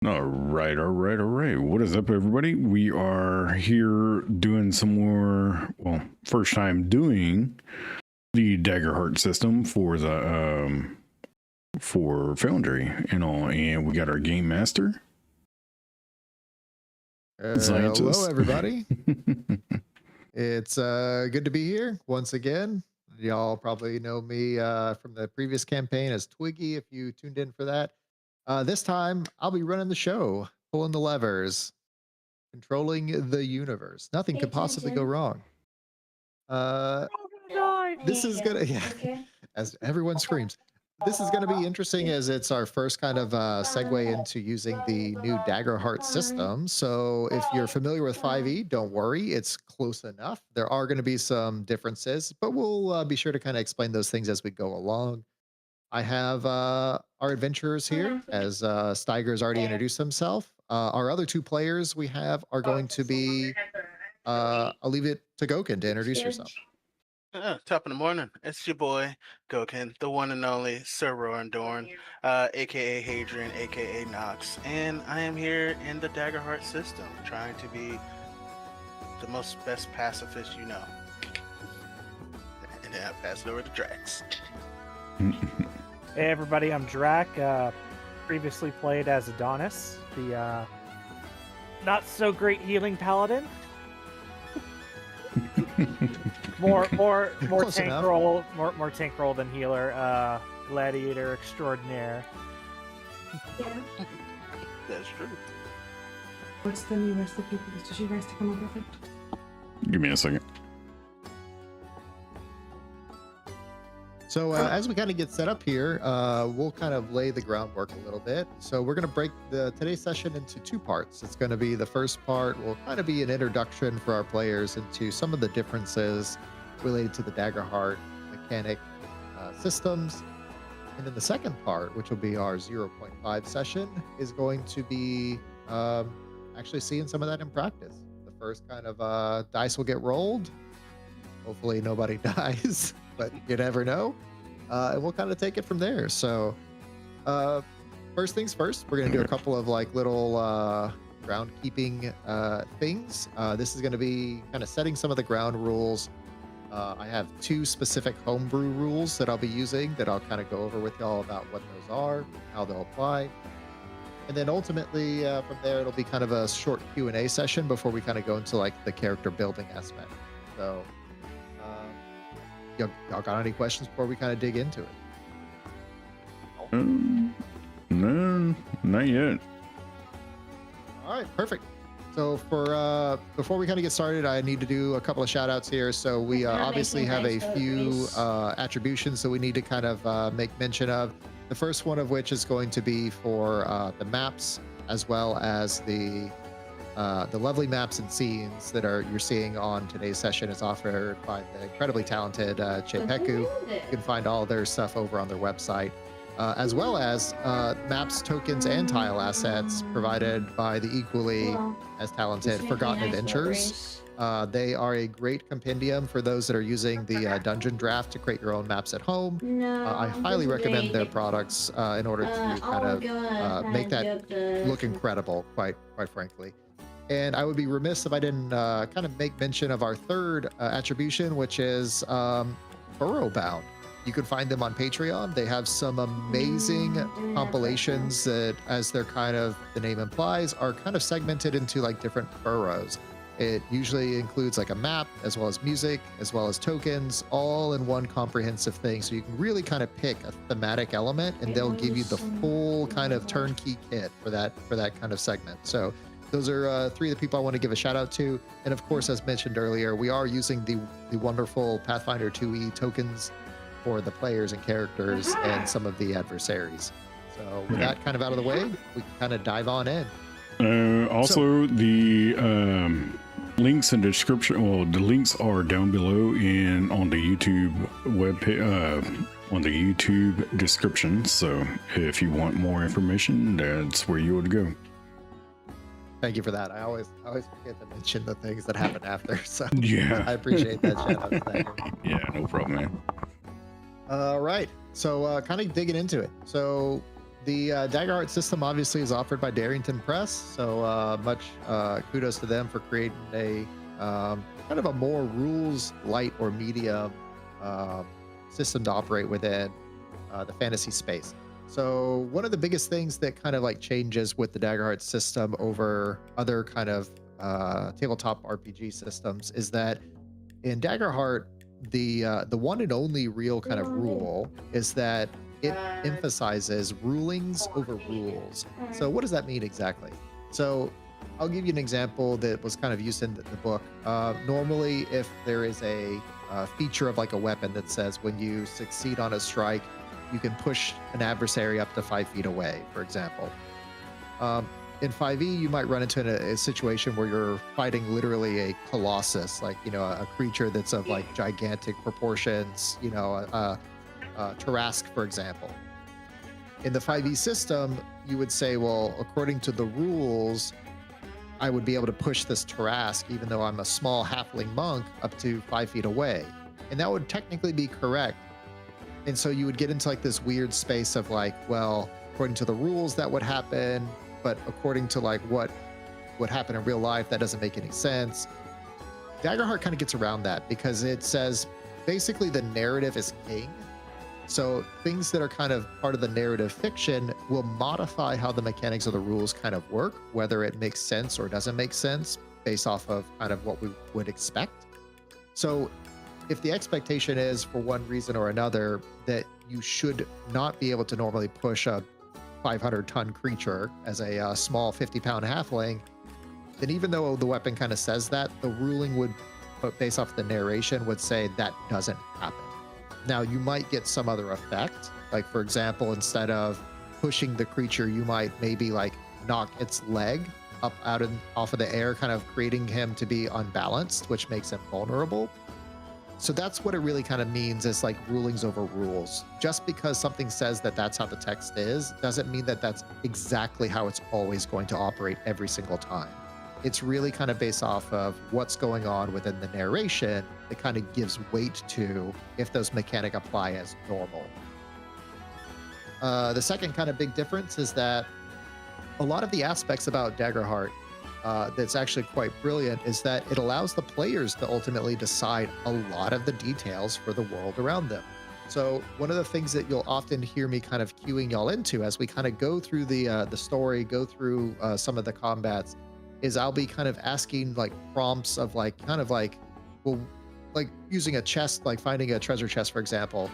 All right. What is up, everybody? We are here doing some more, well, first time doing the Daggerheart system for the for Foundry and all, and we got our game master. Hello, everybody. It's good to be here once again. Y'all probably know me from the previous campaign as Twiggy if you tuned in for that. This time, I'll be running the show, pulling the levers, controlling the universe. Nothing could possibly go wrong. This is gonna, as everyone screams, this is going to be interesting as it's our first kind of segue into using the new Daggerheart system. So if you're familiar with 5e, don't worry, it's close enough. There are going to be some differences, but we'll be sure to kind of explain those things as we go along. I have our adventurers here, as Steiger's already introduced himself. Our other two players we have are going to be, I'll leave it to Gokin to introduce yourself. Top of the morning. It's your boy, Gokin, the one and only Sir Roran Dorn, aka Hadrian, aka Nox, and I am here in the Daggerheart system, trying to be the most best pacifist you know. And then I pass it over to Drax. Hey everybody, I'm Drac, previously played as Adonis, the not so great healing paladin. more tank role, more tank role than healer. Gladiator extraordinaire. Yeah. That's true. What's the new recipe for this? Did you guys take a look at it? Give me a second. So as we kind of get set up here, we'll kind of lay the groundwork a little bit. So we're going to break today's session into two parts. It's going to be the first part will kind of be an introduction for our players into some of the differences related to the Daggerheart mechanic systems. And then the second part, which will be our 0.5 session, is going to be actually seeing some of that in practice. The first kind of dice will get rolled. Hopefully nobody dies, but you never know. And we'll kind of take it from there. So first things first, we're going to do a couple of like little groundkeeping things. This is going to be kind of setting some of the ground rules. I have two specific homebrew rules that I'll be using that I'll kind of go over with y'all about what those are, how they'll apply. And then ultimately from there, it'll be kind of a short Q&A session before we kind of go into like the character building aspect. So y'all got any questions before we kind of dig into it? No, not yet. All right, perfect. So for before we kind of get started, I need to do a couple of shout outs here. So we obviously have a few attributions that we need to kind of make mention of. The first one of which is going to be for the maps, as well as the lovely maps and scenes that you're seeing on today's session is offered by the incredibly talented Chepeku. You can find all their stuff over on their website, as well as maps, tokens, and tile assets provided by the equally as talented Forgotten Adventures. They are a great compendium for those that are using the dungeon draft to create your own maps at home. I highly recommend their products in order to kind of make that look incredible, quite frankly. And I would be remiss if I didn't kind of make mention of our third attribution, which is Burrowbound. You can find them on Patreon. They have some amazing compilations that, as their kind of the name implies, are kind of segmented into like different burrows. It usually includes like a map, as well as music, as well as tokens, all in one comprehensive thing. So you can really kind of pick a thematic element, and they'll give you the full kind of turnkey kit for that kind of segment. So those are three of the people I want to give a shout out to. And of course, as mentioned earlier, we are using the wonderful Pathfinder 2e tokens for the players and characters and some of the adversaries. So with that kind of out of the way, we can kind of dive on in. Also, the links in the description, well, the links are down below and on the YouTube on the YouTube description. So if you want more information, that's where you would go. Thank you for that. I always forget to mention the things that happen after. So yeah, I appreciate that shout out. Thank you. Yeah, no problem, man. All right. So kind of digging into it. So the Daggerheart system obviously is offered by Darrington Press, so much kudos to them for creating a kind of a more rules light or medium system to operate within the fantasy space. So one of the biggest things that kind of like changes with the Daggerheart system over other kind of tabletop RPG systems is that in Daggerheart, the one and only real kind of rule is that it emphasizes rulings over rules. So what does that mean exactly? So I'll give you an example that was kind of used in the book. Normally, if there is a feature of like a weapon that says when you succeed on a strike, you can push an adversary up to 5 feet away, for example. In 5e, you might run into a situation where you're fighting literally a colossus, like, you know, a creature that's of like gigantic proportions, you know, a Tarrasque, for example. In the 5e system, you would say, well, according to the rules, I would be able to push this Tarrasque, even though I'm a small halfling monk, up to 5 feet away. And that would technically be correct. And so you would get into like this weird space of like, well, according to the rules, that would happen. But according to like what would happen in real life, that doesn't make any sense. Daggerheart kind of gets around that because it says basically the narrative is king. So things that are kind of part of the narrative fiction will modify how the mechanics of the rules kind of work, whether it makes sense or doesn't make sense based off of kind of what we would expect. So if the expectation is for one reason or another that you should not be able to normally push a 500-ton creature as a small 50-pound halfling, then even though the weapon kind of says that, the ruling would, based off the narration, would say that doesn't happen. Now, you might get some other effect. Like, for example, instead of pushing the creature, you might maybe like knock its leg up off of the air, kind of creating him to be unbalanced, which makes him vulnerable. So that's what it really kind of means, is like rulings over rules. Just because something says that that's how the text is, doesn't mean that that's exactly how it's always going to operate every single time. It's really kind of based off of what's going on within the narration that kind of gives weight to if those mechanics apply as normal. The second kind of big difference is that a lot of the aspects about Daggerheart that's actually quite brilliant is that it allows the players to ultimately decide a lot of the details for the world around them. So one of the things that you'll often hear me kind of cueing y'all into as we kind of go through the story, go through some of the combats, is I'll be kind of asking like prompts of like kind of like, well, like using a chest, like finding a treasure chest, for example.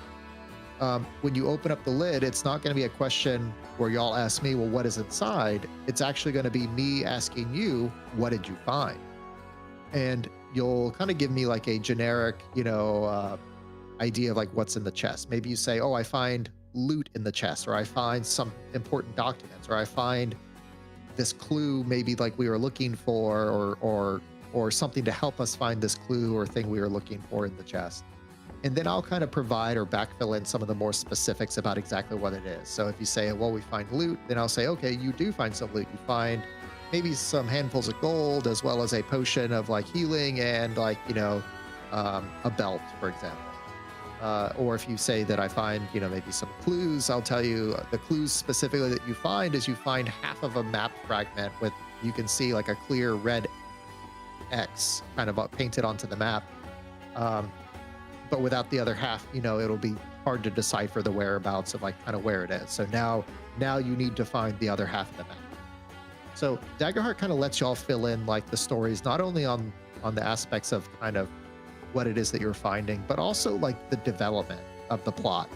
When you open up the lid, it's not going to be a question where y'all ask me, well, what is inside? It's actually going to be me asking you, what did you find? And you'll kind of give me like a generic, you know, idea of like what's in the chest. Maybe you say, oh, I find loot in the chest, or I find some important documents, or I find this clue maybe like we were looking for, or something to help us find this clue or thing we were looking for in the chest. And then I'll kind of provide or backfill in some of the more specifics about exactly what it is. So if you say, well, we find loot, then I'll say, okay, you do find some loot. You find maybe some handfuls of gold, as well as a potion of like healing and like, you know, a belt, for example. Or if you say that I find, you know, maybe some clues, I'll tell you the clues specifically that you find is you find half of a map fragment with, you can see like a clear red X kind of painted onto the map. But without the other half, you know, it'll be hard to decipher the whereabouts of like kind of where it is. So now you need to find the other half of the map. So Daggerheart kind of lets y'all fill in like the stories, not only on the aspects of kind of what it is that you're finding, but also like the development of the plot.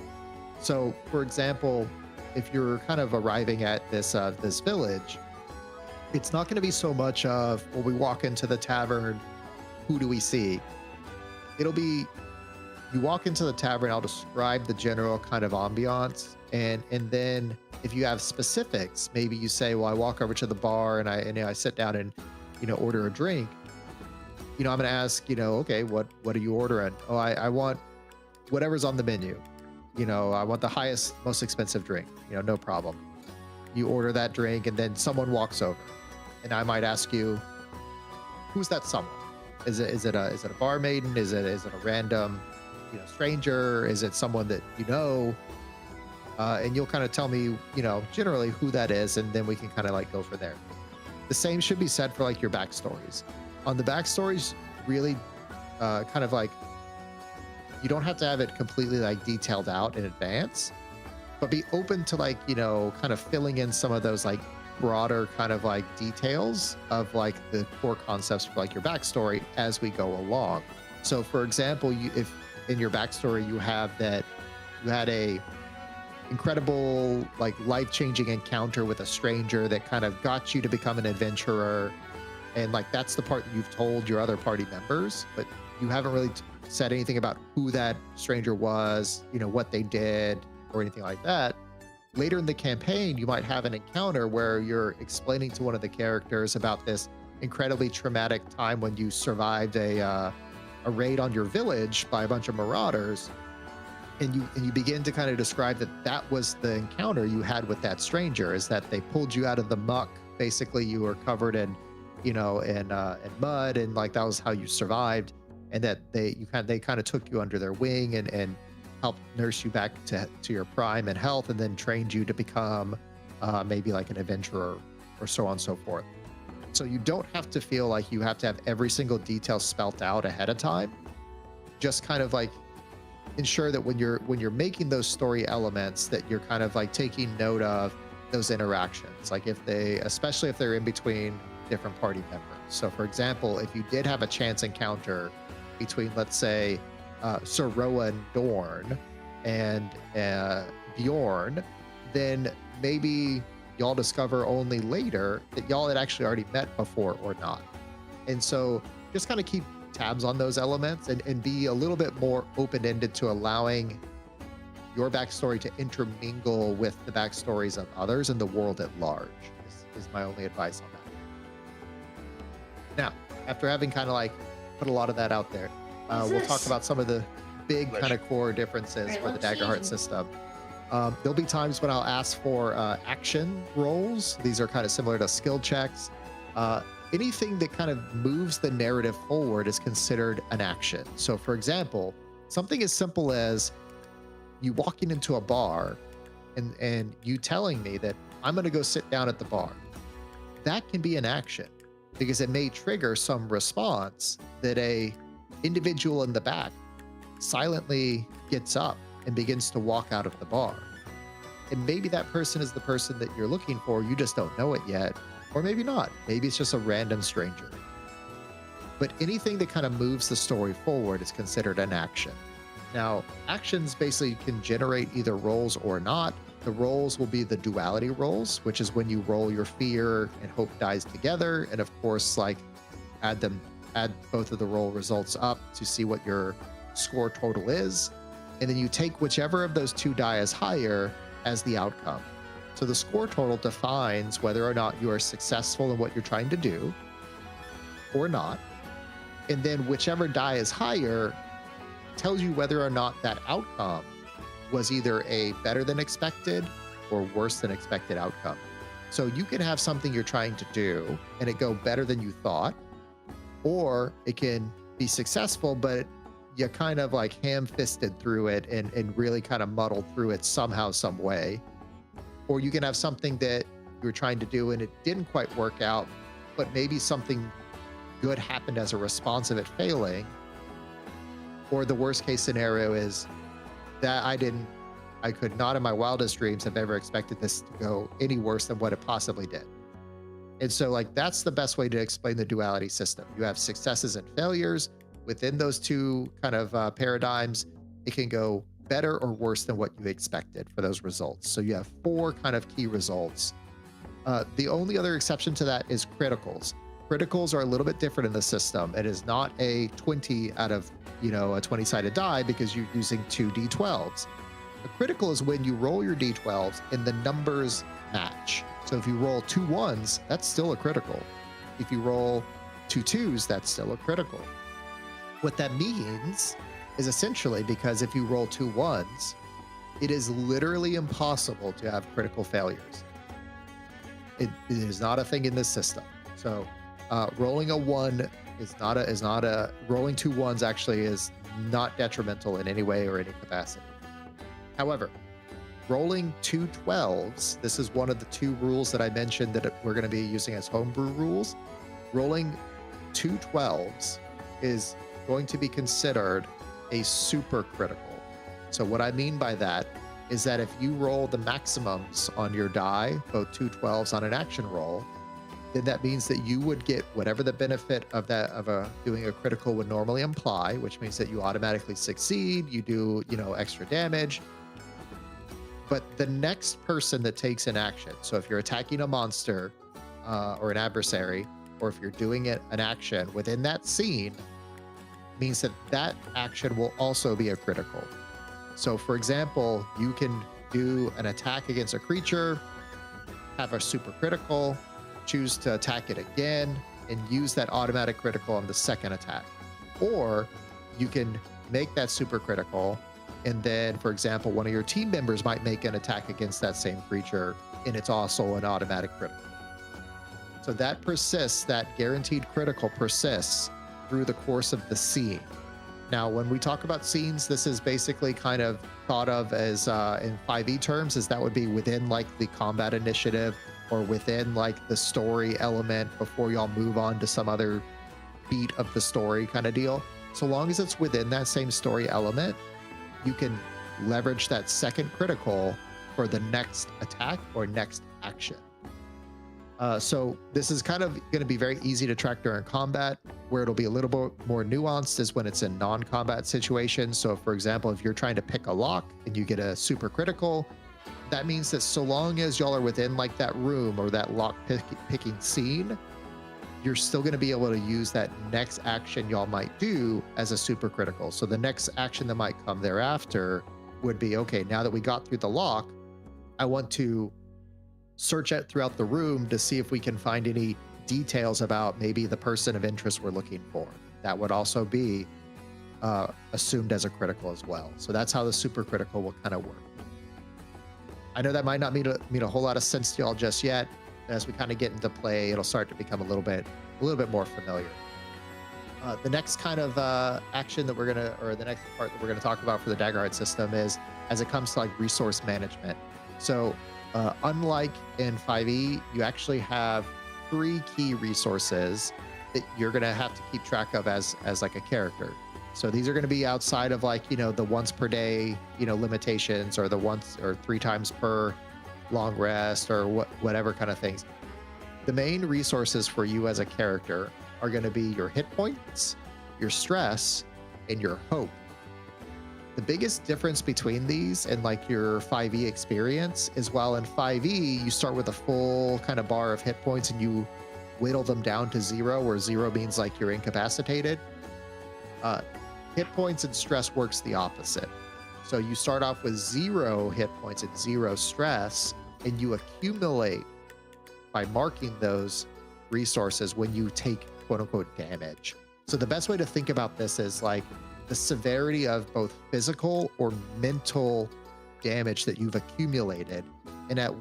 So for example, if you're kind of arriving at this village, it's not going to be so much of, well, we walk into the tavern, who do we see? It'll be, you walk into the tavern, I'll describe the general kind of ambiance. And then if you have specifics, maybe you say, well, I walk over to the bar and I sit down and, you know, order a drink. You know, I'm going to ask, you know, okay, what are you ordering? Oh, I want whatever's on the menu. You know, I want the highest, most expensive drink, you know, no problem. You order that drink and then someone walks over and I might ask you, who's that someone? Is it a bar maiden? Is it a random, you know, stranger? Is it someone that you know? and you'll kind of tell me, generally who that is, and then we can kind of like go for there. The same should be said for like your backstories. On the backstories, really kind of like, you don't have to have it completely like detailed out in advance, but be open to like, kind of filling in some of those like broader kind of like details of like the core concepts for like your backstory as we go along. So for example, if in your backstory you have that you had a incredible like life-changing encounter with a stranger that kind of got you to become an adventurer, and like that's the part that you've told your other party members, but you haven't really said anything about who that stranger was, what they did or anything like that. Later in the campaign, you might have an encounter where you're explaining to one of the characters about this incredibly traumatic time when you survived a raid on your village by a bunch of marauders, and you begin to kind of describe that was the encounter you had with that stranger, is that they pulled you out of the muck. Basically, you were covered in mud, and like that was how you survived, and that they kind of took you under their wing and helped nurse you back to your prime and health, and then trained you to become maybe like an adventurer or so on and so forth. So you don't have to feel like you have to have every single detail spelt out ahead of time. Just kind of like ensure that when you're making those story elements, that you're kind of like taking note of those interactions, like especially if they're in between different party members. So for example, if you did have a chance encounter between, let's say, Sir Rowan Dorn and Bjorn, then maybe y'all discover only later that y'all had actually already met before or not. And so just kind of keep tabs on those elements and be a little bit more open-ended to allowing your backstory to intermingle with the backstories of others in the world at large is my only advice on that. Now, after having kind of like put a lot of that out there, we'll talk about some of the big kind of core differences for the Daggerheart system. There'll be times when I'll ask for action rolls. These are kind of similar to skill checks. Anything that kind of moves the narrative forward is considered an action. So for example, something as simple as you walking into a bar and you telling me that I'm going to go sit down at the bar. That can be an action because it may trigger some response that a individual in the back silently gets up and begins to walk out of the bar. And maybe that person is the person that you're looking for. You just don't know it yet. Or maybe not. Maybe it's just a random stranger. But anything that kind of moves the story forward is considered an action. Now, actions basically can generate either rolls or not. The rolls will be the duality rolls, which is when you roll your fear and hope dice together. And of course, like add both of the roll results up to see what your score total is. And then you take whichever of those two die is higher as the outcome. So the score total defines whether or not you are successful in what you're trying to do or not. And then whichever die is higher tells you whether or not that outcome was either a better than expected or worse than expected outcome. So you can have something you're trying to do and it go better than you thought, or it can be successful, but you kind of like ham-fisted through it and really kind of muddled through it somehow, some way. Or you can have something that you're trying to do and it didn't quite work out, but maybe something good happened as a response of it failing. Or the worst case scenario is that I could not in my wildest dreams have ever expected this to go any worse than what it possibly did. And so like, that's the best way to explain the duality system. You have successes and failures. Within those two kind of paradigms, it can go better or worse than what you expected for those results. So you have 4 kind of key results. The only other exception to that is criticals. Criticals are a little bit different in the system. It is not a 20 out of, a 20-sided die because you're using 2 D12s. A critical is when you roll your D12s and the numbers match. So if you roll 2 1s, that's still a critical. If you roll 2 2s, that's still a critical. What that means is essentially, because if you roll 2 1s, it is literally impossible to have critical failures. It is not a thing in this system. So rolling a 1 is not a rolling 2 1s actually is not detrimental in any way or any capacity. However, rolling 2 12s, this is one of the 2 rules that I mentioned that we're going to be using as homebrew rules. Rolling 2 12s is going to be considered a super critical. So what I mean by that is that if you roll the maximums on your die, both 2 12s on an action roll, then that means that you would get whatever the benefit of that doing a critical would normally imply, which means that you automatically succeed, you do, extra damage. But the next person that takes an action, so if you're attacking a monster or an adversary, or if you're doing an action within that scene, means that action will also be a critical. So for example, you can do an attack against a creature, have a super critical, choose to attack it again, and use that automatic critical on the second attack. Or you can make that super critical, and then, for example, one of your team members might make an attack against that same creature, and it's also an automatic critical. So that persists, that guaranteed critical persists through the course of the scene. Now, when we talk about scenes, this is basically kind of thought of as in 5e terms, as that would be within like the combat initiative or within like the story element before y'all move on to some other beat of the story kind of deal. So long as it's within that same story element, you can leverage that second critical for the next attack or next action. So this is kind of going to be very easy to track during combat. Where it'll be a little bit more nuanced is when it's in non-combat situations. So for example, if you're trying to pick a lock and you get a super critical, that means that so long as y'all are within like that room or that lock picking scene, you're still going to be able to use that next action y'all might do as a super critical. So the next action that might come thereafter would be, okay, now that we got through the lock, I want to search out throughout the room to see if we can find any details about maybe the person of interest we're looking for. That would also be assumed as a critical as well. So that's how the super critical will kind of work. I know that might not mean a whole lot of sense to y'all just yet. As we kind of get into play, it'll start to become a little bit more familiar. The next kind of action that the next part that we're gonna talk about for the Daggerheart system is as it comes to like resource management. So unlike in 5e, you actually have 3 key resources that you're gonna have to keep track of as like a character. So these are gonna be outside of like, the once per day, limitations, or the once or 3 times per long rest, or whatever kind of things. The main resources for you as a character are gonna be your hit points, your stress, and your hope. The biggest difference between these and like your 5e experience is while in 5e, you start with a full kind of bar of hit points and you whittle them down to 0, where 0 means like you're incapacitated. Hit points and stress works the opposite. So you start off with 0 hit points and 0 stress, and you accumulate by marking those resources when you take quote unquote damage. So the best way to think about this is like the severity of both physical or mental damage that you've accumulated. And at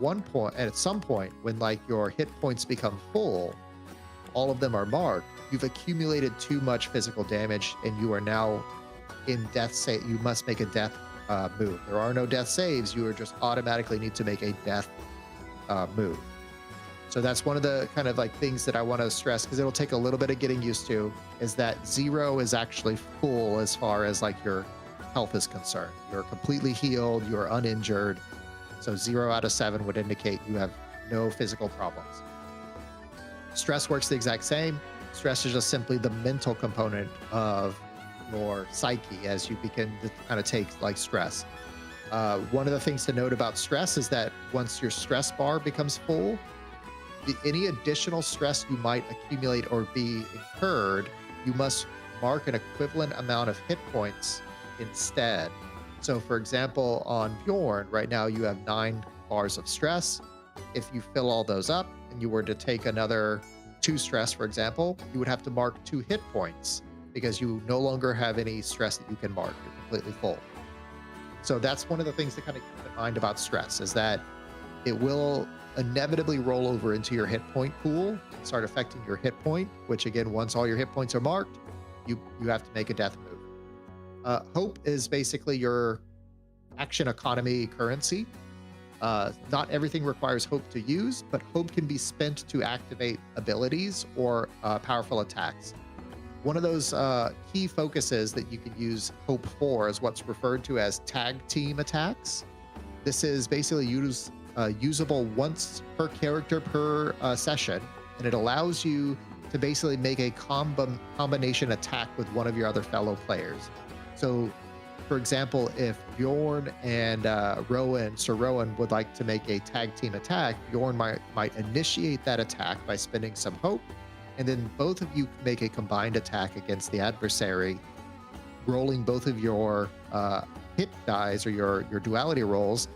some point, when like your hit points become full, all of them are marked, you've accumulated too much physical damage and you are now in death save. You must make a death move. There are no death saves. You are just automatically need to make a death move. So that's one of the kind of like things that I want to stress, because it'll take a little bit of getting used to, is that 0 is actually full as far as like your health is concerned. You're completely healed, you're uninjured. So 0 out of 7 would indicate you have no physical problems. Stress works the exact same. Stress is just simply the mental component of your psyche as you begin to kind of take like stress. One of the things to note about stress is that once your stress bar becomes full, any additional stress you might accumulate or be incurred, you must mark an equivalent amount of hit points instead. So for example, on Bjorn, right now you have 9 bars of stress. If you fill all those up and you were to take another 2 stress, for example, you would have to mark 2 hit points because you no longer have any stress that you can mark. You're completely full. So that's one of the things to kind of keep in mind about stress, is that it will inevitably roll over into your hit point pool and start affecting your hit point, which again, once all your hit points are marked, you have to make a death move. Hope is basically your action economy currency. Not everything requires hope to use, but hope can be spent to activate abilities or powerful attacks. One of those key focuses that you can use hope for is what's referred to as tag team attacks. This is basically usable once per character per session, and it allows you to basically make a combination attack with one of your other fellow players. So, for example, if Bjorn and Sir Rowan would like to make a tag team attack, Bjorn might initiate that attack by spending some hope, and then both of you make a combined attack against the adversary, rolling both of your hit dice or your duality rolls,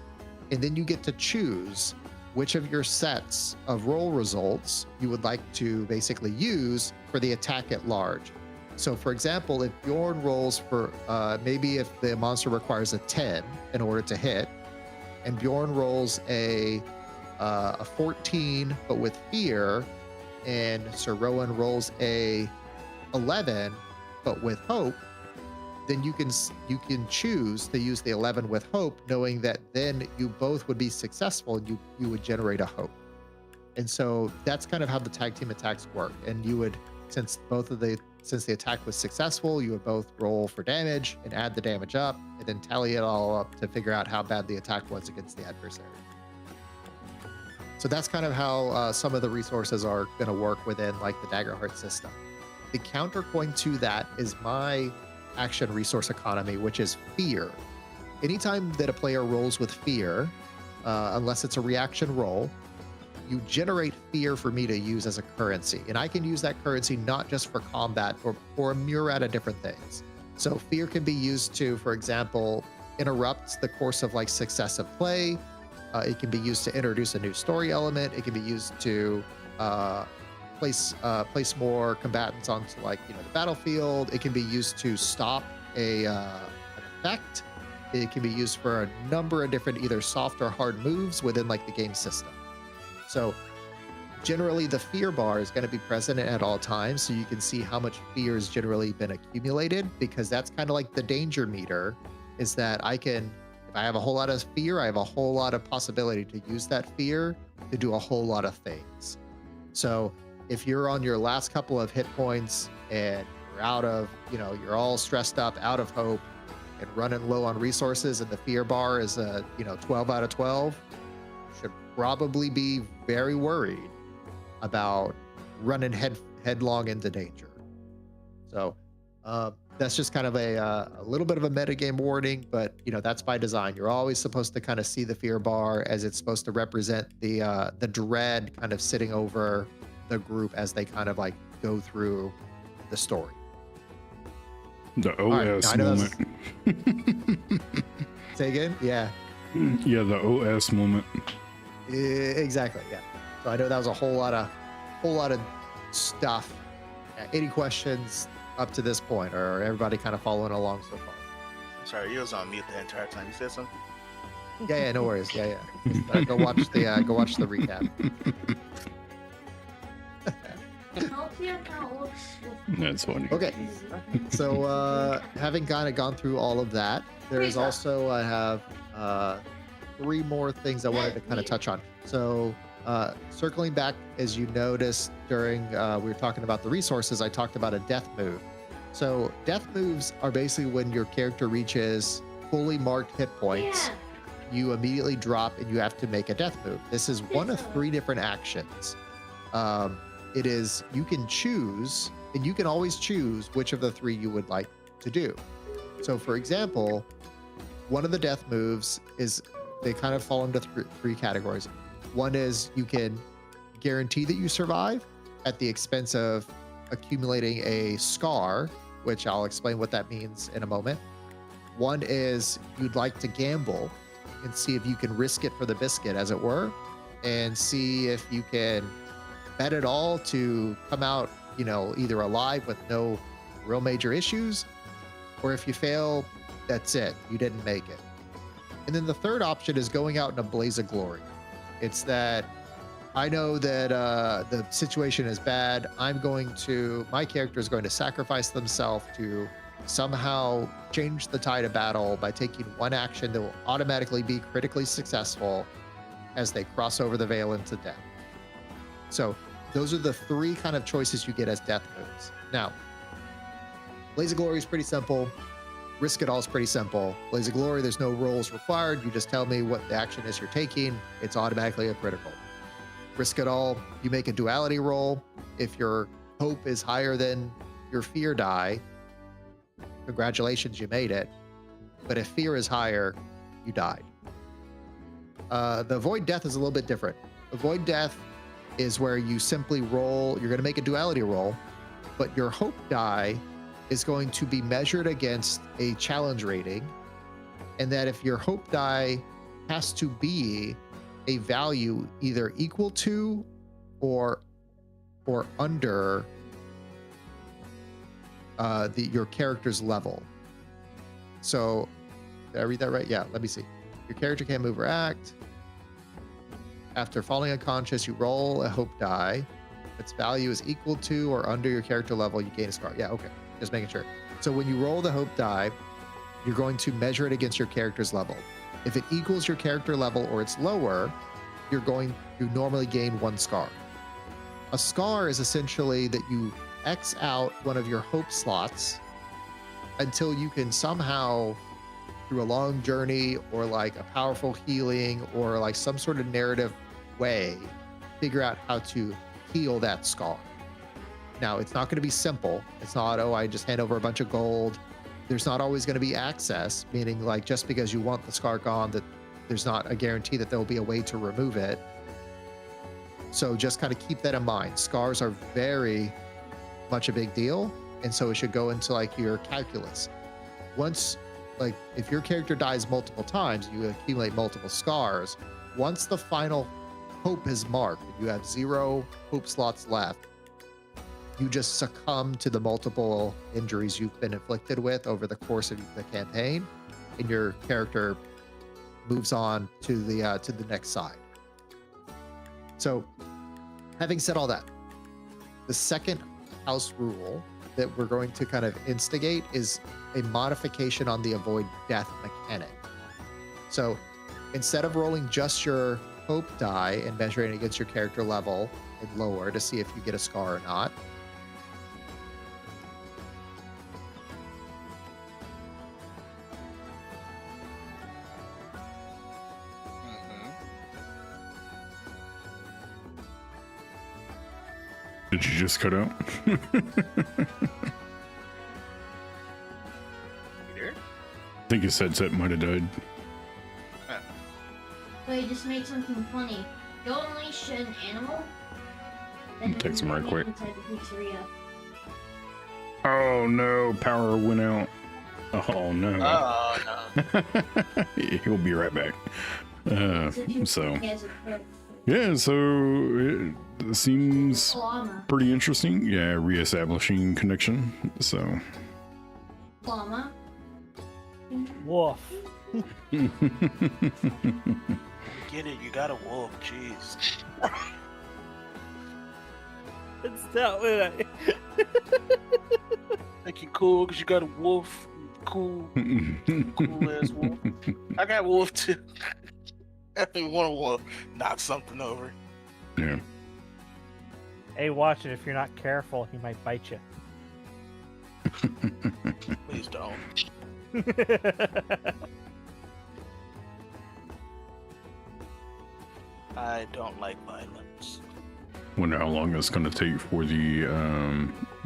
and then you get to choose which of your sets of roll results you would like to basically use for the attack at large. So, for example, if Bjorn rolls for maybe if the monster requires a 10 in order to hit, and Bjorn rolls a 14 but with fear, and Sir Rowan rolls a 11 but with hope, then you can choose to use the 11 with hope, knowing that then you both would be successful and you would generate a hope. And so that's kind of how the tag team attacks work. And you would, since the attack was successful, you would both roll for damage and add the damage up, and then tally it all up to figure out how bad the attack was against the adversary. So that's kind of how some of the resources are going to work within like the Daggerheart system. The counterpoint to that is my action resource economy, which is fear. Anytime that a player rolls with fear, unless it's a reaction roll, you generate fear for me to use as a currency. And I can use that currency not just for combat or for a myriad of different things. So fear can be used to, for example, interrupt the course of like successive play. It can be used to introduce a new story element. It can be used to place more combatants onto like the battlefield. It can be used to stop an effect. It can be used for a number of different either soft or hard moves within like the game system. So generally the fear bar is going to be present at all times, so you can see how much fear has generally been accumulated, because that's kind of like the danger meter, is that if I have a whole lot of fear, I have a whole lot of possibility to use that fear to do a whole lot of things. So if you're on your last couple of hit points and you're out of, you're all stressed up, out of hope, and running low on resources, and the fear bar is 12 out of 12, you should probably be very worried about running headlong into danger. So that's just kind of a little bit of a metagame warning, but that's by design. You're always supposed to kind of see the fear bar as it's supposed to represent the dread kind of sitting over the group as they kind of like go through the story. The OS moment. Say again? Yeah. Yeah, the OS moment. Exactly. Yeah. So I know that was a whole lot of stuff. Any questions up to this point, or everybody kind of following along so far? Sorry, you was on mute the entire time. You said something? Yeah, no worries. Yeah. Just, go watch the recap. That's funny. Okay. So having kind of gone through all of that, there's also I have 3 more things I wanted to kind of touch on. So circling back, as you noticed during we were talking about the resources, I talked about a death move. So death moves are basically when your character reaches fully marked hit points, you immediately drop and you have to make a death move. This is one of 3 different actions. It is, you can choose, and you can always choose which of the 3 you would like to do. So for example, one of the death moves is, they kind of fall into 3 categories. One is you can guarantee that you survive at the expense of accumulating a scar, which I'll explain what that means in a moment. One is you'd like to gamble and see if you can risk it for the biscuit, as it were, and see if you can bet it all to come out, either alive with no real major issues, or if you fail, that's it, you didn't make it. And then the third option is going out in a blaze of glory. It's that I know that the situation is bad. My character is going to sacrifice themselves to somehow change the tide of battle by taking one action that will automatically be critically successful, as they cross over the veil into death. So those are the three kind of choices you get as death moves. Now, Blaze of Glory is pretty simple. Risk It All is pretty simple. Blaze of Glory, there's no rolls required. You just tell me what the action is you're taking. It's automatically a critical. Risk It All, you make a duality roll. If your hope is higher than your fear die, congratulations, you made it. But if fear is higher, you died. The Void Death is a little bit different. The Void Death is where you simply roll, you're going to make a duality roll, but your hope die is going to be measured against a challenge rating. And that if your hope die has to be a value either equal to or under your character's level. So did I read that right? Yeah, let me see. Your character can't move or act. After falling unconscious, you roll a hope die. If its value is equal to or under your character level, you gain a scar. Yeah, okay. Just making sure. So when you roll the hope die, you're going to measure it against your character's level. If it equals your character level or it's lower, you normally gain 1 scar. A scar is essentially that you X out one of your hope slots until you can somehow, through a long journey or like a powerful healing or like some sort of narrative way, figure out how to heal that scar. Now, it's not going to be simple. It's not, oh, I just hand over a bunch of gold. There's not always going to be access, meaning like just because you want the scar gone, that there's not a guarantee that there'll be a way to remove it. So just kind of keep that in mind. Scars are very much a big deal. And so it should go into like your calculus. Once, like if your character dies multiple times, you accumulate multiple scars. Once the final hope is marked, you have 0 hope slots left, you just succumb to the multiple injuries you've been inflicted with over the course of the campaign, and your character moves on to the next side. So, having said all that, the second house rule that we're going to kind of instigate is a modification on the avoid death mechanic. So, instead of rolling just your hope die and measuring it against your character level and lower to see if you get a scar or not, Did you just cut out? Here? I think his headset might have died. So he just made something funny. Go unleash an animal. Text him right quick. Inside the pizzeria. Oh no, power went out. Oh no. Oh, no. He'll be right back. So He has a pet. yeah, so it seems Llama. pretty interesting. Yeah, reestablishing connection. So Llama. Woof. Get it? You got a wolf. Jeez. It's that way. Think you cool because you got a wolf? Cool ass wolf. I got wolf too. I think one wolf knock something over. yeah. Hey, watch it. If you're not careful, he might bite you. Please don't. I don't like violence. Wonder how long it's gonna take for the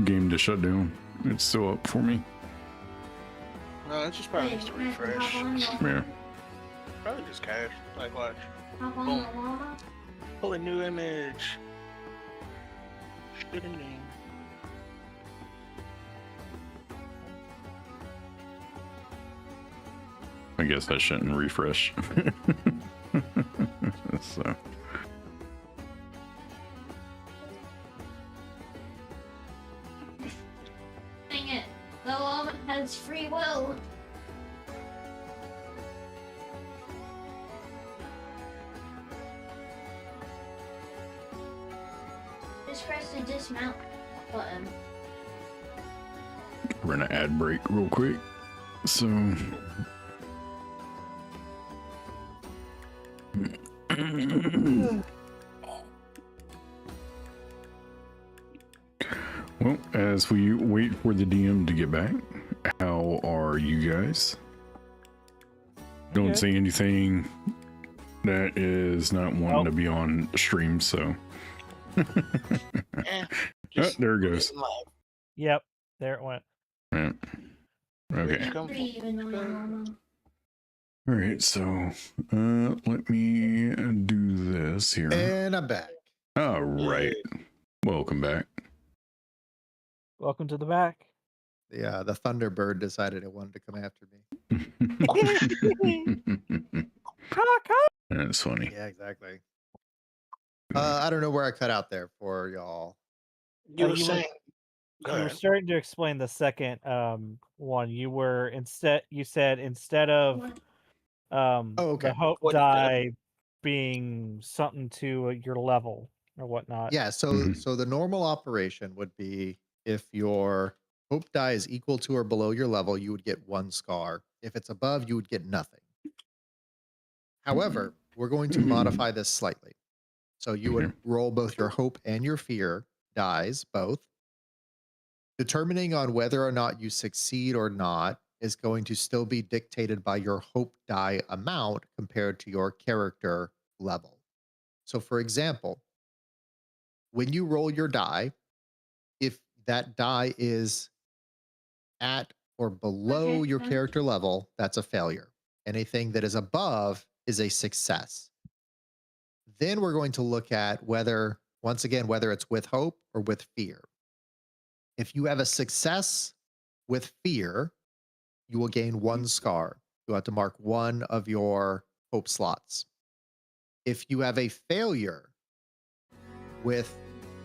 game to shut down. It's still up for me. No, it just probably needs to refresh. Yeah. Probably just cache. Like watch. Hop on Boom. the llama. Pull a new image. Shitting. I guess I shouldn't refresh. So Dang it. The llama has free will. Just press the dismount button. we're gonna ad break real quick. So Well, as we wait for the DM to get back, how are you guys? Don't Good. see anything that is not wanting Oh. to be on stream, so. Eh, Oh, there it goes. living life. Yep, there it went. Yeah. Okay. Rich come Pretty even on normal. All right. So, let me do this here. And I'm back. All right. Welcome back. Welcome to the back. The Thunderbird decided it wanted to come after me. That's funny. Yeah, exactly. I don't know where I cut out there for y'all. You were you were- saying. Go You were ahead. starting to explain the second one. You said instead of Oh, okay. the hope What- die being something to your level or whatnot. Yeah, so Mhm. so the normal operation would be if your hope die is equal to or below your level, you would get 1 scar. If it's above, you would get nothing. However, we're going to modify this slightly. So you would roll both your hope and your fear dies, both. Determining on whether or not you succeed or not is going to still be dictated by your hope die amount compared to your character level. So, for example, when you roll your die, if that die is at or below Okay, your fine. character level, that's a failure. Anything that is above is a success. Then we're going to look at whether, once again, whether it's with hope or with fear. If you have a success with fear, you will gain 1 scar. You'll have to mark 1 of your hope slots. If you have a failure with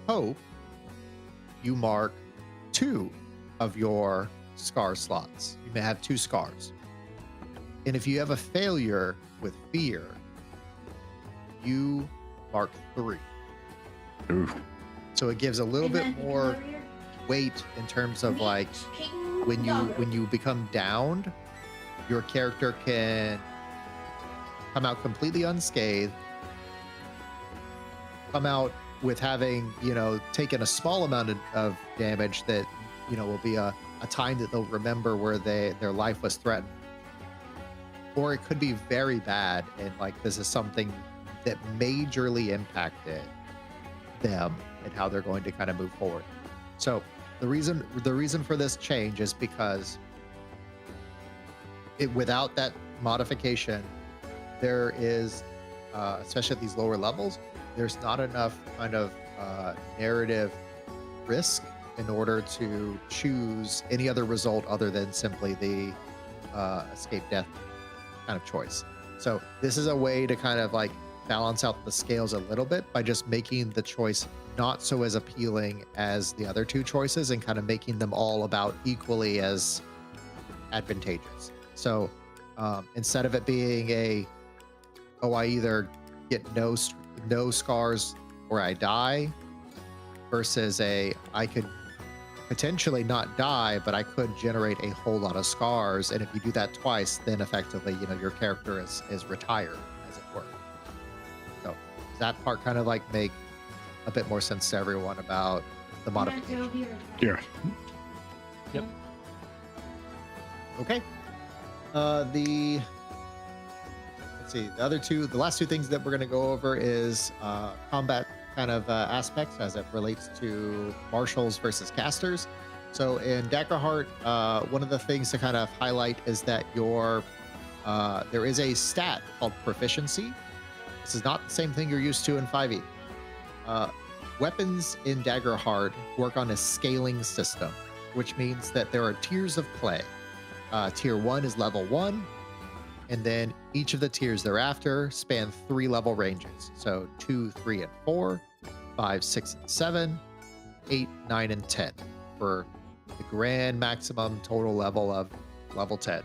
hope, you mark 2 of your scar slots. You may have 2 scars. And if you have a failure with fear, you mark 3. Ooh. So it gives a little And bit then more warrior, weight in terms of like king, when dogger. you become downed, your character can come out completely unscathed, come out with having, taken a small amount of damage that, will be a time that they'll remember where their life was threatened. Or it could be very bad and like this is something that majorly impacted them and how they're going to kind of move forward. So the reason for this change is because without that modification, there is, especially at these lower levels, there's not enough kind of narrative risk in order to choose any other result other than simply the escape death kind of choice. So this is a way to kind of like balance out the scales a little bit by just making the choice not so as appealing as the other 2 choices and kind of making them all about equally as advantageous. So instead of it being I either get no scars or I die, versus I could potentially not die, but I could generate a whole lot of scars. And if you do that twice, then effectively, your character is retired, as it were. So does that part kind of like make a bit more sense to everyone about the modification? Yeah. Yep. Okay. Let's see. The last 2 things that we're going to go over is combat kind of aspects as it relates to marshals versus casters. So in Daggerheart, one of the things to kind of highlight is that there is a stat called proficiency. This is not the same thing you're used to in 5e. Weapons in Daggerheart work on a scaling system, which means that there are tiers of play. Tier 1 is level 1, and then each of the tiers thereafter span 3 level ranges. So 2, 3, and 4, 5, 6, and 7, 8, 9, and 10 for the grand maximum total level of level 10.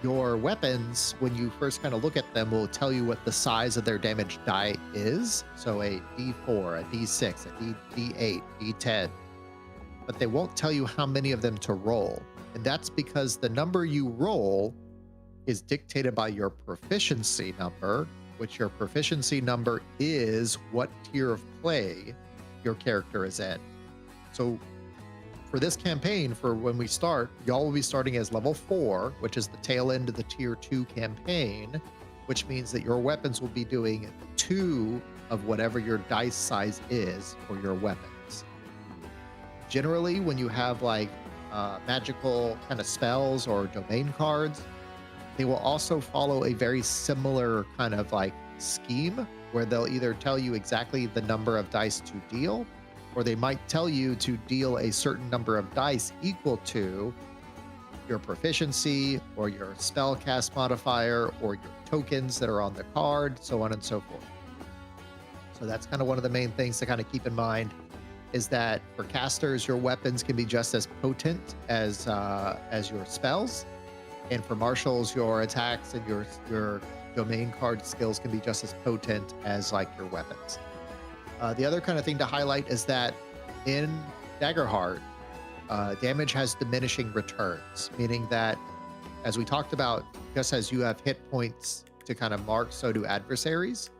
Your weapons, when you first kind of look at them, will tell you what the size of their damage die is. So a D4, a D6, a D8, D10. But they won't tell you how many of them to roll. And that's because the number you roll is dictated by your proficiency number, which your proficiency number is what tier of play your character is in. So for this campaign, for when we start, y'all will be starting as level 4, which is the tail end of the tier 2 campaign, which means that your weapons will be doing 2 of whatever your dice size is for your weapons. Generally, when you have like magical kind of spells or domain cards, they will also follow a very similar kind of like scheme where they'll either tell you exactly the number of dice to deal, or they might tell you to deal a certain number of dice equal to your proficiency or your spell cast modifier or your tokens that are on the card, so on and so forth. So that's kind of one of the main things to kind of keep in mind, is that for casters, your weapons can be just as potent as your spells. And for marshals, your attacks and your domain card skills can be just as potent as like your weapons. The other kind of thing to highlight is that in Daggerheart, damage has diminishing returns, meaning that, as we talked about, just as you have hit points to kind of mark, so do adversaries.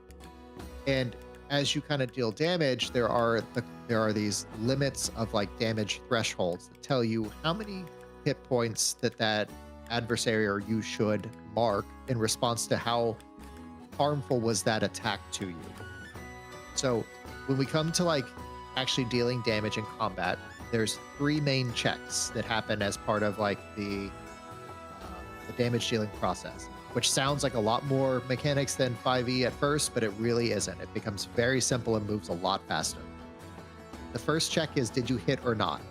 And as you kind of deal damage, there are these limits of like damage thresholds that tell you how many hit points that adversary or you should mark in response to how harmful was that attack to you. So when we come to like actually dealing damage in combat, there's 3 main checks that happen as part of like the damage dealing process, which sounds like a lot more mechanics than 5e at first, but it really isn't. It becomes very simple and moves a lot faster. The first check is, did you hit or not?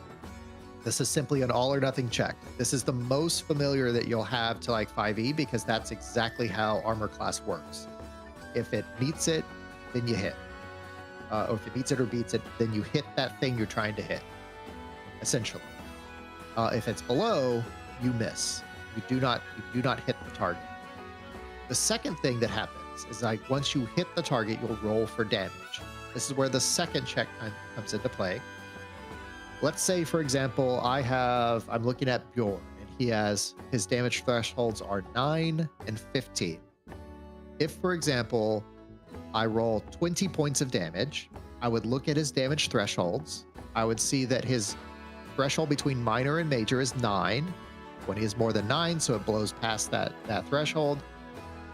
This is simply an all or nothing check. This is the most familiar that you'll have to like 5e because that's exactly how armor class works. If it meets it, then you hit. Or if it meets it or beats it, then you hit that thing you're trying to hit, essentially. If it's below, you miss. You do not hit the target. The second thing that happens is like once you hit the target, you'll roll for damage. This is where the second check comes into play. Let's say, for example, I'm looking at Bjorn, and his damage thresholds are 9 and 15. If, for example, I roll 20 points of damage, I would look at his damage thresholds. I would see that his threshold between minor and major is 9. When he is more than 9, so it blows past that threshold.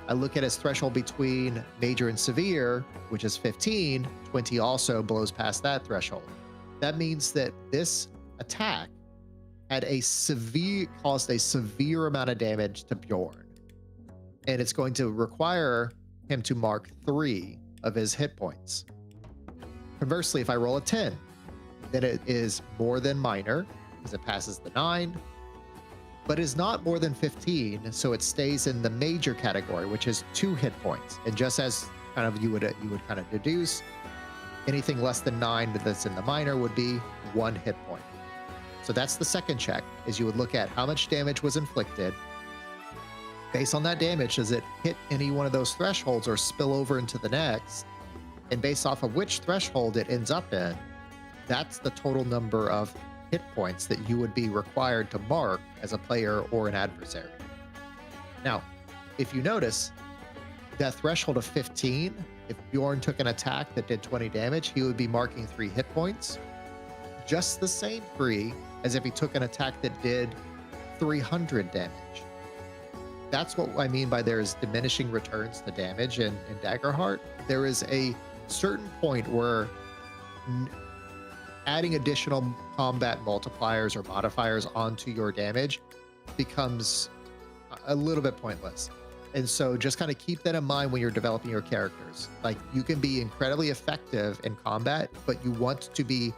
I look at his threshold between major and severe, which is 15. 20 also blows past that threshold. That means that this attack caused a severe amount of damage to Bjorn. And it's going to require him to mark 3 of his hit points. Conversely, if I roll a 10, then it is more than minor, because it passes the 9, but is not more than 15, so it stays in the major category, which is 2 hit points. And just as kind of you would kind of deduce, anything less than 9 that's in the minor would be 1 hit point. So that's the second check, is you would look at how much damage was inflicted. Based on that damage, does it hit any one of those thresholds or spill over into the next? And based off of which threshold it ends up in, that's the total number of hit points that you would be required to mark as a player or an adversary. Now, if you notice, that threshold of 15, if Bjorn took an attack that did 20 damage, he would be marking 3 hit points. Just the same 3 as if he took an attack that did 300 damage. That's what I mean by there's diminishing returns to damage in Daggerheart. There is a certain point where adding additional combat multipliers or modifiers onto your damage becomes a little bit pointless. And so just kind of keep that in mind when you're developing your characters. Like, you can be incredibly effective in combat, but you want to be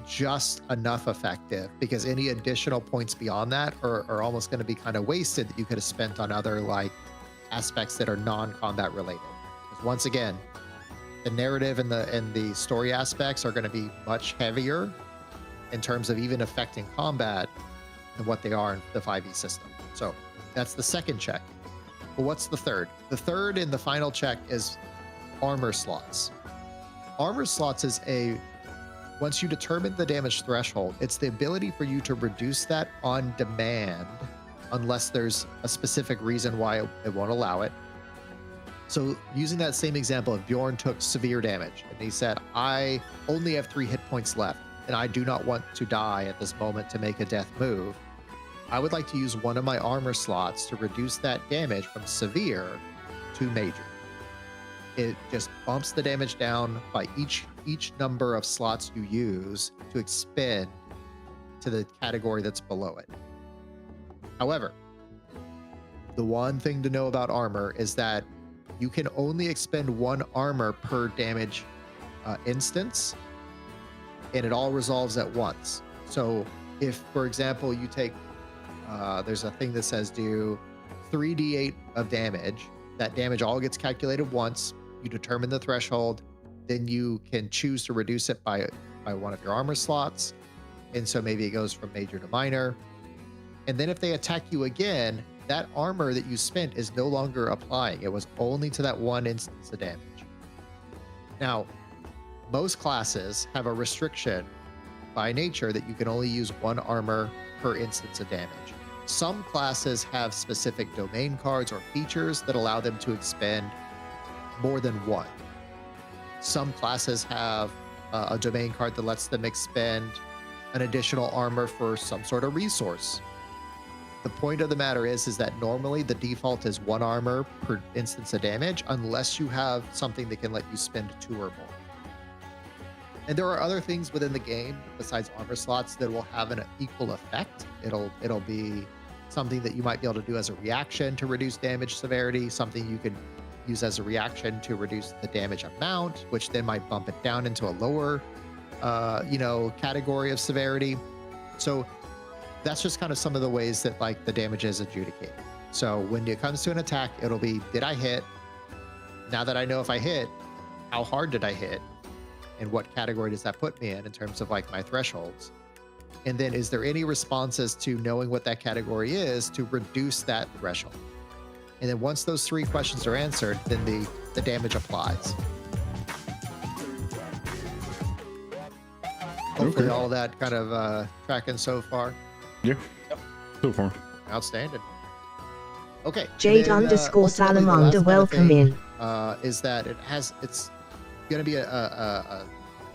just enough effective, because any additional points beyond that are almost going to be kind of wasted that you could have spent on other like aspects that are non-combat related. Because once again, the narrative and the story aspects are going to be much heavier in terms of even affecting combat than what they are in the 5e system. So that's the second check. But what's the third? The third and the final check is armor slots. Armor slots is once you determine the damage threshold, it's the ability for you to reduce that on demand, unless there's a specific reason why it won't allow it. So using that same example, if Bjorn took severe damage and he said, I only have 3 hit points left and I do not want to die at this moment to make a death move, I would like to use one of my armor slots to reduce that damage from severe to major. It just bumps the damage down by each number of slots you use to expend to the category that's below it. However, the one thing to know about armor is that you can only expend 1 armor per damage instance, and it all resolves at once. So if, for example, you take, there's a thing that says do 3d8 of damage, that damage all gets calculated once, you determine the threshold, then you can choose to reduce it by one of your armor slots. And so maybe it goes from major to minor. And then if they attack you again, that armor that you spent is no longer applying. It was only to that one instance of damage. Now, most classes have a restriction by nature that you can only use 1 armor per instance of damage. Some classes have specific domain cards or features that allow them to expend more than 1. Some classes have a domain card that lets them expend an additional armor for some sort of resource. The point of the matter is that normally the default is 1 armor per instance of damage, unless you have something that can let you spend 2 or more. And there are other things within the game besides armor slots that will have an equal effect. It'll be something that you might be able to do as a reaction to reduce damage severity, something you can use as a reaction to reduce the damage amount, which then might bump it down into a lower, category of severity. So that's just kind of some of the ways that like the damage is adjudicated. So when it comes to an attack, it'll be, did I hit? Now that I know if I hit, how hard did I hit? And what category does that put me in terms of like my thresholds? And then is there any responses to knowing what that category is to reduce that threshold? And then once those 3 questions are answered, then the damage applies. Hopefully all of that kind of tracking so far. Yeah. So far. Outstanding. Okay. Jade then, underscore ultimately, the Salamander, last kind of welcome thing, in. Is that it's going to be a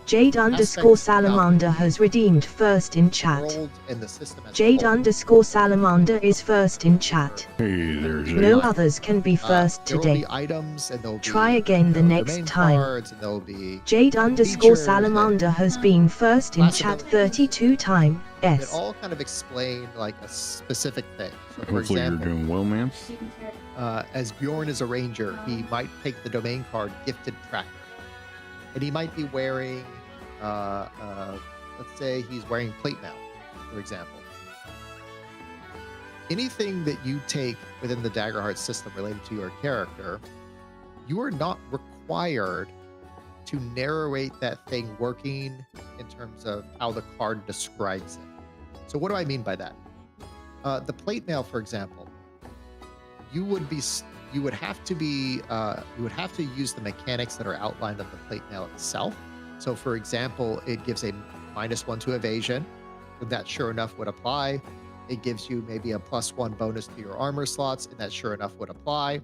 Jade underscore Salamander has redeemed first in chat. world and the system as a Jade whole. underscore Salamander is first in chat. Hey, there's No others can be first There will today. be items and there'll Try be, again the next domain time. cards, and there'll be Jade underscore features Salamander has been first in chat 32 times. that all kind of explain like a specific thing. So for Hopefully example, you're doing well, man. as Bjorn is a ranger, he might take the domain card Gifted Tracker, and he might be wearing, let's say he's wearing plate mail, for example. Anything that you take within the Daggerheart system related to your character, you are not required to narrate that thing working in terms of how the card describes it. So what do I mean by that? The plate mail, for example, you would have to use the mechanics that are outlined on the plate mail itself. So for example, it gives a -1 to evasion. That sure enough would apply. It gives you maybe a +1 bonus to your armor slots, and that sure enough would apply.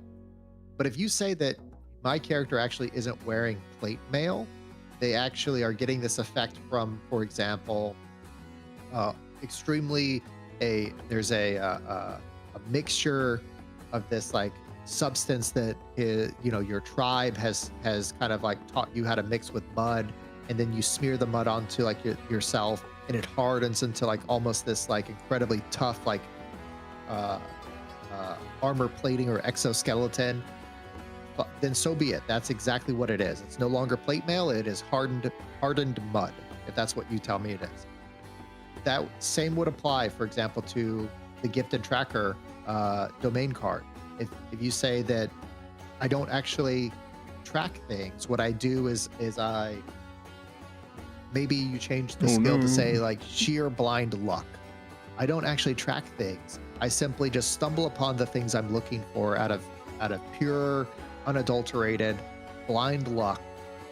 But if you say that my character actually isn't wearing plate mail, they actually are getting this effect from, for example, there's a mixture of this like substance that your tribe has kind of like taught you how to mix with mud, and then you smear the mud onto like yourself, and it hardens into like almost this like incredibly tough like armor plating or exoskeleton. But then so be it. That's exactly what it is. It's no longer plate mail. It is hardened mud, if that's what you tell me it is. That same would apply, for example, to the Gifted Tracker domain card. If you say that I don't actually track things, what I do is I maybe you change the skill to say like sheer blind luck. I don't actually track things. I simply just stumble upon the things I'm looking for out of pure, unadulterated, blind luck.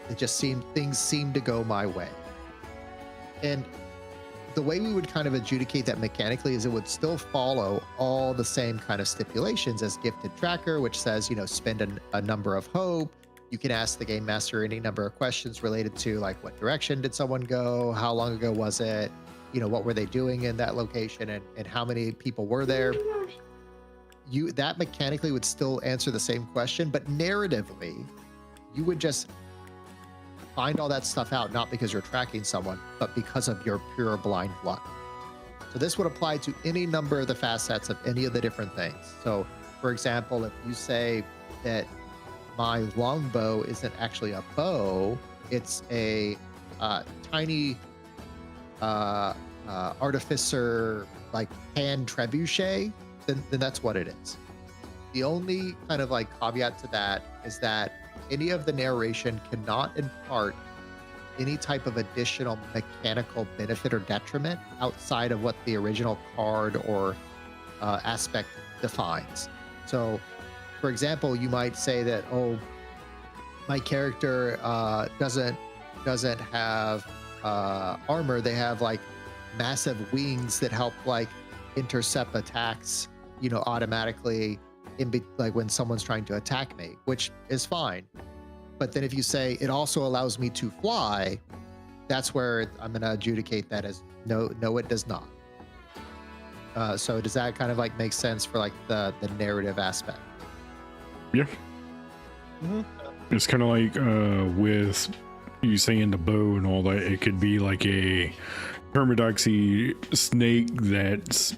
Things seem to go my way. And the way we would kind of adjudicate that mechanically is it would still follow all the same kind of stipulations as gifted tracker, which says, spend a number of hope. You can ask the game master any number of questions related to like what direction did someone go, how long ago was it, what were they doing in that location, and how many people were there. That mechanically would still answer the same question, but narratively, you would just find all that stuff out, not because you're tracking someone, but because of your pure blind luck. So this would apply to any number of the facets of any of the different things. So, for example, if you say that my longbow isn't actually a bow, it's a tiny artificer like hand trebuchet, then that's what it is. The only kind of like caveat to that is that any of the narration cannot impart any type of additional mechanical benefit or detriment outside of what the original card or aspect defines. So, for example, you might say that, my character doesn't have armor. They have like massive wings that help like intercept attacks, automatically like when someone's trying to attack me, which is fine. But then if you say it also allows me to fly, that's where I'm going to adjudicate that as no, it does not. So does that kind of like make sense for like the narrative aspect? Yeah. Mm-hmm. It's kind of like with you saying the bow and all that, it could be like a Hermidoxy snake that's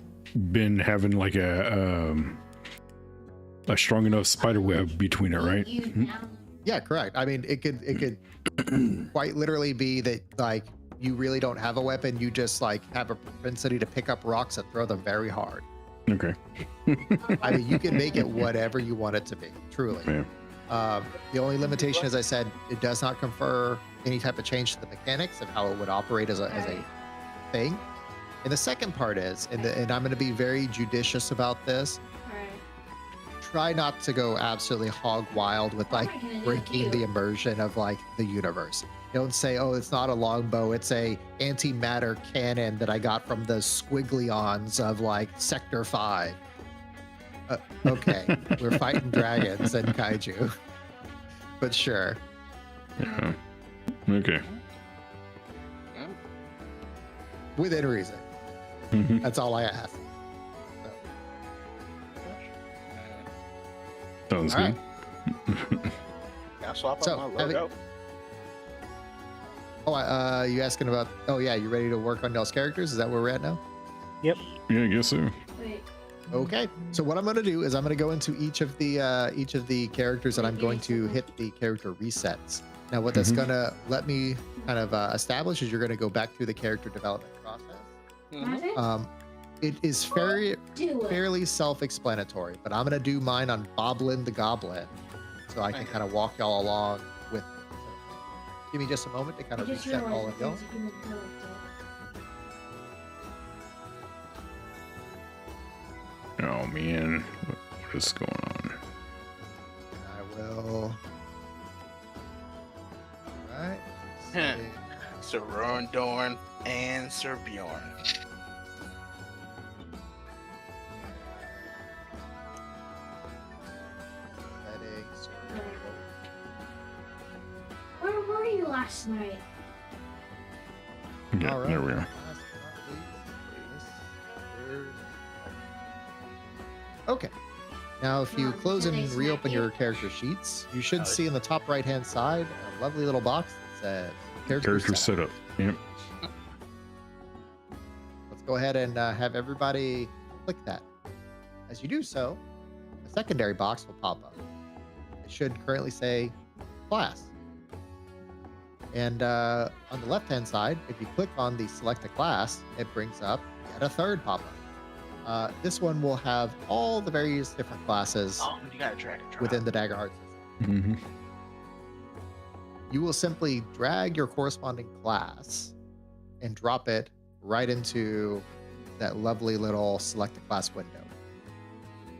been having like a strong enough spider web between it, right? Yeah, correct. I mean, it could quite literally be that like you really don't have a weapon, you just like have a propensity to pick up rocks and throw them very hard. Okay. I mean, you can make it whatever you want it to be, truly. Yeah. The only limitation, as I said, it does not confer any type of change to the mechanics of how it would operate as a thing. And the second part is, and I'm going to be very judicious about this. Try not to go absolutely hog wild with like breaking the immersion of like the universe. Don't say, it's not a longbow, it's a antimatter cannon that I got from the squiglions of like Sector 5. Okay, we're fighting dragons and kaiju, but sure. Yeah. Okay. Within reason. Mm-hmm. That's all I ask. Sounds All good. Yeah, swap So, out my logo. You asking about? Oh yeah, you ready to work on y'all's characters? Is that where we're at now? Yeah, I guess so. Wait. Okay. So what I'm going to do is I'm going to go into each of the characters, and I'm going to hit the character resets. Now, what that's going to let me kind of establish is you're going to go back through the character development process. It is fairly self-explanatory, but I'm going to do mine on Boblin the Goblin, so I can kind of walk y'all along with me. So give me just a moment to kind of reset all of y'all. Oh man, what is going on? I will. All right. Hmm. Sir Rowan Dorn and Sir Bjorn. Settings. Where were you last night? Yeah, All right. there we are. Last but not least, okay. Now, if you Come on, close and today's reopen snack your day. character sheets, you should see in the top right-hand side a lovely little box that says Character setup. setup. Yep. Let's go ahead and have everybody click that. As you do so, a secondary box will pop up. It should currently say class. And on the left-hand side, if you click on the select a class, it brings up yet a third pop-up. This one will have all the various different classes Oh, you gotta drag it. within the Daggerheart system. Mm-hmm. You will simply drag your corresponding class and drop it right into that lovely little select a class window.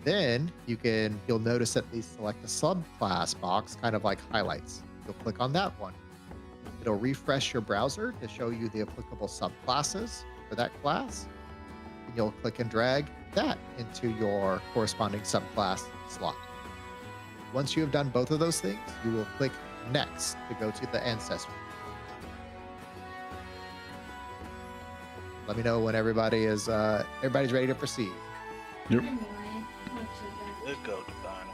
Then you'll notice that the select a subclass box kind of like highlights. You'll click on that one. It'll refresh your browser to show you the applicable subclasses for that class. And you'll click and drag that into your corresponding subclass slot. Once you have done both of those things, you will click Next to go to the ancestry. Let me know when everybody's ready to proceed. Yep. Anyway, what's it Good go, Divine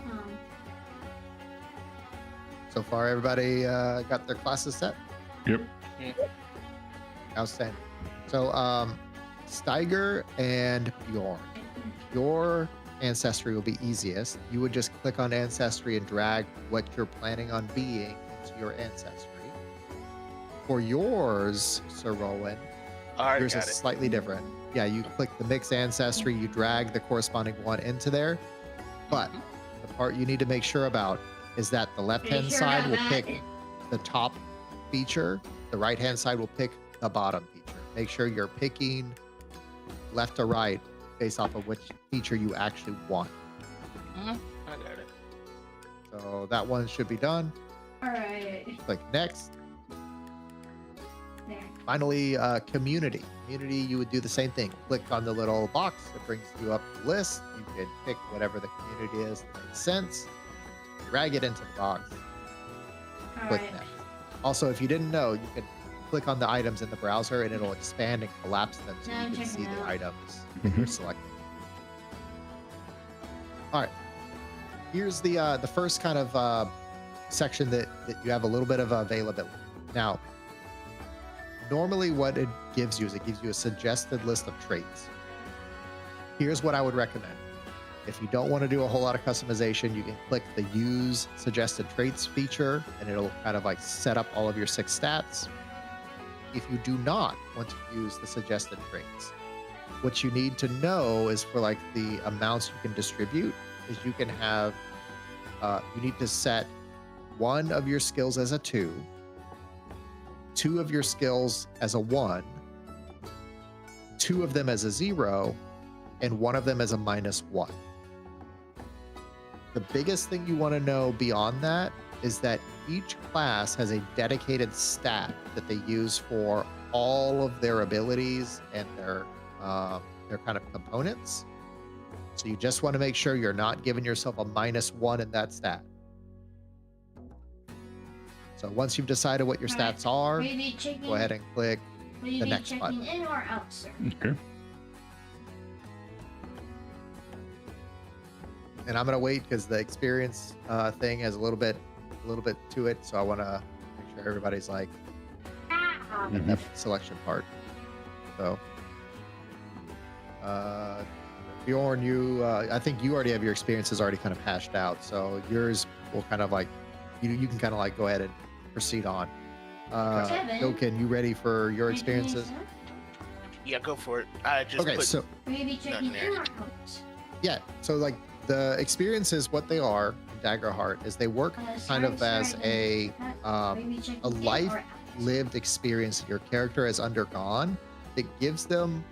Will. So far, everybody got their classes set. Yep. Outstanding. So, Steiger and Bjorn. Your ancestry will be easiest. You would just click on ancestry and drag what you're planning on being into your ancestry. For yours, Sir Rowan, Alright, yours got is it. slightly different. Yeah, you click the mix ancestry, you drag the corresponding one into there. But the part you need to make sure about is that the left-hand side will pick the top feature, the right-hand side will pick the bottom feature. Make sure you're picking left to right based off of which feature you actually want. I got it. So that one should be done. Alright. Click next. There. Finally, community. Community, you would do the same thing. Click on the little box. It brings you up the list. You can pick whatever the community is that makes sense. Drag it into the box. Click Alright. next. Also, if you didn't know, you can click on the items in the browser and it'll expand and collapse them so Now you can check see it the out. items that you're selecting. All right. Here's the first kind of section that you have a little bit of availability. Now, normally what it gives you is it gives you a suggested list of traits. Here's what I would recommend. If you don't want to do a whole lot of customization, you can click the Use Suggested Traits feature, and it'll kind of like set up all of your 6 stats. If you do not want to use the suggested traits, what you need to know is for like the amounts you can distribute is you can have, you need to set one of your skills as a 2, 2 of your skills as a 1, 2 of them as a 0, and 1 of them as a -1. The biggest thing you want to know beyond that is that each class has a dedicated stat that they use for all of their abilities and their kind of components. So you just want to make sure you're not giving yourself a -1 in that stat. So once you've decided what your Alright. stats are, Maybe checking. go ahead and click Will you the be next checking button. in or out, sir? Okay. And I'm gonna wait because the experience thing has a little bit to it. So I want to make sure everybody's like Ow. in that selection part. So, Bjorn, you, I think you already have your experiences already kind of hashed out. So yours will kind of like, you can kind of like go ahead and proceed on. Kevin? Goken, you ready for your experiences? Yeah, go for it. I just Okay, put so Will you be checking there. in or out? yeah, so like the experiences, what they are in Daggerheart is they work kind of as a life lived experience that your character has undergone that gives them,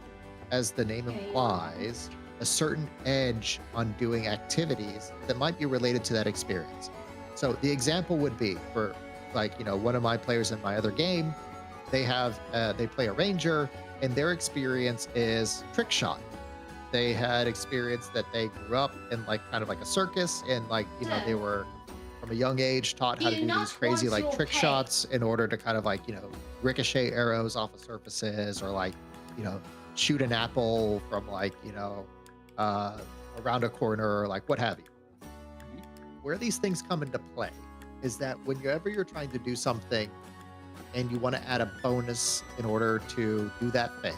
as the name implies, a certain edge on doing activities that might be related to that experience. So the example would be for like, you know, one of my players in my other game, they play a ranger and their experience is trick shot. They had experience that they grew up in like kind of like a circus and like, you know, they were from a young age taught how to Do do not these crazy want like your trick pay. shots in order to kind of like, you know, ricochet arrows off of surfaces or like, you know, shoot an apple from like, you know, around a corner or like what have you. Where these things come into play is that whenever you're trying to do something and you want to add a bonus in order to do that thing.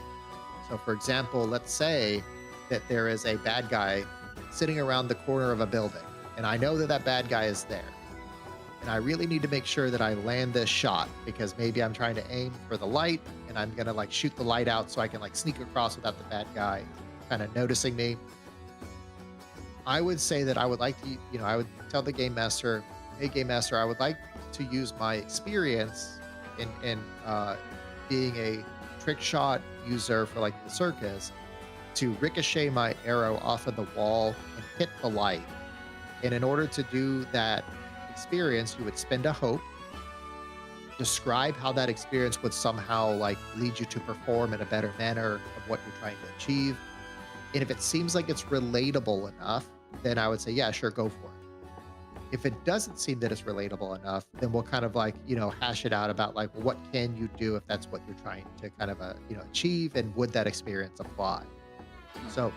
So for example, let's say that there is a bad guy sitting around the corner of a building and I know that that bad guy is there. And I really need to make sure that I land this shot because maybe I'm trying to aim for the light and I'm going to like shoot the light out so I can like sneak across without the bad guy kind of noticing me. I would say that I would like to, you know, I would tell the game master, hey game master, I would like to use my experience in being a trick shot user for like the circus to ricochet my arrow off of the wall and hit the light. And in order to do that experience, you would spend a hope. describe how that experience would somehow like lead you to perform in a better manner of what you're trying to achieve. And if it seems like it's relatable enough, then I would say, yeah, sure, go for it. If it doesn't seem that it's relatable enough, then we'll kind of like, hash it out about like, well, what can you do if that's what you're trying to kind of, achieve, and would that experience apply? So,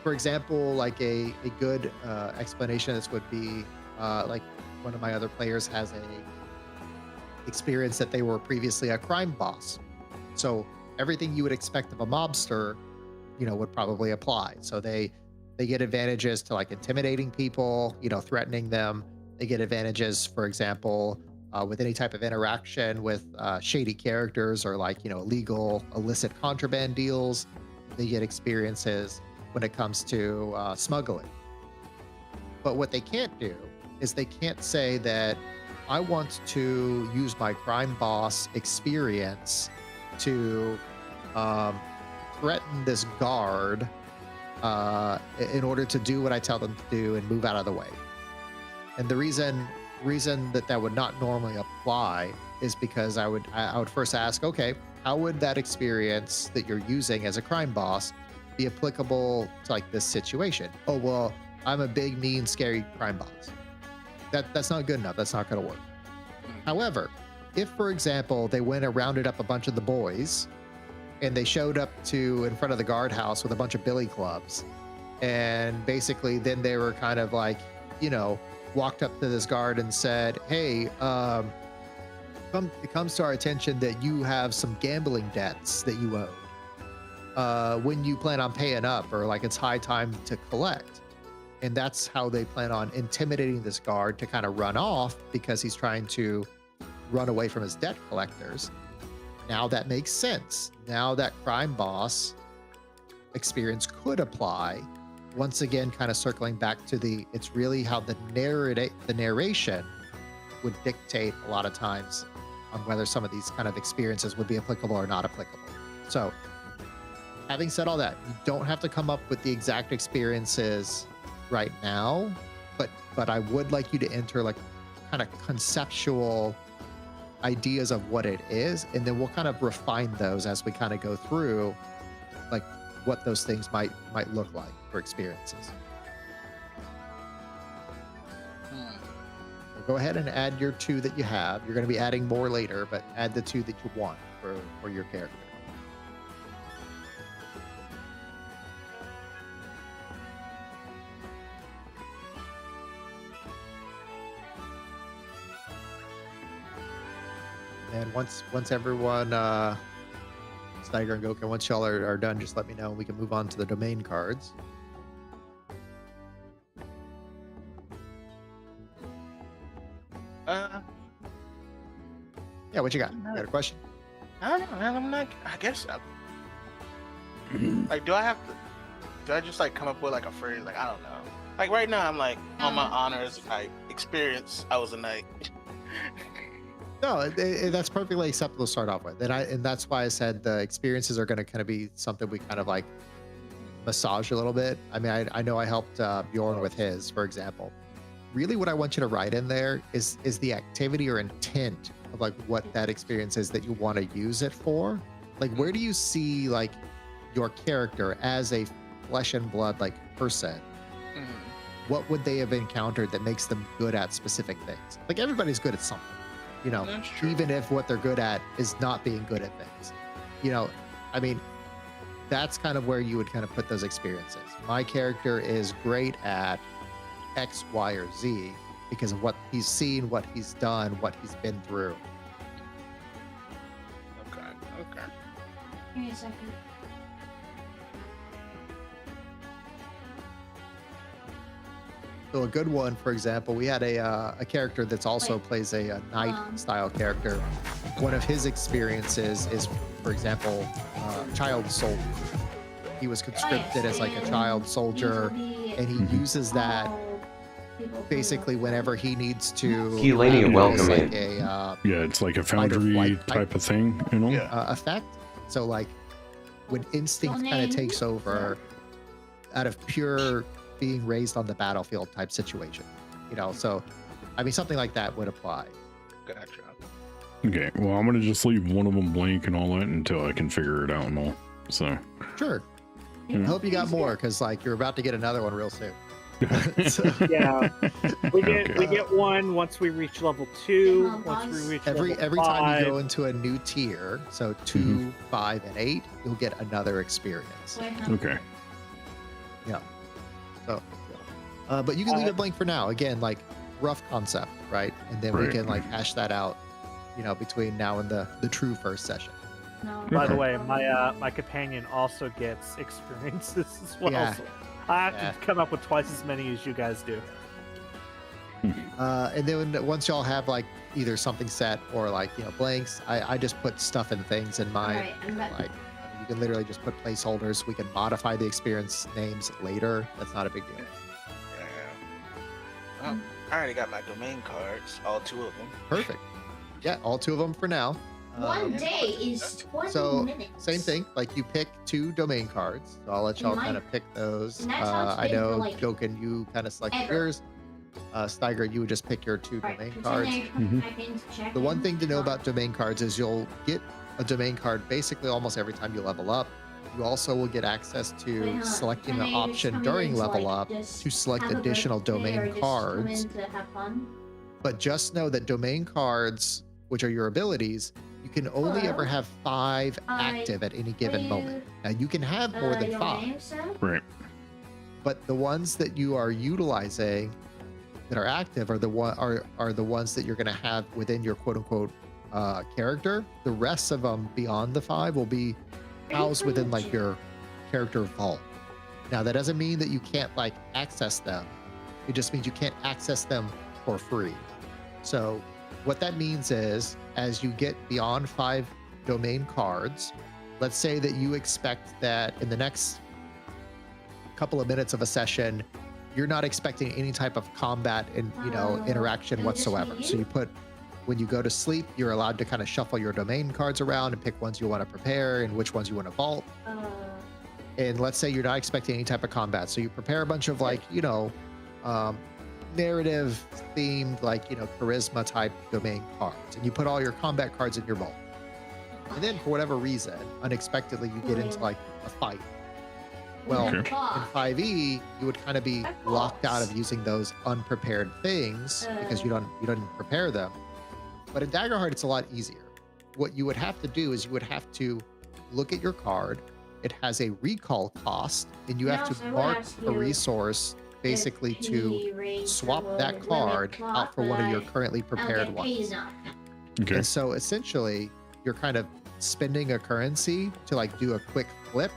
for example, like a good explanation of this would be like one of my other players has a experience that they were previously a crime boss. So everything you would expect of a mobster, would probably apply. So they get advantages to like intimidating people, threatening them. They get advantages, for example, with any type of interaction with shady characters or like, illegal, illicit contraband deals. They get experiences when it comes to smuggling. But what they can't do is they can't say that I want to use my crime boss experience to threaten this guard in order to do what I tell them to do and move out of the way. And the reason that would not normally apply is because I would first ask, okay, how would that experience that you're using as a crime boss be applicable to like this situation? Oh, well, I'm a big, mean, scary crime boss. That's not good enough. That's not going to work. However, if, for example, they went and rounded up a bunch of the boys and they showed up in front of the guardhouse with a bunch of billy clubs, and basically then they were kind of like, walked up to this guard and said, hey, it comes to our attention that you have some gambling debts that you owe. When you plan on paying up, or like it's high time to collect. And that's how they plan on intimidating this guard to kind of run off because he's trying to run away from his debt collectors. Now that makes sense. Now that crime boss experience could apply. Once again, kind of circling back to it's really how the narration would dictate a lot of times on whether some of these kind of experiences would be applicable or not applicable. So having said all that, you don't have to come up with the exact experiences right now, but I would like you to enter like kind of conceptual ideas of what it is, and then we'll kind of refine those as we kind of go through like what those things might look like for experiences. So go ahead and add your 2 that you have. You're going to be adding more later, but add the 2 that you want for your character. And once everyone, Steiger and Goka, once y'all are done, just let me know and we can move on to the domain cards. Yeah, what you got? You got a question? I don't know, man. I'm like, I guess, like, do I just like come up with like a phrase? Like, I don't know. Like right now, I'm like on my honors, like experience. I was a knight. No, that's perfectly acceptable to start off with, and that's why I said the experiences are going to kind of be something we kind of like massage a little bit. I mean, I know I helped Bjorn with his, for example. Really, what I want you to write in there is the activity or intent of like what that experience is that you want to use it for. Like, where do you see like your character as a flesh and blood like person? What would they have encountered that makes them good at specific things? Like, everybody's good at something. Even if what they're good at is not being good at things. I mean, that's kind of where you would kind of put those experiences. My character is great at X, Y, or Z because of what he's seen, what he's done, what he's been through. Okay. Give me a second. So a good one, for example, we had a character that's also plays a knight style character. One of his experiences is, for example, child soldier. He was conscripted as like a child soldier, and he uses that basically whenever he needs to. Helenia, welcome in. Yeah, it's like a foundry type of thing, effect. So like when instinct kind of takes over out of pure being raised on the battlefield type situation, so I mean something like that would apply. Gotcha. Okay, well, I'm gonna just leave one of them blank and all that until I can figure it out and all. So, Sure. I hope you got more, because like you're about to get another one real soon. So, Yeah, we get Okay. we get one once we reach level 2. Once we reach every level time you go 5, into a new tier, so 2, Mhm. 5, and 8, you'll get another experience. Okay. So, but you can leave it blank for now. Again, like rough concept, right? And then we Right. can like hash that out, between now and the true first session. By the Okay. way, my companion also gets experiences as well. Yeah. So I have Yeah. to come up with twice as many as you guys do. And then once y'all have like either something set or like blanks, I just put stuff and things in mine. Alright, I'm back. Like you can literally just put placeholders. We can modify the experience names later. That's not a big deal. Yeah. Well, I already got my domain cards, all 2 of them. Perfect. Yeah, all 2 of them for now. One day is 20 so, minutes. Same thing. Like you pick 2 domain cards. So I'll let y'all kind of pick those. And that sounds I good know for, like, Joken, you kind of selected ever. yours. Steiger, you would just pick your 2 Alright, domain continue. cards. Mhm. I can check The one in. thing to know about domain cards is you'll get a domain card basically almost every time you level up. You also will get access to Wait, hold on. selecting Can the I just option come during in to, level like, up just to select have a additional birthday or domain just cards. Come in to have fun? But just know that domain cards, which are your abilities, you can only Hello? ever have 5 Hi. active at any given Will moment. Now you can have more than your 5, name, sir? Right. but the ones that you are utilizing that are active are the ones that you're going to have within your quote unquote character. The rest of them beyond the 5 will be housed within like your character vault. Now that doesn't mean that you can't like access them. It just means you can't access them for free. So what that means is as you get beyond 5 domain cards, let's say that you expect that in the next couple of minutes of a session, you're not expecting any type of combat and interaction is this whatsoever. for So you? you put when you go to sleep, you're allowed to kind of shuffle your domain cards around and pick ones you want to prepare and which ones you want to vault. And let's say you're not expecting any type of combat, so you prepare a bunch of like narrative themed like charisma type domain cards, and you put all your combat cards in your vault. And then for whatever reason, unexpectedly, you get into like a fight. Well, Okay. in 5e, you would kind of be locked out of using those unprepared things because you don't prepare them. But in Daggerheart, it's a lot easier. What you would have to do is you would have to look at your card. It has a recall cost, and you have Yes, to I would mark ask a you resource basically if to he raised swap the that limit card clock, out for one of your but currently I don't prepared get paid ones. enough. Okay. And so essentially, you're kind of spending a currency to like do a quick flip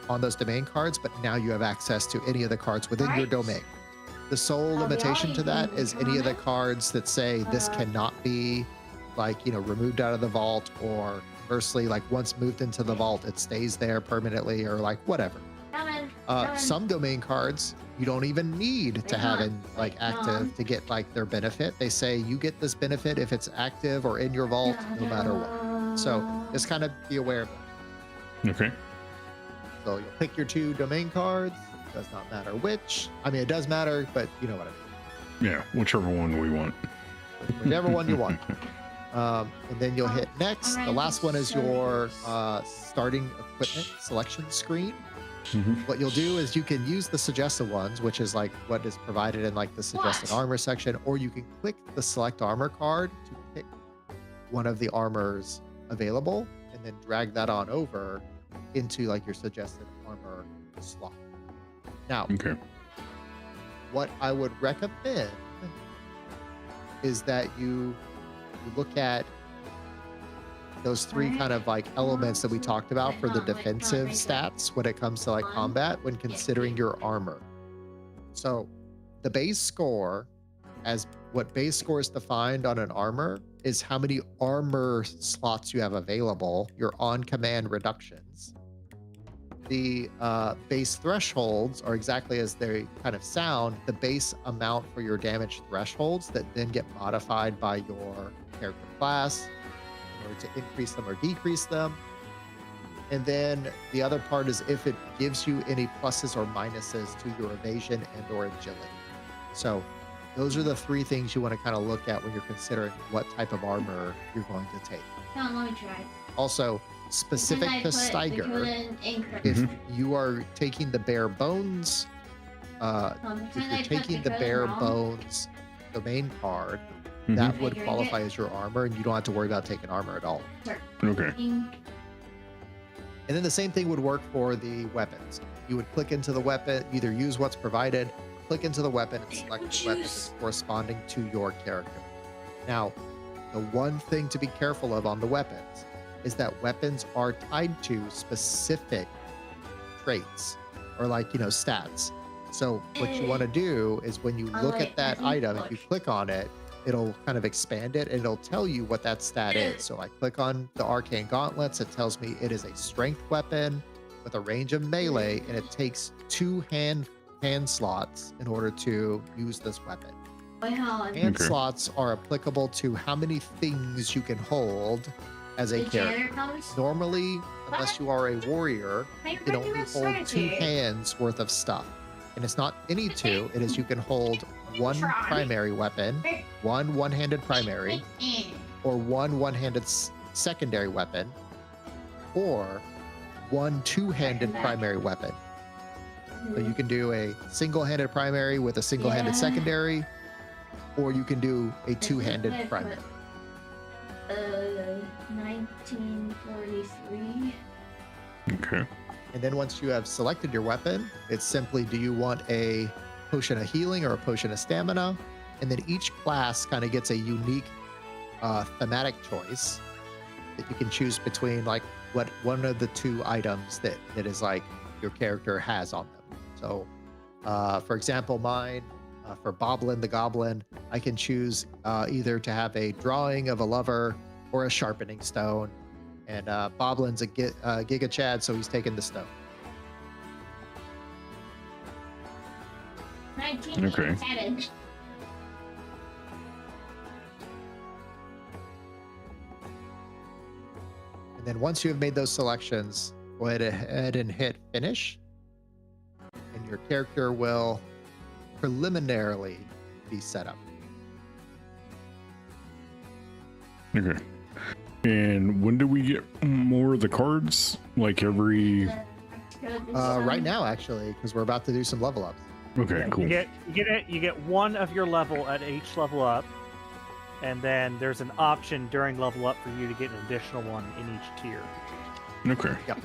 on those domain cards, but now you have access to any of the cards within your Right. domain. The sole be limitation all to you that can is any of the comment. cards that say this Uh, cannot be like, removed out of the vault, or conversely, like once moved into the vault, it stays there permanently, or like whatever. Come in. Some domain cards you don't even need to Wait, have hold in on. like Wait, active hold on. to get like their benefit. They say you get this benefit if it's active or in your vault, no matter what. So just kind of be aware of that. Okay. So you'll pick your 2 domain cards. Does not matter which. I mean, it does matter, but you know what I mean. Yeah. Whichever one we want. Whichever one you want. And then you'll hit next. The last one is your starting equipment selection screen. Mhm. What you'll do is you can use the suggested ones, which is like what is provided in like the suggested What? armor section, or you can click the select armor card to pick one of the armors available and then drag that on over into like your suggested armor slot. Now, Okay. what I would recommend is that you look at those 3 kind of like elements that we talked about for the defensive stats when it comes to like combat when considering your armor. So the base score, as what base score is defined on an armor, is how many armor slots you have available, your on command reductions. The base thresholds are exactly as they kind of sound, the base amount for your damage thresholds that then get modified by your character class in order to increase them or decrease them. And then the other part is if it gives you any pluses or minuses to your evasion and or agility. So those are the three things you want to kind of look at when you're considering what type of armor you're going to take. Come on, let me try. Also, specific to Steiger, if you are taking the bare bones, if you're taking the bare bones domain card, that would qualify as your armor, and you don't have to worry about taking armor at all. Okay. And then the same thing would work for the weapons. You would click into the weapon, either use what's provided, click into the weapon, and select the weapon that's corresponding to your character. Now, the one thing to be careful of on the weapons is that weapons are tied to specific traits or stats. So what you want to do is when you look at that item, if you click on it, it'll kind of expand it and it'll tell you what that stat is. So I click on the arcane gauntlets, it tells me it is a strength weapon with a range of melee, and it takes 2 hand slots in order to use this weapon. Hand slots are applicable to how many things you can hold as a character. Normally, unless you are a warrior, you can only hold 2 hands worth of stuff. And it's not any 2, it is you can hold 1 primary weapon, 1 one-handed primary, or 1 one-handed secondary weapon, or 1 two-handed primary weapon. So you can do a single-handed primary with a single-handed secondary, or you can do a 2-handed primary. 1943. Okay. And then once you have selected your weapon, it's simply, do you want a potion of healing or a potion of stamina? And then each class kind of gets a unique thematic choice that you can choose between, what one of the 2 items that is your character has on them. So for example, mine, for Boblin the Goblin, I can choose either to have a drawing of a lover or a sharpening stone. And Boblin's a Giga Chad, so he's taking the stone. Okay. And then once you have made those selections, go ahead and hit finish. And your character will preliminarily be set up. Okay. And when do we get more of the cards? Every... Right now, actually, because we're about to do some level ups. Okay, cool. You get 1 of your level at each level up, and then there's an option during level up for you to get an additional 1 in each tier. Okay. Yep.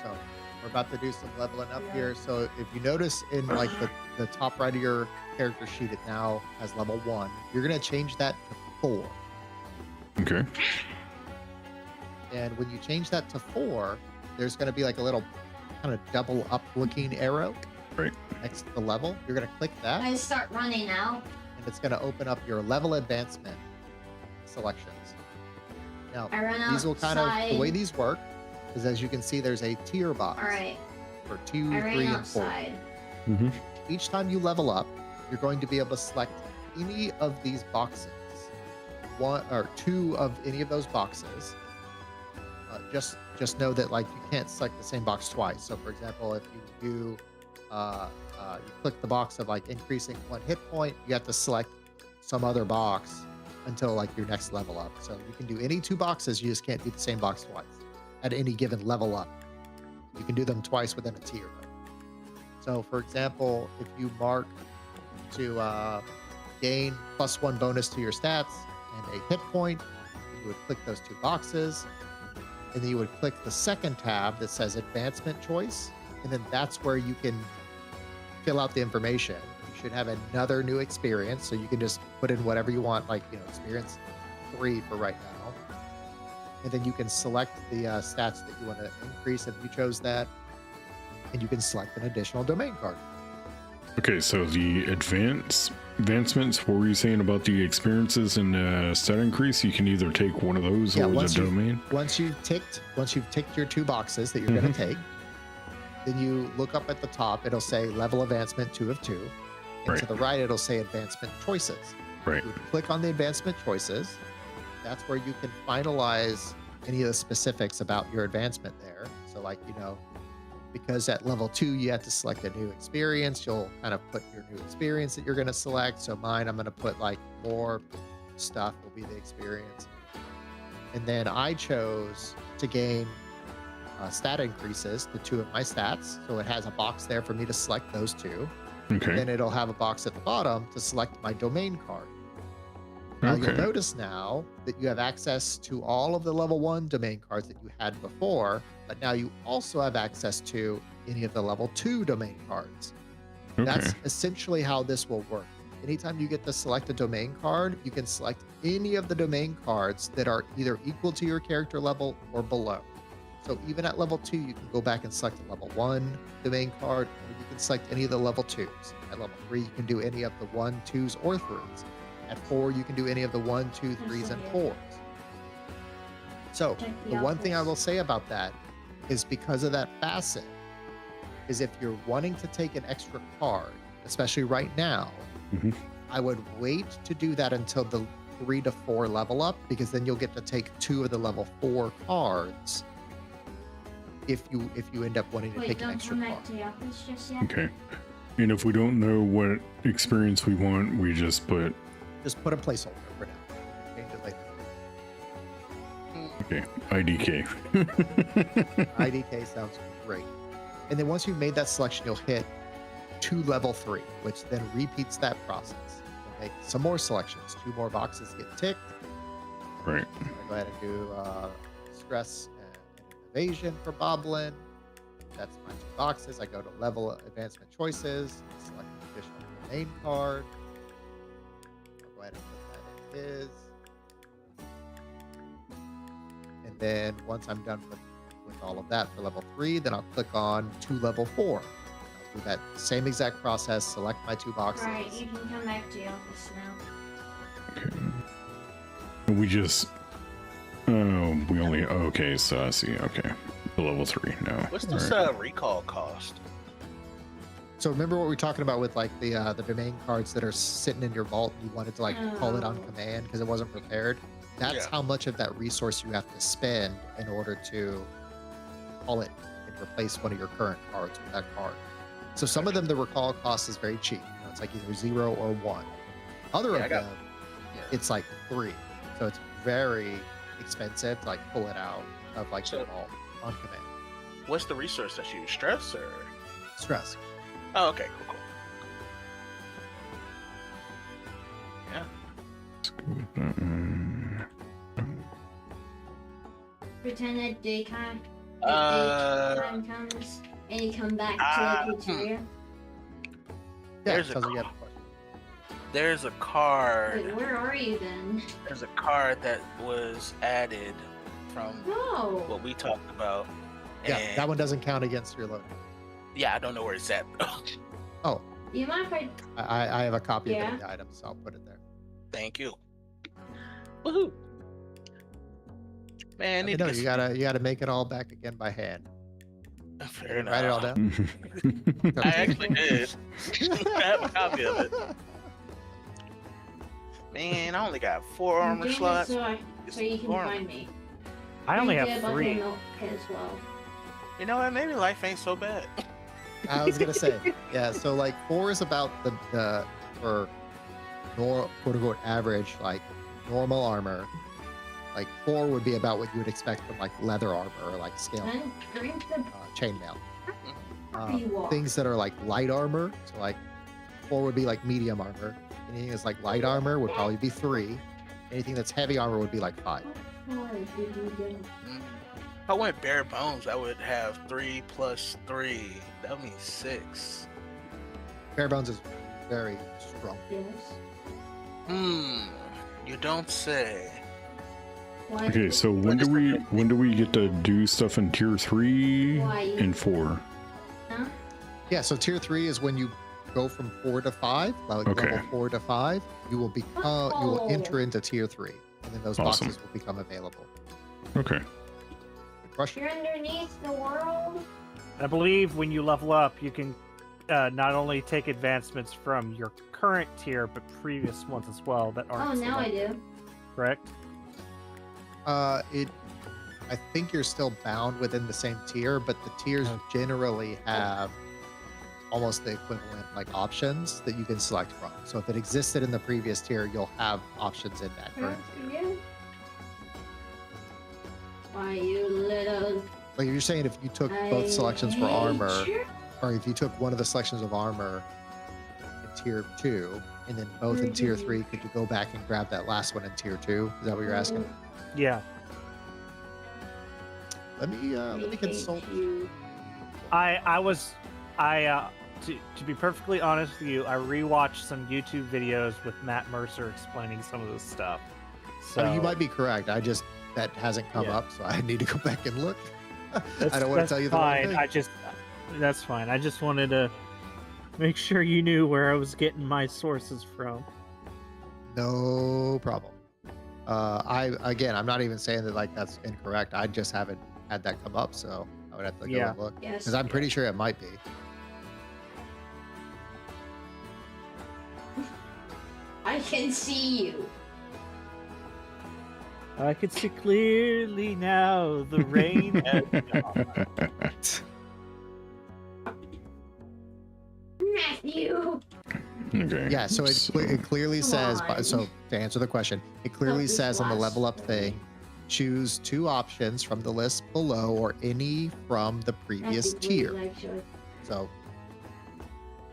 So we're about to do some leveling up here. So if you notice in the top right of your character sheet, it now has level 1. You're gonna change that to 4. Okay. And when you change that to 4, there's going to be a little kind of double up looking arrow next to the level. You're going to click that. I start running now. And it's going to open up your level advancement selections. Now, these will the way these work is, as you can see, there's a tier box for 2, 3, and 4. Mm-hmm. Each time you level up, you're going to be able to select any of these boxes. 1 or 2 of any of those boxes. Just know that you can't select the same box twice. So for example, if you do you click the box of increasing 1 hit point, you have to select some other box until your next level up. So you can do any 2 boxes, you just can't do the same box twice at any given level up. You can do them twice within a tier. So for example, if you mark to gain +1 bonus to your stats and a hit point, you would click those 2 boxes, and then you would click the second tab that says advancement choice, and then that's where you can fill out the information. You should have another new experience, so you can just put in whatever you want, experience 3 for right now, and then you can select the stats that you want to increase if you chose that, and you can select an additional domain card. Okay, so the advancements, what were you saying about the experiences and stat increase? You can either take one of those or the domain? Once you've ticked your 2 boxes that you're going to take, then you look up at the top, it'll say level advancement 2 of 2. And to the right, it'll say advancement choices. Right. You click on the advancement choices. That's where you can finalize any of the specifics about your advancement there. So because at level 2 you have to select a new experience. You'll kind of put your new experience that you're going to select. So mine, I'm going to put like more stuff will be the experience. And then I chose to gain stat increases to 2 of my stats. So it has a box there for me to select those 2. Okay. Then it'll have a box at the bottom to select my domain card. Now you'll notice now that you have access to all of the level 1 domain cards that you had before, but now you also have access to any of the level 2 domain cards. Okay. That's essentially how this will work. Anytime you get to select a domain card, you can select any of the domain cards that are either equal to your character level or below. So even at level 2, you can go back and select a level 1 domain card, or you can select any of the level 2s. At level 3, you can do any of the 1, 2s, or 3s. At 4, you can do any of the 1, 2, 3s, and 4s. So the one thing I will say about that is because of that facet, is if you're wanting to take an extra card, especially right now, I would wait to do that until the 3 to 4 level up, because then you'll get to take 2 of the level 4 cards if you end up wanting to take an extra card. Okay. And if we don't know what experience we want, we just put a placeholder for now. Change it later. okay, IDK. IDK sounds great. And then once you've made that selection, you'll hit to level 3, which then repeats that process. You'll make some more selections. 2 more boxes get ticked. Right. I'm gonna go ahead and do stress and evasion for Boblin. That's my 2 boxes. I go to level advancement choices, select an additional domain card. I'll go ahead and put that in his. And then once I'm done with all of that for level 3, then I'll click on to level 4. I'll do that same exact process, select my 2 boxes. Right, you can come back to the office now. Okay. We just we only okay, so I see. Okay. The level 3 now. What's this recall cost? So remember what we were talking about with like the domain cards that are sitting in your vault, and you wanted to like call it on command because it wasn't prepared? That's how much of that resource you have to spend in order to call it and replace one of your current cards with that card. So some of them, the recall cost is very cheap. You know, it's like either 0 or 1. Other of them, it's like 3. So it's very expensive to like pull it out of like the vault on command. What's the resource that you use? Stress or Stress. Oh, okay, cool. Yeah. Pretend that daytime comes and you come back to the pizzeria. There's a question. There's a card. Wait, where are you then? There's a card that was added from what we talked about. Yeah, and that one doesn't count against your load. yeah, I don't know where it's at. Oh, You mind if I have a copy of the item, so I'll put it there. Thank you. Woohoo! Man, You gotta make it all back again by hand. Fair enough. Write it all down. I actually did. I have a copy of it. Man, I only got 4 armor slots. so you can find me. I only have Grab 3. milk as well. You know what? Maybe life ain't so bad. I was gonna say, yeah. So like 4 is about the for quote unquote average like normal armor. Like 4 would be about what you would expect from like leather armor or like scale chainmail. Things that are like light armor. So like 4 would be like medium armor. Anything that's like light armor would probably be 3. Anything that's heavy armor would be like 5. If I went bare bones, I would have 3 plus 3. That would mean 6. Bare bones is very strong. Yes. You don't say. Okay, so when do we get to do stuff in tier 3 and 4? Huh? Yeah, so tier 3 is when you go from 4 to 5. Like level 4 to 5, you will enter into tier 3, and then those boxes will become available. Okay. Good question. You're underneath the world. I believe when you level up, you can not only take advancements from your current tier, but previous ones as well that aren't. Oh, now I selected. do. Correct? It I think you're still bound within the same tier, but the tiers generally have almost the equivalent like options that you can select from. So if it existed in the previous tier, you'll have options in that current tier. Why, you little... Like you're saying if you took both selections for armor, or if you took one of the selections of armor in tier 2, and then both in tier 3, could you go back and grab that last one in tier 2? Is that what you're asking? Yeah. Let me consult. To be perfectly honest with you, I rewatched some YouTube videos with Matt Mercer explaining some of this stuff. So I mean, you might be correct. That hasn't come up, so I need to go back and look. I don't want to tell you the wrong thing. That's fine. I just wanted to make sure you knew where I was getting my sources from. No problem. I'm not even saying that like that's incorrect. I just haven't had that come up, so I would have to go and look because I'm pretty sure it might be. I can see you. I can see clearly now. The rain has gone. Matthew. Okay. Yeah, so it clearly says. So to answer the question, it clearly says on the level up thing, choose 2 options from the list below or any from the previous tier. So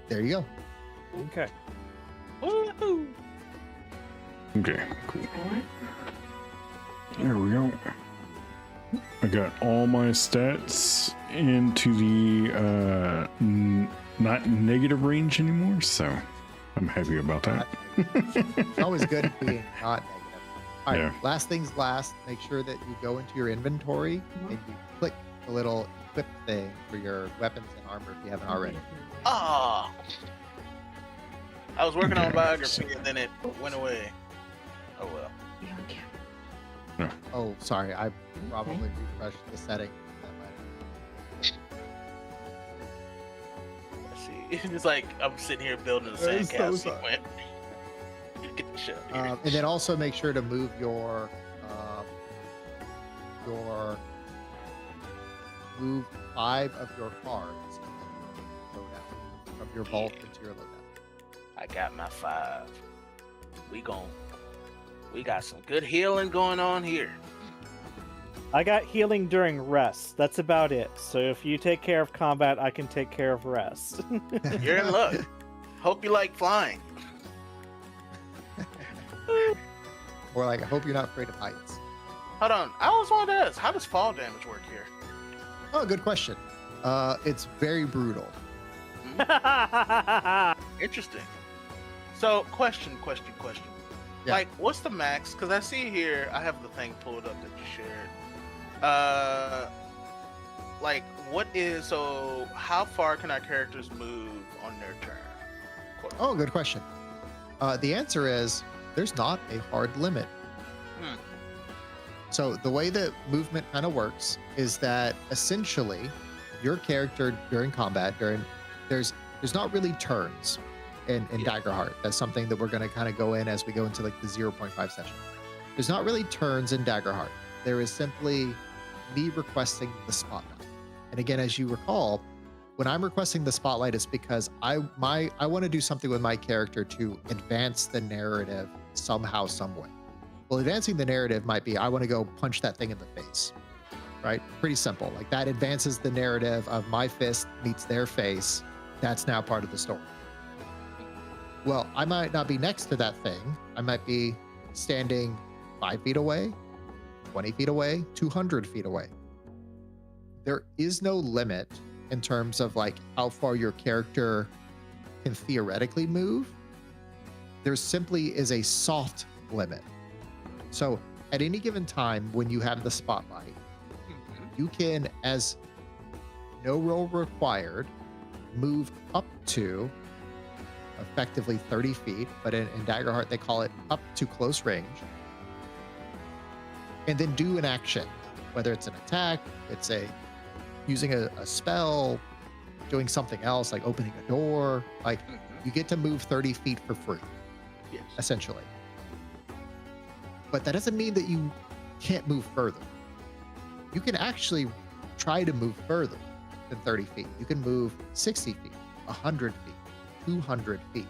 there you go. Okay. Woohoo! Okay, cool. There we go. I got all my stats into the not negative range anymore, so I'm happy about that. It's always good being not negative. All right, Yeah. last things last, make sure that you go into your inventory and you click the little equip thing for your weapons and armor if you haven't already. Ah, I was working on a biography and then it went away. Oh well. Oh, sorry, I probably refreshed the setting. Let's see. It's like I'm sitting here building a I'm so sandcastle. sorry. Get the shit out of here. And then also make sure to move move 5 of your cards into your loadout, from your vault into your loadout. I got my 5. We got some good healing going on here. I got healing during rest. That's about it. So if you take care of combat, I can take care of rest. You're in luck. Hope you like flying. Or like, I hope you're not afraid of heights. Hold on. I always wanted to ask, how does fall damage work here? Oh, good question. It's very brutal. Interesting. So, question. Yeah. Like, what's the max? Because I see here, I have the thing pulled up that you shared. Like, so how far can our characters move on their turn? Quote. Oh, good question. The answer is there's not a hard limit. So the way that movement kind of works is that essentially your character during combat, there's not really turns in Daggerheart. That's something that we're going to kind of go in as we go into like the 0.5 session. There's not really turns in Daggerheart. There is simply me requesting the spotlight. And again, as you recall, when I'm requesting the spotlight, it's because I want to do something with my character to advance the narrative somehow, some way. Well, advancing the narrative might be I want to go punch that thing in the face, right? Pretty simple. Like that advances the narrative of my fist meets their face. That's now part of the story. Well, I might not be next to that thing. I might be standing 5 feet away, 20 feet away, 200 feet away. There is no limit in terms of like how far your character can theoretically move. There simply is a soft limit. So at any given time when you have the spotlight, you can, as no roll required, move up to effectively 30 feet, but in Daggerheart, they call it up to close range. And then do an action, whether it's an attack, it's using a spell, doing something else, like opening a door. Like you get to move 30 feet for free, essentially. But that doesn't mean that you can't move further. you can actually try to move further than 30 feet. You can move 60 feet, 100 feet, 200 feet.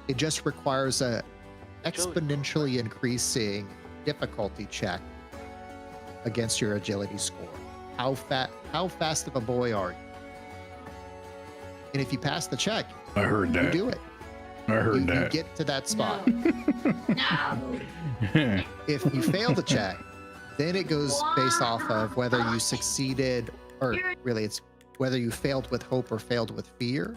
It just requires a exponentially increasing difficulty check against your agility score. How fast of a boy are you? And if you pass the check, I heard you that. do it. I heard You that. get to that spot. No. If you fail the check, then it goes based off of whether you succeeded, or really it's whether you failed with hope or failed with fear.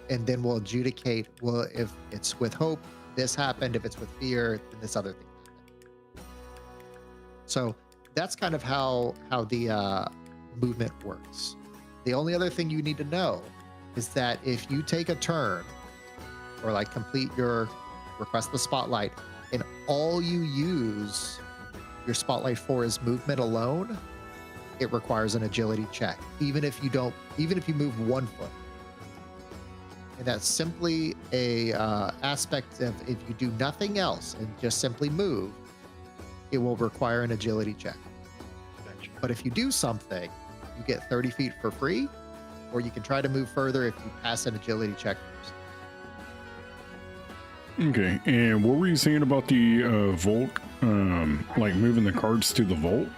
And then we'll adjudicate, well, if it's with hope, this happened. If it's with fear, then this other thing happened. So that's kind of how the movement works. The only other thing you need to know is that if you take a turn or like complete your request the spotlight, and all you use your spotlight for is movement alone, it requires an agility check, even if you move 1 foot. And that's simply a aspect of, if you do nothing else and just simply move, it will require an agility check. But if you do something, you get 30 feet for free, or you can try to move further if you pass an agility check first. Okay, and what were you saying about the vault? Like moving the cards to the vault?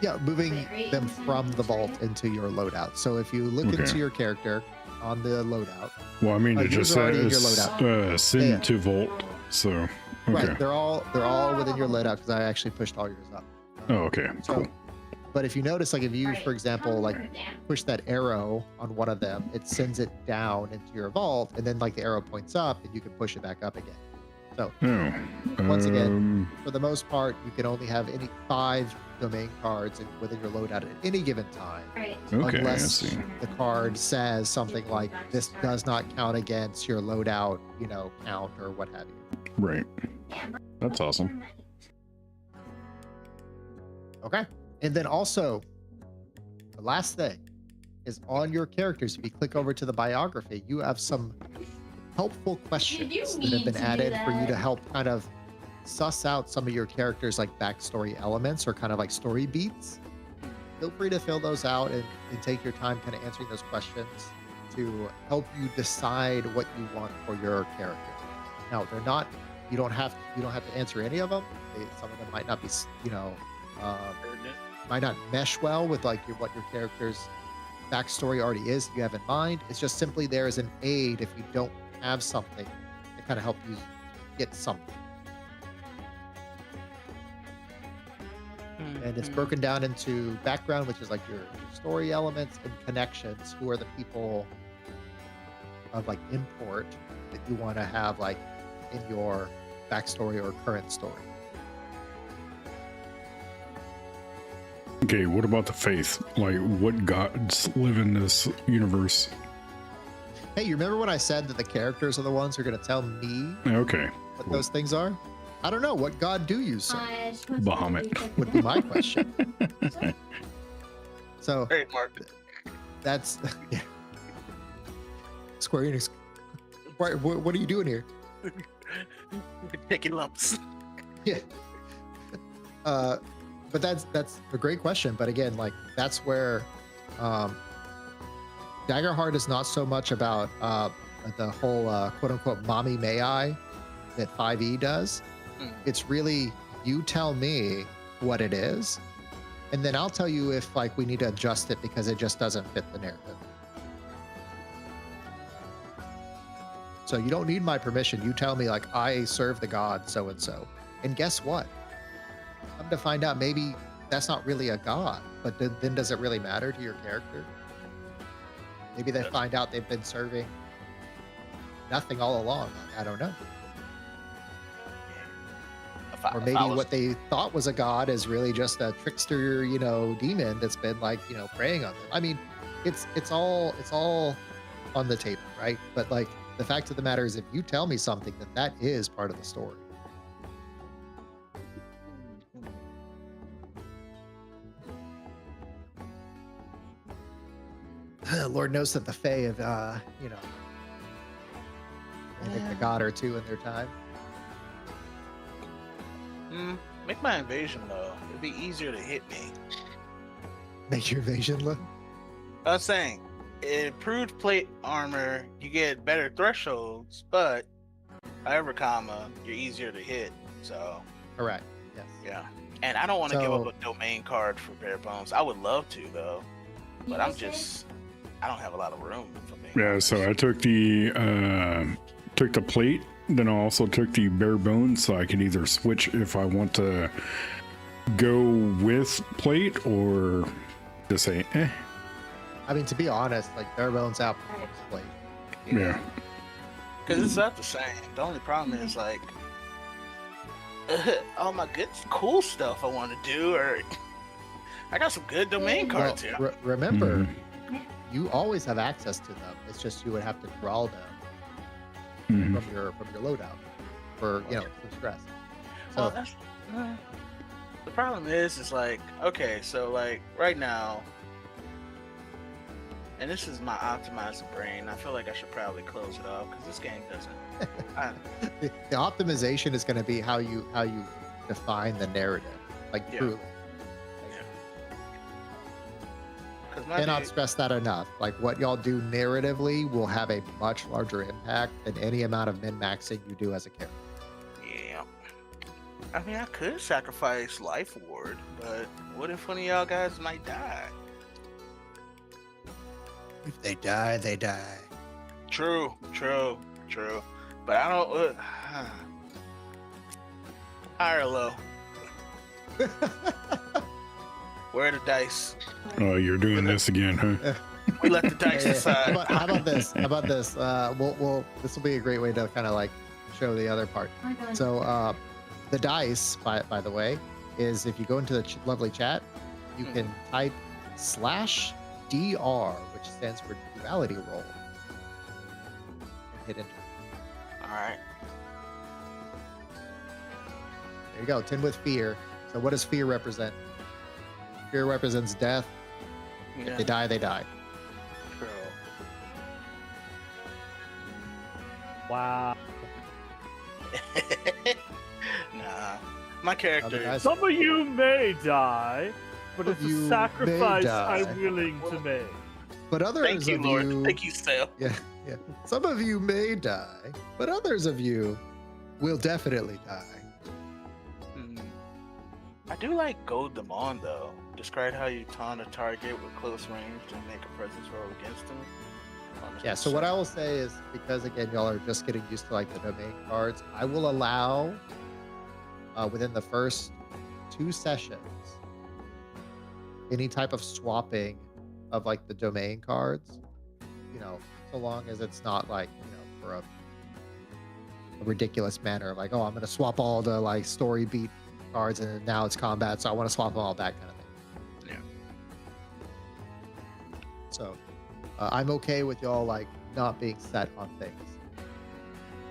Yeah, moving them from the vault into your loadout. So if you look Okay. into your character on the loadout, Well, I mean, it just yours are already in your says send Yeah. to vault. So, okay. right, they're all within your loadout because I actually pushed all yours up. Oh, okay. So, Cool. but if you notice, like if you, for example, like push that arrow on one of them, it sends it down into your vault, and then like the arrow points up, and you can push it back up again. So Oh. once again, for the most part, you can only have any 5 domain cards within your loadout at any given time, Right. Okay, I unless see. the card says something like this does not count against your loadout, count or what have you. Right. That's awesome. Okay. And then also, the last thing is on your characters. If you click over to the biography, you have some helpful questions that have mean been to do added for you to that. help kind of suss out some of your characters' like backstory elements or kind of like story beats. Feel free to fill those out and take your time kind of answering those questions to help you decide what you want for your character. Now, they're not, you don't have to answer any of them. Some of them might not be, might not mesh well with like what your character's backstory already is that you have in mind. It's just simply there as an aid if you don't have something to kind of help you get something. And it's broken down into background, which is like your story elements, and connections, who are the people of like import that you want to have like in your backstory or current story. Okay, what about the faith? Like, what gods live in this universe? Hey, you remember when I said that the characters are the ones who are going to tell me Okay. what Cool. those things are? I don't know. What god do you serve? Bahamut. Would be my question. So Hey, Mark. that's yeah. Square Enix. What are you doing here? Taking lumps. Yeah. But that's a great question. But again, like that's where Daggerheart is not so much about the whole quote unquote mommy may I that 5e does. It's really you tell me what it is, and then I'll tell you if like we need to adjust it because it just doesn't fit the narrative. So you don't need my permission. You tell me like I serve the god so and so, and guess what? Come to find out, maybe that's not really a god, but then does it really matter to your character? Maybe they find out they've been serving nothing all along. I don't know. Or maybe what they thought was a god is really just a trickster, demon that's been like, preying on them. I mean, it's all on the table, right? But like the fact of the matter is, if you tell me something, that is part of the story. Lord knows that the Fae have, they make a god or two in their time. Make my invasion low. It'd be easier to hit me. Make your evasion low. I was saying, improved plate armor, you get better thresholds, but however, you're easier to hit. So Correct. Yes. yeah. And I don't want to give up So- a domain card for bare bones. I would love to though, but I don't have a lot of room for me. Yeah, so I took the plate, then I also took the bare bones, so I can either switch if I want to go with plate or just say I mean, to be honest, like bare bones outperforms plate. yeah. Because it's not the same. The only problem is like all my good cool stuff I want to do, or I got some good domain Well, cards here. remember, Mhm. you always have access to them. It's just you would have to draw them Mhm. from your loadout for some stress. Well, So that's the problem is like, okay, so like right now, and this is my optimized brain. I feel like I should probably close it off because this game doesn't. the optimization is going to be how you define the narrative, like Yeah. truly. Because my Cannot dude- stress that enough. Like what y'all do narratively will have a much larger impact than any amount of min-maxing you do as a character. yeah. I mean, I could sacrifice Life Ward, but what if one of y'all guys might die? If they die, they die. True. But I don't. High or low? Where are the dice? Oh, you're doing this again, huh? We let the dice How decide. about this? How about this? We'll this will be a great way to kind of like show the other part. My God. So the dice, by the way, is if you go into the lovely chat, you can type /DR, which stands for duality roll. Hit enter. All right. There you go. 10 with fear. So what does fear represent? Fear represents death. If Yeah. they die, they die. True. Wow. Nah. My character. guys- Some of you may die, but it's You a may sacrifice die. I'm willing to make. But others Thank you, of Lord. you, Thank you, Sale. yeah. Some of you may die, but others of you will definitely die. I do like goad them on though. Describe how you taunt a target with close range and make a presence roll against them. Yeah. So what I will say is, because again, y'all are just getting used to like the domain cards, I will allow within the first 2 sessions any type of swapping of like the domain cards. So long as it's not like for a ridiculous manner, like, oh, I'm going to swap all the like story beat cards and now it's combat, so I want to swap them all back, kind of thing. Yeah. So I'm okay with y'all like not being set on things.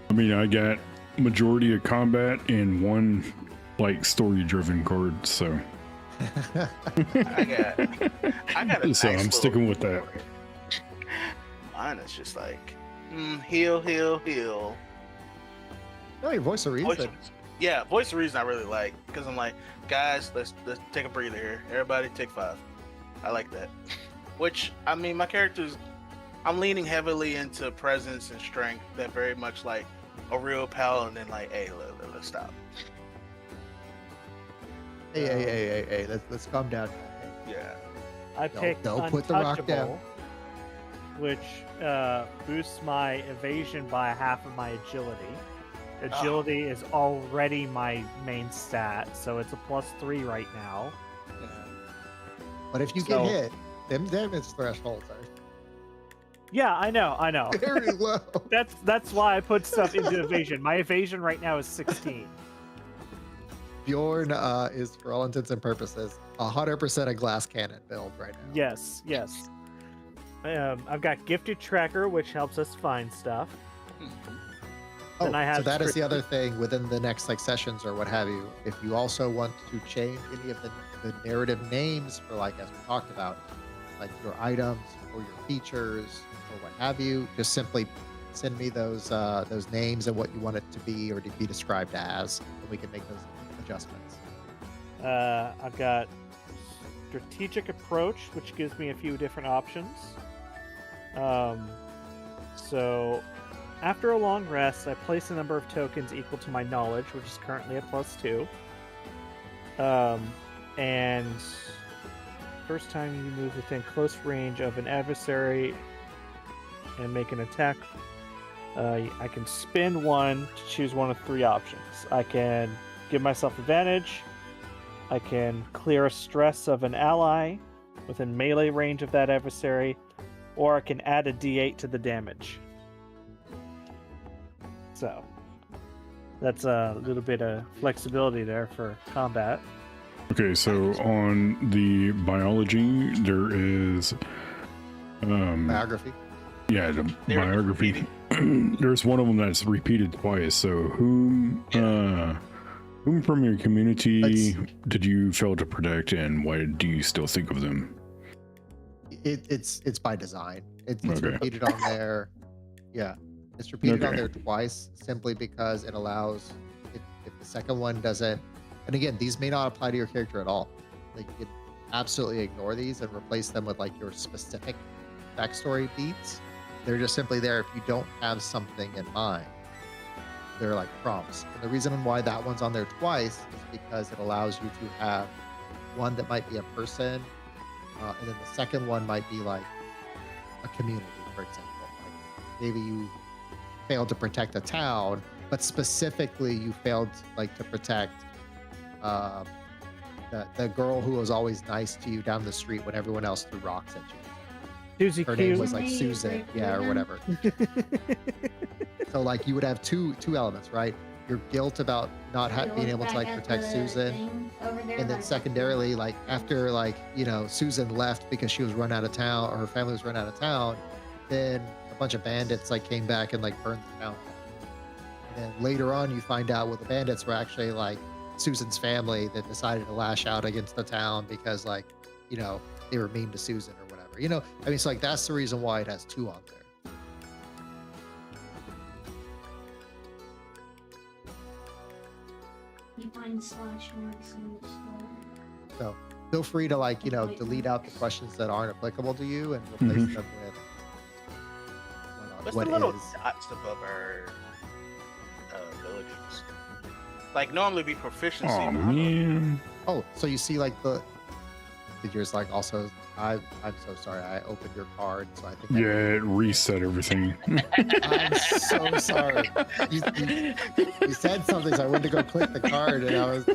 I mean, I got majority of combat and 1 like story driven card, so I got a so nice I'm sticking with that. Mine is just like heal. No, your voice of reason. Voice of reason I really like, because I'm like, guys, let's take a breather here. Everybody take 5. I like that. Which, I mean, my characters, I'm leaning heavily into presence and strength. That very much like a real paladin. Like, hey, let's stop. Hey, let's calm down. Yeah. I Don't- picked don't put the rock down. Untouchable, which boosts my evasion by half of my agility. Agility is already my main stat, so it's a +3 right now. But if you So- get hit, them damage thresholds are Yeah, I know. very low. That's why I put stuff into evasion. My evasion right now is 16. Bjorn is, for all intents and purposes, 100% a glass cannon build right now. Yes. I've got Gifted Tracker, which helps us find stuff. Oh, Then I so have that is the strict- other thing within the next like sessions or what have you. If you also want to change any of the narrative names for, like, as we talked about, like your items or your features or what have you, just simply send me those names and what you want it to be or to be described as, and we can make those adjustments. I've got strategic approach, which gives me a few different options. So after a long rest, I place a number of tokens equal to my knowledge, which is currently at +2. And first time you move within close range of an adversary and make an attack, I can spend one to choose one of 3 options. I can give myself advantage, I can clear a stress of an ally within melee range of that adversary, or I can add a d8 to the damage. So that's a little bit of flexibility there for combat. Okay, so on the biology, there is Biography. yeah, the They're biography. repeating. There's one of them that's repeated twice. So whom from your community did you fail to protect, and why do you still think of them? It's by design. It's Okay. repeated on there. Yeah, it's repeated on Okay. there twice simply because it allows if the second one doesn't. And again, these may not apply to your character at all. Like you could absolutely ignore these and replace them with like your specific backstory beats. They're just simply there if you don't have something in mind. They're like prompts. And the reason why that one's on there twice is because it allows you to have one that might be a person, and then the second one might be like a community, for example. Like maybe you failed to protect a town, but specifically you failed like to protect the girl who was always nice to you down the street when everyone else threw rocks at you. Susie Her Q. name was like Susan, yeah, or whatever. So like you would have two elements, right? Your guilt about not being able to like protect Susan, and then secondarily, like after like Susan left because she was run out of town or her family was run out of town, then a bunch of bandits like came back and like burned the town. And then later on, you find out the bandits were actually like Susan's family that decided to lash out against the town because like they were mean to Susan or whatever. I mean, it's like that's the reason why it has 2 on there. You find slash marks in the store. So feel free to like delete out the questions that aren't applicable to you and replace them with What's what the little is. dots above our abilities? Like normally be proficiency. Oh but I don't- man. Oh, so you see like did yours like also? I'm so sorry. I opened your card, so I think. Yeah, it reset everything. I'm so sorry. You said something, so I went to go click the card, and I was.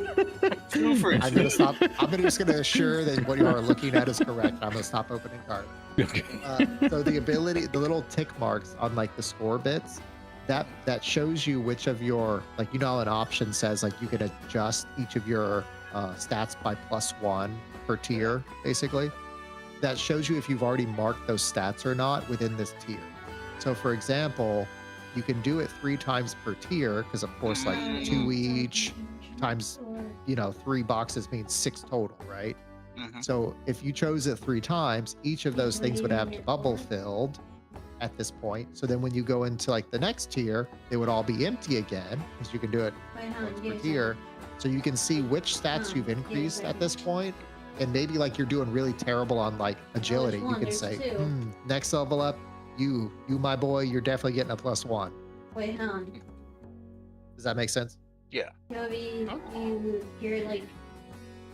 Two for I'm gonna stop. just gonna assure that what you are looking at is correct. I'm gonna stop opening cards. Okay. So the ability, the little tick marks on like the score bits, that shows you which of your like how an option says like you can adjust each of your stats by +1 per tier, basically. That shows you if you've already marked those stats or not within this tier. So for example, you can do it 3 times per tier because of course like 2 each times 3 boxes means 6 total, right? Mhm. So if you chose it 3 times, each of those things would have to bubble filled at this point. So then when you go into like the next tier, they would all be empty again because you can do it once per tier. So you can see which stats you've increased at this point. And maybe like you're doing really terrible on like agility. You can say, next level up, you my boy, you're definitely getting a +1. Wait, hang on. Does that make sense? Toby, you're like.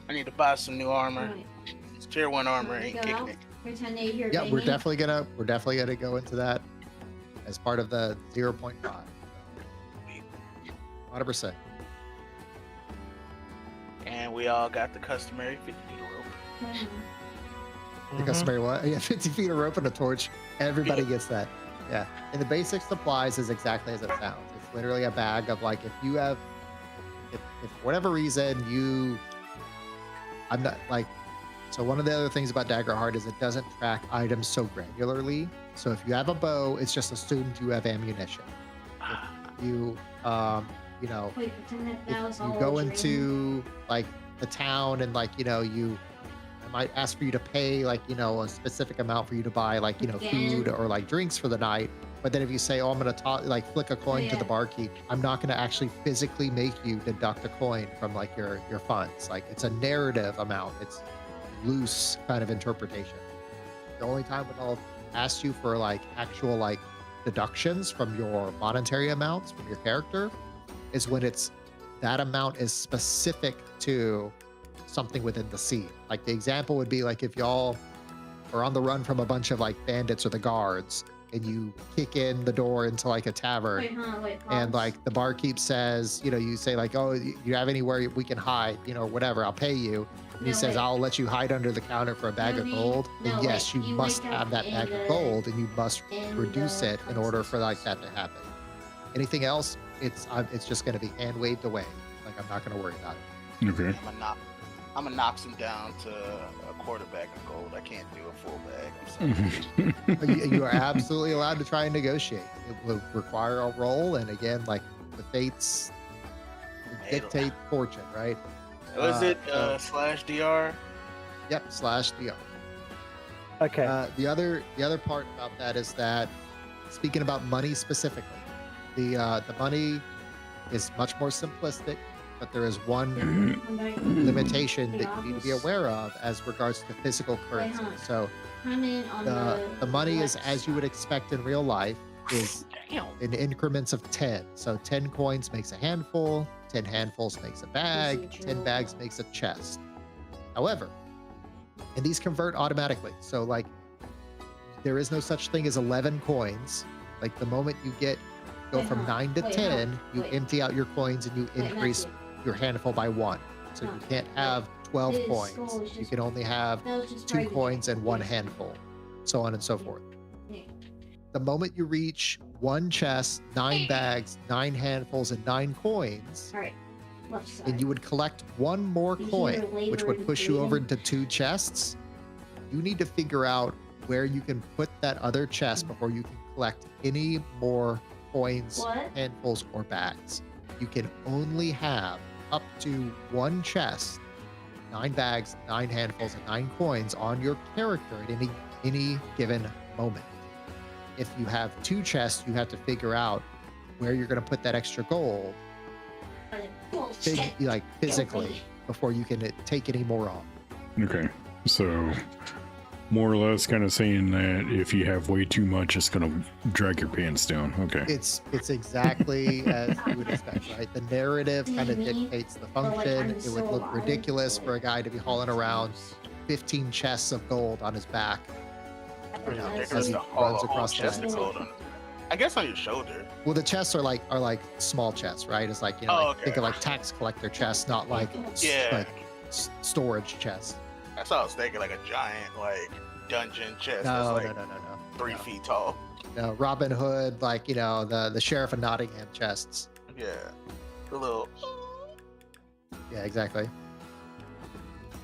I need to buy some new armor. Right. This tier 1 armor There you ain't go. kicking it. Pretend that you're. Yeah, we're banging. definitely gonna go into that as part of the 0.5. 100%. And we all got the customary 50 feet of rope. Mhm. The customary what? Yeah, 50 feet of rope and a torch. Everybody gets that. Yeah. And the basic supplies is exactly as it sounds. It's literally a bag of like if for whatever reason I'm not like. So one of the other things about Daggerheart is it doesn't track items so granularly. So if you have a bow, it's just assumed you have ammunition. If you Wait, pretend that was if you all go a dream. into like the town and like I might ask for you to pay like a specific amount for you to buy like Again. food or like drinks for the night, But then if you say, oh, I'm going to like flick a coin to the barkeep, I'm not going to actually physically make you deduct a coin from like your funds. Like it's a narrative amount. It's loose kind of interpretation. The only time when I'll ask you for like actual like deductions from your monetary amounts from your character is when it's that amount is specific to something within the scene. Like the example would be like if y'all are on the run from a bunch of like bandits or the guards, and you kick in the door into like a tavern, and like the barkeep says, you know, you say like, oh, you have anywhere we can hide, you know, whatever, I'll pay you. And he says, I'll let you hide under the counter for a bag of gold. And yes, you must have that bag of gold, and you must reduce it in order for like that to happen. Anything else, it's just going to be hand waved away. Like I'm not going to worry about it. Okay. I'm gonna knock him down to a quarter bag of gold. I can't do a full bag. I'm sorry. You are absolutely allowed to try and negotiate. It will require a roll, and again, like the fates dictate fortune, right? Was it /DR? Yep, /DR. Okay. The other part about that is that, speaking about money specifically, the money is much more simplistic, but there is one limitation that you need to be aware of as regards to physical currency. So the money is, as you would expect in real life, is in increments of 10. So 10 coins makes a handful, 10 handfuls makes a bag, 10 bags makes a chest. However, and these convert automatically. So like there is no such thing as 11 coins. Like the moment you go from 9 to 10, you empty out your coins and you increase your handful by 1. So you can't have 12 coins. You can only have 2 coins and 1 handful, so on and so forth. The moment you reach 1 chest, 9 bags, 9 handfuls, and 9 coins, and you would collect 1 more coin, which would push you over into 2 chests, you need to figure out where you can put that other chest before you can collect any more coins, handfuls, or bags. You can only have up to 1 chest, 9 bags, 9 handfuls, and 9 coins on your character at any given moment. If you have 2 chests, you have to figure out where you're going to put that extra gold, physically, before you can take any more on. Okay. So more or less kind of saying that if you have way too much, it's going to drag your pants down. Okay. It's exactly as you would expect, right? The narrative kind of dictates the function. It would look ridiculous for a guy to be hauling around 15 chests of gold on his back. You know, as he runs across the land. I guess on your shoulder. Well, the chests are like small chests, right? It's like, you know, think of like tax collector chests, not like storage chests. That's what I was thinking, like a giant like dungeon chest. No, that's like 3 feet tall. No, Robin Hood, like, you know, the Sheriff of Nottingham chests. Yeah, the little. Yeah, exactly.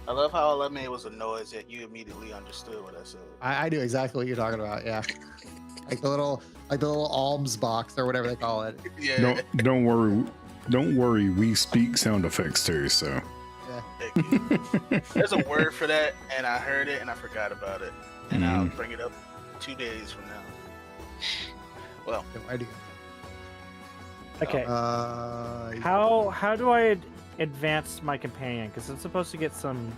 I love how all I made was a noise that you immediately understood what I said. I knew exactly what you're talking about. Yeah, like the little alms box or whatever they call it. Yeah. Don't worry. We speak sound effects too. So. Yeah. There's a word for that, and I heard it and I forgot about it, and I'll bring it up 2 days from now. Well, No idea. Okay. How do I advance my companion? Because I'm supposed to get some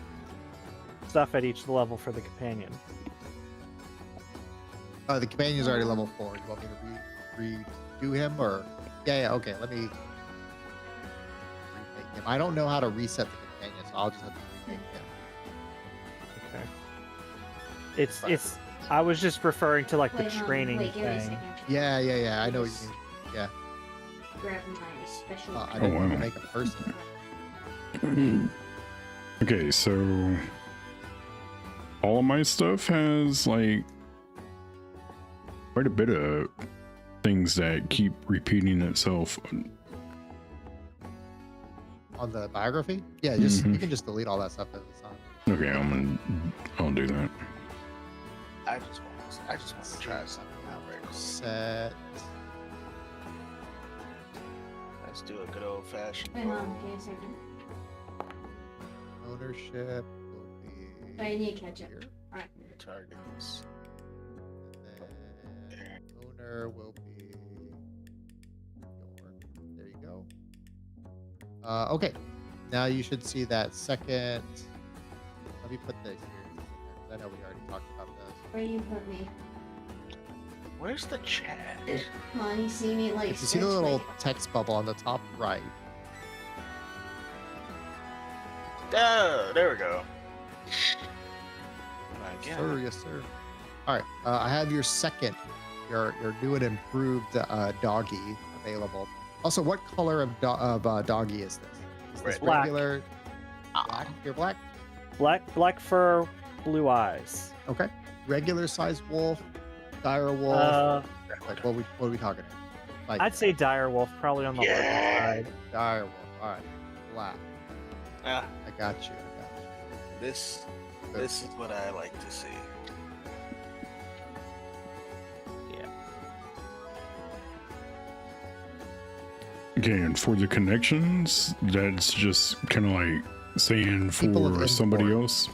stuff at each level for the companion. The companion's already level 4. You want me to redo him, or? Yeah. Okay. Let me remake him. I don't know how to reset the companion, so I'll just have to remake him. Okay. It's. I was just referring to like the training thing. Yeah. I know what you mean. Yeah. Grab my special. I didn't want to make a person. Okay, so all of my stuff has like quite a bit of things that keep repeating itself. On the biography? Yeah, just you can just delete all that stuff at the time. Okay, I'll do that. I just want to try something out right quick. Set. Let's do a good old fashioned. Wait, hold on, give me a second. Ownership will be. I need to catch up. Here. Alright. Targets. And then owner will Okay. Now you should see that second. Let me put the experiences in there, 'cause I know we already talked about this. Where you put me? Where's the chat? Come on, you see me like. If you see the search little my- text bubble on the top right, Oh, there we go. sir, yes, sir. All right, I have your second, your new and improved doggy available. Also, what color of doggy is this? Is this Red. Black. regular? Black. You're black. Black fur, blue eyes. Okay. Regular size wolf, dire wolf. Like what are we talking about? Like I'd say dire wolf, probably on the larger Yeah. side. dire wolf. All right. Black. Ah, I got you. this is what I like to see. Okay, and for the connections, that's just kind of like saying People of for somebody import. else.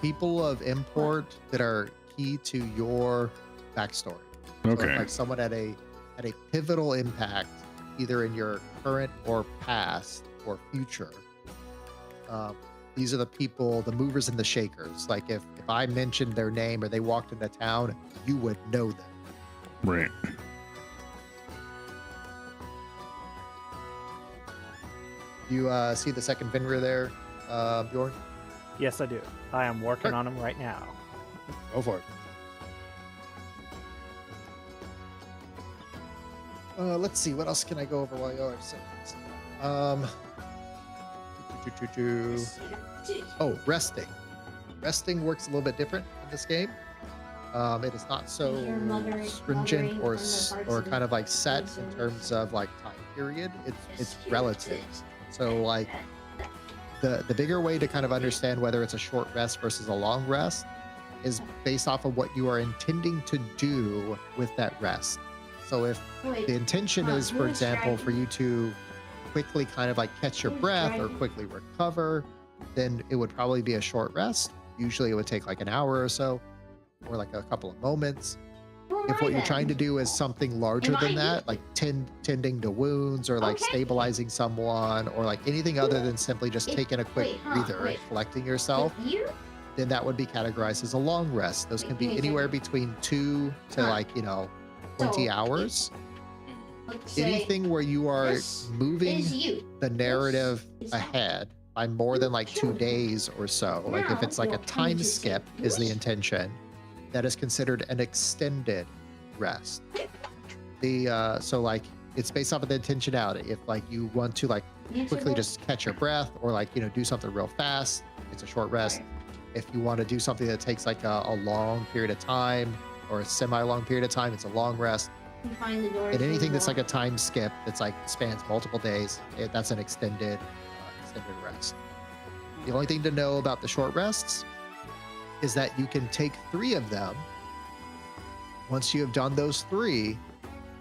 People of import that are key to your backstory. So Okay. like someone had a pivotal impact either in your current or past or future. These are the people, the movers and the shakers. Like if I mentioned their name or they walked into town, you would know them. Right. You see the second finger there, Bjorn? Yes, I do. I am working Sure. on them right now. Go for it. Let's see. What else can I go over while y'all are saying this? Oh, resting. Resting works a little bit different in this game. It is not so Your mother is stringent mothering or from the parts or of kind of like set in reasons. terms of like time period. It's relative. So like the bigger way to kind of understand whether it's a short rest versus a long rest is based off of what you are intending to do with that rest. So if the intention is, for example, for you to quickly kind of like catch your breath or quickly recover, then it would probably be a short rest. Usually it would take like an hour or so, or like a couple of moments. If what you're trying to do is something larger than that, like tending to wounds or like Okay. stabilizing someone or like anything other than simply just It- taking a quick wait, huh, breather and wait. collecting yourself, You? then that would be categorized as a long rest. Those can be anywhere between 2 to Huh. like, 20 So, hours. Let's say Anything where you are this moving is you. the narrative is that. ahead by more than like 2 days or so. Like if Now it's like a you're coming time to skip say is the wish. intention, that is considered an extended rest. So like it's based off of the intentionality. If like you want to like Answer quickly that. just catch your breath or like do something real fast, it's a short rest. If you want to do something that takes like a long period of time or a semi-long period of time, it's a long rest. You find the door And to the anything that's wall. like a time skip that's like spans multiple days, that's an extended rest. The only thing to know about the short rests is that you can take 3 of them. Once you have done those 3,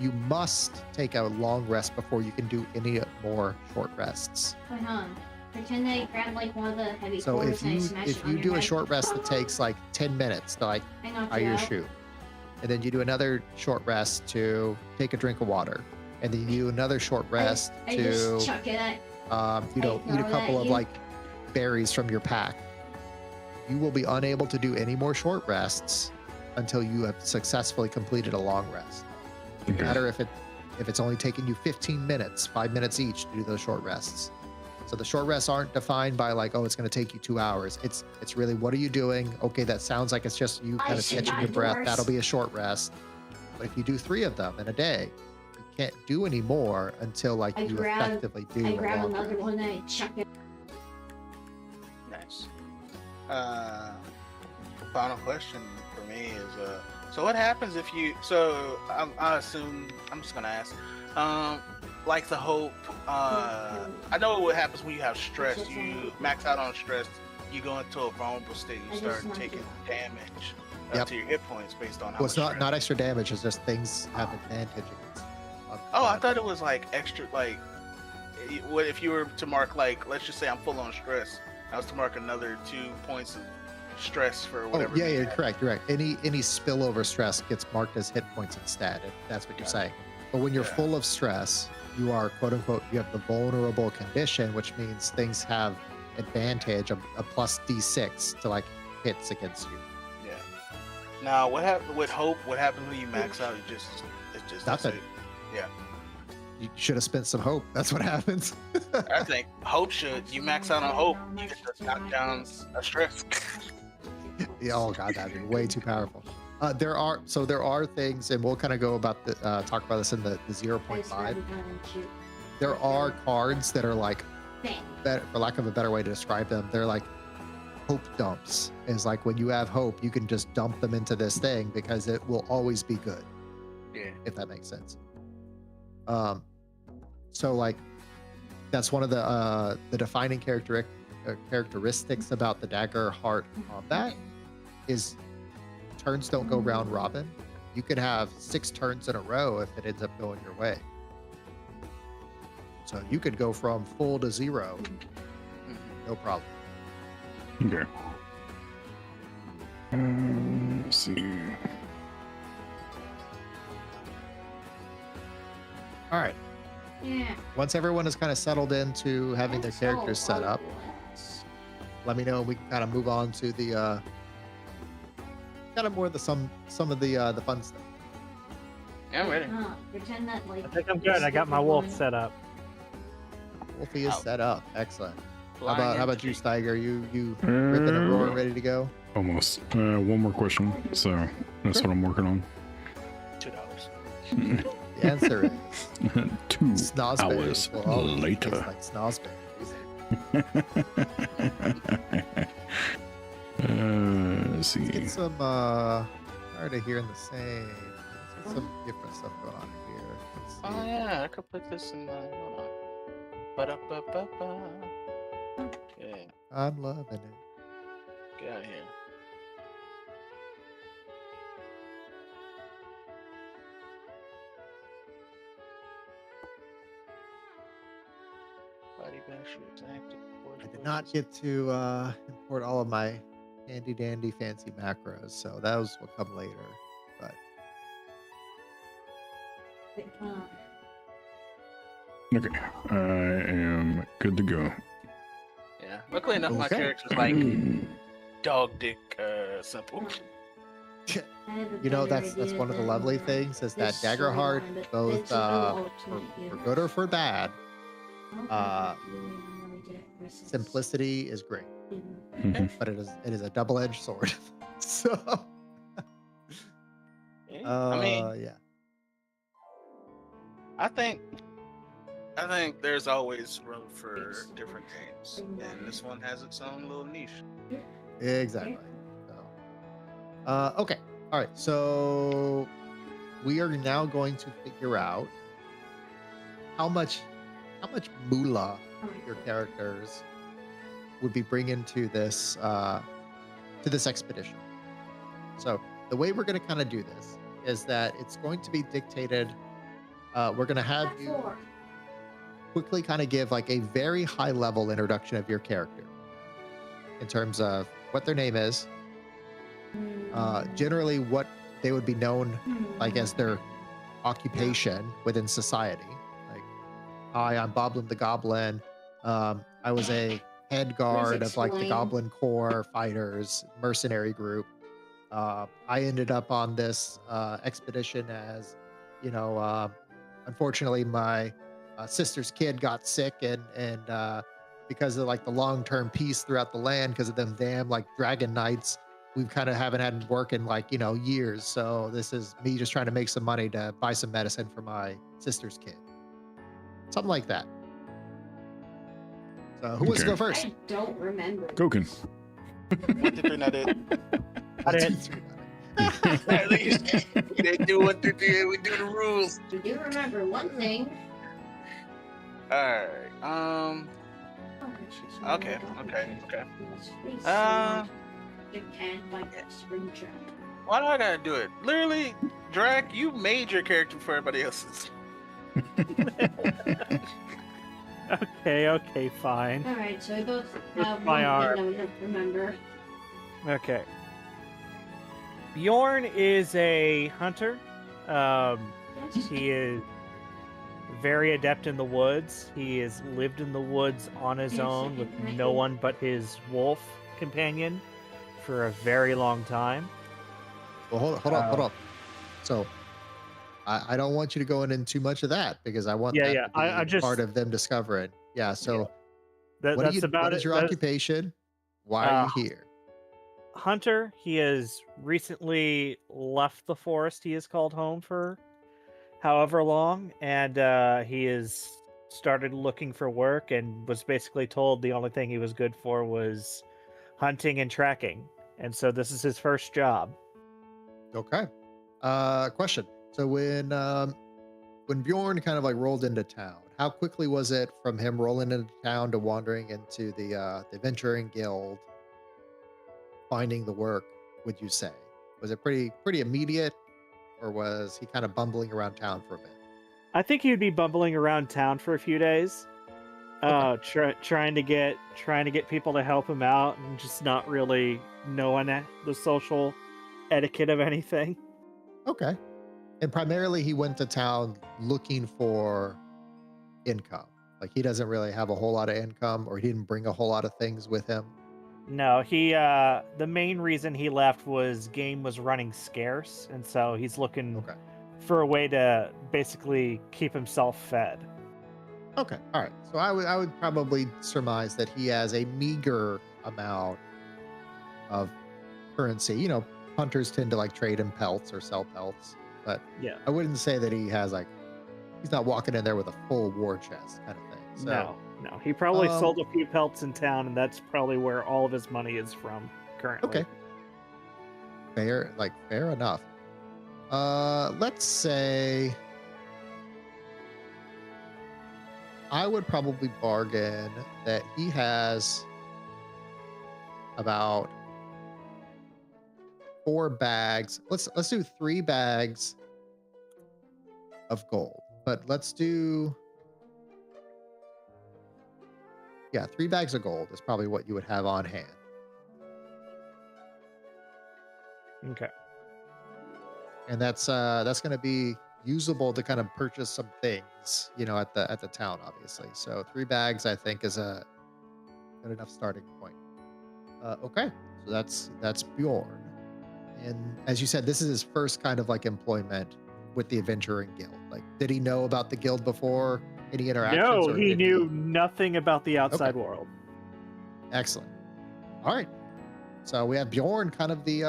you must take a long rest before you can do any more short rests. Wait, on. Pretend I grab like one of the heavy So cores and I smash it if on you your do a head. short rest that takes like 10 minutes to like I knocked tie you your out. shoe, and then you do another short rest to take a drink of water, and then you do another short rest I to just chuck it at. eat I a throw it couple at of you. like berries from your pack. You will be unable to do any more short rests until you have successfully completed a long rest. No Okay. matter if it's only taking you 15 minutes, 5 minutes each to do those short rests. So the short rests aren't defined by like, oh, it's going to take you 2 hours. It's really, what are you doing? Okay, that sounds like it's just you I kind of should catching buy your breath. doors. That'll be a short rest. But if you do 3 of them in a day, you can't do any more until like I you grab- effectively do I a grab long another rest. one and I chuck it. Nice. Final question for me is, so what happens if you? So I assume I'm just gonna ask, like the hope. I know what happens when you have stress. You max out on stress. You go into a vulnerable state. I You just start knocked taking it. damage Yep. to your hit points based on how Well, it's much not stress. extra damage. It's just things have advantage against. Oh, I thought it was like extra. Like, what if you were to mark like, let's just say I'm full on stress. I was to mark another 2 points of stress for Oh, whatever. yeah, you you're had. correct. You're right. Any spillover stress gets marked as hit points instead. If that's what you're saying. But when you're Yeah. full of stress, you are quote unquote, you have the vulnerable condition, which means things have advantage of a plus D6 to like hits against you. Yeah. Now, what happened with hope? What happens when you max out? It's just Nothing. that's it. Yeah. You should have spent some hope. That's what happens. I think hope should. You max out on hope, you get to knock down a stress. Yeah, oh god, that'd be way too powerful. There are things, and we'll kind of go about the talk about this in the 0.5. There are cards that are like, for lack of a better way to describe them, they're like hope dumps. Is like when you have hope, you can just dump them into this thing because it will always be good. Yeah. If that makes sense. So like that's one of the defining characteristics about the Daggerheart combat is turns don't go round robin. You could have 6 turns in a row if it ends up going your way. So you could go from full to 0, no problem. Okay. Let's see. All right. Yeah. Once everyone is kind of settled into having their characters set up, let me know. We can kind of move on to the kind of more of the some of the fun stuff. Yeah, I'm ready. Pretend that like. I think I'm good. I got my wolf set up. Wolfie is Out. set up. Excellent. Flying How about you, entry. Steiger? You ripping and roaring, ready to go? Almost. One more question. So that's what I'm working on. $2. The answer is 2 snozberries. hours will always later. taste like snozberries. Let's see. Let's get some tired of hearing the same. Let's get some different stuff going on here. Let's see. Oh yeah, I could put this in the. Hold on. Ba-da-ba-ba-ba. Okay, I'm loving it. get out of here. Body basher is active. I did not get to import all of my handy dandy fancy macros, so those will come later. But Okay. I am good to go. Yeah, luckily enough, my Okay. character's like dog dick simple. you know, that's one of the lovely things is that Daggerheart, both for good or for bad, simplicity is great, Mhm. but it is a double-edged sword. So Yeah, I mean, yeah. I think there's always room for different games, and this one has its own little niche. Exactly. So, okay. All right. So we are now going to figure out how much moolah your characters would be bringing to this expedition. So the way we're going to kind of do this is that it's going to be dictated. We're going to have you quickly kind of give like a very high level introduction of your character in terms of what their name is, generally what they would be known like as their occupation within society. Like, hi, I'm Boblin the Goblin. I was a head guard of like the explain. Goblin Corps fighters mercenary group. I ended up on this expedition as, you know, unfortunately my sister's kid got sick, and because of like the long-term peace throughout the land, because of them damn like dragon knights, we've kind of haven't had work in like, you know, years. So this is me just trying to make some money to buy some medicine for my sister's kid, something like that. So who wants to go first? I don't remember. Gokin. 1, 2, 3, not it. I 1, 2, didn't- 3, At least they do 1, 2, 3, and we do the rules. You do remember one thing. All right. Okay. Why do I gotta do it? Literally, Drac, you made your character for everybody else's. Okay, fine. Alright, so I both have my one arm. thing I don't remember. Okay. Bjorn is a hunter. He is very adept in the woods. He has lived in the woods on his own with no one but his wolf companion for a very long time. Well, hold up. So I don't want you to go into too much of that because I want that to be I just part of them discovering. Yeah. So that's about what it. is your That's- occupation? Why are you here? Hunter. He has recently left the forest he has called home for however long, and he has started looking for work and was basically told the only thing he was good for was hunting and tracking, and so this is his first job. Okay. Question. So when Bjorn kind of like rolled into town, how quickly was it from him rolling into town to wandering into the Adventuring Guild, finding the work? Would you say was it pretty immediate, or was he kind of bumbling around town for a bit? I think he'd be bumbling around town for a few days, trying to get people to help him out, and just not really knowing the social etiquette of anything. Okay. And primarily he went to town looking for income. Like he doesn't really have a whole lot of income, or he didn't bring a whole lot of things with him. No, he the main reason he left was game was running scarce, and so he's looking Okay. for a way to basically keep himself fed. Okay. All right. So I would probably surmise that he has a meager amount of currency. You know, hunters tend to like trade in pelts or sell pelts, but Yeah. I wouldn't say that he has like he's not walking in there with a full war chest kind of thing. So, No. He probably Um, sold a few pelts in town, and that's probably where all of his money is from currently. okay. Fair enough. Let's say I would probably bargain that he has about 4 bags. Let's do 3 bags of gold. But let's do 3 bags of gold is probably what you would have on hand. Okay. And that's going to be usable to kind of purchase some things, you know, at the town, obviously. So 3 bags, I think, is a good enough starting point. Okay, so that's Bjorn, and as you said, this is his first kind of like employment with the Adventuring Guild. Like, did he know about the guild before? Any interactions? No, or he did knew nothing about the outside world. Excellent. All right, so we have Bjorn, kind of the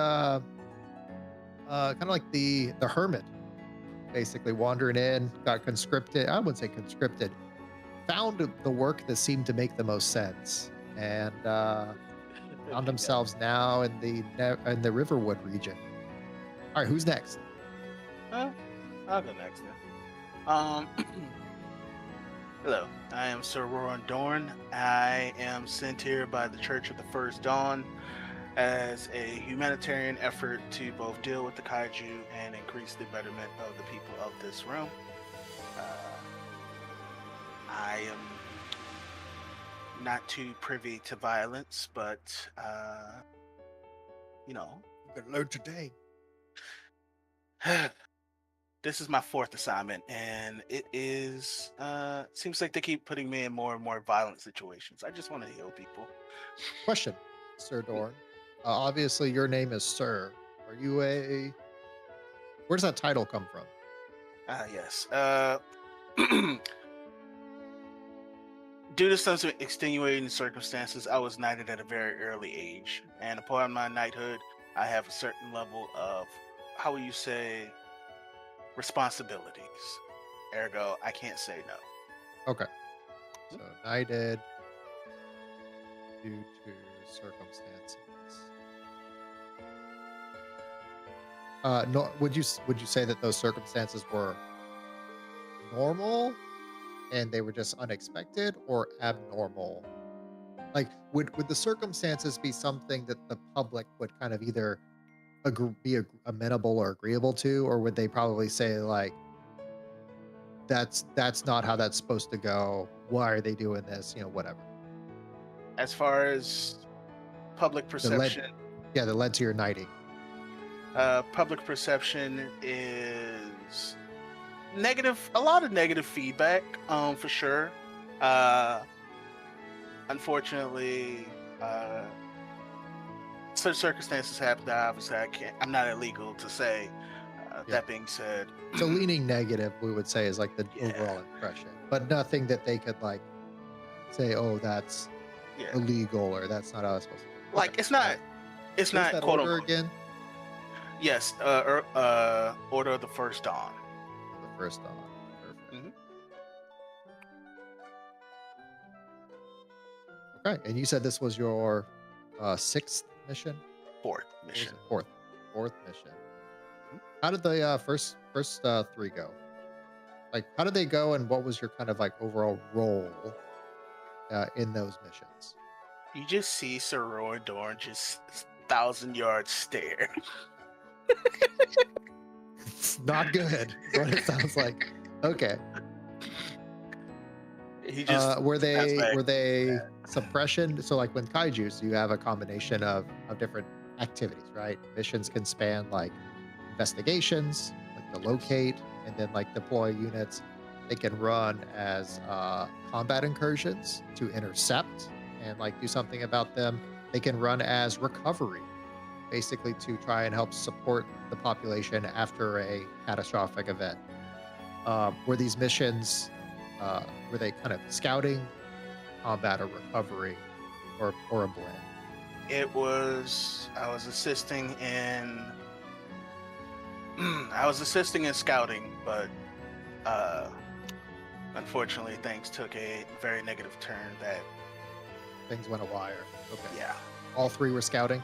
kind of like the hermit, basically wandering in, got conscripted. I wouldn't say conscripted. Found the work that seemed to make the most sense, and found themselves now in the Riverwood region. All right, who's next? I'll go next then. Hello, I am Sir Roran Dorn. I am sent here by the Church of the First Dawn as a humanitarian effort to both deal with the Kaiju and increase the betterment of the people of this realm. I am not too privy to violence, but you know, You're gonna learn today. this is my 4th assignment, and it is seems like they keep putting me in more and more violent situations. I just want to heal people. Question, Sir Dorn. Obviously, your name is Sir. Are you a? Where does that title come from? Yes. Due to some extenuating circumstances, I was knighted at a very early age, and upon my knighthood, I have a certain level of, how will you say, responsibilities. Ergo, I can't say no. Okay. So knighted due to circumstances. No, would you say that those circumstances were normal and they were just unexpected, or abnormal? Like, would the circumstances be something that the public would kind of either be amenable or agreeable to, or would they probably say like, that's not how that's supposed to go, why are they doing this, you know, whatever? As far as public perception, that led to your knighting. public perception is a lot of negative feedback, for sure. Unfortunately, such circumstances happen that obviously I'm not illegal to say. That being said, So leaning negative, we would say, is like the overall impression, but nothing that they could like say, oh, that's illegal or that's not how it's supposed to be. Like it's not that quote order unquote. again? Yes, Order of the First Dawn. The First Dawn. Perfect. Mhm. Okay, and you said this was your sixth mission? Fourth mission. Fourth mission. How did the first three go? Like, how did they go, and what was your kind of like overall role in those missions? You just see Sir Roy Dorn just 1,000-yard stare. It's not good. What it sounds like. Okay. He just were they suppression? So like when Kaijus, you have a combination of different activities, right? Missions can span like investigations, like to locate, and then like deploy units. They can run as combat incursions to intercept and like do something about them. They can run as recovery, basically to try and help support the population after a catastrophic event. Were these missions, were they kind of scouting, combat, or recovery, or a blend? I was assisting in scouting, but unfortunately things took a very negative turn that Things went awry. Okay. Yeah. All three were scouting?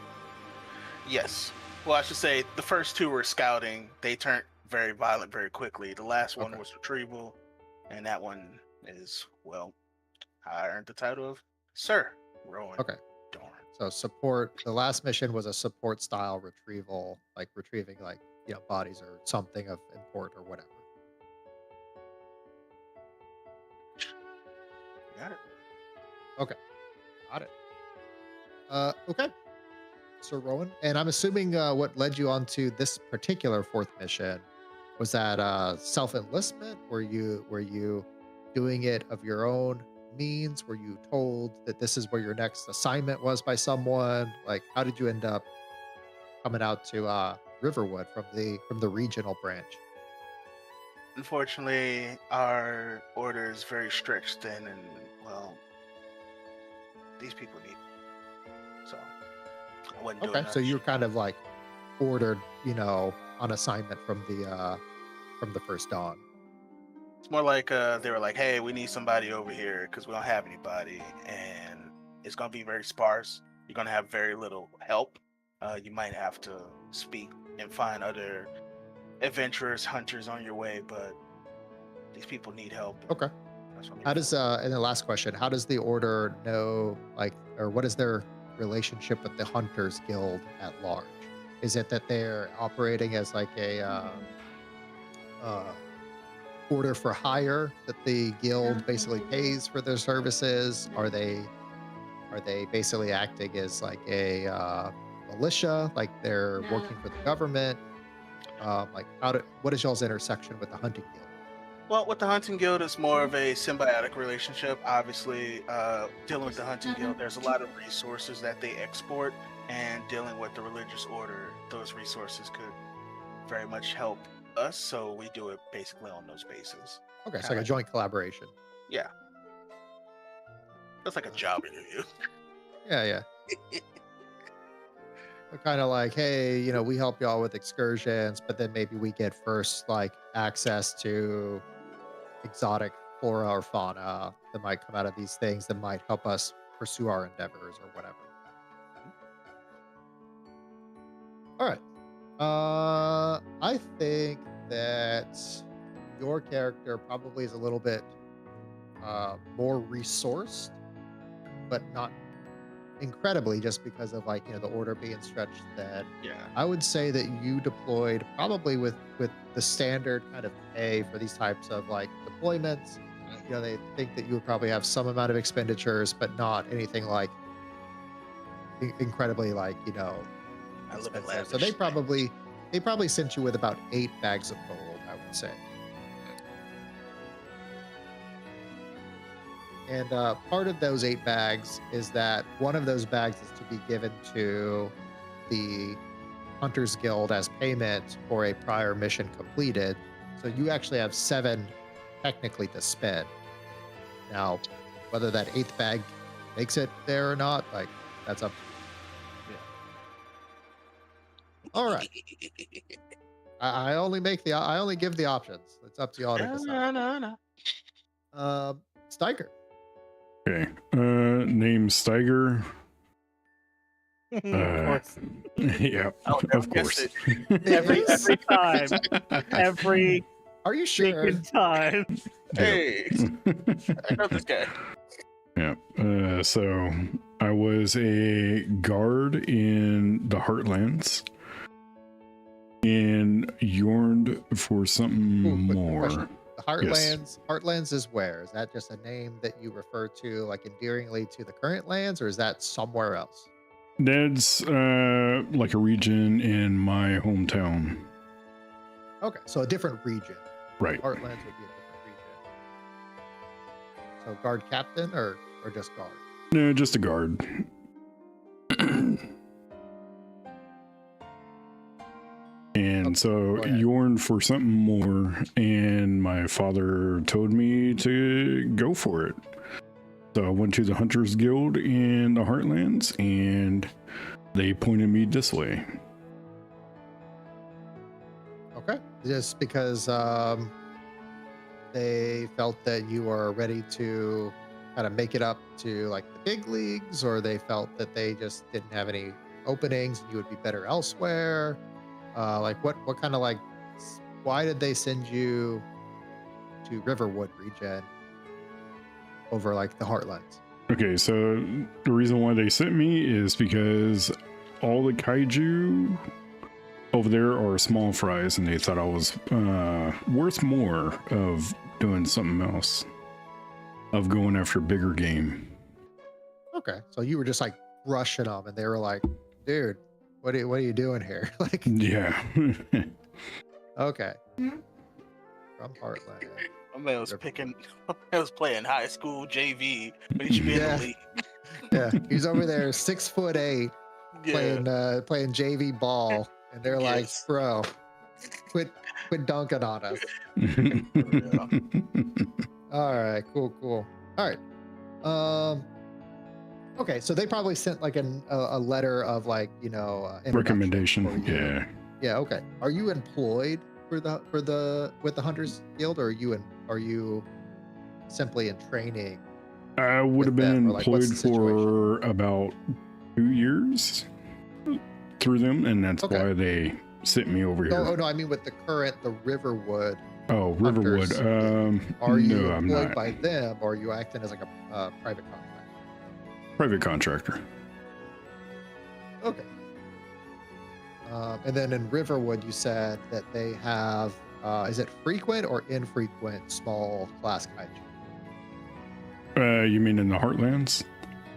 Yes. Well, I should say the first two were scouting. They turned very violent very quickly. The last one was retrieval, and that one is, well, I earned the title of Sir Rowan. Okay. Dorn. So support, the last mission was a support style retrieval, like retrieving like, bodies or something of import or whatever. Got it. Okay. Got it. Okay. Sir Rowan, and I'm assuming what led you onto this particular fourth mission was that self-enlistment. Were you doing it of your own means? Were you told that this is where your next assignment was by someone? Like, how did you end up coming out to Riverwood from the regional branch? Unfortunately, our order is very strict then, and well, these people need it. So I wasn't doing Okay, so you're kind of like ordered, on assignment from the First Dawn. It's more like they were like, hey, we need somebody over here because we don't have anybody, and it's gonna be very sparse. You're gonna have very little help. You might have to speak and find other adventurers, hunters on your way, but these people need help. Okay. How does and the last question, how does the order know, like, or what is their relationship with the Hunters Guild at large? Is it that they're operating as like a order for hire that the guild basically pays for their services? Are they basically acting as like a militia, like they're working for the government? Like what is y'all's intersection with the Hunting Guild? Well, with the Hunting Guild, it's more of a symbiotic relationship. Obviously, dealing with the Hunting Guild, there's a lot of resources that they export, and dealing with the religious order, those resources could very much help us. So we do it basically on those bases. Okay, so like a joint collaboration. Yeah. That's like a job interview. Yeah. We're kind of like, hey, we help y'all with excursions, but then maybe we get first like access to exotic flora or fauna that might come out of these things that might help us pursue our endeavors or whatever. All right. I think that your character probably is a little bit more resourced, but not incredibly, just because of like the order being stretched thin. Yeah. I would say that you deployed probably with the standard kind of pay for these types of like deployments. They think that you would probably have some amount of expenditures, but not anything like incredibly like I live in expensive. So lavish. they probably sent you with about 8 bags of gold, I would say. And part of those 8 bags is that one of those bags is to be given to the Hunters Guild as payment for a prior mission completed. So you actually have 7 technically to spend. Now, whether that 8th bag makes it there or not, like, that's up to you. Yeah. All right. I only give the options. It's up to y'all to decide. No. Steiger. Okay. Name Steiger. Of course. Yeah, I'll of never course. guess Every time. Every Are you sure? freaking time. Hey, I know this guy. Yeah. So I was a guard in the Heartlands and yearned for something Ooh, quick more. question. The Heartlands. Heartlands is where? Is that just a name that you refer to, like, endearingly to the current lands, or is that somewhere else? That's like a region in my hometown. Okay, so a different region. Right. Heartlands would be a different region. So guard captain or just guard? No, just a guard. And so go ahead. yearned for something more, and my father told me to go for it. So I went to the Hunters Guild in the Heartlands, and they pointed me this way. Okay, just because they felt that you were ready to kind of make it up to like the big leagues, or they felt that they just didn't have any openings and you would be better elsewhere. Like what kind of like, why did they send you to Riverwood region over like the Heartlands? Okay, so the reason why they sent me is because all the kaiju over there are small fries, and they thought I was worth more of doing something else, of going after bigger game. Okay, so you were just like rushing them, and they were like, "Dude, what are you doing here?" Like, Yeah. okay, from Heartland. My man was playing high school JV, but he should be in Yeah. the league. Yeah, he's over there, 6'8", Yeah. playing JV ball, and they're Yes. like, "Bro, quit dunking on us." All right, cool. All right, okay, so they probably sent like a letter of like, you know, introduction Recommendation. for you. Yeah. Okay. Are you employed with the Hunters Guild, or are you simply in training? I would have with them, been or, like, what's employed the for about 2 years through them, and that's Okay. why they sent me over here. No, I mean with the Riverwood. Oh, Riverwood. Hunters. Are you No, I'm employed not. by them, or are you acting as like a private contractor? Private contractor. Okay. And then in Riverwood, you said that they have, is it frequent or infrequent small class kaiju? You mean in the Heartlands?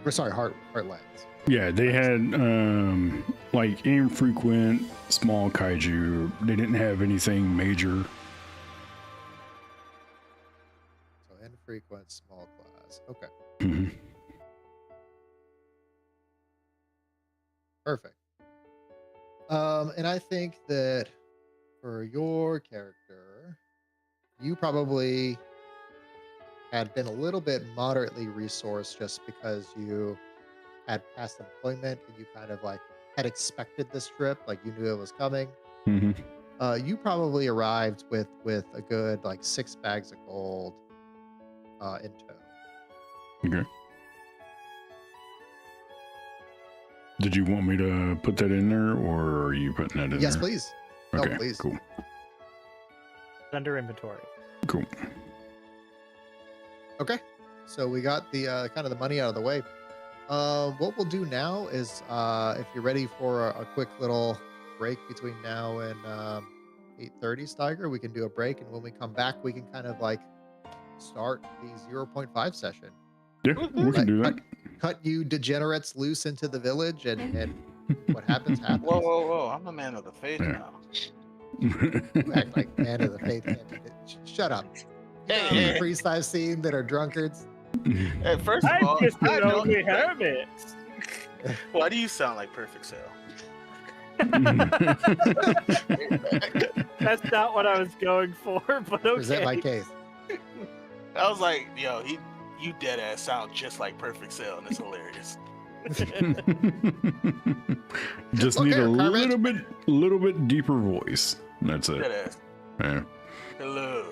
Or sorry, Heartlands. Yeah, they had like infrequent small kaiju. They didn't have anything major. So infrequent small class. Okay. Mhm. Perfect. And I think that for your character, you probably had been a little bit moderately resourced just because you had past employment and you kind of like had expected this trip, like you knew it was coming. Mhm. You probably arrived with a good like 6 bags of gold in tow. Okay. Did you want me to put that in there, or are you putting that in Yes, there? please. No, Okay, please. cool. Under inventory. Cool. Okay, so we got the kind of the money out of the way. What we'll do now is, if you're ready for a quick little break between now and 8:30, Steiger, we can do a break, and when we come back, we can kind of like start the 0.5 session. Yeah, we can do that. Cut you degenerates loose into the village, and what happens happens. Whoa! I'm a man of the faith Yeah. now. You act like man of the faith. Shut up. Hey. The priests I've seen that are drunkards. Hey, first of I'm all, just I a don't lonely expect- hermit. Why do you sound like Perfect Cell? That's not what I was going for, but Present my okay. case. I was like, yo, you dead ass sound just like Perfect Cell, and it's hilarious. Just Look need here, a Carmen. little bit deeper voice. That's it. Dead ass. Yeah. Hello.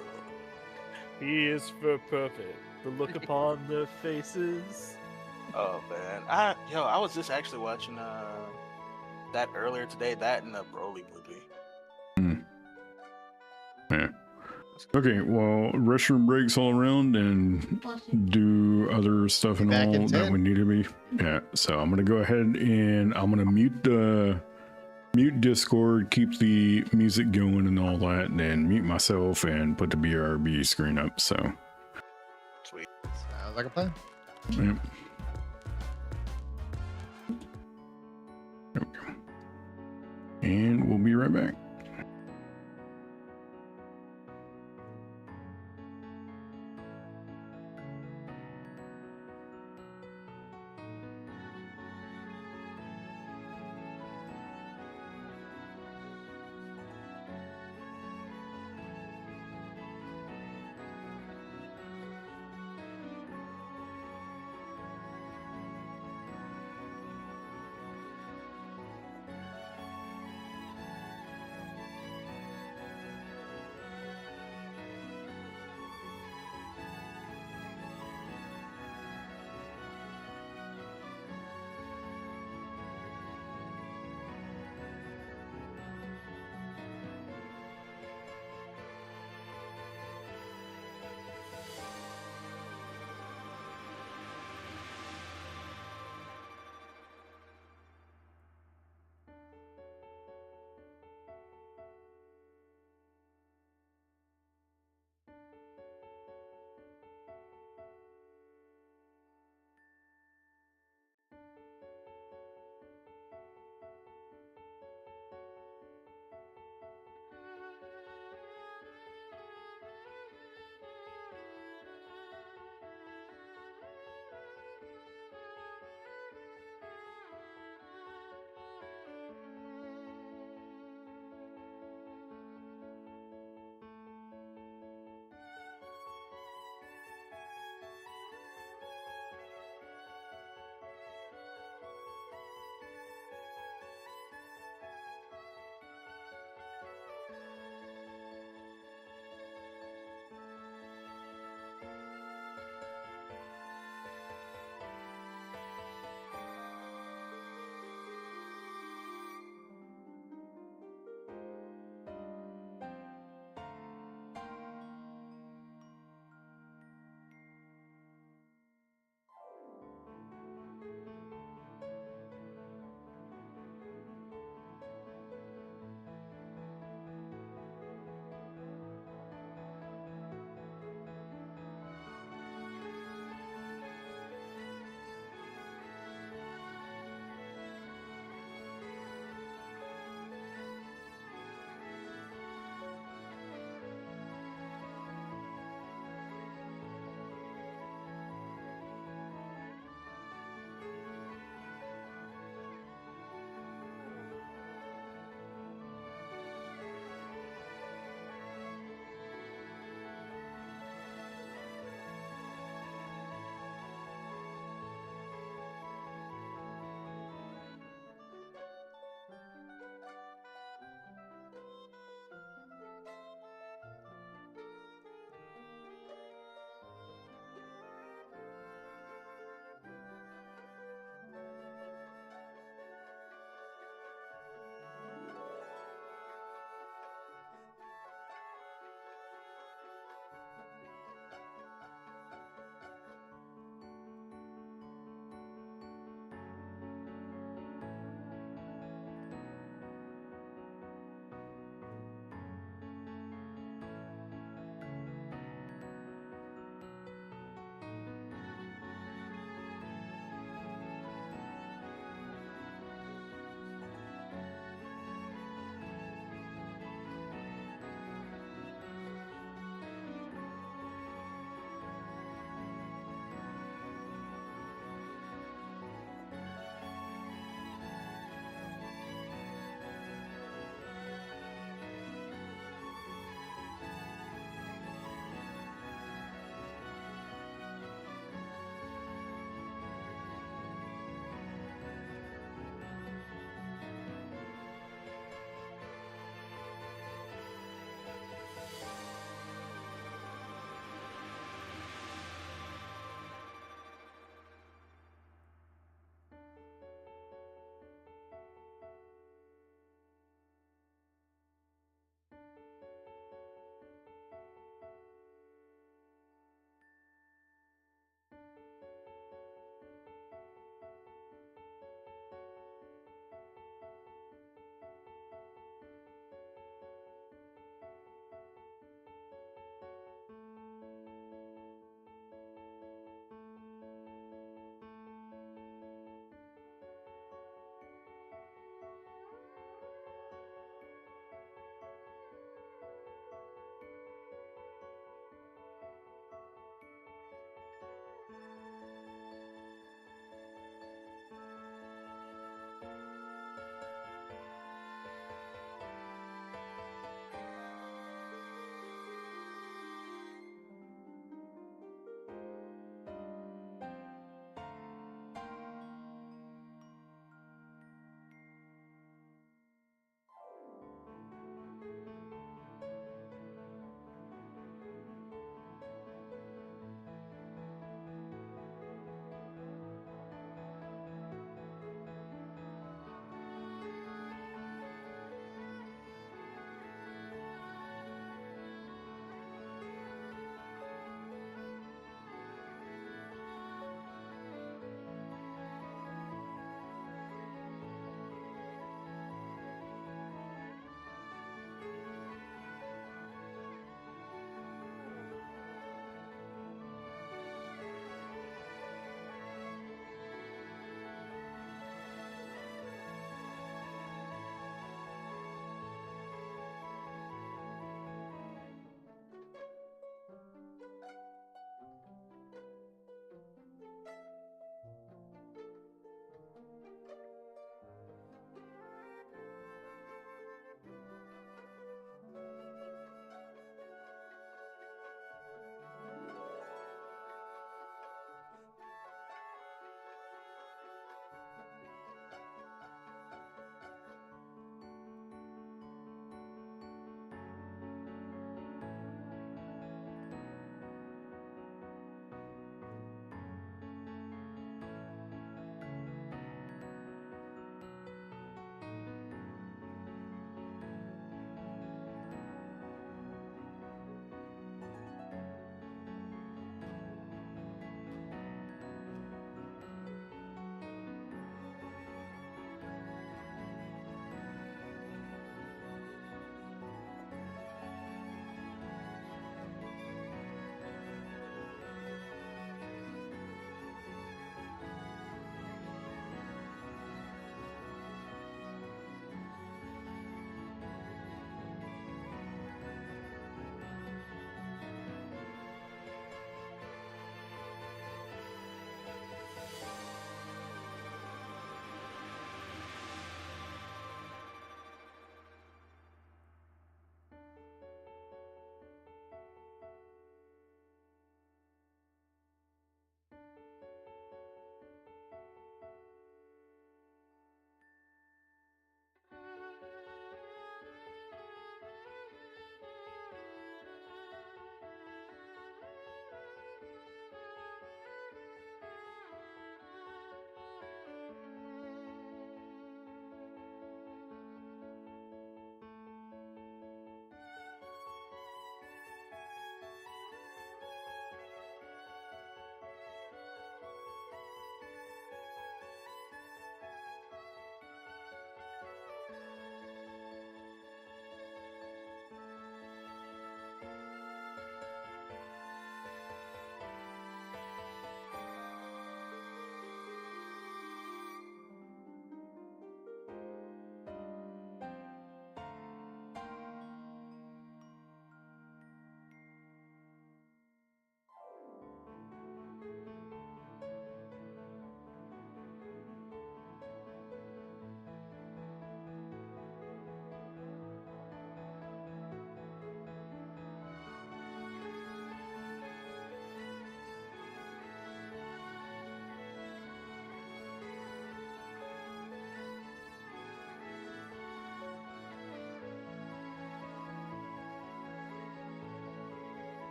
He is for perfect. The look upon their faces. Oh man, I was just actually watching that earlier today. That and the Broly movie. Yeah. Okay, well, restroom breaks all around and do other stuff and Back in all that 10. we need to be. Yeah, so I'm gonna go ahead and I'm gonna mute Discord, keep the music going and all that, and then mute myself and put the BRB screen up. So, Sweet. Sounds like a plan. yeah. There we go. And we'll be right back.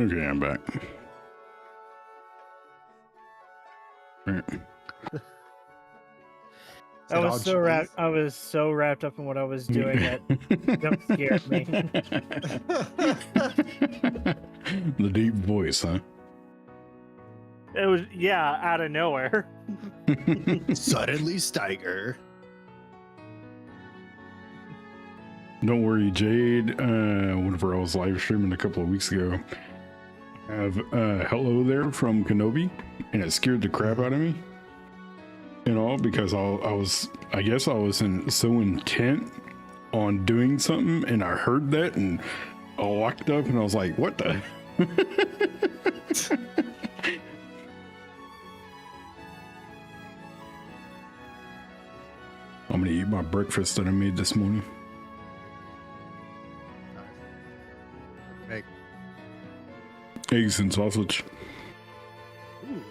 Okay, I'm back. Right. I was so wrapped up in what I was doing that jump scared me. The deep voice, huh? It was out of nowhere. Suddenly Steiger. Don't worry, Jade. Whenever I was live streaming a couple of weeks ago, I have hello there from Kenobi, and it scared the crap out of me. You know, because I guess I was so intent on doing something, and I heard that, and I walked up, and I was like, "What the?" I'm gonna eat my breakfast that I made this morning. Make. Eggs and sausage. Ooh,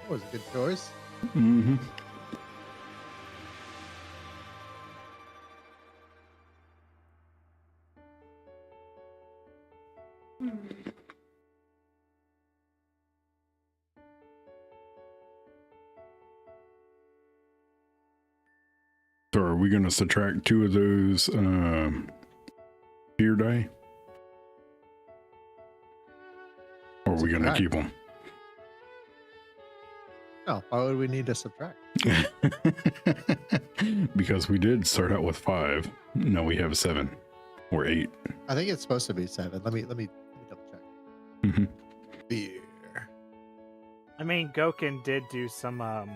that was a good choice. Mm-hmm. So are we going to subtract 2 of those fear die? Or are we going to keep them? No, why would we need to subtract? Because we did start out with 5. Now we have 7 or 8. I think it's supposed to be 7. Let me double check. Mm-hmm. Fear. I mean, Goken did do some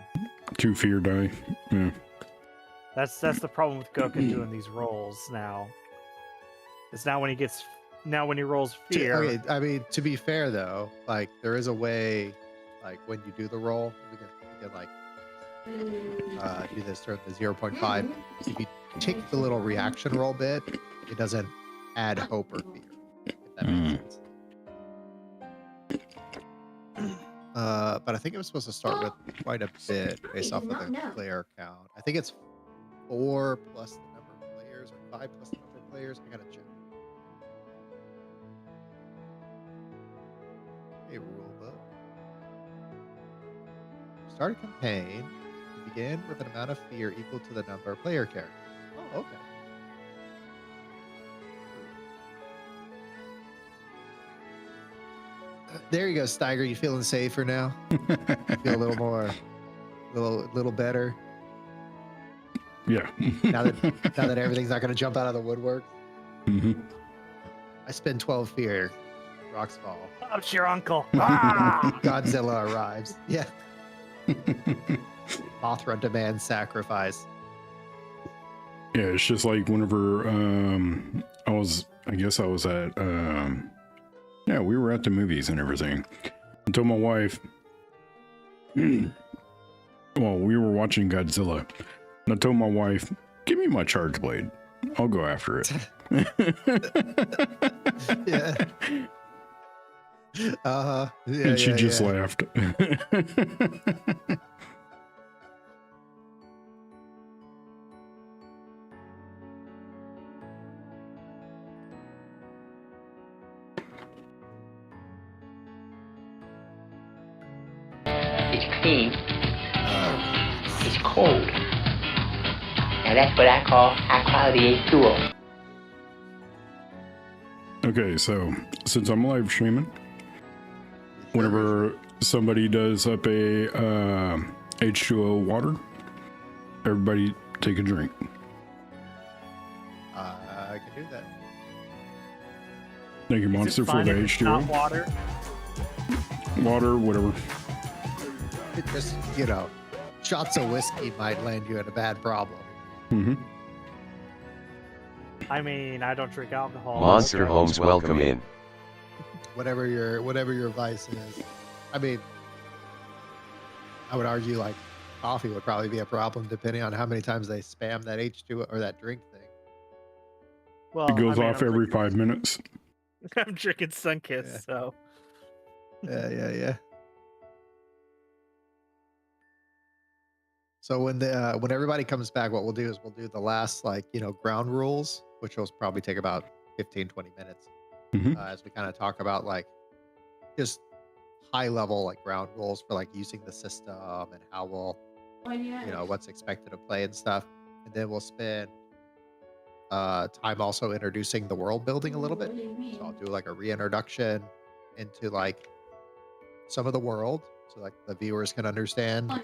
2 fear die. Yeah. That's the problem with Goken doing these rolls now. It's now when he rolls fear. Okay, I mean, to be fair though, like there is a way, like when you do the roll, we can like do this during the 0.5. If you take the little reaction roll bit, it doesn't add hope or fear. If that makes sense. But I think it was supposed to start with quite a bit based off of the player count. I think it's 4 plus the number of players, or 5 plus the number of players. I gotta check. A rule book. Start a campaign. You begin with an amount of fear equal to the number of player characters. Oh, okay. There you go, Steiger. You feeling safer now? You feel a little more, little better. Yeah. now that everything's not going to jump out of the woodwork. Mm-hmm. I spend 12 fear. Rocks fall. Oh, it's your uncle. Ah! Godzilla arrives. Yeah. Mothra demands sacrifice. Yeah, it's just like whenever I was at yeah, we were at the movies and everything. I told my wife, well, we were watching Godzilla, and I told my wife, give me my charge blade. I'll go after it. Yeah. Yeah, and she just laughed. It's clean. It's cold. Now that's what I call high quality H2O. Okay, so since I'm live streaming, whenever somebody does up a H2O water, everybody take a drink. I can do that. Thank you, Monster, for the Not H2O. water. Water, whatever. It just, shots of whiskey might land you in a bad problem. Mm-hmm. I mean, I don't drink alcohol. Monster Homes, welcome in. Whatever your vice is. I mean, I would argue like coffee would probably be a problem depending on how many times they spam that H2 or that drink thing. Well, It goes off I'm every drinking- 5 minutes. I'm drinking Sunkiss, Yeah. so Yeah. So when everybody comes back, what we'll do is we'll do the last ground rules, which will probably take about 15-20 minutes Mhm. as we kind of talk about like just high level like ground rules for like using the system and how we'll, what's expected of play and stuff. And then we'll spend time also introducing the world building a little bit. So I'll do like a reintroduction into like some of the world, so like the viewers can understand like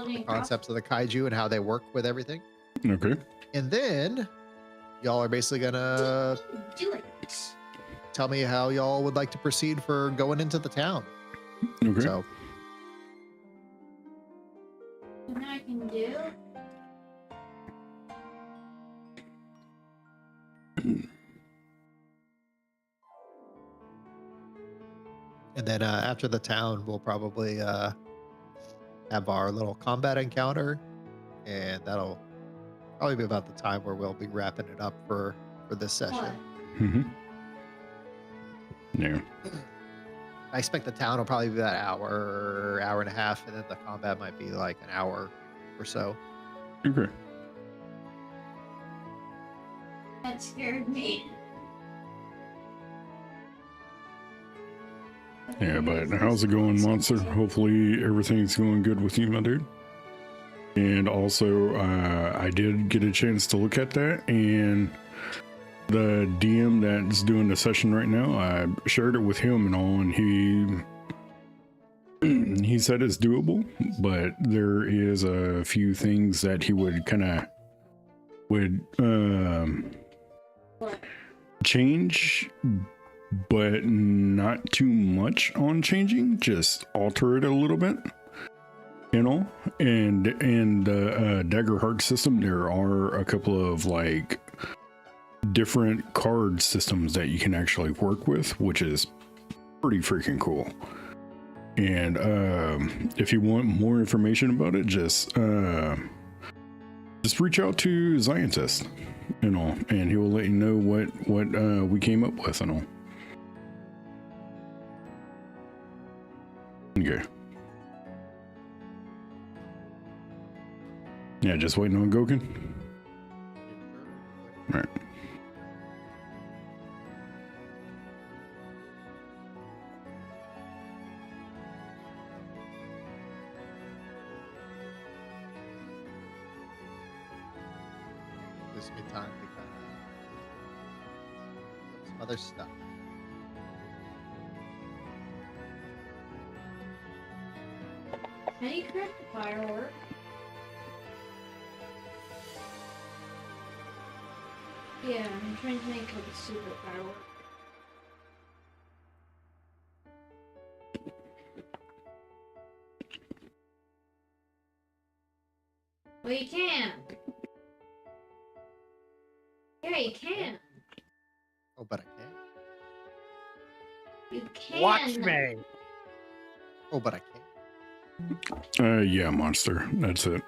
the concepts of the kaiju and how they work with everything. Okay. And then y'all are basically gonna Do it. tell me how y'all would like to proceed for going into the town. Okay. So Something I can do. and then after the town, we'll probably have our little combat encounter, and that'll probably be about the time where we'll be wrapping it up for this session. What? Mm-hmm. Yeah. I expect the town will probably be about an hour and a half, and then the combat might be like an hour or so. Okay. That scared me. Yeah, but how's it going, Monster? Hopefully everything's going good with you, my dude. And also, I did get a chance to look at that, and the DM that's doing the session right now, I shared it with him and all, and he said it's doable, but there is a few things that he would change, but not too much on changing, just alter it a little bit, you know. And the Daggerheart system, there are a couple of like different card systems that you can actually work with, which is pretty freaking cool. And if you want more information about it, just reach out to Scientist, you know, and he will let you know what we came up with and all. Okay. Yeah, just waiting on Goken. All right. Gives me time to kind of some other stuff. How do you correct the firework? Yeah, I'm trying to make like a super firework. Well, you can. Yeah, you can. Oh, but I can't. You can. Watch me. Oh, but I can't. Yeah, Monster. That's it.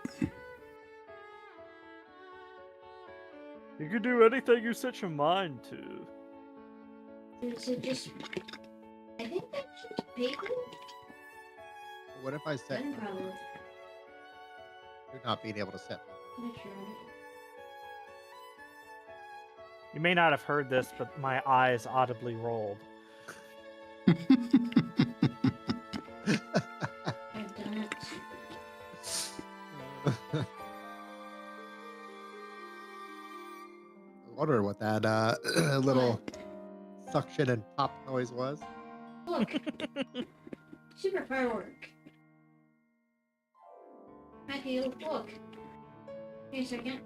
You can do anything you set your mind to. Is it just? I think that's just paper. What if I set Gunpowder. you're not being able to set? Make sure. You may not have heard this, but my eyes audibly rolled. I've done it. I wonder what that little suction and pop noise was. Look. Super firework. Mackie, look. Give me a second.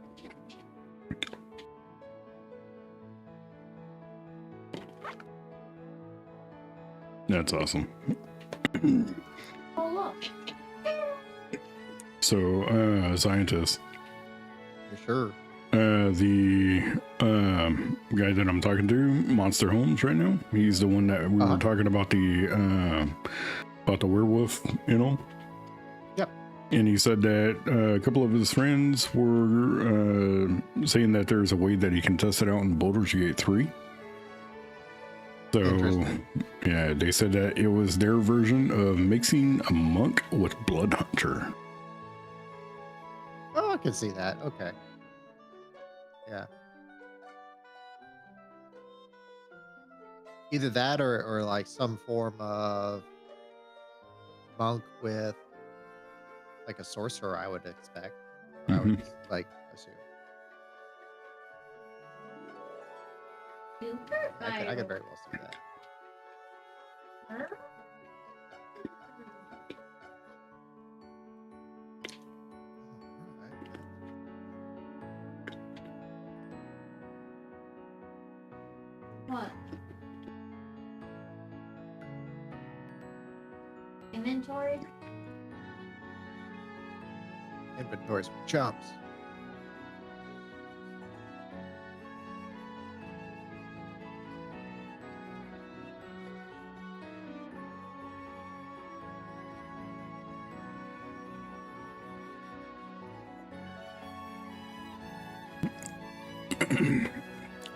That's awesome. Oh, look. So, Scientist, You sure? the guy that I'm talking to, Monster Holmes, right now, he's the one that we were talking about the werewolf, you know. Yep. And he said that a couple of his friends were saying that there's a way that he can test it out in Baldur's Gate 3. So, yeah, they said that it was their version of mixing a monk with Blood Hunter. Oh, I can see that. Okay. Yeah. either that or like some form of monk with like a sorcerer, I would expect. I would like assume. Super I could very well see that. viral. What? Inventory? Inventories for chumps.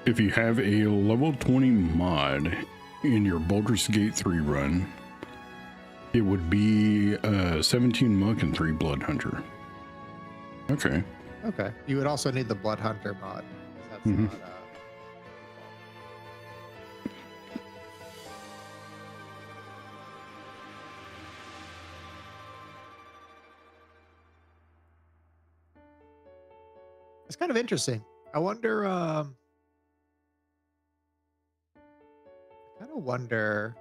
If you have a level 20 mod in your Baldur's Gate 3 run, it would be 17 monk and 3 blood hunter. Okay. Okay. You would also need the blood hunter mod. 'Cause that's not it's kind of interesting. I wonder kind of wonder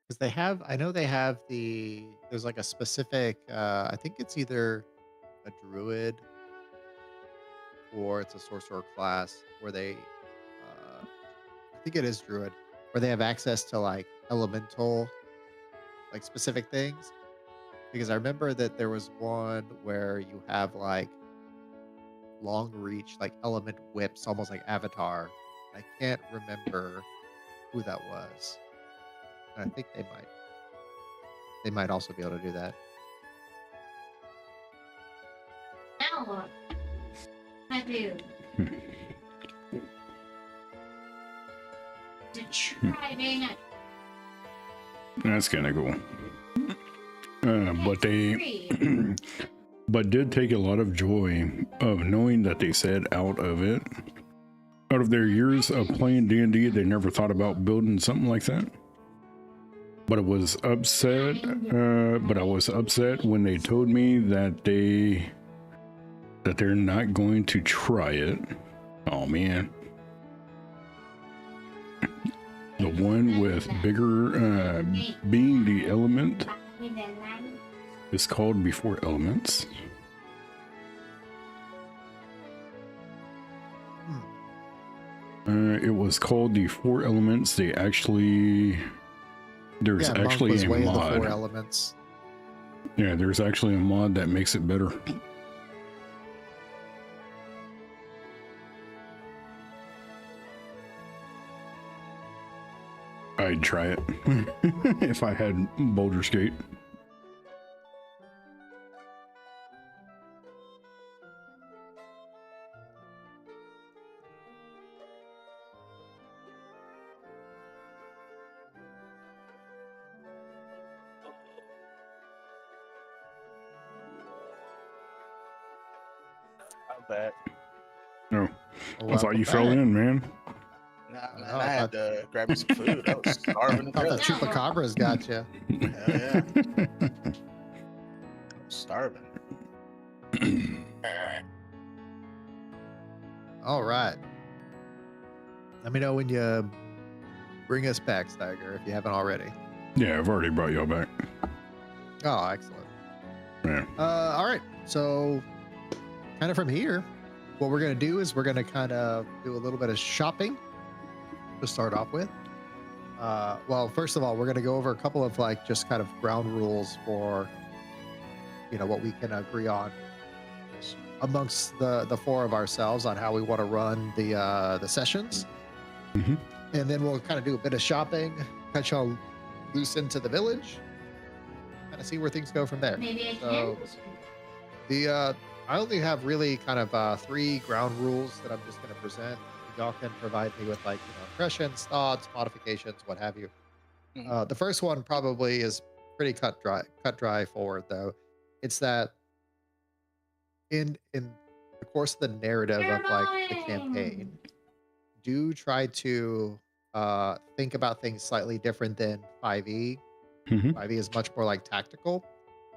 because they have I know they have there's like a specific I think it's either a druid or it's a sorcerer class where they I think it is druid where they have access to like elemental like specific things, because I remember that there was one where you have like long reach like element whips almost like Avatar. I can't remember who that was. I think they might also be able to do that. Now what? I do. To try being a That's kind of cool. But they but did take a lot of joy of knowing that they said out of their years of playing D&D, they never thought about building something like that. But I was upset when they told me that they're not going to try it. Oh man. The one with bigger being the element is called Before Elements. It was called the Four Elements. There's actually Monk was a way of the mod. Four Elements. Yeah, there's actually a mod that makes it better. I'd try it if I had Baldur's Gate. I'm bad. No, Oh, I thought you fell back. in, man. Nah, man, Oh, I had to grab me some food. I was starving to Oh, the death. chupacabra's got you. Hell yeah. I was starving. All right. Let me know when you bring us back, Stagger, if you haven't already. Yeah, I've already brought y'all back. Oh, excellent. Yeah. All right. So, kind of from here, what we're going to do is we're going to kind of do a little bit of shopping to start off with. Well, first of all, we're going to go over a couple of like just kind of ground rules for, what we can agree on amongst the four of ourselves on how we want to run the sessions. Mhm. And then we'll kind of do a bit of shopping, catch y'all loose into the village, kind of see where things go from there. maybe I So, can. I only have really kind of 3 ground rules that I'm just going to present. Y'all can provide me with like impressions, thoughts, modifications, what have you. Mhm. The first one probably is pretty cut dry forward though. It's that in the course of the narrative of like the campaign, do try to think about things slightly different than 5e. Mhm. 5e is much more like tactical.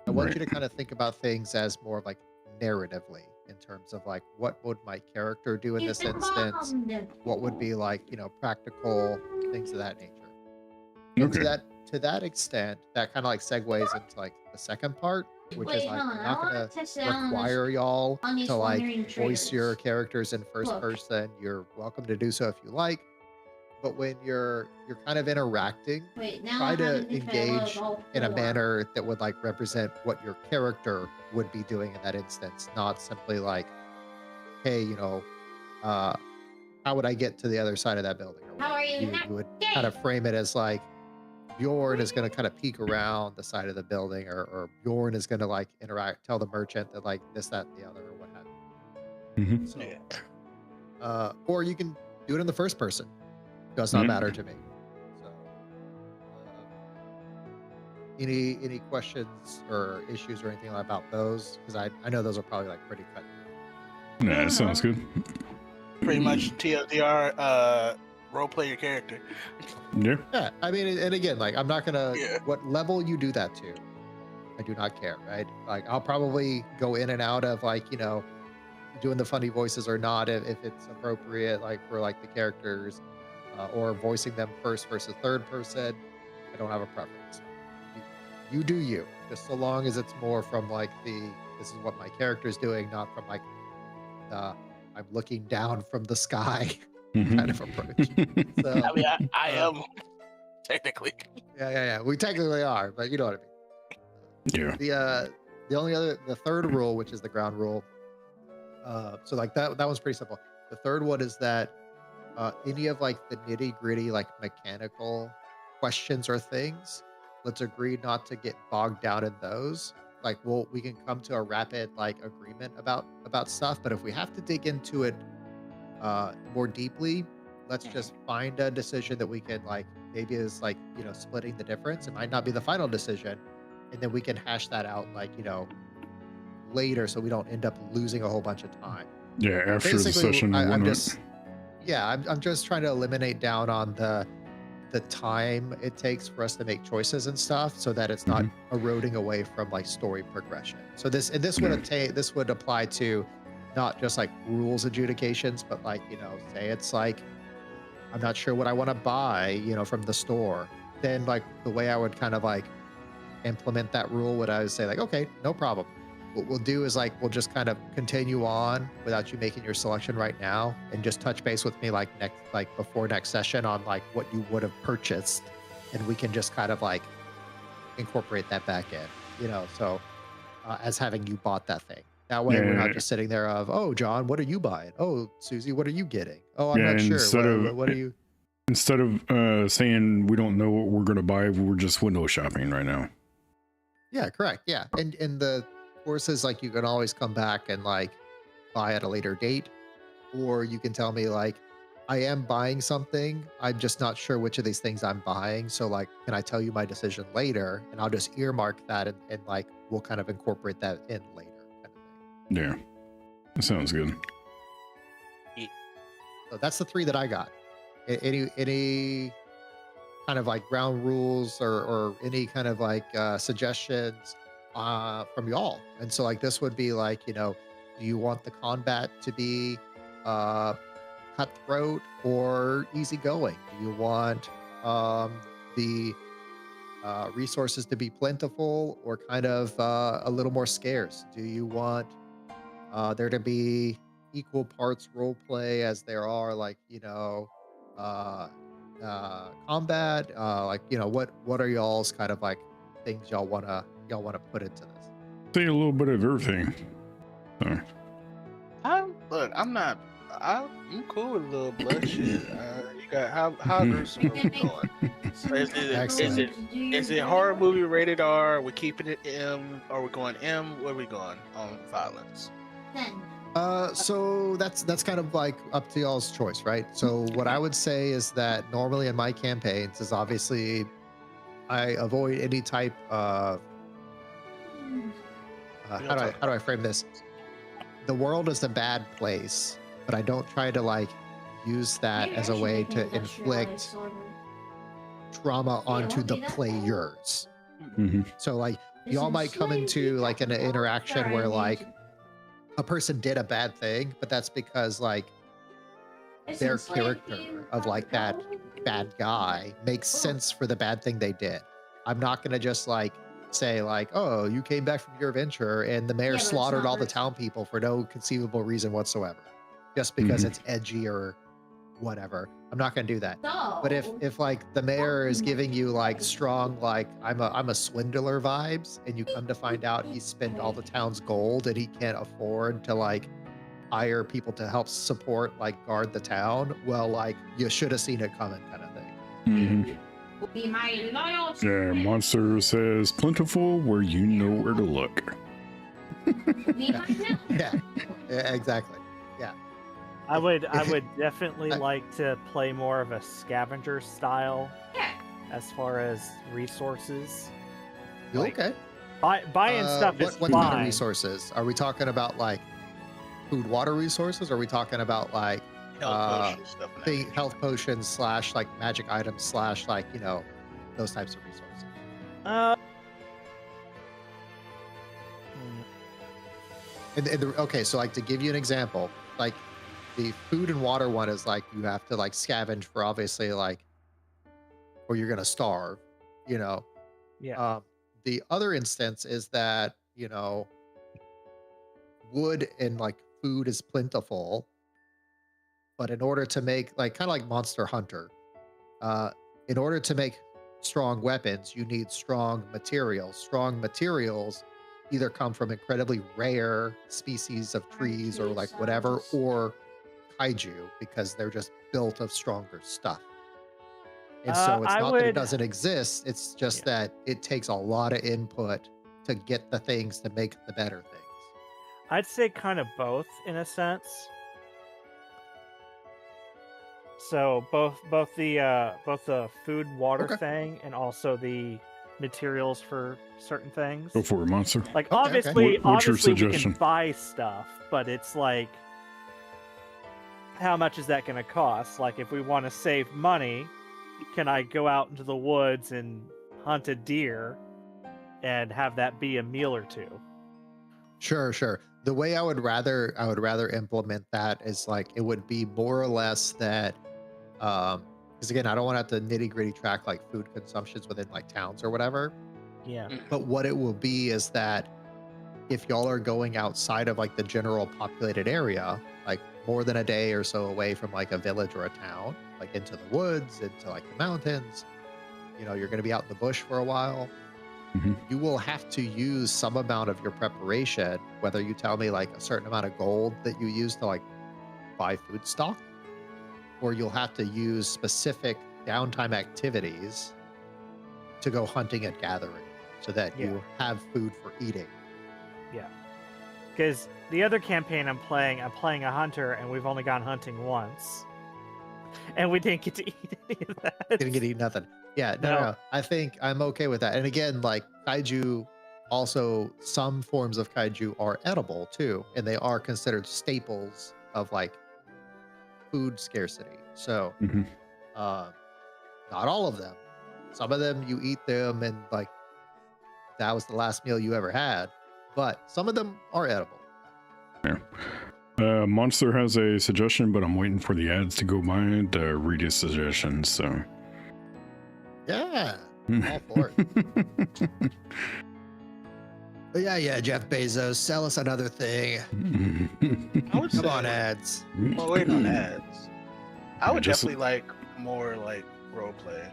I want Right. you to kind of think about things as more of like narratively in terms of like what would my character do in this instance? What would be like, practical things of that nature. And Okay. to that extent, that kind of like segues into like the second part, which is Wait, like hold I'm on. not I wanna gonna test it out require y'all on these to like wandering voice your triggers. characters in first Look. person. You're welcome to do so if you like. But when you're kind of interacting, Wait, now try I to haven't hit that engage load all in a for manner that would like represent what your character would be doing in that instance, not simply like, hey, uh, how would I get to the other side of that building? Or How whatever. are you? You would kind of frame it as like Bjorn is going to kind of peek around the side of the building, or Bjorn is going to like interact, tell the merchant that like this, that, and the other, or what have you. Mhm. So, or you can do it in the first person. Does not Mhm. matter to me. So, any questions or issues or anything about those? Because I know those are probably like pretty cut. Nah, that sounds good. Pretty much TLDR, role play your character. Yeah. Yeah, I mean, and again, like I'm not gonna Yeah. what level you do that to, I do not care, right? Like I'll probably go in and out of like doing the funny voices or not if it's appropriate, like for like the characters, or voicing them first versus third person. I don't have a preference. You do you, just so long as it's more from like this is what my character's doing, not from like the I'm looking down from the sky kind of approach. So I mean, I uh, am technically. yeah. We technically are, but you know what I mean. Yeah. The third rule, which is the ground rule. So like that one's pretty simple. The third one is that any of like the nitty gritty like mechanical questions or things, let's agree not to get bogged down in those. Like we can come to a rapid like agreement about stuff, but if we have to dig into it more deeply, let's just find a decision that we can like maybe is like splitting the difference. It might not be the final decision, and then we can hash that out like later, so we don't end up losing a whole bunch of time. Yeah. After the Basically, session, and I'm whatnot. just I'm just trying to eliminate down on the time it takes for us to make choices and stuff, so that it's not eroding away from like story progression. So this would apply to not just like rules adjudications, but like say it's like I'm not sure what I want to buy, from the store. Then like the way I would kind of like implement that rule would I would say like, okay, no problem. What we'll do is like we'll just kind of continue on without you making your selection right now, and just touch base with me like before next session on like what you would have purchased, and we can just kind of like incorporate that back in, so as having you bought that thing. That way we're not Yeah. just sitting there of, oh, John, what are you buying? Oh, Susie, what are you getting? Oh, I'm Yeah, not sure. instead of- What are you? Instead of saying we don't know what we're gonna buy, we're just window shopping right now. Yeah, correct. Yeah. And the courses, like you can always come back and like buy at a later date, or you can tell me like, I am buying something. I'm just not sure which of these things I'm buying. So like, can I tell you my decision later? And I'll just earmark that, and like, we'll kind of incorporate that in later kind of thing. Yeah. That sounds good. So that's the 3 that I got. Any kind of like ground rules or any kind of like suggestions from y'all? And so like this would be like, do you want the combat to be cutthroat or easygoing? Do you want the resources to be plentiful or kind of a little more scarce? Do you want there to be equal parts role play as there are like combat? Like what are y'all's kind of like things y'all wanna put into this? Say a little bit of everything. So, I'm cool with a little bloodshed. You got how gruesome are we going? Is it horror movie rated R? We're keeping it M? Are we going M? Where are we going on violence? So that's kind of like up to y'all's choice, right? So what I would say is that normally in my campaigns is obviously I avoid any type of how do I frame this? The world is a bad place, but I don't try to like use that as a way to inflict trauma onto the players. So like y'all might come into like an interaction where like a person did a bad thing, but that's because like their character of like that bad guy makes sense for the bad thing they did. I'm not gonna just like say like, oh, you came back from your adventure and the mayor slaughtered all the town people for no conceivable reason whatsoever, just because it's edgy or whatever. I'm not gonna do that. But if like the mayor is giving you like strong like I'm a swindler vibes, and you come to find out he spent all the town's gold and he can't afford to like hire people to help support like guard the town, well, like you should have seen it coming, kind of thing. Be my loyal. Yeah, Monster says plentiful where you know where to look. Yeah, exactly. Yeah. I would definitely like to play more of a scavenger style as far as resources. Like, Okay. Buying stuff is what fine. kind of resources? Are we talking about like food, water resources? Or are we talking about like health potions slash like magic items slash like, you know, those types of resources? Okay, so like to give you an example, like the food and water one is like you have to like scavenge for obviously like, or you're gonna starve, you know. Yeah. The other instance is that, you know, wood and like food is plentiful, but in order to make like kind of like Monster Hunter, in order to make strong weapons, you need strong materials. Strong materials either come from incredibly rare species of trees or like whatever, or kaiju, because they're just built of stronger stuff. And so it's not that it doesn't exist, it's just that it takes a lot of input to get the things to make the better things. I'd say kind of both in a sense. So both the food water thing and also the materials for certain things. Go for it, Monster. Like obviously What's your we can suggestion? buy stuff, but it's like, how much is that going to cost? Like if we want to save money, can I go out into the woods and hunt a deer and have that be a meal or two? Sure. The way I would rather implement that is like it would be more or less that because again, I don't want to have to nitty-gritty track like food consumptions within like towns or whatever. Yeah. But what it will be is that if y'all are going outside of like the general populated area, like more than a day or so away from like a village or a town, like into the woods, into like the mountains, you know, you're going to be out in the bush for a while. You will have to use some amount of your preparation, whether you tell me like a certain amount of gold that you use to like buy food stock, or you'll have to use specific downtime activities to go hunting and gathering so that you have food for eating. Yeah. Because the other campaign I'm playing a hunter, and we've only gone hunting once. And we didn't get to eat any of that. Didn't get to eat nothing. Yeah, no. I think I'm okay with that. And again, like kaiju, also some forms of kaiju are edible too, and they are considered staples of like food scarcity. So, not all of them. Some of them you eat them and like that was the last meal you ever had, but some of them are edible. Yeah. Monster has a suggestion, but I'm waiting for the ads to go by to read his suggestions. So, yeah, all for it. But yeah, Jeff Bezos, sell us another thing. Come on, ads. Well, wait on ads. I would definitely like more like role play,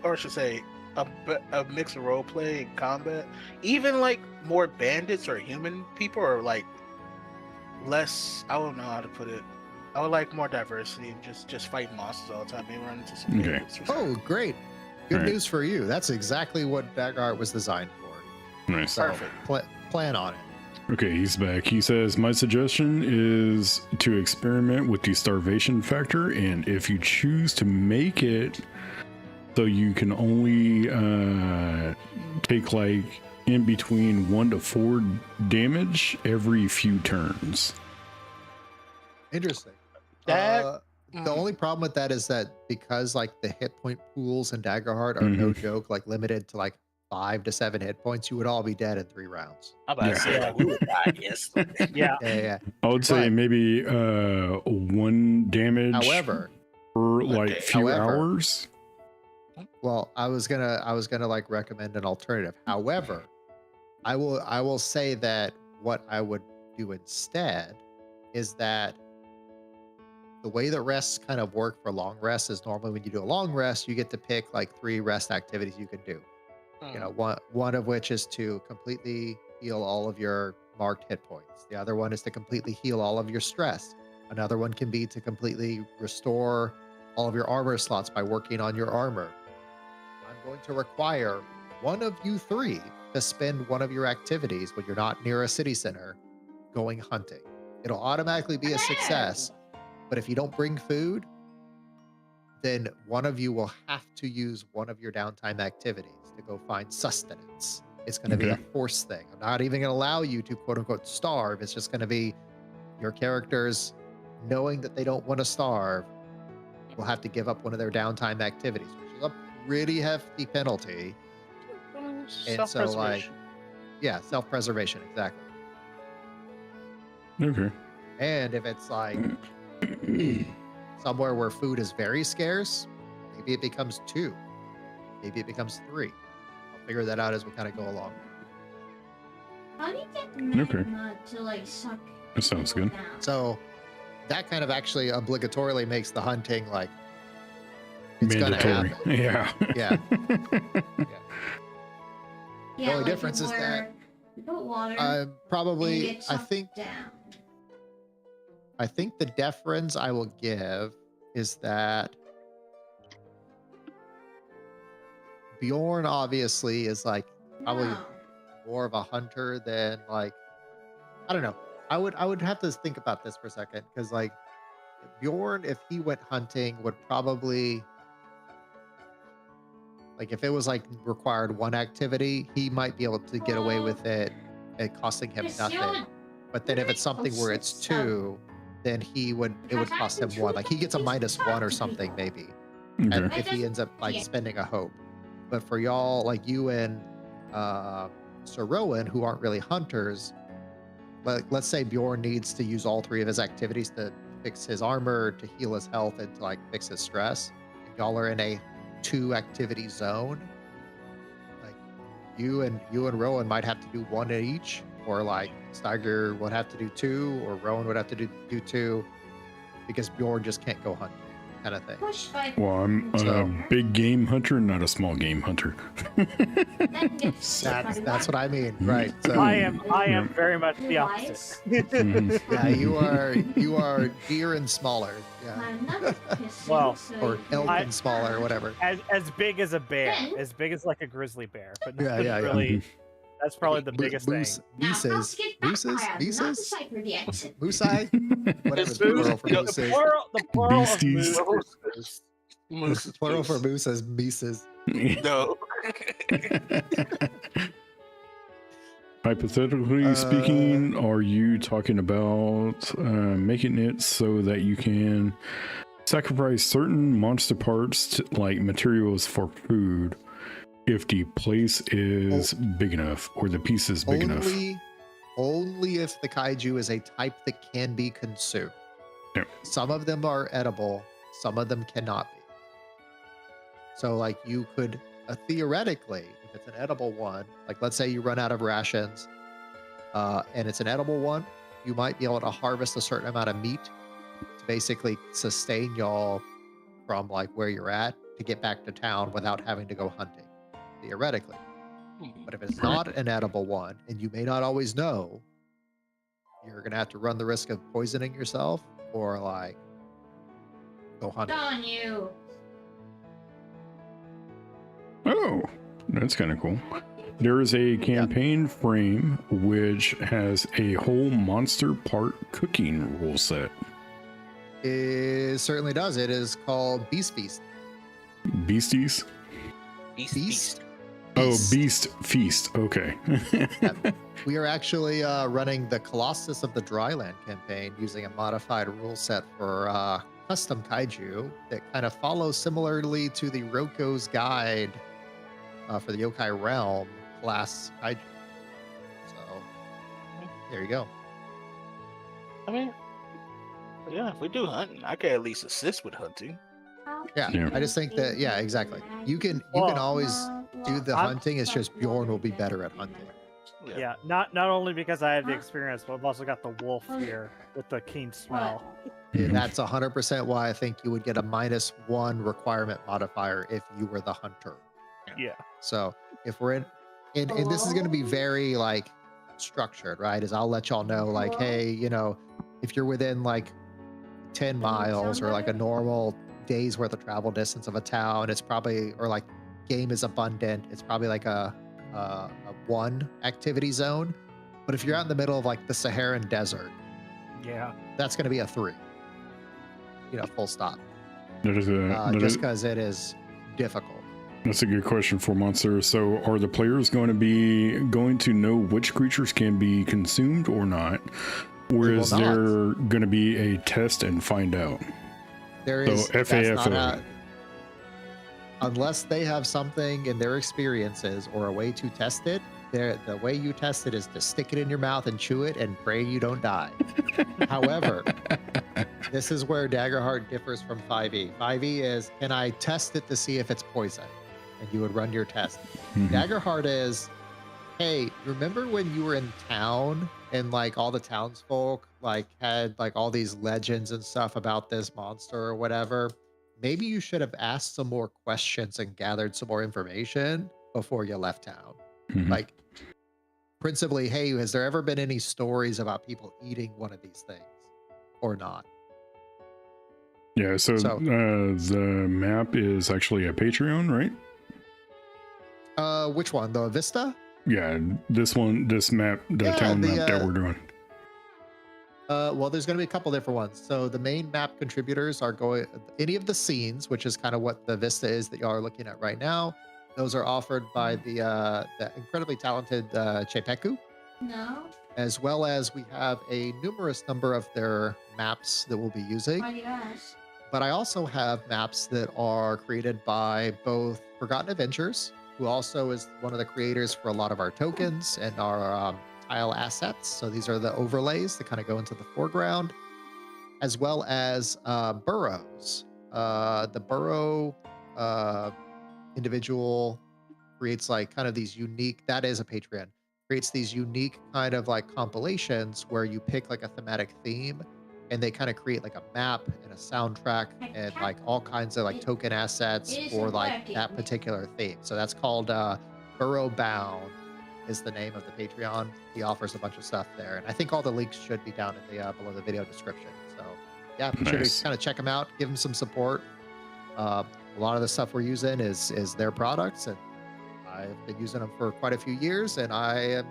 or I should say, a mix of role play and combat. Even like more bandits or human people, or like less. I don't know how to put it. I would like more diversity and just fight monsters all the time. Maybe run into some bandits. Oh, great! Good news for you. That's exactly what Daggerheart was designed for. Nice. So, plan on it. Okay, he's back. He says, my suggestion is to experiment with the starvation factor, and if you choose to make it so you can only take like in between 1 to 4 damage every few turns. Interesting. That The only problem with that is that because like the hit point pools in Daggerheart are no joke, like limited to like 5 to 7 hit points, you would all be dead in 3 rounds. I'm about to say, like, we would die instantly. Yeah. I would say But- maybe 1 damage However, per like Okay. few However- hours. well, I was gonna like recommend an alternative. However, I will say that what I would do instead is that the way that rests kind of work for long rests is normally when you do a long rest, you get to pick like 3 rest activities you can do. You know, one of which is to completely heal all of your marked hit points. The other one is to completely heal all of your stress. Another one can be to completely restore all of your armor slots by working on your armor. I'm going to require one of you 3 to spend one of your activities when you're not near a city center going hunting. It'll automatically be a success, but if you don't bring food, then one of you will have to use one of your downtime activities to go find sustenance. It's going to be a force thing. I'm not even going to allow you to quote unquote starve. It's just going to be your characters knowing that they don't want to starve will have to give up one of their downtime activities, which is a pretty hefty penalty. And so like, yeah, self-preservation, exactly. Okay. And if it's like somewhere where food is very scarce, maybe it becomes 2, maybe it becomes 3. I'll figure that out as we kind of go along. How do you get magma to like suck? That sounds good. Down? So that kind of actually obligatorily makes the hunting like it's gonna Mandatory. happen. Yeah. Yeah. Yeah, only difference is that you put water. Probably, and it I sucked think down. the deference I will give is that Bjorn obviously is like probably No. more of a hunter than like, I don't know. I would have to think about this for a second because like Bjorn, if he went hunting, would probably like if it was like required 1 activity, he might be able to get away with it costing him Chris, nothing. you're- But then if it's something where it's 2, then it would cost him 1. Like he gets a -1 or something maybe. And Okay. if he ends up like spending a hope. But for y'all, like you and Sir Rowan, who aren't really hunters, let's say Bjorn needs to use all 3 of his activities to fix his armor, to heal his health, and to like fix his stress. And y'all are in a 2 activity zone. Like you and Rowan might have to do 1 at each, or like Steiger would have to do 2, or Rowan would have to do 2, because Bjorn just can't go hunting, kind of thing. Push by Well, I'm a big game hunter, not a small game hunter. That's what I mean, right? So, I am very much the opposite. Mhm. yeah, you are deer and smaller, yeah, Well, or elk I- and smaller, whatever. As big as a bear, Ben? as big as like a grizzly bear, but Yeah, not yeah, yeah. really. That's probably the biggest thing. Mooses, Mooses. moosei, whatever the Moose- plural for no, moose The is. plural of Beasties. moose. Moose. Plural for moose is mises. No. Hypothetically speaking, are you talking about making it so that you can sacrifice certain monster parts to, like materials for food if the place is big enough or the piece is big enough? Only if the kaiju is a type that can be consumed. Yeah. Some of them are edible, some of them cannot be. So like you could theoretically, if it's an edible one, like let's say you run out of rations and it's an edible one, you might be able to harvest a certain amount of meat to basically sustain y'all from like where you're at to get back to town without having to go hunting, theoretically. But if it's not an edible one, and you may not always know, you're gonna have to run the risk of poisoning yourself or like go hunting. on you. Oh, that's kind of cool. There is a campaign frame which has a whole monster part cooking rule set. It certainly does. It is called Beast Feast. Beasties? Beast. Oh, Feast. Beast Feast. Okay. We are actually running the Colossus of the Dryland campaign using a modified rule set for custom kaiju that kind of follows similarly to the Roko's Guide for the Yokai Realm class kaiju. So there you go. I mean, yeah, if we do hunting, I can at least assist with hunting. Yeah, Yeah. I just think that exactly. You can always do the hunting. It's just Bjorn will be better at hunting. Yeah, not only because I have the experience, but I've also got the wolf here with the keen smell. And that's 100% why I think you would get a -1 requirement modifier if you were the hunter. Yeah. So if we're and this is going to be very like structured, right? Is I'll let y'all know like, hey, you know, if you're within like 10 miles or like a normal day's worth of travel distance of a town, it's probably, or like game is abundant, it's probably like a 1 activity zone. But if you're out in the middle of like the Saharan desert, Yeah. that's going to be a 3. You know, full stop. That is Just because it is difficult. That's a good question for Monster. So are the players going to know which creatures can be consumed or not? Or is there going to be a test and find out? There is. So FAFO. Unless they have something in their experiences or a way to test it, the way you test it is to stick it in your mouth and chew it and pray you don't die. However, this is where Daggerheart differs from 5e. 5e is, can I test it to see if it's poison? And you would run your test. Daggerheart is, hey, remember when you were in town and like all the townsfolk like had like all these legends and stuff about this monster or whatever? Maybe you should have asked some more questions and gathered some more information before you left town. Like, principally, hey, has there ever been any stories about people eating one of these things or not? Yeah, so the map is actually a Patreon, right? Which one? The Vista? Yeah, this map, town map that we're doing. Well, there's going to be a couple different ones. So the main map contributors are any of the scenes, which is kind of what the Vista is that y'all are looking at right now. Those are offered by the incredibly talented Chepeku. No. As well as we have a numerous number of their maps that we'll be using. Oh, yes. But I also have maps that are created by both Forgotten Adventures, who also is one of the creators for a lot of our tokens and our tile assets. So these are the overlays that kind of go into the foreground, as well as burrows. The burrow individual creates like kind of these unique, that is a Patreon, creates these unique kind of like compilations where you pick like a thematic theme and they kind of create like a map and a soundtrack and like all kinds of like token assets for like that particular theme. So that's called Burrow Bound is the name of the Patreon. He offers a bunch of stuff there. And I think all the links should be down in the below the video description. So yeah, be sure to kind of check him out, give him some support. A lot of the stuff we're using is their products, and I've been using them for quite a few years, and I am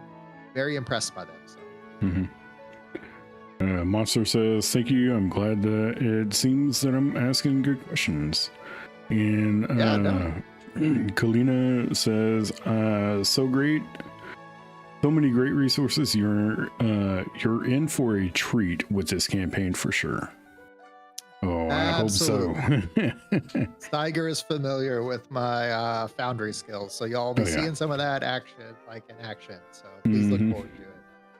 very impressed by them. So. Monster says, thank you. I'm glad that it seems that I'm asking good questions. And Kalina says, so great. So many great resources. You're in for a treat with this campaign for sure. Oh, I hope so. Steiger is familiar with my Foundry skills, so y'all will be seeing some of that action, like in action. So please look forward to it.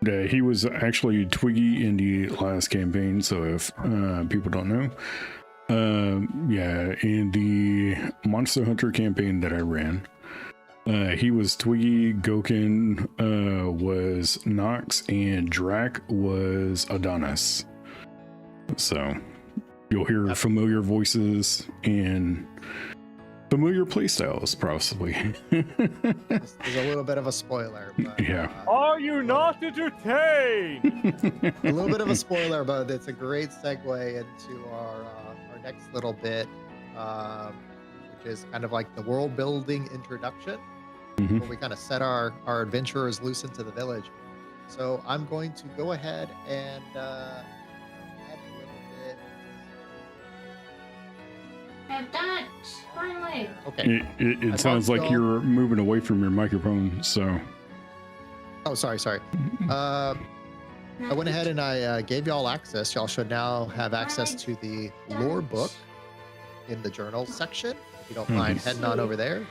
Yeah, he was actually Twiggy in the last campaign. So if people don't know, in the Monster Hunter campaign that I ran, he was Twiggy, Goken was Nox, and Drac was Adonis. So you'll hear familiar voices and familiar playstyles, possibly. There's a little bit of a spoiler. But, yeah. Are you not entertained? A little bit of a spoiler, but it's a great segue into our next little bit, which is kind of like the world building introduction, where we kind of set our adventurers loose into the village. So I'm going to go ahead and add a little bit. I've done it, finally. Okay. It sounds like you're moving away from your microphone, so. Oh, sorry. I went ahead and I gave y'all access. Y'all should now have access to the lore book in the journals section. If you don't mind heading on over there.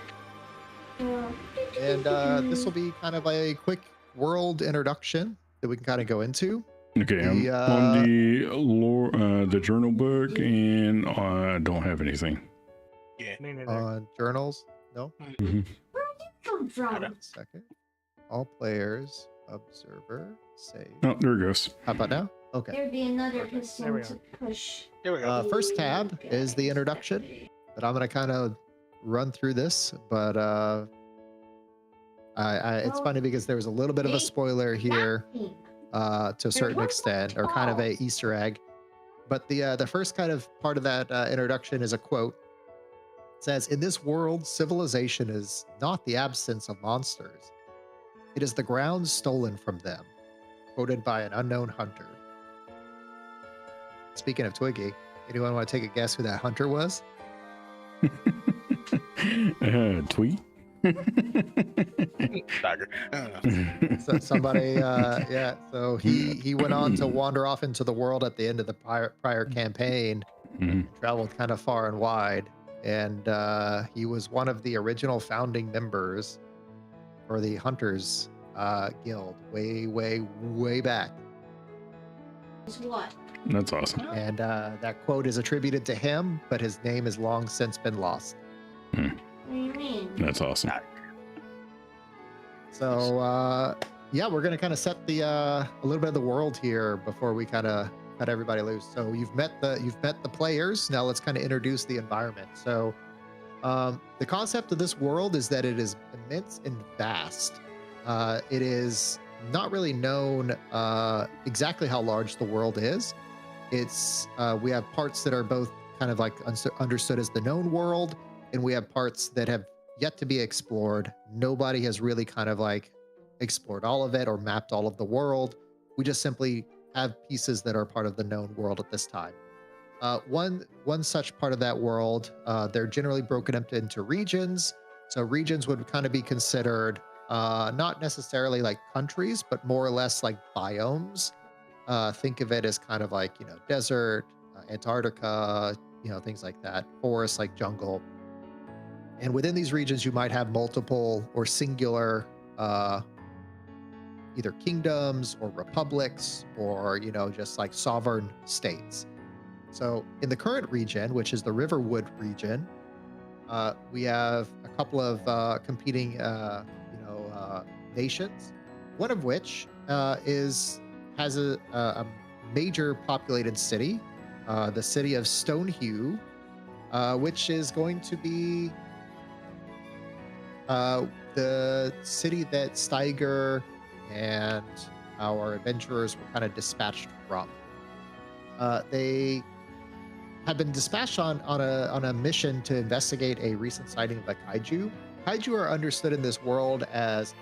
And this will be kind of a quick world introduction that we can kind of go into. Okay, I'm on the lore, the journal book, and I don't have anything. Yeah. Me neither. On journals, no? Come from? One second. All players, observer, save. Oh, there it goes. How about now? Okay. There'd be another There piston we to are. push. Here we go. First tab is the introduction, but I'm gonna kind of run through this, but it's funny because there was a little bit of a spoiler here to a certain extent, or kind of a Easter egg. But the first kind of part of that introduction is a quote. It says, "In this world, civilization is not the absence of monsters. It is the ground stolen from them." Quoted by an unknown hunter. Speaking of Twiggy, anyone want to take a guess who that hunter was? Tweet. Dagger. I don't know. So somebody, yeah. So he went on to wander off into the world at the end of the prior campaign, traveled kind of far and wide, and he was one of the original founding members for the Hunters Guild, way back. Is what? That's awesome. And that quote is attributed to him, but his name has long since been lost. What do you mean? That's awesome. So yeah, we're gonna kind of set the a little bit of the world here before we kind of cut everybody loose. So you've met the players. Now let's kind of introduce the environment. So the concept of this world is that it is immense and vast. It is not really known exactly how large the world is. It's we have parts that are both kind of like understood as the known world, and we have parts that have yet to be explored. Nobody has really kind of like explored all of it or mapped all of the world. We just simply have pieces that are part of the known world at this time. One such part of that world, they're generally broken up into regions. So regions would kind of be considered not necessarily like countries, but more or less like biomes. Think of it as kind of like, desert, Antarctica, things like that, forests like jungle. And within these regions, you might have multiple or singular either kingdoms or republics or, just like sovereign states. So in the current region, which is the Riverwood region, we have a couple of competing, nations, one of which has a major populated city, the city of Stonehue, which is going to be the city that Steiger and our adventurers were kind of dispatched from. They have been dispatched on a mission to investigate a recent sighting of a kaiju. Kaiju are understood in this world as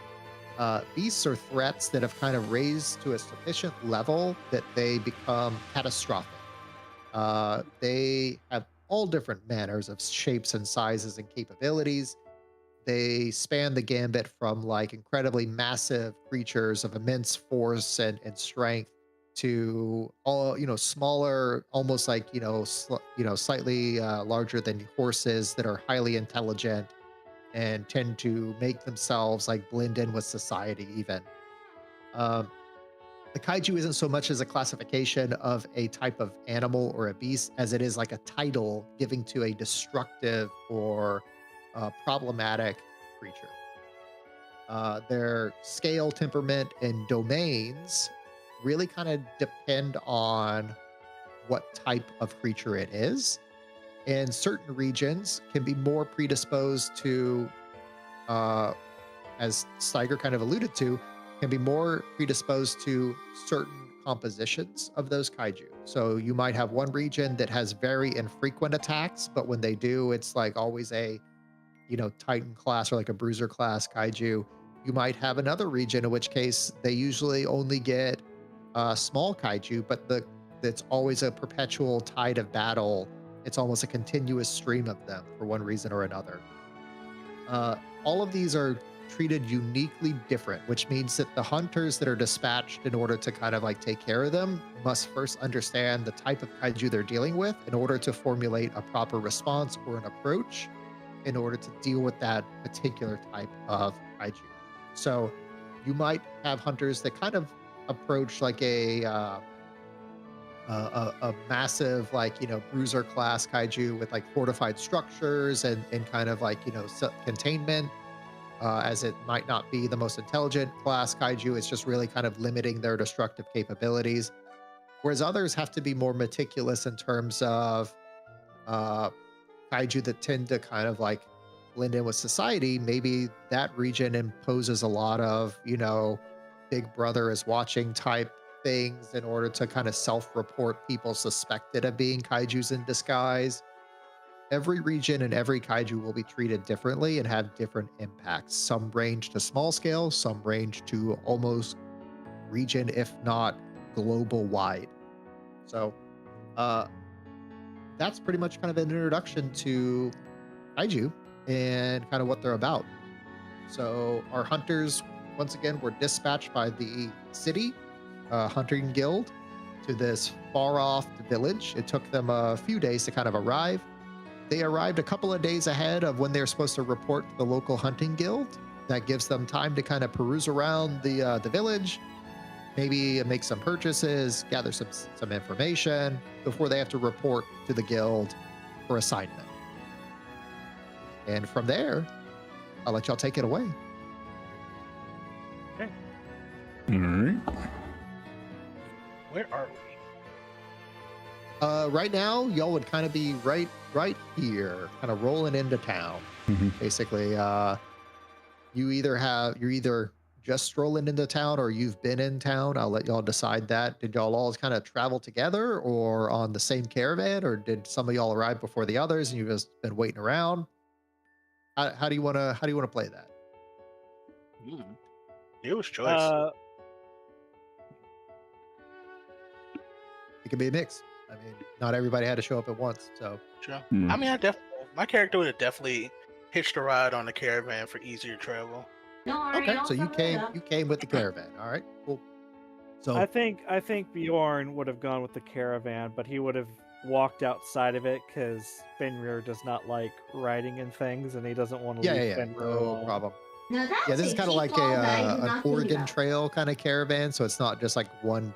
beasts or threats that have kind of raised to a sufficient level that they become catastrophic. They have all different manners of shapes and sizes and capabilities. They span the gambit from like incredibly massive creatures of immense force and strength to all, smaller, almost like, slightly larger than horses that are highly intelligent and tend to make themselves like blend in with society even. The kaiju isn't so much as a classification of a type of animal or a beast as it is like a title giving to a destructive or problematic creature. Their scale, temperament, and domains really kind of depend on what type of creature it is. And certain regions can be more predisposed to, as Steiger kind of alluded to, can be more predisposed to certain compositions of those kaiju. So you might have one region that has very infrequent attacks, but when they do, it's like always a, Titan class or like a bruiser class kaiju. You might have another region in which case they usually only get small kaiju, but it's always a perpetual tide of battle. It's almost a continuous stream of them for one reason or another. All of these are treated uniquely different, which means that the hunters that are dispatched in order to kind of like take care of them must first understand the type of kaiju they're dealing with in order to formulate a proper response or an approach in order to deal with that particular type of kaiju. So you might have hunters that kind of approach like a massive, like, bruiser class kaiju with like fortified structures and kind of like, containment, as it might not be the most intelligent class kaiju. It's just really kind of limiting their destructive capabilities. Whereas others have to be more meticulous in terms of kaiju that tend to kind of like blend in with society. Maybe that region imposes a lot of, Big Brother is watching type things in order to kind of self-report people suspected of being kaijus in disguise. Every region and every kaiju will be treated differently and have different impacts. Some range to small scale, some range to almost region, if not global wide. So that's pretty much kind of an introduction to kaiju and kind of what they're about. So our hunters, once again, were dispatched by the city hunting guild to this far off village. It took them a few days to kind of arrive. They arrived a couple of days ahead of when they're supposed to report to the local hunting guild. That gives them time to kind of peruse around the village, maybe make some purchases, gather some information before they have to report to the guild for assignment. And from there, I'll let y'all take it away. Okay. All right. Where are we? Right now, y'all would kind of be right here, kind of rolling into town. Basically, you're either just strolling into town or you've been in town. I'll let y'all decide that. Did y'all all kind of travel together or on the same caravan, or did some of y'all arrive before the others and you've just been waiting around? How do you want to play that? Dealer's choice. It could be a mix. I mean, not everybody had to show up at once, so. Sure. I mean, my character would have definitely hitched a ride on the caravan for easier travel. Okay, so you came with the caravan. All right, cool. So I think Bjorn would have gone with the caravan, but he would have walked outside of it because Fenrir does not like riding in things, and he doesn't want to leave Fenrir no alone. problem. Now that's Yeah, this is kind of like an Oregon Trail. Trail kind of caravan, so it's not just like one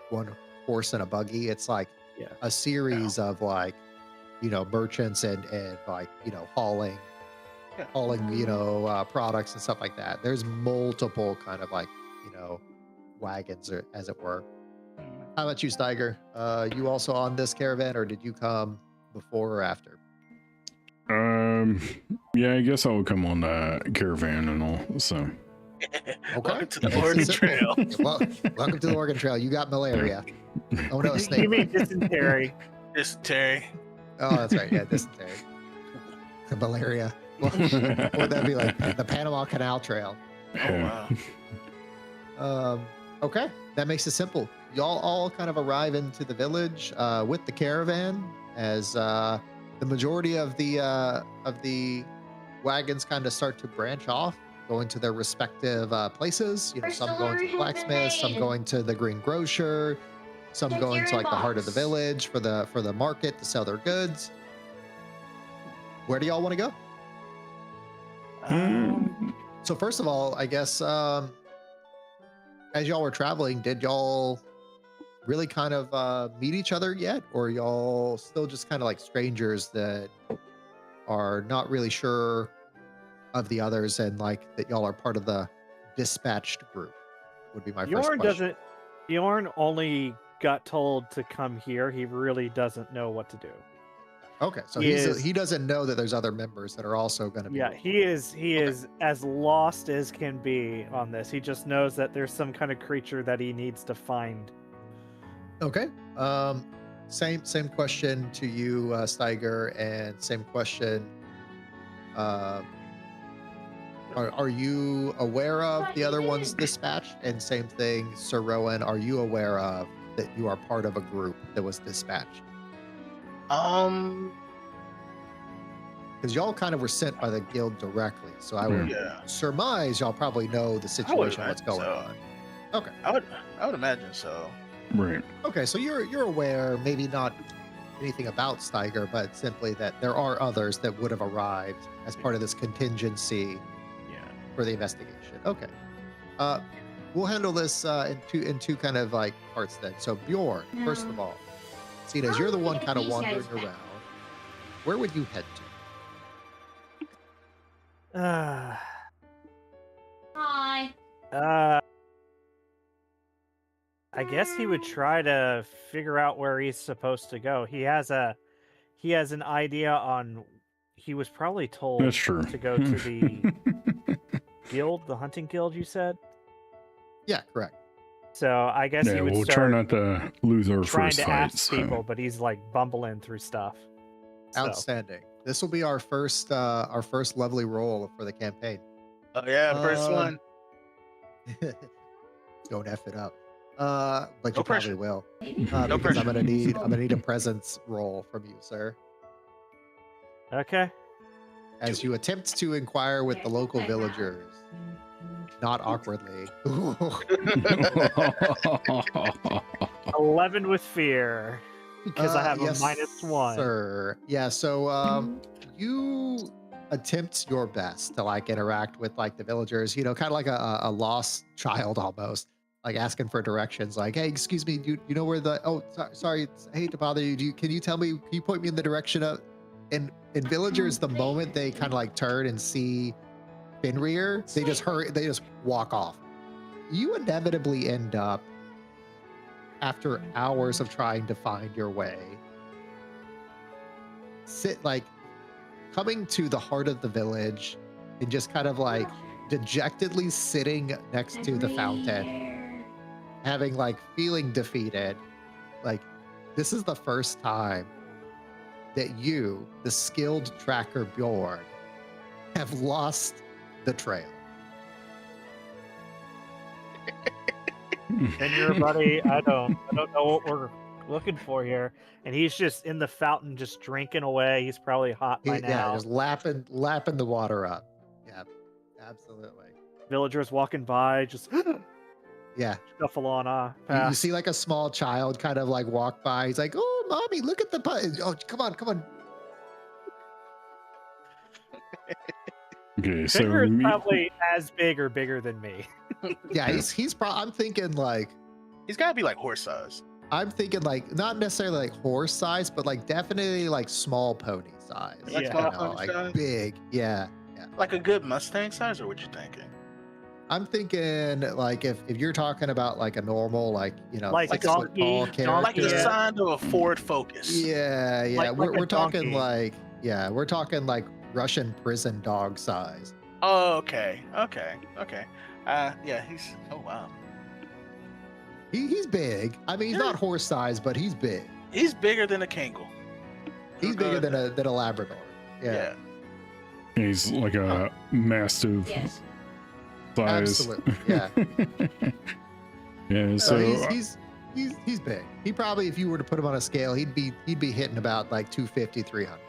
horse and a buggy. It's like a series of like, merchants and like, hauling, products and stuff like that. There's multiple kind of like, wagons, or as it were. How about you, Steiger? You also on this caravan, or did you come before or after? Yeah, I guess I would come on the caravan and all. So. Okay. Welcome to the Oregon Trail. Welcome to the Oregon Trail. You got malaria. Oh no, a snake. You mean dysentery? Dysentery. Oh, that's right. Yeah, dysentery. Malaria. What would that be like? The Panama Canal Trail. Oh wow. Okay, that makes it simple. Y'all all kind of arrive into the village with the caravan, as the majority of the wagons kind of start to branch off, going to their respective places. Some going to the blacksmith, some going to the green grocer, some going to like the heart of the village for the market to sell their goods. Where do y'all want to go? So first of all, I guess as y'all were traveling, did y'all really kind of meet each other yet, or y'all still just kind of like strangers that are not really sure of the others, and like that y'all are part of the dispatched group? Would be my first question. Bjorn only got told to come here. He really doesn't know what to do. Okay, so he doesn't know that there's other members that are also going to be. Yeah, he is as lost as can be on this. He just knows that there's some kind of creature that he needs to find. Okay. Same question to you, Steiger, and same question. Are you aware of the other ones dispatched? And same thing, Sir Rowan, are you aware of that you are part of a group that was dispatched? because y'all kind of were sent by the guild directly, so I would Yeah. surmise y'all probably know the situation, what's imagine going so. on. Okay. I would imagine so. Right. Okay, so you're aware, maybe not anything about Steiger, but simply that there are others that would have arrived as part of this contingency Yeah. for the investigation. Okay. We'll handle this in two kind of like parts then. So Bjorn, first of all, seeing as you're the one kind of wandering around, where would you head to? Hi. I guess he would try to figure out where he's supposed to go. He has an idea on. He was probably told That's true. to go to the guild, the hunting guild. You said. Yeah, correct. So I guess he Yeah, would we'll try start not to lose our trying first to fight. ask people, but he's like bumbling through stuff. So, Outstanding. This will be our first lovely roll for the campaign. Oh yeah, first Um, one. Don't F it up. But No you pressure. probably will. No Because I'm pressure. gonna need a presence roll from you, sir. okay. As you attempt to inquire with the local villagers, not awkwardly. 11 with fear because I have Yes, a -1. Sir. Yeah, so you attempt your best to like interact with like the villagers, you know, kind of like a lost child almost, like asking for directions, like, hey, excuse me, you know where the sorry, I hate to bother you. Can you tell me, can you point me in the direction of and villagers, the moment they kind of like turn and see Fenrir, they just walk off. You inevitably end up, after hours of trying to find your way, coming to the heart of the village and just kind of like dejectedly sitting next to the fountain, having like feeling defeated. Like, this is the first time that you, the skilled tracker Bjorn, have lost the trail. And your buddy, I don't know what we're looking for here. And he's just in the fountain, just drinking away. He's probably hot by now. Yeah, just lapping the water up. Yeah, absolutely. Villagers walking by, just Yeah. shuffle on You past. see like a small child kind of like walk by. He's like, "Oh, mommy, look at the oh, come on." Okay, so Fenrir is probably as big or bigger than me. Yeah, he's probably. I'm thinking like He's gotta be like horse size. I'm thinking like not necessarily like horse size, but like definitely like small pony size. Like Yeah. small You know, pony like size? big. Yeah. Like a good Mustang size, or what you thinking? I'm thinking like if you're talking about like a normal like, you know, Like a 6 foot tall donkey, character. Like the Yeah. size of a Ford Focus. Yeah, yeah. Like a we're talking donkey. we're talking like Russian prison dog size. Oh, okay. Yeah, he's. Oh wow. He's big. I mean, he's not horse size, but he's big. He's bigger than a Kangol. He's bigger than a Labrador. Yeah. he's like a mastiff Yes. size. Absolutely. Yeah. Yeah, So so he's big. He probably, if you were to put him on a scale, he'd be hitting about like 250, 300.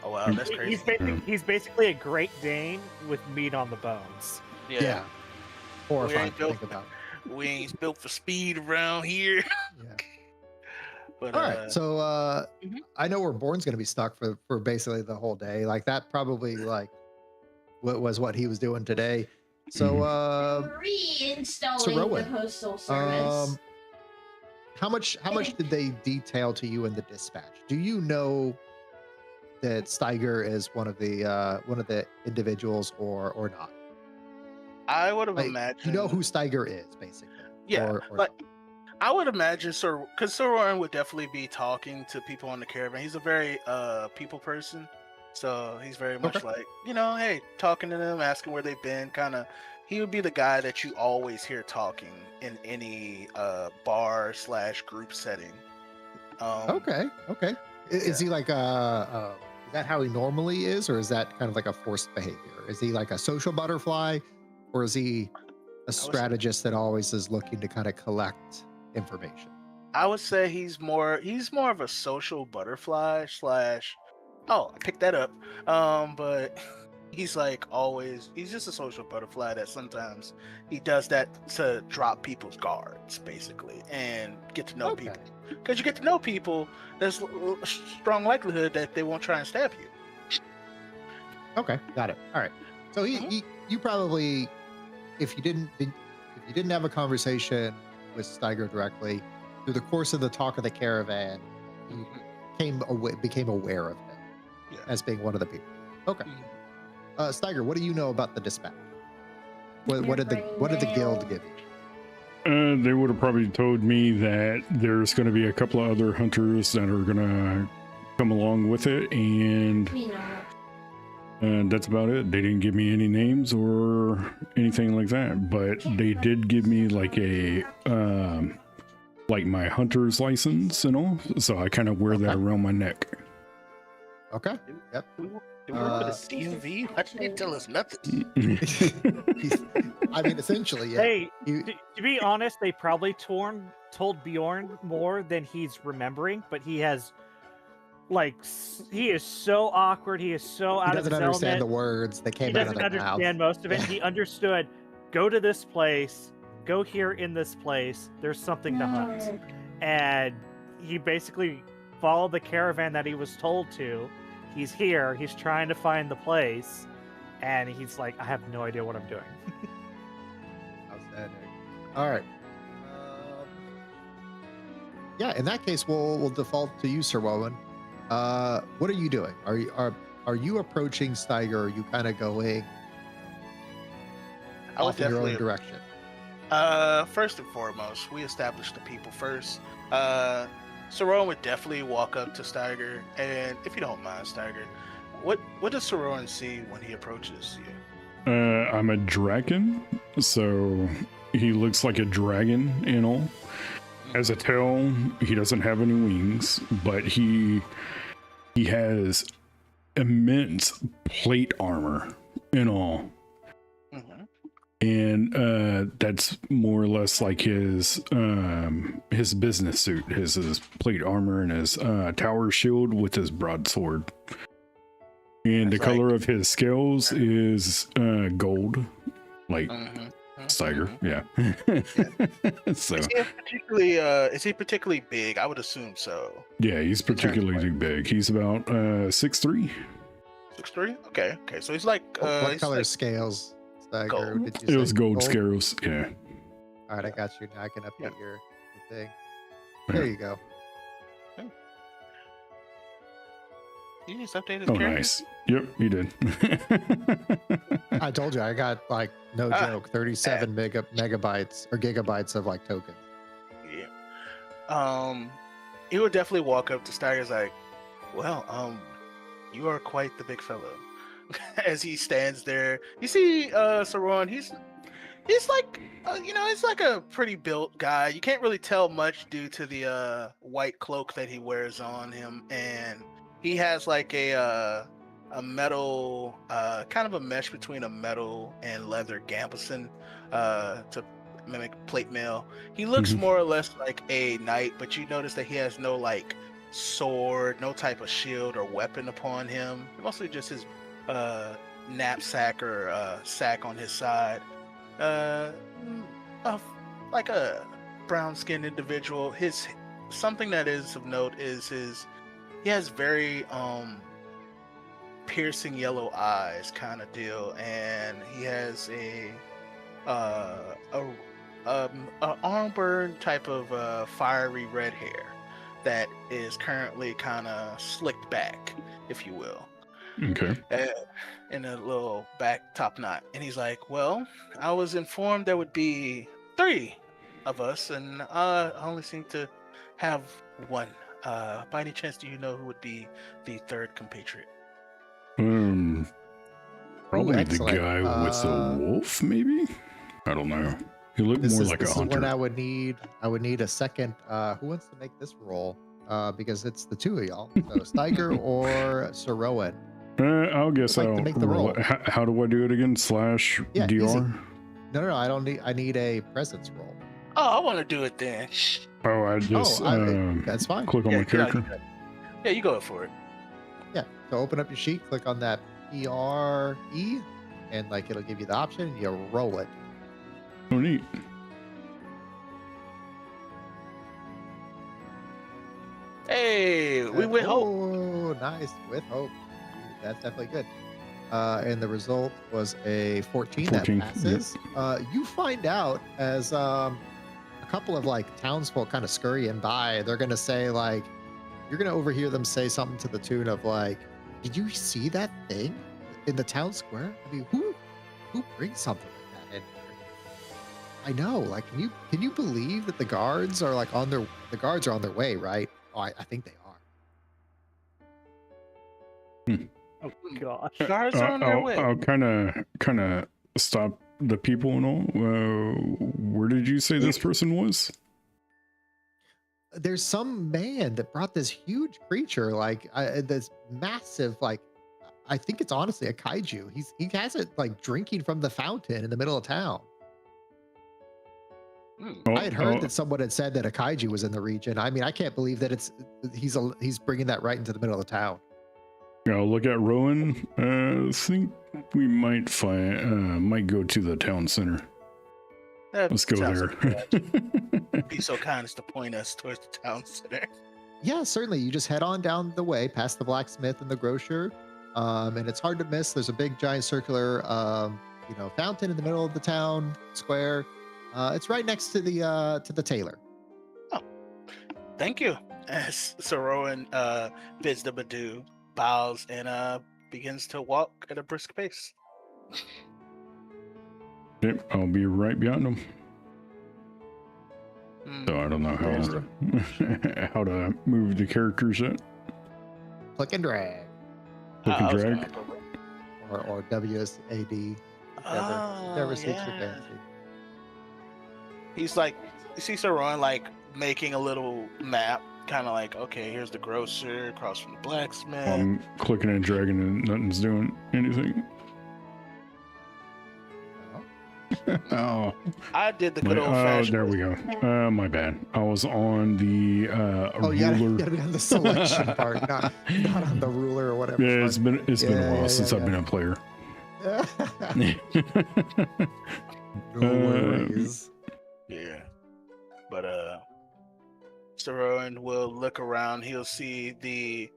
Oh wow, that's crazy. He's basically a Great Dane with meat on the bones. Yeah. Horrifying to built- think about. We ain't built for speed around here. Yeah. But All right. So Mhm. I know where Bourne's going to be stuck for basically the whole day. Like that probably like what he was doing today. So Reinstalling the Rowan, postal service. how much did they detail to you in the dispatch? Do you know that Steiger is one of the individuals or not? I would have Like, imagined. you know who Steiger is, basically. Yeah, or but not. I would imagine because Sir Warren would definitely be talking to people on the caravan. He's a very people person, so he's very much like, you know, hey, talking to them, asking where they've been. Kind of, he would be the guy that you always hear talking in any bar / group setting. Okay. Is he like is that how he normally is, or is that kind of like a forced behavior? Is he like a social butterfly, or is he a strategist that always is looking to kind of collect information? I would say he's more of a social butterfly / oh, I picked that up. But he's like always, he's just a social butterfly that sometimes he does that to drop people's guards, basically, and get to know Okay. people. Because you get to know people, there's a strong likelihood that they won't try and stab you. Okay, got it. All right. So you probably, if you didn't have a conversation with Steiger directly, through the course of the talk of the caravan, you became aware of him Yeah. as being one of the people. Okay. Steiger, what do you know about the dispatch? What did the guild give you? They would have probably told me that there's going to be a couple of other hunters that are going to come along with it, and that's about it. They didn't give me any names or anything like that, but they did give me like a like my hunter's license and all, so I kind of wear that around my neck. Okay. Yep. They work with a CMV? Why didn't they tell us nothing? I mean, essentially, yeah. Hey, to be honest, they probably told Bjorn more than he's remembering, but he has, like, he is so awkward. He is so out of his He doesn't understand element. the words that came He out of doesn't their mouth. understand most of it. He understood, go to this place, go here in this place, there's something to hunt. And he basically followed the caravan that he was told to. He's here, he's trying to find the place, and he's like, I have no idea what I'm doing. Outstanding. All right. Yeah, in that case, we'll default to you, Sir Wowen. What are you doing? Are you approaching Steiger, or are you kind of going I would off in your own definitely direction? First and foremost, we established the people first. Saron would definitely walk up to Steiger, and if you don't mind, Steiger, what does Saron see when he approaches you? I'm a dragon, so he looks like a dragon and all. As a tail, he doesn't have any wings, but he has immense plate armor and all. And that's more or less like his business suit, his plate armor and his tower shield with his broadsword. And the color of his scales is gold, like Steiger. Yeah. So is he particularly big? I would assume so. Yeah, he's particularly big. He's about 6'3". 6'3"? Okay. So he's like what color scales? Steiger, gold. did you It was say gold scales. Yeah. All right, I got you. Now I can update your thing. There you go. You just updated his Oh, character? nice. Yep, you did. I told you I got, like, no joke, 37 megabytes or gigabytes of like tokens. Yeah. He would definitely walk up to Steiger's like, well, you are quite the big fellow. As he stands there, you see Saron, he's like he's like a pretty built guy. You can't really tell much due to the white cloak that he wears on him, and he has like a metal kind of a mesh between a metal and leather gambeson to mimic plate mail. He looks more or less like a knight, but you notice that he has no like sword, no type of shield or weapon upon him. Mostly just his knapsack or sack on his side. Like a brown-skinned individual. Something that is of note is he has very piercing yellow eyes kind of deal, and he has a auburn type of fiery red hair that is currently kind of slicked back, if you will. Okay. In a little back top knot. And he's like, well, I was informed there would be 3 of us, and I only seem to have 1. By any chance, do you know who would be the 3rd compatriot? Probably the excellent. guy with the wolf, maybe? I don't know. He looked more like a this hunter. is when I would need a second. Who wants to make this roll? Because it's the 2 of y'all. So Steiger or Saroan. I'll guess I'd like I'll to make the roll. How do I do it again? / Yeah, DR? easy. No, I don't need. I need a presence roll. Oh, I want to do it then. Oh, I just that's fine. click on my character. Yeah, you go for it. Yeah. So open up your sheet, click on that PRE, and like it'll give you the option. You roll it. Oh, neat. Hey, we with hope. Oh, nice. With hope. That's definitely good. And the result was a 14 that 14, passes. You find out as a couple of like townsfolk kind of scurrying by, they're going to say like, you're going to overhear them say something to the tune of like, did you see that thing in the town square? I mean, who brings something like that in here? I know. Like, can you believe that the guards are like the guards are on their way, right? Oh, I think they are. Oh gosh. Guards are on their way. I'll kind of stop the people and all. Where did you say this person was? There's some man that brought this huge creature, like this massive, like I think it's honestly a kaiju. He has it like drinking from the fountain in the middle of town. I had heard that someone had said that a kaiju was in the region. I mean, I can't believe that he's bringing that right into the middle of the town. I'll look at Rowan. I think we might go to the town center. Let's go there. Be so kind as to point us towards the town center. Yeah, certainly. You just head on down the way past the blacksmith and the grocer, and it's hard to miss. There's a big, giant, circular, fountain in the middle of the town square. It's right next to the tailor. Oh, thank you. As Rowan bids them adieu, bows, and begins to walk at a brisk pace. Yep, I'll be right behind him. So I don't know how to move the characters yet. Click and drag. Click and drag. Or WSAD. Whichever suits your fancy. He's like, you see Rowan like making a little map, kind of like, okay, here's the grocer across from the blacksmith. I'm clicking and dragging and nothing's doing anything. Oh, I did the good old fashioned. there we go. My bad. I was on the Oh, you ruler. gotta be on the selection part, not on the ruler or whatever. Yeah, it's been a while since I've been a player. No worries. Yeah, but Rowan will look around. He'll see the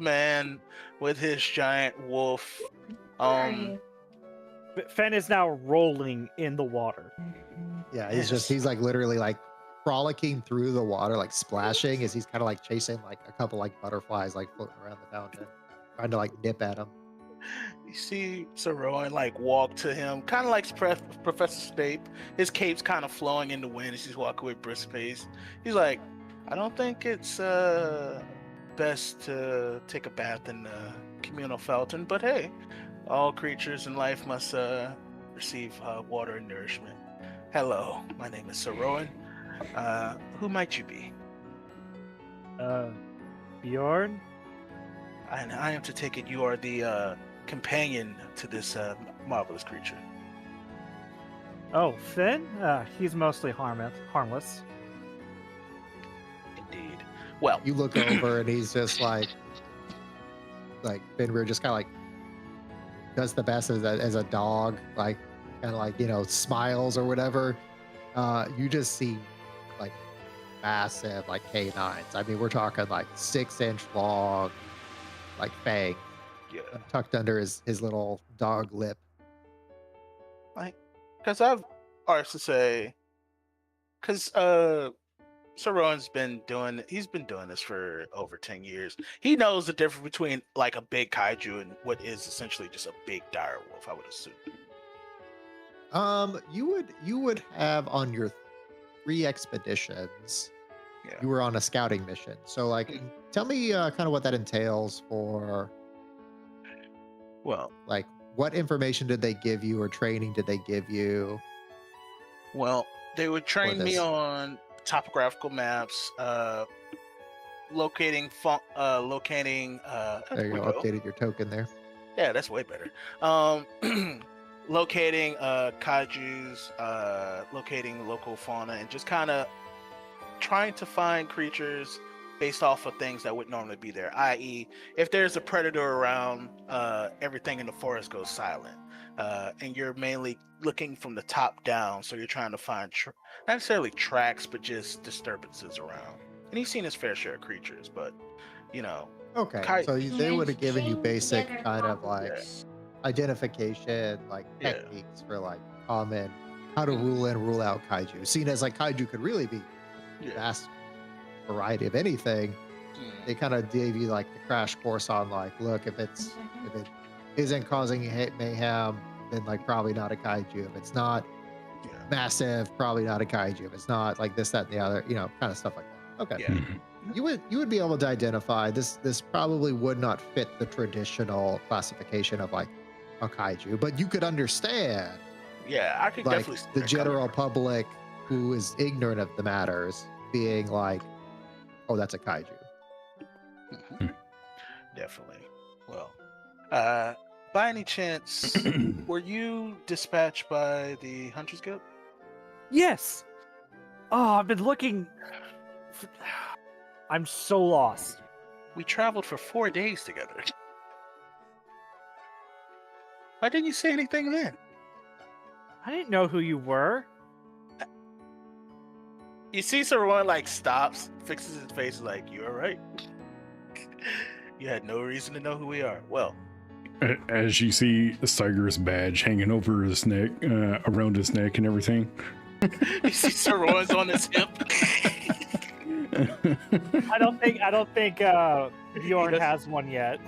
man with his giant wolf. Fen is now rolling in the water. Yeah, he's like literally like frolicking through the water, like splashing as he's kind of like chasing like a couple like butterflies like floating around the fountain, trying to like nip at him. You see Rowan like walk to him, kind of like Professor Snape. His cape's kind of flowing in the wind as he's walking with brisk pace. He's like, I don't think it's best to take a bath in the communal fountain, but hey, all creatures in life must receive water and nourishment. Hello, my name is Rowan. Who might you be? Bjorn? And I am to take it you are the companion to this marvelous creature. Oh, Finn? He's mostly harmless. Indeed. Well, You look over and he's just like Fenrir just kind of like does the best as a dog, like kind of like, smiles or whatever. You just see like massive like canines. I mean, we're talking like 6-inch long, like fang, tucked under his little dog lip. Like, because I've arts to say, because Rowan's been doing this for over 10 years. He knows the difference between like a big kaiju and what is essentially just a big dire wolf, I would assume. You would have on your 3 expeditions, you were on a scouting mission. So like, tell me kind of what that entails for. Well, like what information did they give you or training did they give you? Well, they would train me on topographical maps, locating there you go. Updated your token there. Yeah, that's way better. Locating kaijus, locating local fauna, and just kind of trying to find creatures based off of things that would normally be there, i.e., if there's a predator around, everything in the forest goes silent, and you're mainly looking from the top down, so you're trying to find not necessarily tracks, but just disturbances around. And he's seen his fair share of creatures, but you know, Okay, so they would have given you basic kind of like identification, like Yeah. techniques for like common, how to rule in, rule out kaiju. Seen as like kaiju could really be a vast variety of anything. They kind of gave you like the crash course on like, look, if it isn't causing mayhem, then like probably not a kaiju. If it's not massive, probably not a kaiju. If it's not like this, that, and the other, you know, kind of stuff like that. Okay. Yeah. You would be able to identify this. This probably would not fit the traditional classification of like a kaiju, but you could understand. Yeah, I could like definitely see the that general coming public who is ignorant of the matters being like, "Oh, that's a kaiju." from. Definitely. Well, by any chance, were you dispatched by the Hunters Guild? Yes. Oh, I've been looking. I'm so lost. We traveled for 4 days together. Why didn't you say anything then? I didn't know who you were. You see someone like stops, fixes his face, like, you all right? You had no reason to know who we are. Well, As you see Steiger's badge hanging over his neck, around his neck and everything. you see Saroy's on his hip. I don't think Bjorn has one yet.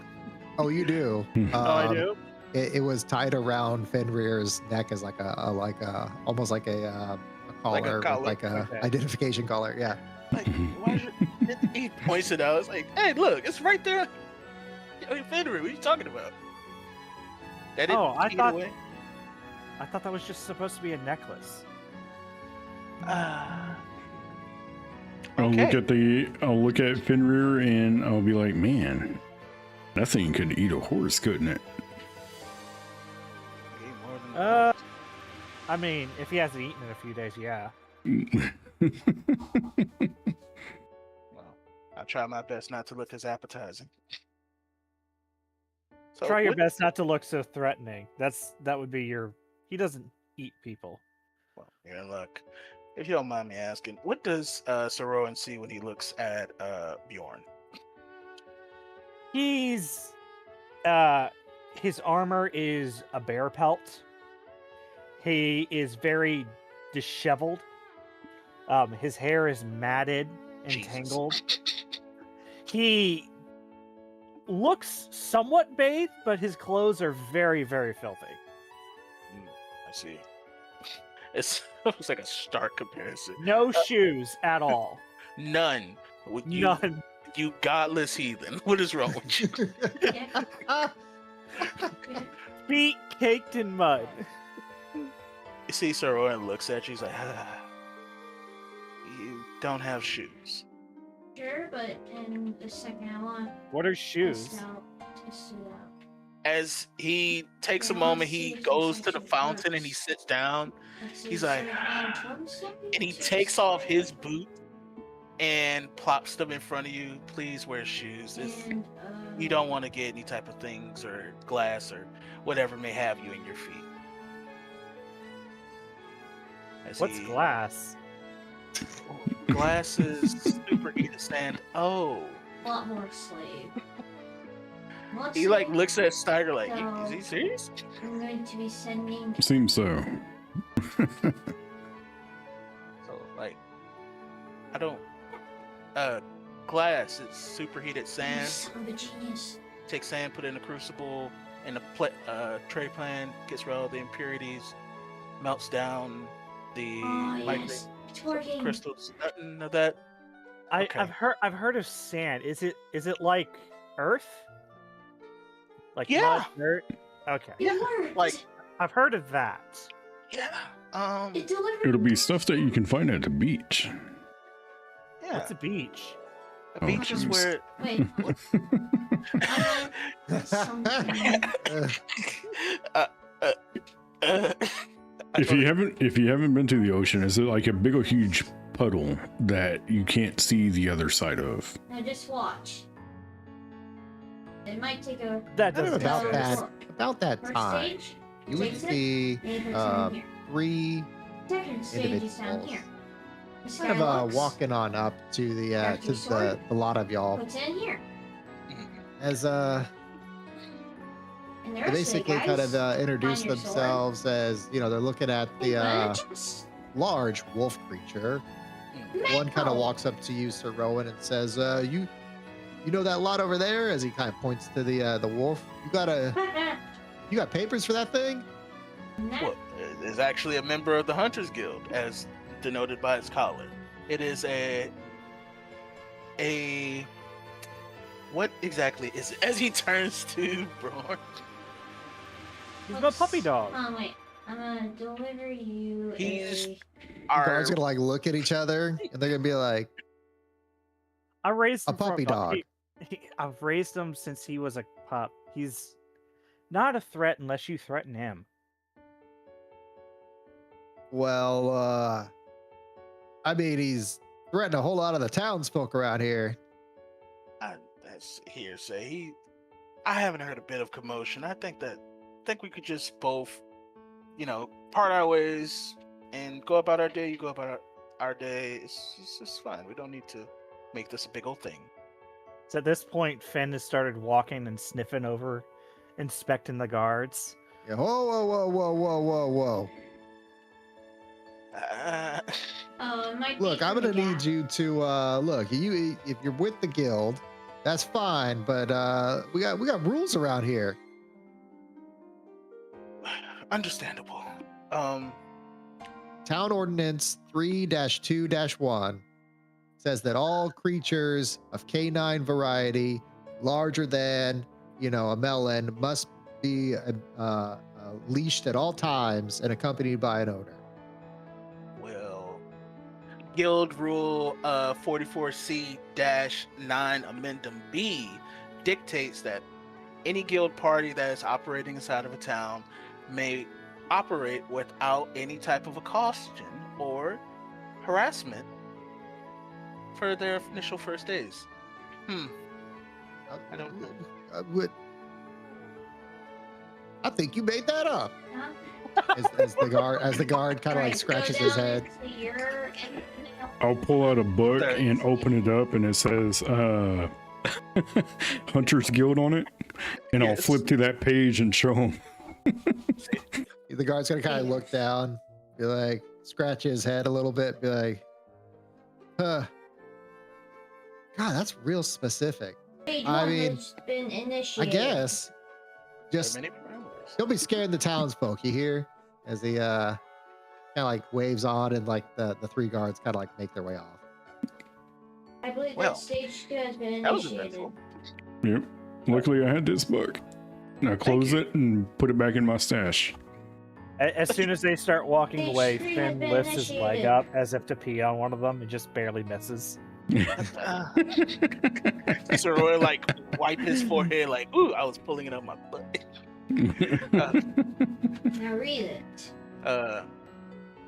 Oh, you do. I do. It was tied around Fenrir's neck as like a almost like a collar, collar. with like a Okay. identification collar. Yeah. Like, why is it? He points it out. It's like, hey, look, it's right there. Hey, Fenrir, what are you talking about? That didn't Oh, I take it thought- away? I thought that was just supposed to be a necklace. I'll Okay. look at Fenrir and I'll be like, man, that thing could eat a horse, couldn't it? Way more than I mean, if he hasn't eaten in a few days, yeah. Well, I'll try my best not to look as appetizing. So Try your what- best not to look so threatening. That would be your. He doesn't eat people. Well, you're in luck. If you don't mind me asking, what does Saroyan see when he looks at Bjorn? He's his armor is a bear pelt. He is very disheveled. His hair is matted and Jesus. tangled. He looks somewhat bathed, but his clothes are very, very filthy. I see. It's almost like a stark comparison. No shoes at all. None. You, None. You godless heathen. What is wrong with you? Feet caked in mud. You see Saroyan looks at you, he's like, you don't have shoes. Sure, but in a second I want What are to shoes? test it out. As he takes a moment, he goes to the fountain and he sits down. He's like, and he takes off his boot and plops them in front of you. Please wear shoes. You don't want to get any type of things or glass or whatever may have you in your feet. As What's he- glass? Glass is superheated sand. Oh. A lot more slave. He like looks at Steiger like, is he serious? I'm going to be sending Seems so. So like, I don't. Glass. It's superheated sand. Son of a genius. Take sand, put it in a crucible, in a tray pan, gets rid of all the impurities, melts down the micro Yes. It's working. crystals. Nothing of that. Okay. I've heard of sand. Is it like earth? Like Yeah. mud, dirt? Okay. It worked. Like- I've heard of that. Yeah. It delivered. It'll be stuff that you can find at the beach. Yeah. What's a beach? A beach is jeez. where. Wait. Something. If you haven't been to the ocean, is it like a big, huge puddle that you can't see the other side of. Now just watch. It might take a That Kind of doesn't about that first time, stage. you would takes it, see and it puts it in here. 3 Second stage is down individuals here. This kind guy of looks, walking on up to the grabs your sword, the lot of y'all puts it in here. as And the they rest basically of the kind guys of introduce find your sword, themselves as, you know, they're looking at and put it in the the chest. large wolf creature. One kind of Metal. walks up to you, Sir Rowan, and says, "You know that lot over there?" As he kind of points to the wolf. You got papers for that thing? Well, it is actually a member of the Hunters Guild, as denoted by its collar. It is a what exactly is it? As he turns to Braun, He's my puppy dog. Oh wait, I'm gonna deliver you He's a. The our guards gonna like look at each other, and they're gonna be like, I raised a him from- puppy dog. I've raised him since he was a pup. He's not a threat unless you threaten him. "Well, I mean, he's threatened a whole lot of the townsfolk around here." that's hearsay. I haven't heard a bit of commotion. I think we could just both, part our ways and go about our day. You go about our day. It's fine. We don't need to make this a big old thing. So at this point, Finn has started walking and sniffing over, inspecting the guards. Yeah, whoa. Uh, It might Look, be I'm from gonna the need gap. you to look. If you're with the guild, that's fine. But we got rules around here. understandable. Town Ordinance 3-2-1 says that all creatures of canine variety larger than, a melon must be leashed at all times and accompanied by an owner. Well, Guild Rule 44C-9 Amendum B dictates that any guild party that is operating inside of a town may operate without any type of a caution or harassment for their initial first days. I don't know. I think you made that up. Huh? As the guard kind of like Alright, scratches go his down head. to your end- I'll pull out a book There. and open it up, and it says Hunters Guild on it, and I'll Yes. flip to that page and show them. The guard's gonna kind of look down, be like, scratch his head a little bit, be like, God, that's real specific. Stage I one mean, has been I initiated. guess There are just many parameters. don't be scaring the townsfolk, you hear? As he kind of like waves on, and like the 3 guards kind of like make their way off. I believe Well, that stage 2 has been that was initiated. eventful. Yep. Luckily, I had this book. Now close you. it and put it back in my stash. As soon as they start walking Stage away, 3 has Finn been lifts his leg initiated. up as if to pee on one of them and just barely misses. So Roy wipe his forehead like, ooh, I was pulling it up my butt. Now read it.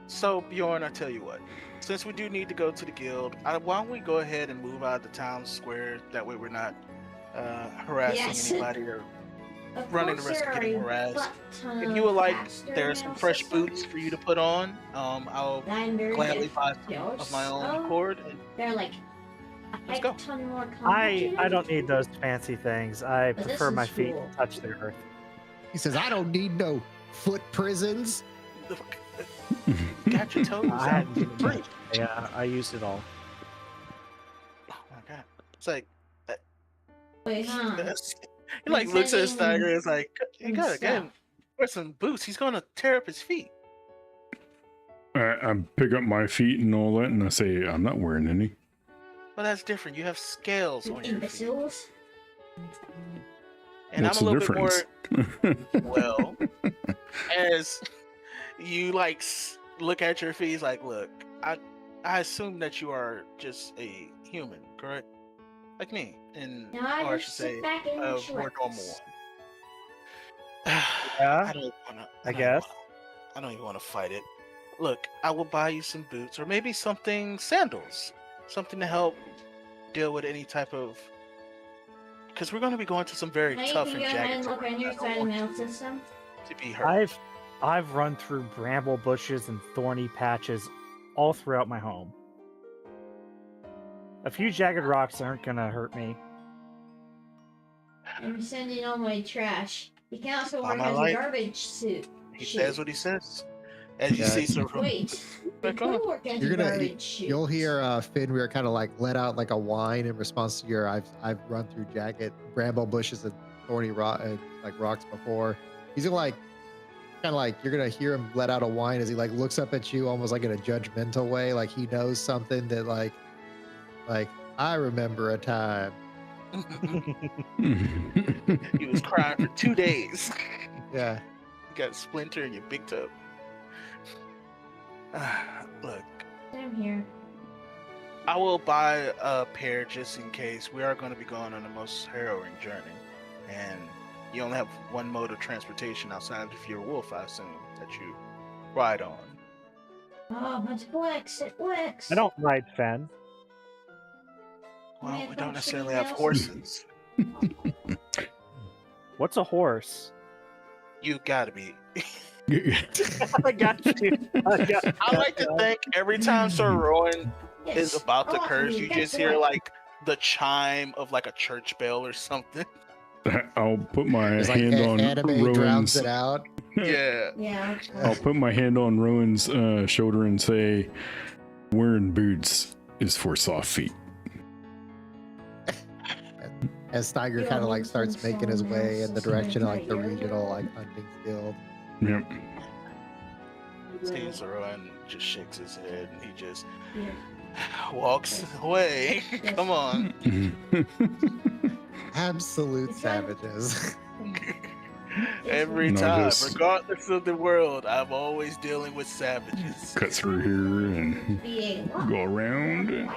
So Bjorn, I tell you what, since we do need to go to the guild, why don't we go ahead and move out of the town square? That way we're not harassing Yes. anybody or Of running the course risk of there getting are a harassed. butt ton If of you would like, faster there are some mail fresh systems boots for you to put on. I'll that I'm very gladly buy some jealous of my own of. accord. And They're like a Let's heck go. ton more I complicated. don't need those fancy things. I But this prefer my is feet cool. to touch the earth. He says, I don't need no foot prisons. got your toes I out. hadn't Free. Yeah, I used it all. Oh my god! It's like Wait, huh? he looks at his Sending tiger. It's like you some gotta get stuff. him wear some boots. He's gonna tear up his feet. I pick up my feet and all that, and I say, I'm not wearing any. Well, that's different. You have scales You on your feet. imbeciles. And What's I'm a the little difference? bit more well. As you look at your feet, he's like, look, I assume that you are just a human, correct? Like me, and Now I or I just should say, sit back and a relax. more normal one. Yeah, I don't wanna. I guess. I don't even want to fight it. look, I will buy you some boots or maybe sandals, something to help deal with any type of. Because we're going to be going to some very Hey, tough can and you go ahead jagged and look terrain. on your I don't side of the want mail you system? to be hurt. I've run through bramble bushes and thorny patches all throughout my home. A few jagged rocks aren't gonna hurt me. I'm sending all my trash. You can also All work my as a life. garbage suit. He says what he says. As you Yeah. see, Sir. Wait, you Back on. could work as You're a gonna garbage chute. you'll hear Fenrir kind of like let out like a whine in response to your I've run through jagged bramble bushes and thorny like rocks before. He's gonna like kind of like you're gonna hear him let out a whine as he like looks up at you almost like in a judgmental way, like he knows something that like I remember a time. He was crying for 2 days. Yeah. You got a splinter in your big toe. Look, I'm here. I will buy a pair just in case. We are going to be going on the most harrowing journey, and you only have one mode of transportation outside of your wolf, I assume, that you ride on. Oh, but it works. It works. I don't ride Fen. Well, Yeah, we don't but necessarily she have knows. horses. What's a horse? You gotta be. I got you. I like to think every time Sir Rowan Yes. is about to Oh, curse, you that's just the hear one. like the chime of like a church bell or something. I'll put my It's like hand on anime drowns Rowan's. it out. Yeah. Yeah. I'll put my hand on Rowan's shoulder and say, "Wearing boots is for soft feet." As Steiger kind of like starts making his way in the direction of like the regional like hunting guild. Yep. Seeing Sir Rowan just shakes his head and he just Yeah. walks away. Yes. Come on. Absolute It's fine. savages. Every No, time, just- regardless of the world, I'm always dealing with savages. Cut through here and Being what? go around. And...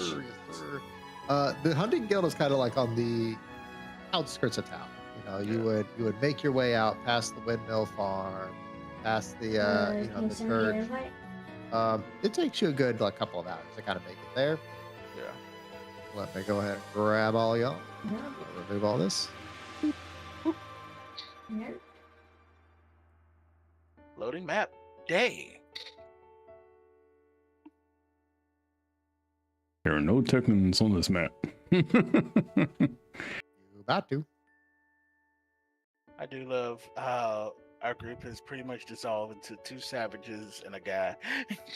Sir, yes, sir. The hunting guild is kind of like on the outskirts of town. You know, you would make your way out past the windmill farm, past the Can the you send me church. an invite? It takes you a good like couple of hours to kind of make it there. Yeah. Let me go ahead and grab all y'all. No. Remove all this. No. Loading map. Day. There are no Tekmans on this map. You about to. I do love how our group has pretty much dissolved into 2 savages and a guy.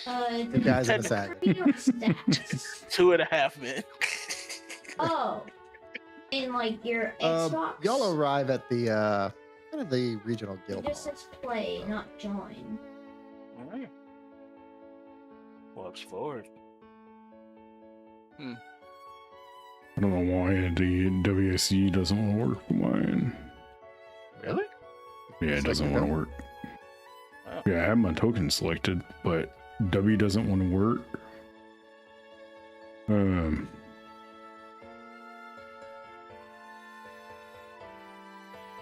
The guys in the sack. Your stats. 2.5 men. Oh. In like your Xbox. Y'all arrive at the kind of the regional It guild. just says play, not join. Alright. Walks forward. I don't know why the WSC doesn't want to work for mine. Really? Yeah, it It's doesn't like want to no. work. Wow. Yeah, I have my token selected, but W doesn't want to work.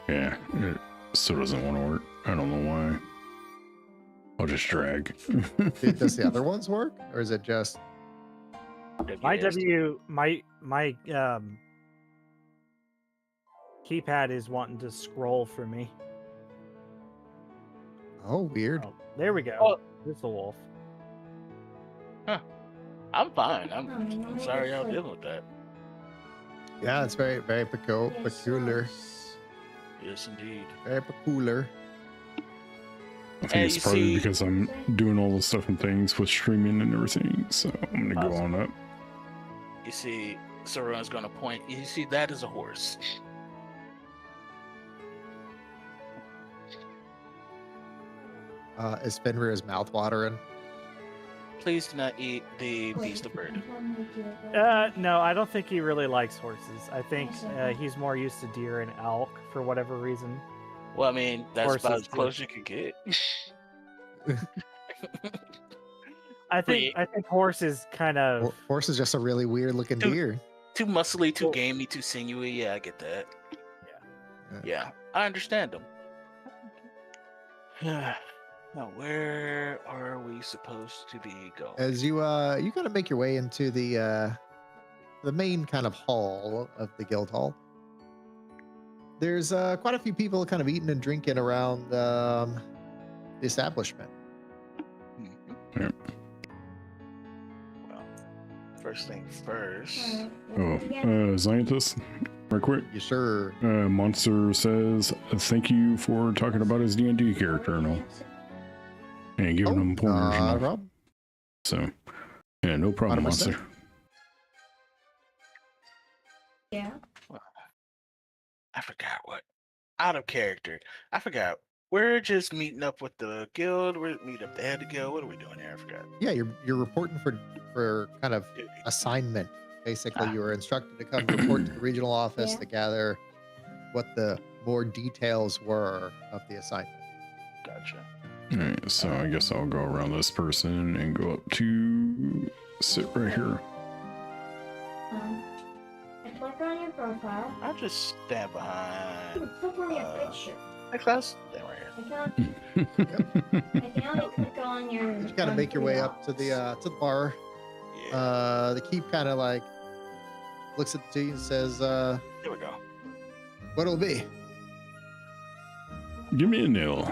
Yeah, it still doesn't want to work. I don't know why. I'll just drag. Does the other ones work, or is it just? My WSD. my keypad is wanting to scroll for me. Oh, weird. Oh, there we go. Oh. There's the wolf. I'm fine. Oh, I'm sorry y'all dealing with that. Yeah, it's very peculiar. Yes, indeed. Very peculiar. I think Hey, it's you probably see- because I'm doing all the stuff and things with streaming and everything. So I'm gonna go on up. You see, Saruan's gonna point. You see, that is a horse. Is Fenrir's mouth watering? Please do not eat the beast of burden. No, I don't think he really likes horses. I think he's more used to deer and elk for whatever reason. Well, I mean, that's about Horses as close you could get. I think horse is kind of Horse is just a really weird looking Dude. deer. Too muscly, too gamey, too sinewy. Yeah, I get that. Yeah, I understand them. Now, where are we supposed to be going? As you kind of make your way into the main kind of hall of the guild hall, there's quite a few people kind of eating and drinking around the establishment. Mhm. Well, first thing first. Scientist, right quick. Yes, sir. Monster says thank you for talking about his D&D character and all, and giving him pointers and all. Rob. So, yeah, no problem, 100%. Monster. Yeah. I forgot what. Out of character. I forgot. We're just meeting up with the guild. We're meeting up the head of the guild. What are we doing here? I forgot. Yeah, you're reporting for kind of Duty. assignment. Basically, Ah. you were instructed to come report to the regional office Yeah. to gather what the more details were of the assignment. Gotcha. All right, so I guess I'll go around this person and go up to sit right here. I click on your profile. I'll just stand behind. Click on your picture. Next class. Stand right here. I can only click on your. You gotta make your way up to the bar. Yeah. The keep kind of like looks at the two and says, Here we go. "What'll it be?" Give me a nil.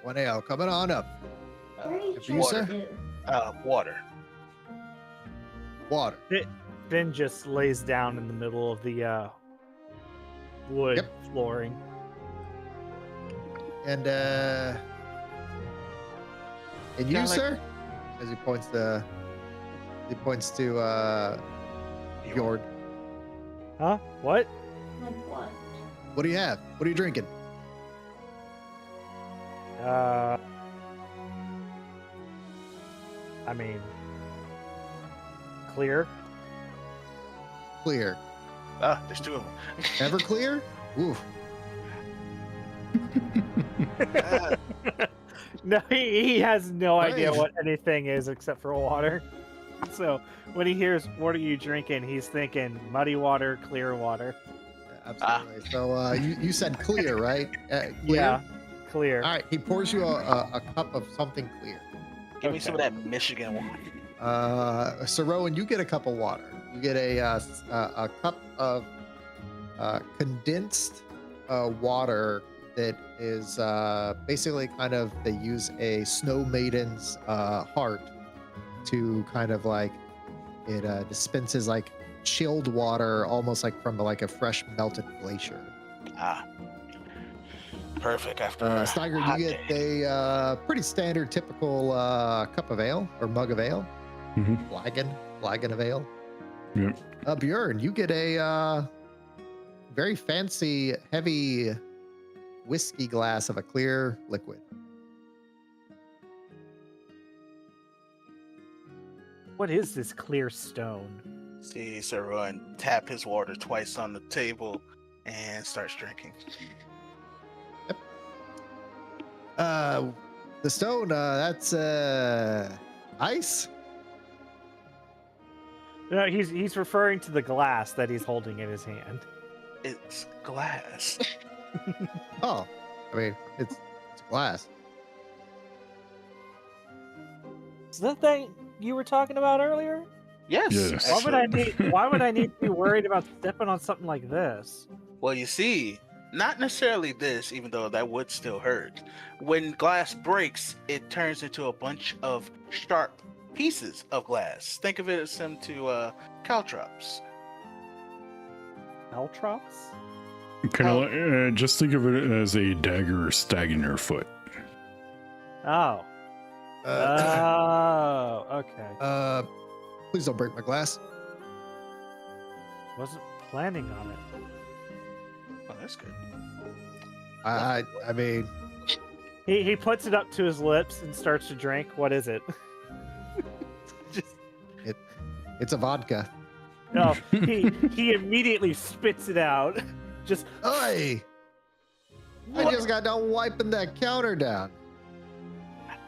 1 coming on up. What are you For you, trying sir? to do? Water. Water. Ben just lays down in the middle of the wood Yep. flooring. And you, Kinda like- sir? As he points to Fjord. Huh? What? Like what? What do you have? What are you drinking? I mean, clear. Clear. Ah, there's two of them. Everclear? Oof. No, he has no idea Right. what anything is except for water. So when he hears "what are you drinking," he's thinking muddy water, clear water. Absolutely. So you said clear, right? Clear? Yeah, clear. All right. He pours you a cup of something clear. Give me some of that Michigan water. So Rowan, you get a cup of water. You get a cup of condensed water that is basically kind of, they use a snow maiden's heart to kind of like, it dispenses like chilled water, almost like from like a fresh melted glacier. Ah. Perfect after Steiger, hot you get day. a pretty standard, typical cup of ale or mug of ale. Mhm. Flagon of ale. Yep. Bjorn, you get a very fancy, heavy whiskey glass of a clear liquid. What is this clear stone? See Sir Rowan tap his water twice on the table and starts drinking. The stone, that's ice. No, he's referring to the glass that he's holding in his hand. It's glass. Oh, I mean, it's glass. Is that thing you were talking about earlier? Yes. Yes. Why would I actually. Why would I need to be worried about stepping on something like this? Well, you see, not necessarily this, even though that would still hurt. When glass breaks, it turns into a bunch of sharp pieces of glass. Think of it as similar to caltrops. Caltrops? Kind of just think of it as a dagger stabbing your foot. Oh. Oh. Okay. Please don't break my glass. Wasn't planning on it. Oh, that's good. I mean, He puts it up to his lips and starts to drink. What is it? Just it's a vodka. no. He immediately spits it out. Just Oi! I just got done wiping that counter down. I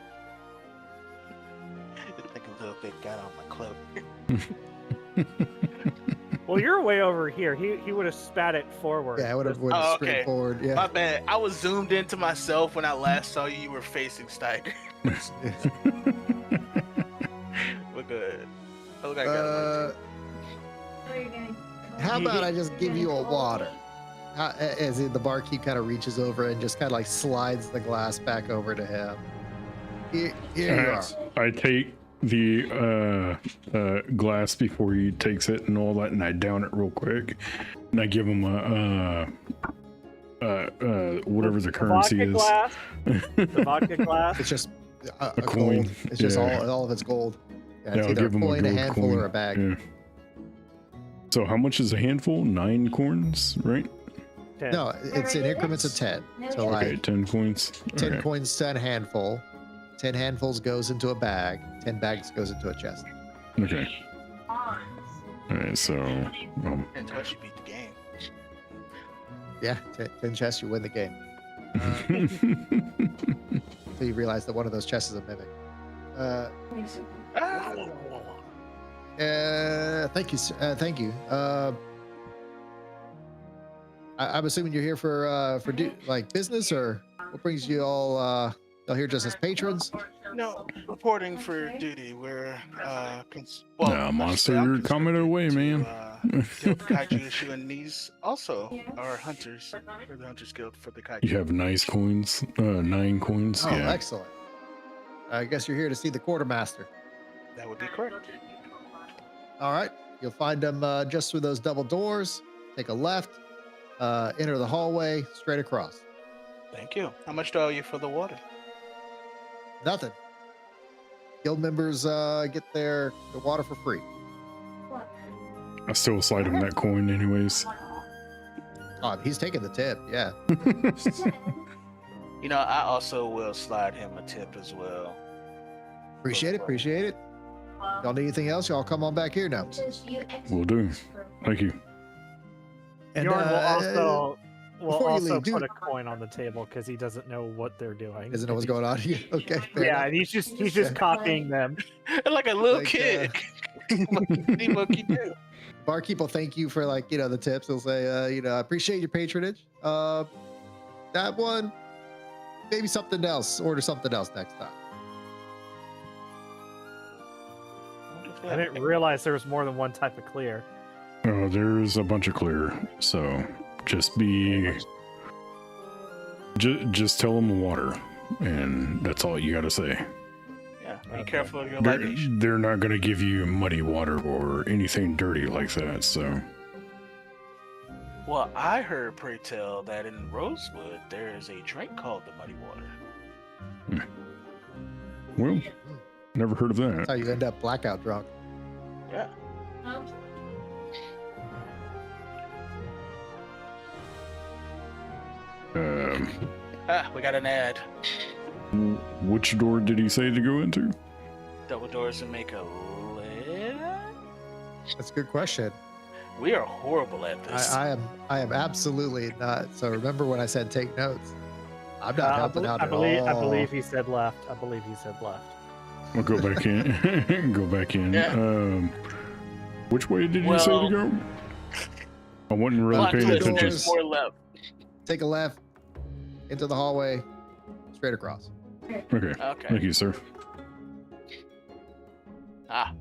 think a little bit got on my cloak. Well, you're way over here. He would have spat it forward. Yeah, I would have went Oh, straight okay. forward. My Yeah. bad. I was zoomed into myself when I last saw you. You were facing Steiger. We're good. I look like I got Uh, Where are you going? how about I just give you a water? As the barkeep kind of reaches over and just kind of like slides the glass back over to him. Here you are. I take the glass before he takes it and all that, and I down it real quick, and I give him whatever the currency vodka is. glass. The vodka glass. It's just a coin. gold. It's just Yeah. all of it's gold. Yeah, Yeah, it's I'll either give him a coin, a gold handful, coin. or a bag. Yeah. So how much is a handful? 9 coins, right? 10. No, it's in increments of 10. So like Okay, 10 coins. 10 Okay. coins to a handful. 10 handfuls goes into a bag. 10 bags goes into a chest. Okay. All right. So And twice you beat the game. Yeah, 10 chests, you win the game. So you realize that one of those chests is a mimic. Thank you. Thank you. I'm assuming you're here for like business, or what brings you all here just as patrons? No, reporting for duty. We're Nah, monster, you're coming away, man. Deal with the Kaiju issue, and these also are hunters for the Hunters Guild for the Kaiju. You have nice coins. 9 coins. Oh, Yeah. excellent. I guess you're here to see the quartermaster. That would be correct. All right, you'll find them just through those double doors. Take a left, enter the hallway, straight across. Thank you. How much do I owe you for the water? Nothing. Guild members get the water for free. I still slide him that coin, anyways. Oh, he's taking the tip. Yeah. You know, I also will slide him a tip as well. Appreciate it. Appreciate it. Y'all need anything else? Y'all come on back here now. Will do. Thank you. And, Bjorn will before you also leave, put dude- a coin on the table because he doesn't know what they're doing. Doesn't know what's going on here. Okay. fair Yeah, enough. and he's just copying them. Like a little Like, kid. What you do? Barkeep will thank you for the tips. He'll say, I appreciate your patronage. That one, maybe something else. Order something else next time. I didn't realize there was more than one type of clear. Oh, there's a bunch of clear. So just just tell them water, and that's all you gotta say. Yeah, be Okay. careful of your libation. They're not gonna give you muddy water or anything dirty like that. So Well, I heard, pray tell, that in Rosewood there is a drink called the Muddy Water. well, never heard of That's that. how you end up blackout drunk. Yeah. We got an ad. Which door did he say to go into? Double doors and make a lid. That's a good question. We are horrible at this. I am absolutely not. So remember when I said take notes? I'm not helping out I at believe, all. I believe he said left. I believe he said left. I'll go back in. Go back in. Yeah. Which way did you say to go? I wasn't really Lock paying to the attention. doors, more left. Take a left into the hallway, straight across. Okay. Okay. Thank you, sir. Ah.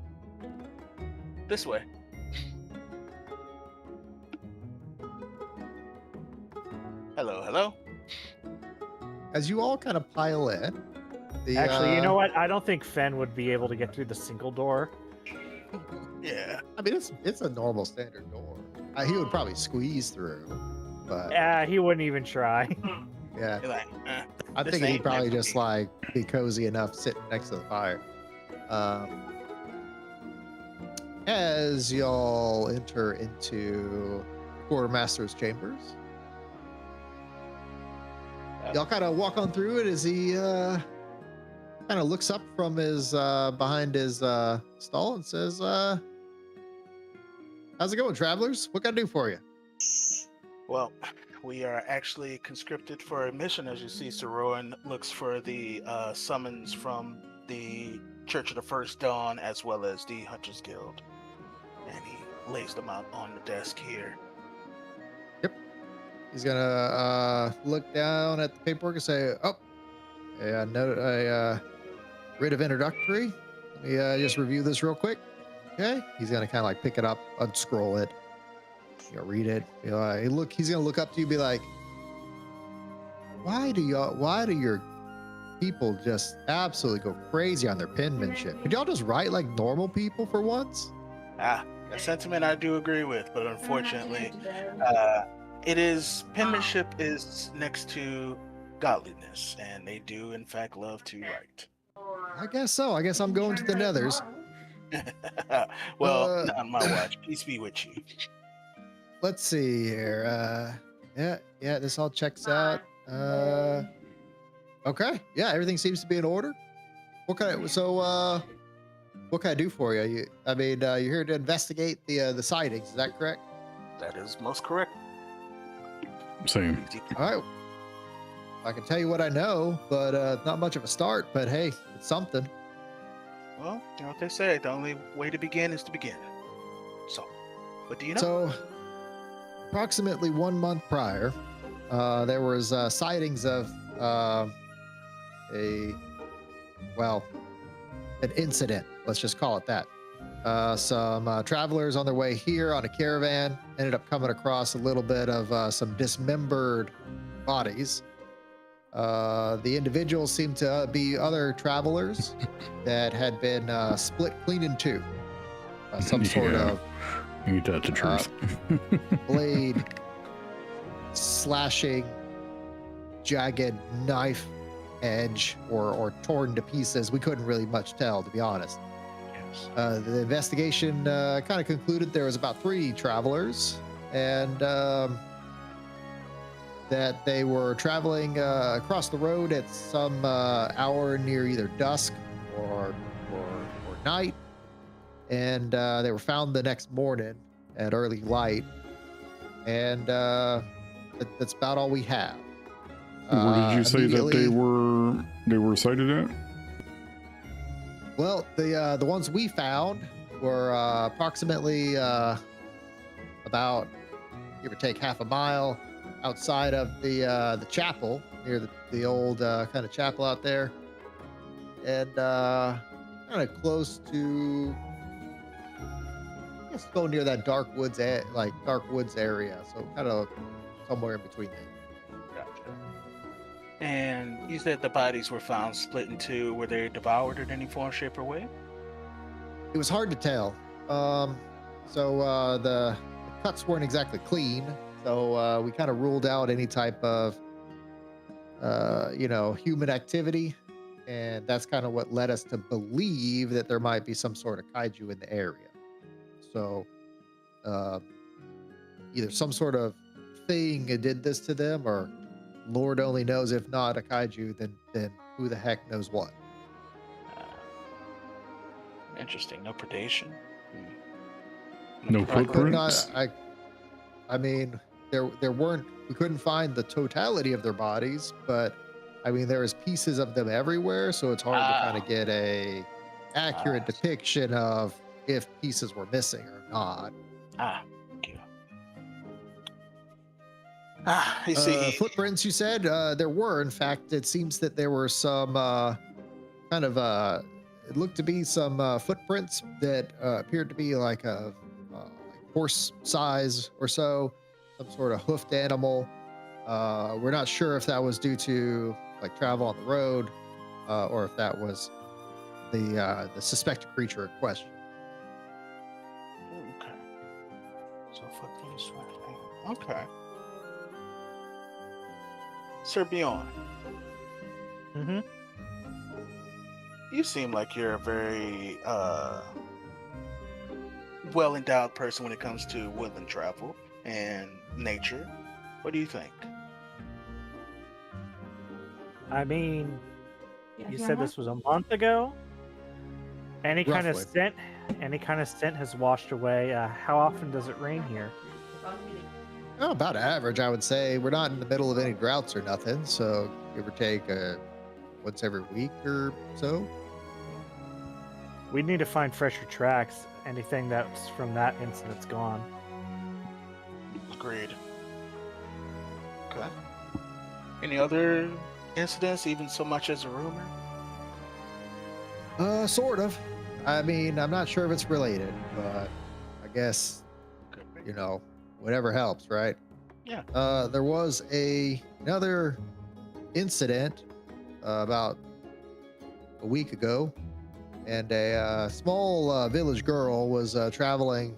This way. Hello, hello. As you all kind of pile in, Actually, you know what? I don't think Fen would be able to get through the single door. Yeah. I mean, it's a normal standard door. He would probably squeeze through, but He wouldn't even try. yeah, You're like, I'm this thinking he'd ain't probably meant for just me. like be cozy enough sitting next to the fire. As y'all enter into Quartermaster's chambers, y'all kind of walk on through it as he kind of looks up from his behind his stall and says, "How's it going, travelers? What can I do for you?" Well, we are actually conscripted for a mission. As you see, Soroan looks for the summons from the Church of the First Dawn as well as the Hunters Guild. And he lays them out on the desk here. He's gonna look down at the paperwork and say, "Oh, a writ of introductory. Let me just review this real quick." Okay. He's gonna kind of like pick it up, unscroll it, read it. He's gonna look up to you, and be like, Why do your people just absolutely go crazy on their penmanship? Could y'all just write like normal people for once?" A sentiment I do agree with, but unfortunately, penmanship is next to godliness, and they do in fact love to write. I guess so. I guess I'm going to the Nethers. Well, not on my watch. Peace be with you. Let's see here. Yeah, this all checks out. Okay. Yeah, everything seems to be in order. What can I do for you? You're here to investigate the sightings. Is that correct? That is most correct. Same. All right. I can tell you what I know, but not much of a start. But hey, it's something. Well, you know what they say. The only way to begin is to begin. So, what do you know? So, approximately 1 month prior, there was sightings of an incident. Let's just call it that. Some travelers on their way here on a caravan ended up coming across a little bit of some dismembered bodies. The individuals seemed to be other travelers that had been split clean in two. Some sort of ain't that the truth? blade slashing, jagged knife edge, or torn to pieces. We couldn't really much tell, to be honest. Yes. The investigation kind of concluded there was about 3 travelers, and that they were traveling across the road at some hour near either dusk or night, and they were found the next morning at early light, and that's about all we have. Where did you say that they were sighted at? Well, the ones we found were approximately about, give or take, half a mile outside of the chapel, near the old kind of chapel out there, and kind of close to, I guess, go near that dark woods area. So kind of somewhere in between there. Gotcha. And you said the bodies were found split in two. Were they devoured in any form, shape, or way? It was hard to tell. So the cuts weren't exactly clean. So we kind of ruled out any type of, human activity. And that's kind of what led us to believe that there might be some sort of kaiju in the area. So either some sort of thing did this to them, or Lord only knows, if not a kaiju, then who the heck knows what. Interesting. No predation. No footprints. I mean, there weren't. We couldn't find the totality of their bodies, but I mean, there was pieces of them everywhere, so it's hard to kind of get a accurate depiction of if pieces were missing or not. Thank you. You see. Footprints, you said? There were. In fact, it seems that there were some kind of, it looked to be some footprints that appeared to be like a like horse size or so, some sort of hoofed animal. We're not sure if that was due to like travel on the road, or if that was the suspected creature in question. Okay. So footprints. Okay. Sir Bjorn. Mm-hmm. You seem like you're a very well-endowed person when it comes to woodland travel and nature. What do you think? I mean, you said this was a month ago. Any kind of scent has washed away. How often does it rain here? Oh, about average, I would say. We're not in the middle of any droughts or nothing, so give or take once every week or so. We need to find fresher tracks. anything that's from that incident's gone. Agreed. Okay. Any other incidents, even so much as a rumor? Sort of. I mean, I'm not sure if it's related, but I guess, Could be. you know, whatever helps, right? Yeah. There was another incident about a week ago, and a small village girl was traveling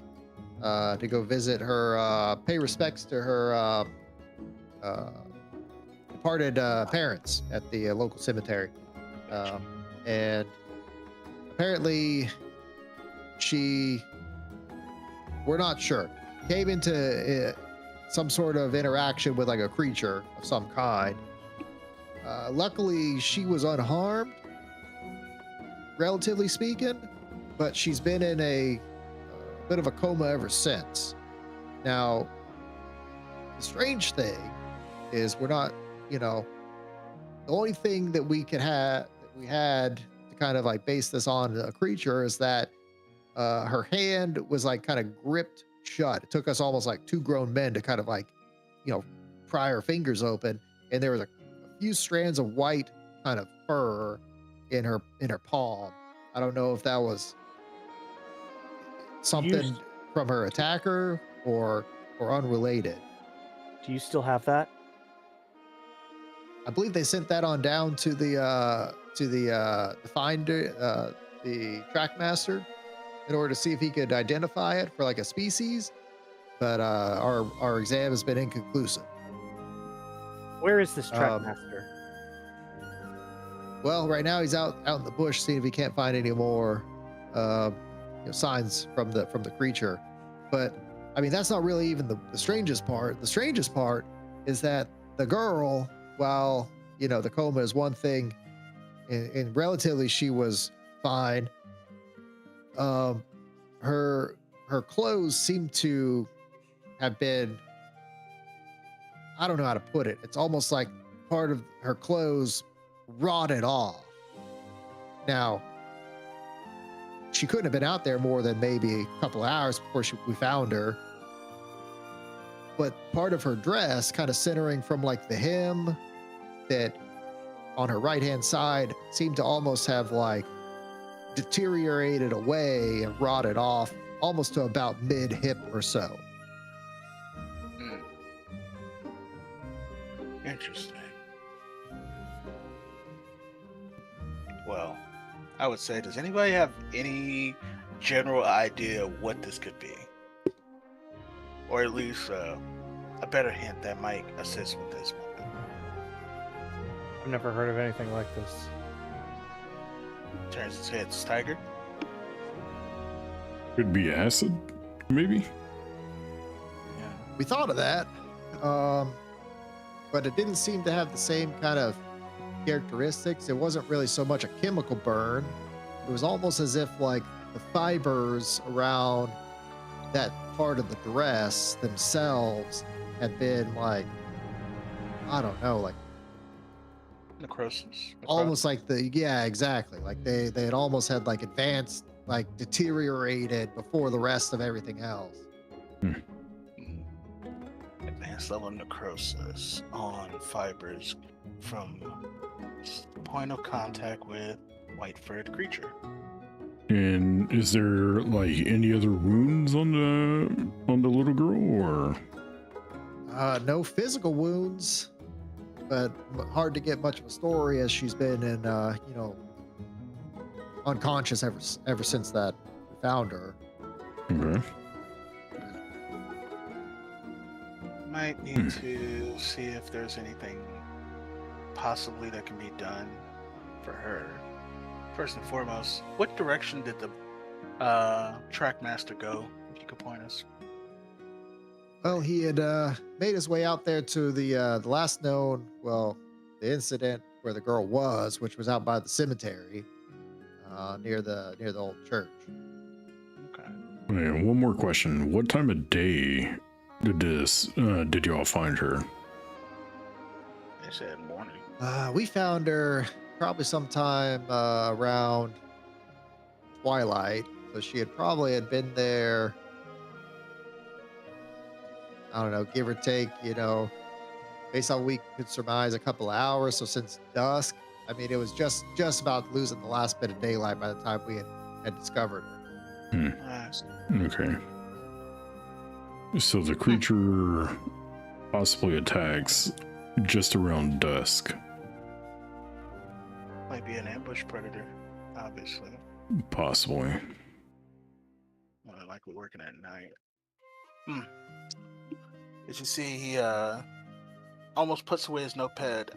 to go visit her, pay respects to her departed parents at the local cemetery. And apparently we're not sure, came into some sort of interaction with like a creature of some kind. Luckily, she was unharmed, relatively speaking, but she's been in a bit of a coma ever since. Now, the strange thing is we're not, the only thing that we had to kind of like base this on a creature is that her hand was like kind of gripped shut. It took us almost like two grown men to kind of like, pry her fingers open, and there was a few strands of white kind of fur in her palm. I don't know if that was something from her attacker or unrelated. Do you still have that? I believe they sent that on down to the finder, the track master, in order to see if he could identify it for like a species. But our exam has been inconclusive. Where is this track master? Well, right now he's out in the bush, seeing if he can't find any more signs from the creature. But I mean, that's not really even the strangest part. The strangest part is that the girl, while the coma is one thing, and relatively she was fine. Her clothes seem to have been, I don't know how to put it. It's almost like part of her clothes rotted off. Now, she couldn't have been out there more than maybe a couple of hours before we found her. But part of her dress, kind of centering from like the hem that on her right-hand side, seemed to almost have like deteriorated away and rotted off almost to about mid-hip or so. Interesting. Well, I would say, does anybody have any general idea what this could be? Or at least a better hint that might assist with this moment? I've never heard of anything like this. Turns its head, Tiger. Could be acid, maybe. Yeah. We thought of that, but it didn't seem to have the same kind of characteristics. It wasn't really so much a chemical burn. It was almost as if like the fibers around that part of the dress themselves had been like, I don't know, like Necrosis. almost like exactly. Like they had almost had like advanced, like deteriorated before the rest of everything else. Advanced level necrosis on fibers from point of contact with white furred creature. And is there like any other wounds on the little girl, or? No physical wounds, but hard to get much of a story as she's been in, unconscious ever since that we found her. Okay. Might need to see if there's anything possibly that can be done for her. First and foremost, what direction did the track master go? If you could point us. Well, he had made his way out there to the last known, the incident where the girl was, which was out by the cemetery, near the old church. Okay. Okay, one more question. What time of day did you all find her? They said morning. We found her probably sometime around twilight, So she had probably been there, I don't know, give or take, based on what we could surmise, a couple of hours. So since dusk, I mean, it was just about losing the last bit of daylight by the time we had discovered her. Nice. Okay. So the creature possibly attacks just around dusk. Might be an ambush predator, obviously. Possibly. More than likely working at night. As you see, he almost puts away his notepad.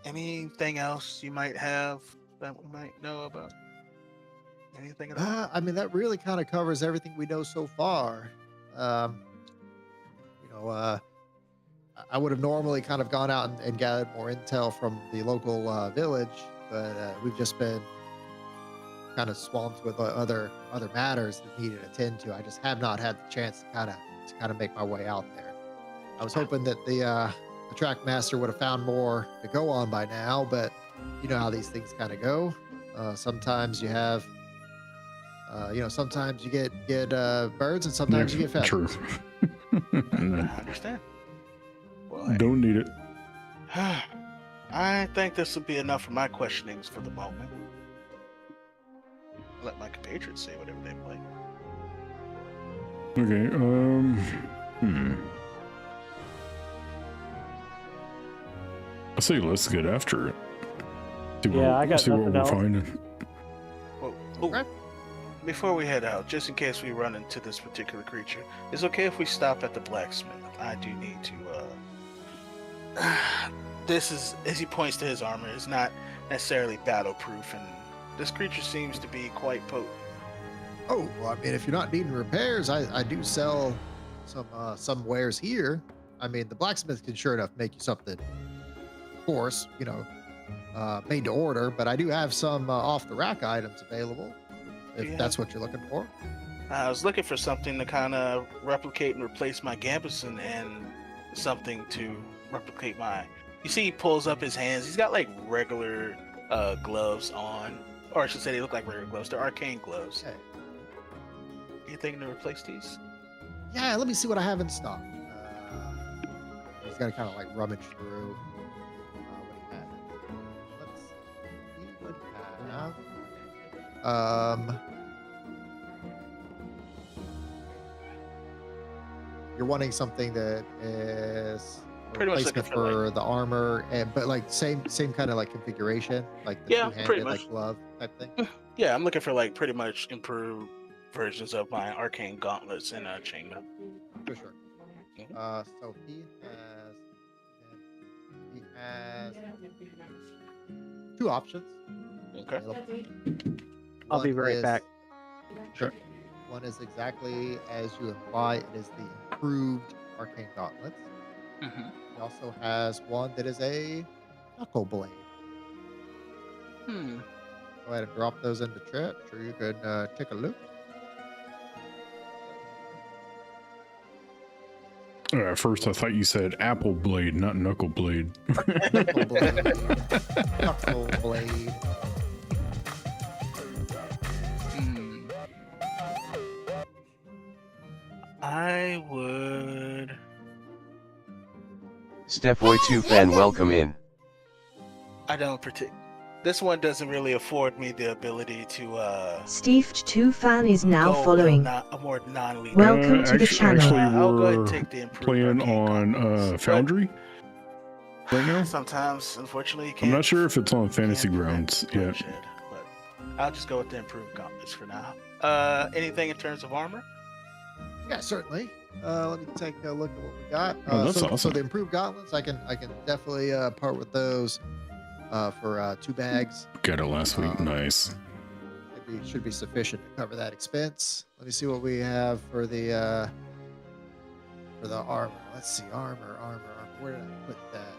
Anything else you might have that we might know about? Anything at all? I mean, that really kind of covers everything we know so far. I would have normally kind of gone out and gathered more intel from the local village, but we've just been kind of swamped with other matters that needed to attend to. I just have not had the chance to kind of make my way out there. I was hoping that the track master would have found more to go on by now, but you know how these things kind of go. Sometimes you have, sometimes you get birds, and sometimes you get feathers. True. I understand. Well, Don't need it. I think this will be enough for my questionings for the moment. I'll let my compatriots say whatever they like. Okay, I say let's get after it. I got see what nothing we're else. finding. Well, Okay. before we head out, just in case we run into this particular creature, it's okay if we stop at the blacksmith. I do need to. This is, as he points to his armor, is not necessarily battle-proof, and this creature seems to be quite potent. Oh, well, I mean, if you're not needing repairs, I do sell some wares here. I mean, the blacksmith can sure enough make you something, of course, made to order, but I do have some off-the-rack items available, if that's what you're looking for. I was looking for something to kind of replicate and replace my gambeson, and something to replicate my... You see, he pulls up his hands. He's got like regular gloves on, or I should say, they look like regular gloves. They're arcane gloves. Okay. Anything to replace these? Yeah, let me see what I have in stock. He's got to kind of like rummage through what he had. Let's see what he have. You're wanting something that is a Pretty much replacement looking for, for the armor, but like same kind of like configuration, like the Yeah, pretty two-handed much. like glove type thing. Yeah, I'm looking for like pretty much improved versions of my arcane gauntlets and chainmail. For sure. So he has two options. Okay. I'll be One right is- back. Sure. One is exactly as you imply. It is the improved arcane gauntlets. Mm-hmm. He also has one that is a knuckle blade. Hmm. Go ahead and drop those into chat. Sure, you can take a look. At first, I thought you said apple blade, not knuckle blade. Knuckle blade. Knuckle blade. I would. Step Boy 2 fan, welcome in. I don't particular. This one doesn't really afford me the ability to Steve 2 fan is now go following. a more non-lethal. Welcome to the channel. Actually, I'll go ahead and we're take the improved playing arcane on gauntlets. Foundry right now. Sometimes, unfortunately, you I'm can't. not sure if it's on Fantasy can't prevent Grounds yet. bloodshed, but I'll just go with the improved gauntlets for now. Anything in terms of armor? Yeah, certainly. Let me take a look at what we got. Oh, that's So awesome. the improved gauntlets, I can definitely part with those for 2 bags. Got it last week. Nice. Maybe it should be sufficient to cover that expense. Let me see what we have for the armor. Let's see, armor. Where did I put that?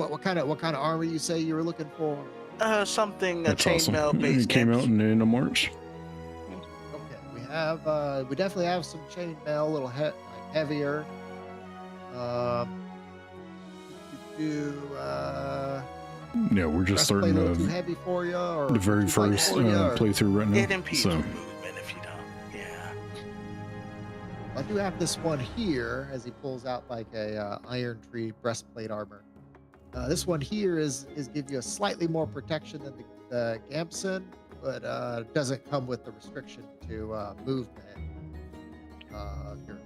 What kind of armor you say you were looking for? Something That's awesome. chainmail It based. came out in the end of March. Okay, we definitely have some chainmail, a little like heavier. Yeah, we're just Breastplate starting a little too the heavy for you, or very too light first for you, or- playthrough right It now. impedes So movement if you don't. Yeah. I do have this one here, as he pulls out like a iron tree breastplate armor. This one here is give you a slightly more protection than the Gamson, but doesn't come with the restriction to movement. If you're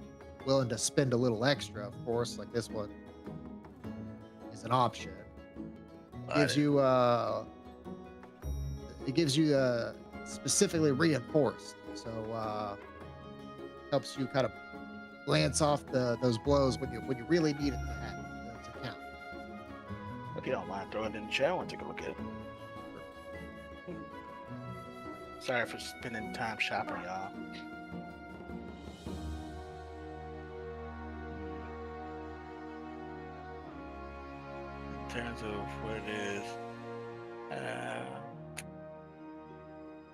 willing to spend a little extra, of course, like this one is an option. Gives you it gives you specifically reinforced, so helps you kind of glance off those blows when you really need it to count. If you don't mind throwing it in the chat, I want to take a look at it. Sorry for spending time shopping, y'all. In terms of what it is,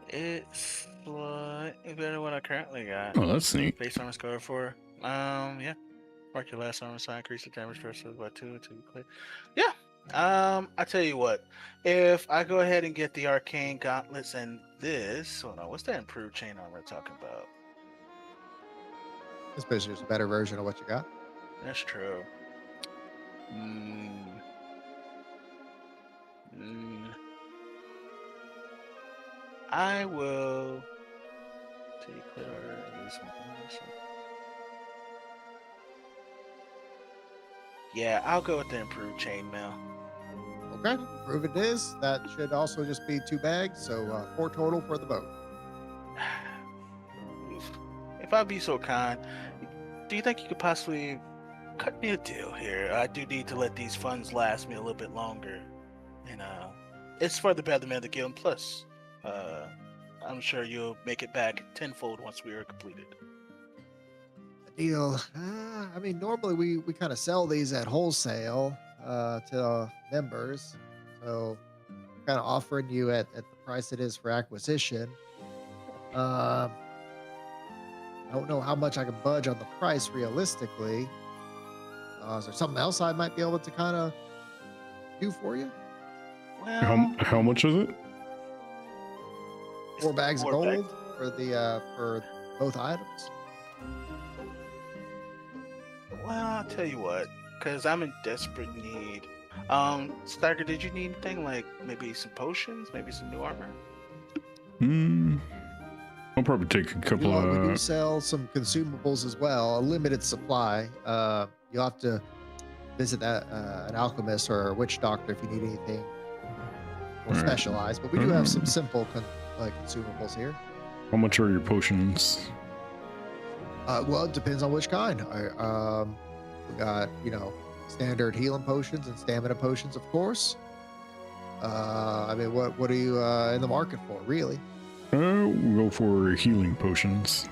it's better than what I currently got. oh, that's neat. Base armor score 4. Yeah. Mark your last armor sign, increase the damage versus by 2 until you clear. Yeah. I tell you what, if I go ahead and get the arcane gauntlets and this, hold on, what's that improved chain armor talking about? This is just a better version of what you got. That's true. I will take clear this one. Yeah, I'll go with the improved chainmail. Okay, prove it is. That should also just be 2 bags, so 4 total for the boat. If I'd be so kind, do you think you could possibly cut me a deal here? I do need to let these funds last me a little bit longer. And it's for the betterment of the guild. Plus, I'm sure you'll make it back tenfold once we are completed. Deal. I mean, normally we kind of sell these at wholesale to members, so kind of offering you at the price it is for acquisition. I don't know how much I can budge on the price realistically. Is there something else I might be able to kind of do for you? Well, How much is it? 4 bags of 4 bags. gold for both items. Well, I'll tell you what, because I'm in desperate need. Stagger, did you need anything like maybe some potions, maybe some new armor? I'll probably take a couple We do of. sell some consumables as well, a limited supply. You'll have to visit an alchemist or a witch doctor if you need anything more Alright. specialized. But we do have some simple consumables here. How much are your potions? Well, it depends on which kind. We got standard healing potions and stamina potions, of course. I mean, what are you in the market for, really? We'll go for healing potions.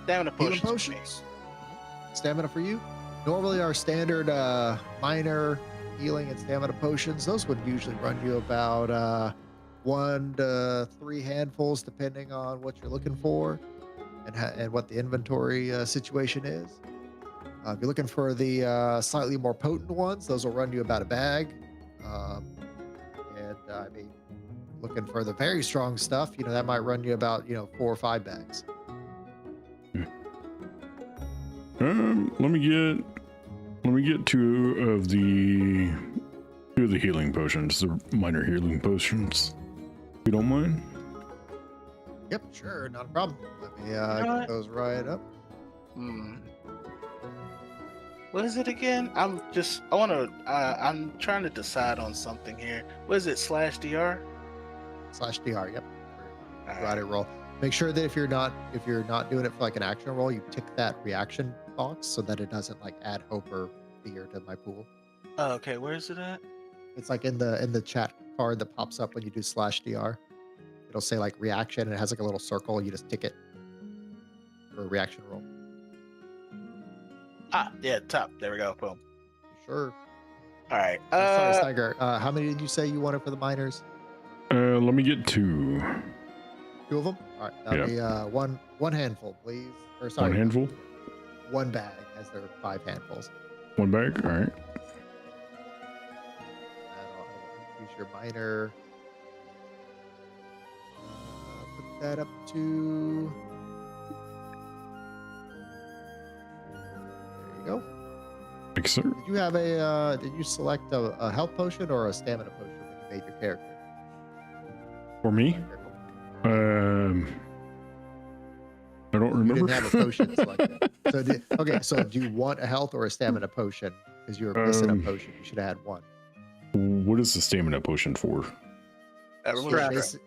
Stamina Healing potions. potions? Stamina for you? Normally, our standard minor healing and stamina potions, those would usually run you about 1 to 3 handfuls, depending on what you're looking for and what the inventory situation is. If you're looking for the slightly more potent ones, those will run you about a bag. I mean, looking for the very strong stuff, that might run you about 4 or 5 bags. Let me get 2 of the healing potions, the minor healing potions. If you don't mind. Yep, sure, not a problem. Let me what? get those right up. What is it again? I'm trying to decide on something here. What is it, /DR? /DR, yep. All Right, roll. Make sure that if you're not doing it for like an action roll, you tick that reaction box so that it doesn't like add hope or fear to my pool. Oh, okay, where is it at? It's like in the chat card that pops up when you do /DR. It'll say like reaction and it has like a little circle. You just tick it for a reaction roll. Yeah, top. There we go. Boom. Sure. All right. Sorry, Steiger. How many did you say you wanted for the miners? Let me get 2. 2 of them? All right. That'll be one handful, please. Or sorry. 1 handful? 1 bag, as there are 5 handfuls. 1 bag? All right. That'll increase your minor. Put that up to. There you go. Thanks, sir. Did you have a? Did you select a health potion or a stamina potion when you made your character? For me? I don't remember. You didn't have a potion selected. So do you want a health or a stamina potion? Because you were missing a potion. You should have had one. What is the stamina potion for? Stress.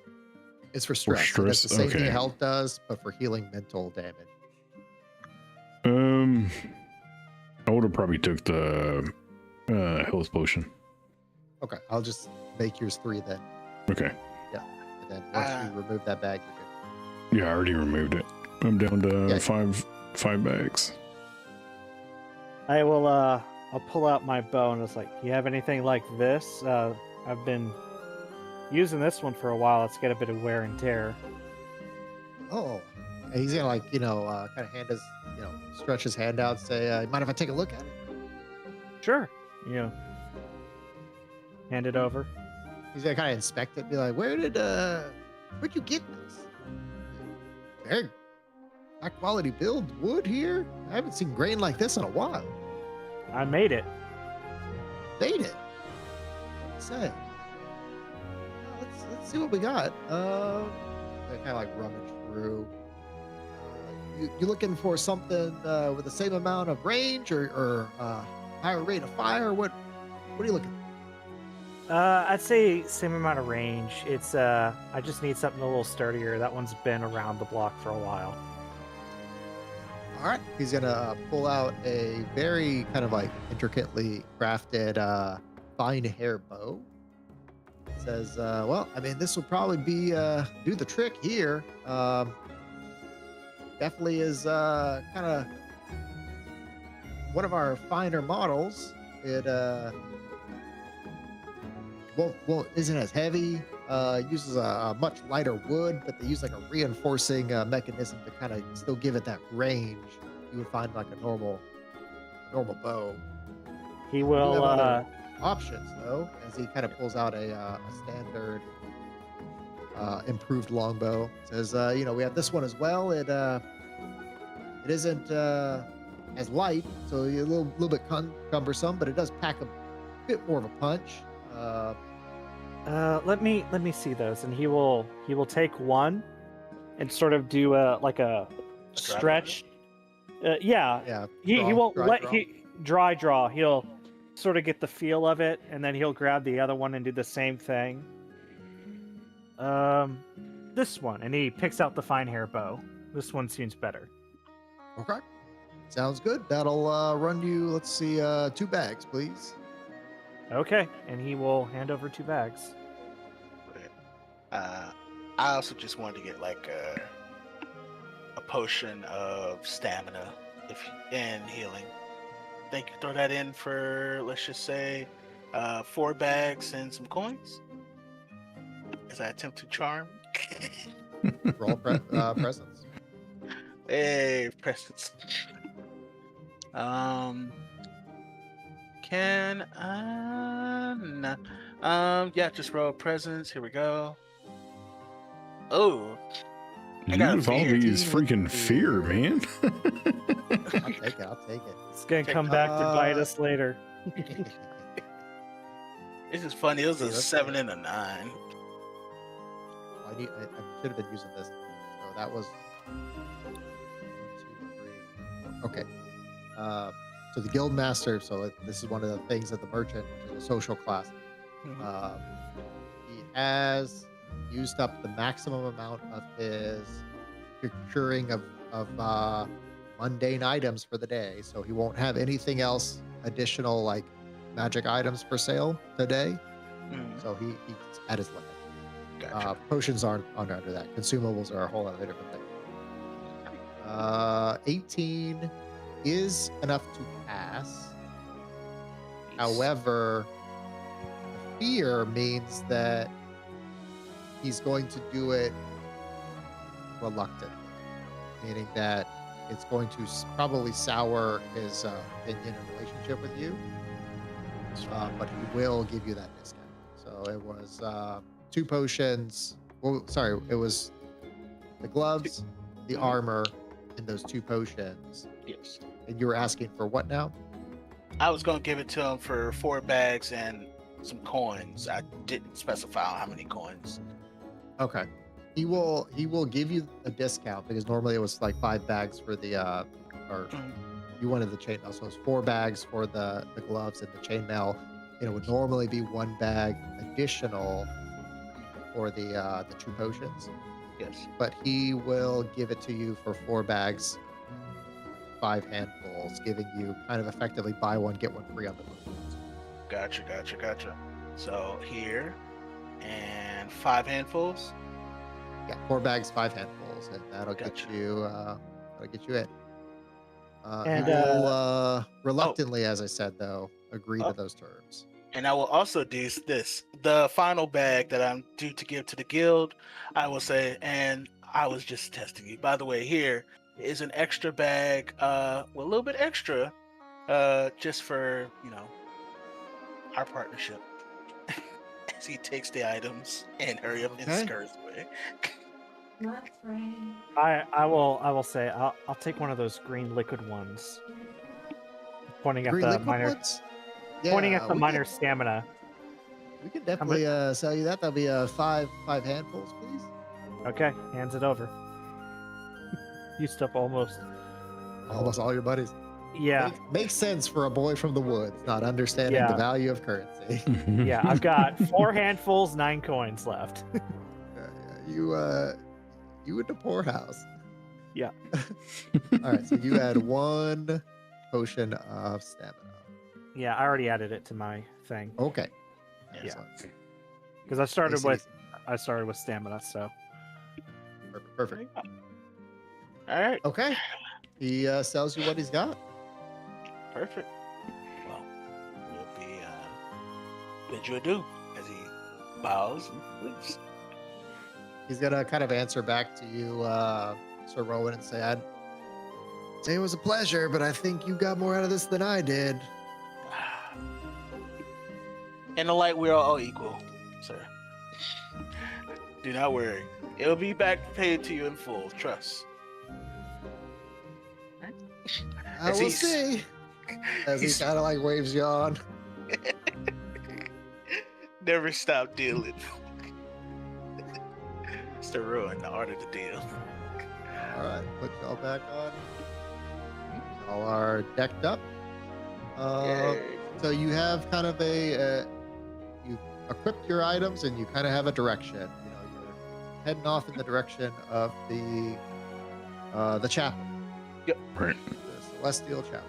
It's for stress. For stress? It does the same thing Okay. health does, but for healing mental damage. I would have probably took the health potion. Okay, I'll just make yours 3 then. Okay. And then once you remove that bag, you're Yeah, I already removed it. I'm down to Yeah. five bags. I will. I'll pull out my bow and it's like, you have anything like this? I've been using this one for a while. It's got a bit of wear and tear. good. Oh, and he's gonna like kind of hand his stretch his hand out, say, "Mind if I take a look at it?" Sure. Hand it over. He's gonna kind of inspect it, be like, where'd you get this? Very high quality build wood here. I haven't seen grain like this in a while. I made it. Made it. Say, let's see what we got. They kind of like rummage through. You looking for something with the same amount of range or higher rate of fire? What are you looking for? I'd say same amount of range. It's I just need something a little sturdier. That one's been around the block for a while. All right, he's gonna pull out a very kind of like intricately crafted fine hair bow. Says, well, I mean, this will probably be do the trick here. Definitely is kind of one of our finer models. It isn't as heavy. Uses a much lighter wood, but they use like a reinforcing mechanism to kind of still give it that range you would find like a normal bow. He We do will. have other options though, as he kind of pulls out a standard improved longbow. Says, we have this one as well. It isn't as light, so a little bit cumbersome, but it does pack a bit more of a punch. Let me see those, and he will take one, and sort of do a stretch. Yeah. He won't let dry draw. He'll sort of get the feel of it, and then he'll grab the other one and do the same thing. This one, and he picks out the fine hair bow. This one seems better. Okay, sounds good. That'll run you. Let's see, 2 bags, please. Okay, and he will hand over 2 bags. I also just wanted to get like a potion of stamina and healing. Think you throw that in for, let's just say, 4 bags and some coins? As I attempt to charm. Roll presence. Hey, presence. Can no. Yeah, just roll presence. Here we go. Oh, I got a Use all fear. these freaking fear, man. I'll take it. It's gonna come back to bite us later. This is funny. It was a Let's 7 see. and a 9. I should have been using this. So that was 1, 2, 3. Okay. So the guild master. So this is one of the things that the merchant, which is a social class, he has used up the maximum amount of his procuring of mundane items for the day. So he won't have anything else additional like magic items for sale today. So he's at his limit. Gotcha. Potions aren't under that. Consumables are a whole other different thing. 18 is enough to pass. However, the fear means that he's going to do it reluctantly, meaning that it's going to probably sour his opinion and relationship with you. But he will give you that discount. So So it was 2 potions. Well, sorry, it was the gloves, the armor, and those 2 potions. Yes. And you were asking for what now? I was gonna give it to him for 4 bags and some coins. I didn't specify how many coins. Okay. He will give you a discount because normally it was like 5 bags for the or you wanted the chainmail, so it's 4 bags for the gloves and the chainmail. It would normally be 1 bag additional for the 2 potions. Yes. But he will give it to you for 4 bags, 5 handfuls, giving you kind of effectively buy one get one free on the potions. Gotcha. So here and 5 handfuls. Yeah, 4 bags, 5 handfuls, and that'll Gotcha. get you in. And, He will reluctantly, as I said, though, agree to those terms. And I will also do this. The final bag that I'm due to give to the guild, I will say, and I was just testing you. By the way, here is an extra bag, a little bit extra, just for, our partnership. As he takes the items and hurry up and scurries away. That's right. I will say I'll take one of those green liquid ones. Pointing at Green the liquid minor ones? pointing Yeah, at the we minor can- stamina. We can definitely sell you that. That'll be 5 handfuls, please. Okay, hands it over. Used up almost Almost all your buddies. Yeah. Makes sense for a boy from the woods not understanding the value of currency. Yeah, I've got 4 handfuls, 9 coins left. You in the poorhouse. Yeah. All right, so you had 1 potion of stamina. Yeah, I already added it to my thing. Okay. Yeah. Because I started Makes it with stamina, so. Perfect. All right. Okay. He sells you what he's got. Perfect. Well, we'll be bid you adieu as he bows and leaves. He's gonna kind of answer back to you, Sir Rowan, and say, "I'd say it was a pleasure, but I think you got more out of this than I did." In the light, we're all equal, sir. Do not worry. It'll be back paid to you in full. Trust. I will see. As he kind of like waves you on. Never stop dealing. It's the ruin, the art of the deal. All right, put y'all back on. Y'all are decked up. So you have kind of you've equipped your items and you kind of have a direction. You're heading off in the direction of the chapel. Yep. Right. The Celestial Chapel.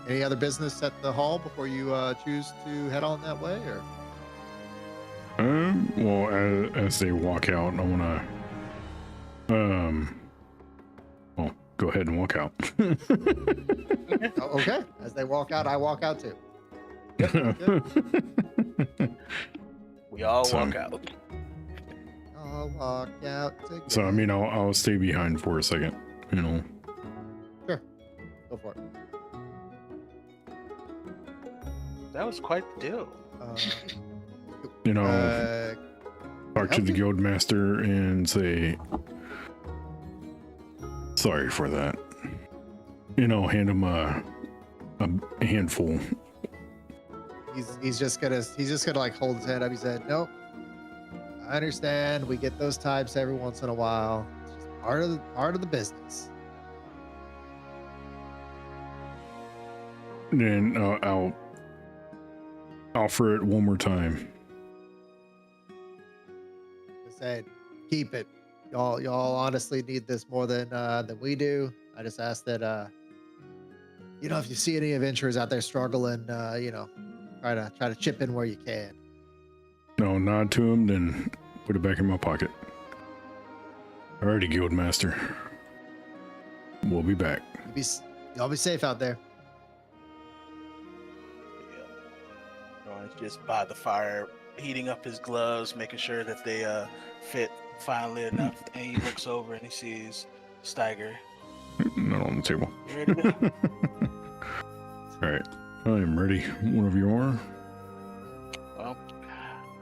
Any other business at the hall before you choose to head on that way, or? Well, as they walk out, I want to, well, go ahead and walk out. Okay. As they walk out, I walk out too. We all So- walk out. I'll walk out together. So, I mean, I'll stay behind for a second, Sure. Go for it. That was quite the deal. Talk to the guild master and say, sorry for that. Hand him a handful. He's just gonna like hold his head up. He said, "Nope, I understand. We get those types every once in a while. It's just part of the business." And I'll offer it one more time. I said, "Keep it. Y'all honestly need this more than we do. I just ask that if you see any adventurers out there struggling, try to chip in where you can." No, nod to him, then put it back in my pocket. Alrighty, guild master. We'll be back. Y'all be safe out there. He's just by the fire, heating up his gloves, making sure that they fit finely enough. And he looks over and he sees Steiger. Not on the table. You ready to go? All right, I am ready. Whenever you are. Well,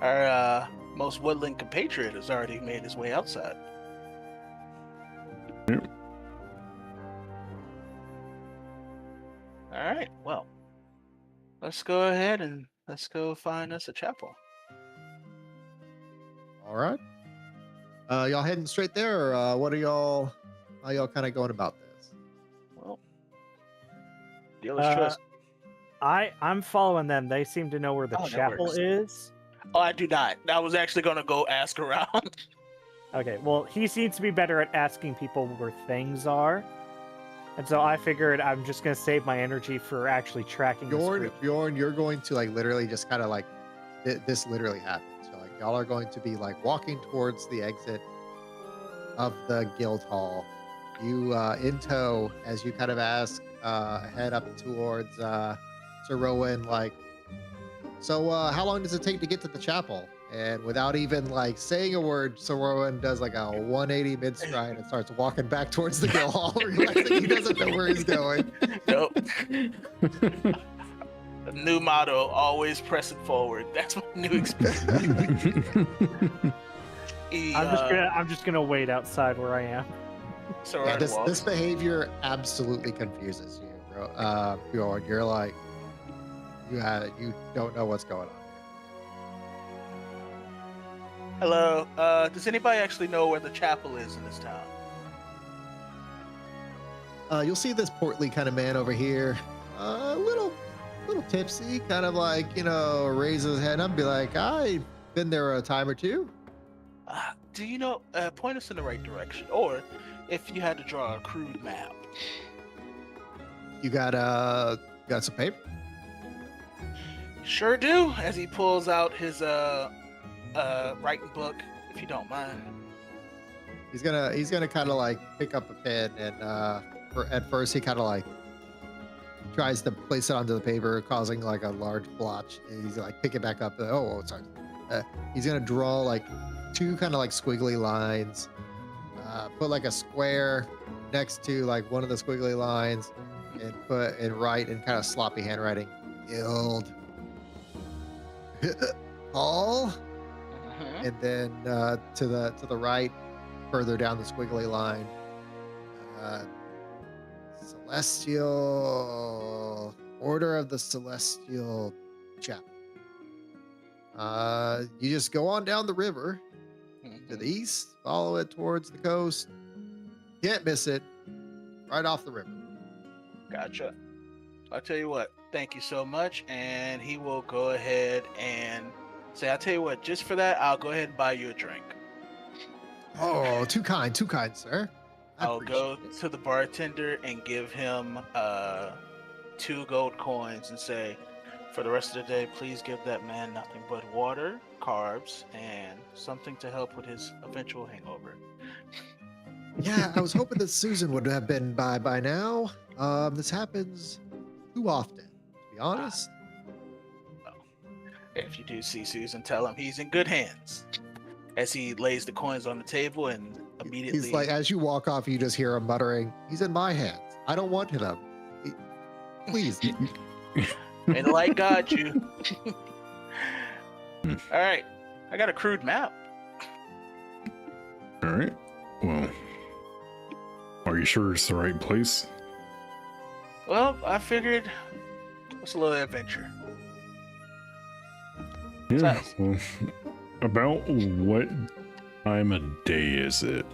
Our most woodland compatriot has already made his way outside. Yep. All right, well, let's go ahead and let's go find us a chapel. All right. Y'all heading straight there, or what are y'all? How y'all kind of going about this? Well, dealer's choice. I'm following them. They seem to know where the Oh, that chapel works. is. Oh, I do not. I was actually going to go ask around. Okay, well, he seems to be better at asking people where things are. And so I figured I'm just going to save my energy for actually tracking this group. Bjorn, you're going to like literally just kind of like this literally happened. So like y'all are going to be like walking towards the exit of the guild hall. You in tow as you kind of ask, head up towards Sir Rowan, like, so how long does it take to get to the chapel? And without even like saying a word, Sir Rowan does like a 180 mid stride and starts walking back towards the guild hall, realizing he doesn't know where he's going. Nope. A new motto: always press it forward. That's my new experience. I'm just gonna wait outside where I am. So Yeah, this behavior absolutely confuses you, bro. Bjorn, you're like, you don't know what's going on. Hello. Does anybody actually know where the chapel is in this town? You'll see this portly kind of man over here, a little tipsy, kind of like, raise his head up and be like, I've been there a time or two. Do you know? Point us in the right direction, or if you had to draw a crude map. You got some paper? Sure do. As he pulls out his writing book, if you don't mind. He's gonna kind of like pick up a pen and at first he kind of like tries to place it onto the paper, causing like a large blotch. And he's like pick it back up. Sorry. He's gonna draw like two kind of like squiggly lines. Put like a square next to like one of the squiggly lines, and write in kind of sloppy handwriting, Guild Hall. And then to the right, further down the squiggly line, Celestial Order of the Celestial Chapel. You just go on down the river to the east, follow it towards the coast. Can't miss it. Right off the river. Gotcha. I'll tell you what. Thank you so much. And he will go ahead and say, I'll tell you what, just for that, I'll go ahead and buy you a drink. Oh, too kind, sir. I'll go to the bartender and give him 2 gold coins and say, for the rest of the day, please give that man nothing but water, carbs, and something to help with his eventual hangover. Yeah, I was hoping that Susan would have been by now. This happens too often, to be honest. If you do see Susan, tell him he's in good hands. As he lays the coins on the table and immediately... He's like, as you walk off, you just hear him muttering, he's in my hands. I don't want him. Please. May the light guide you. All right. I got a crude map. All right. Well, are you sure it's the right place? Well, I figured it's a little adventure. Yeah. Well, about what time of day is it,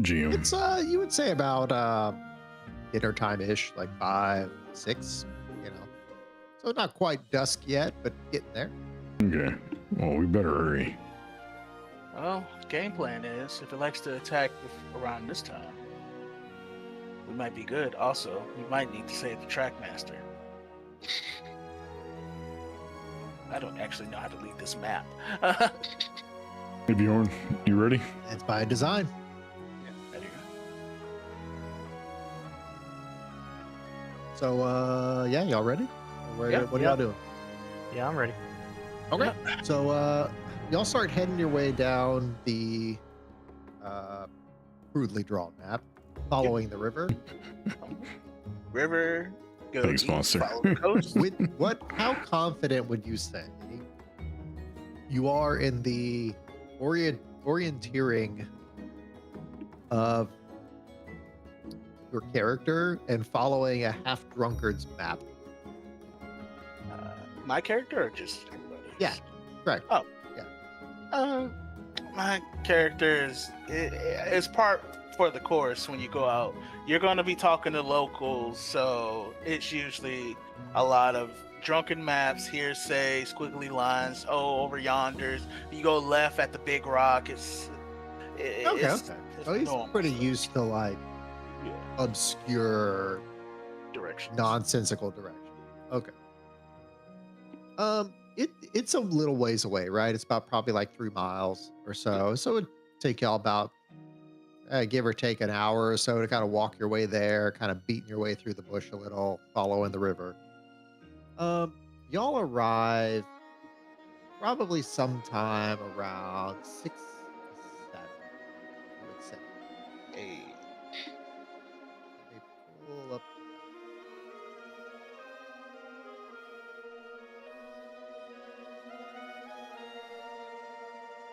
GM? It's you would say about dinner time-ish, like 5, 6, So not quite dusk yet, but getting there. Okay. Well, we better hurry. Well, game plan is if it likes to attack around this time, we might be good. Also, we might need to save the trackmaster. I don't actually know how to lead this map. Hey Bjorn, you ready? It's by design. Yeah, there you go. So yeah, y'all ready? What are y'all doing? Yeah, I'm ready. Okay. So y'all start heading your way down the crudely drawn map, following the river. River, go Thanks, east, monster. follow the coast. With what? How confident would you say you are in the orienteering of your character and following a half drunkard's map. My character or just everybody? Yeah, correct. Oh, yeah. My character is part for the course. When you go out, you're going to be talking to locals, so it's usually a lot of drunken maps, hearsay, squiggly lines. Oh, over yonders, you go left at the big rock. Okay. So he's pretty used to like obscure directions, nonsensical direction. Okay. It's a little ways away, right? It's about probably like 3 miles or so. So it would take y'all about give or take an hour or so to kind of walk your way there, kind of beating your way through the bush a little, following the river. Y'all arrive probably sometime around 6 to 7, I would say. Hey. Let me pull up.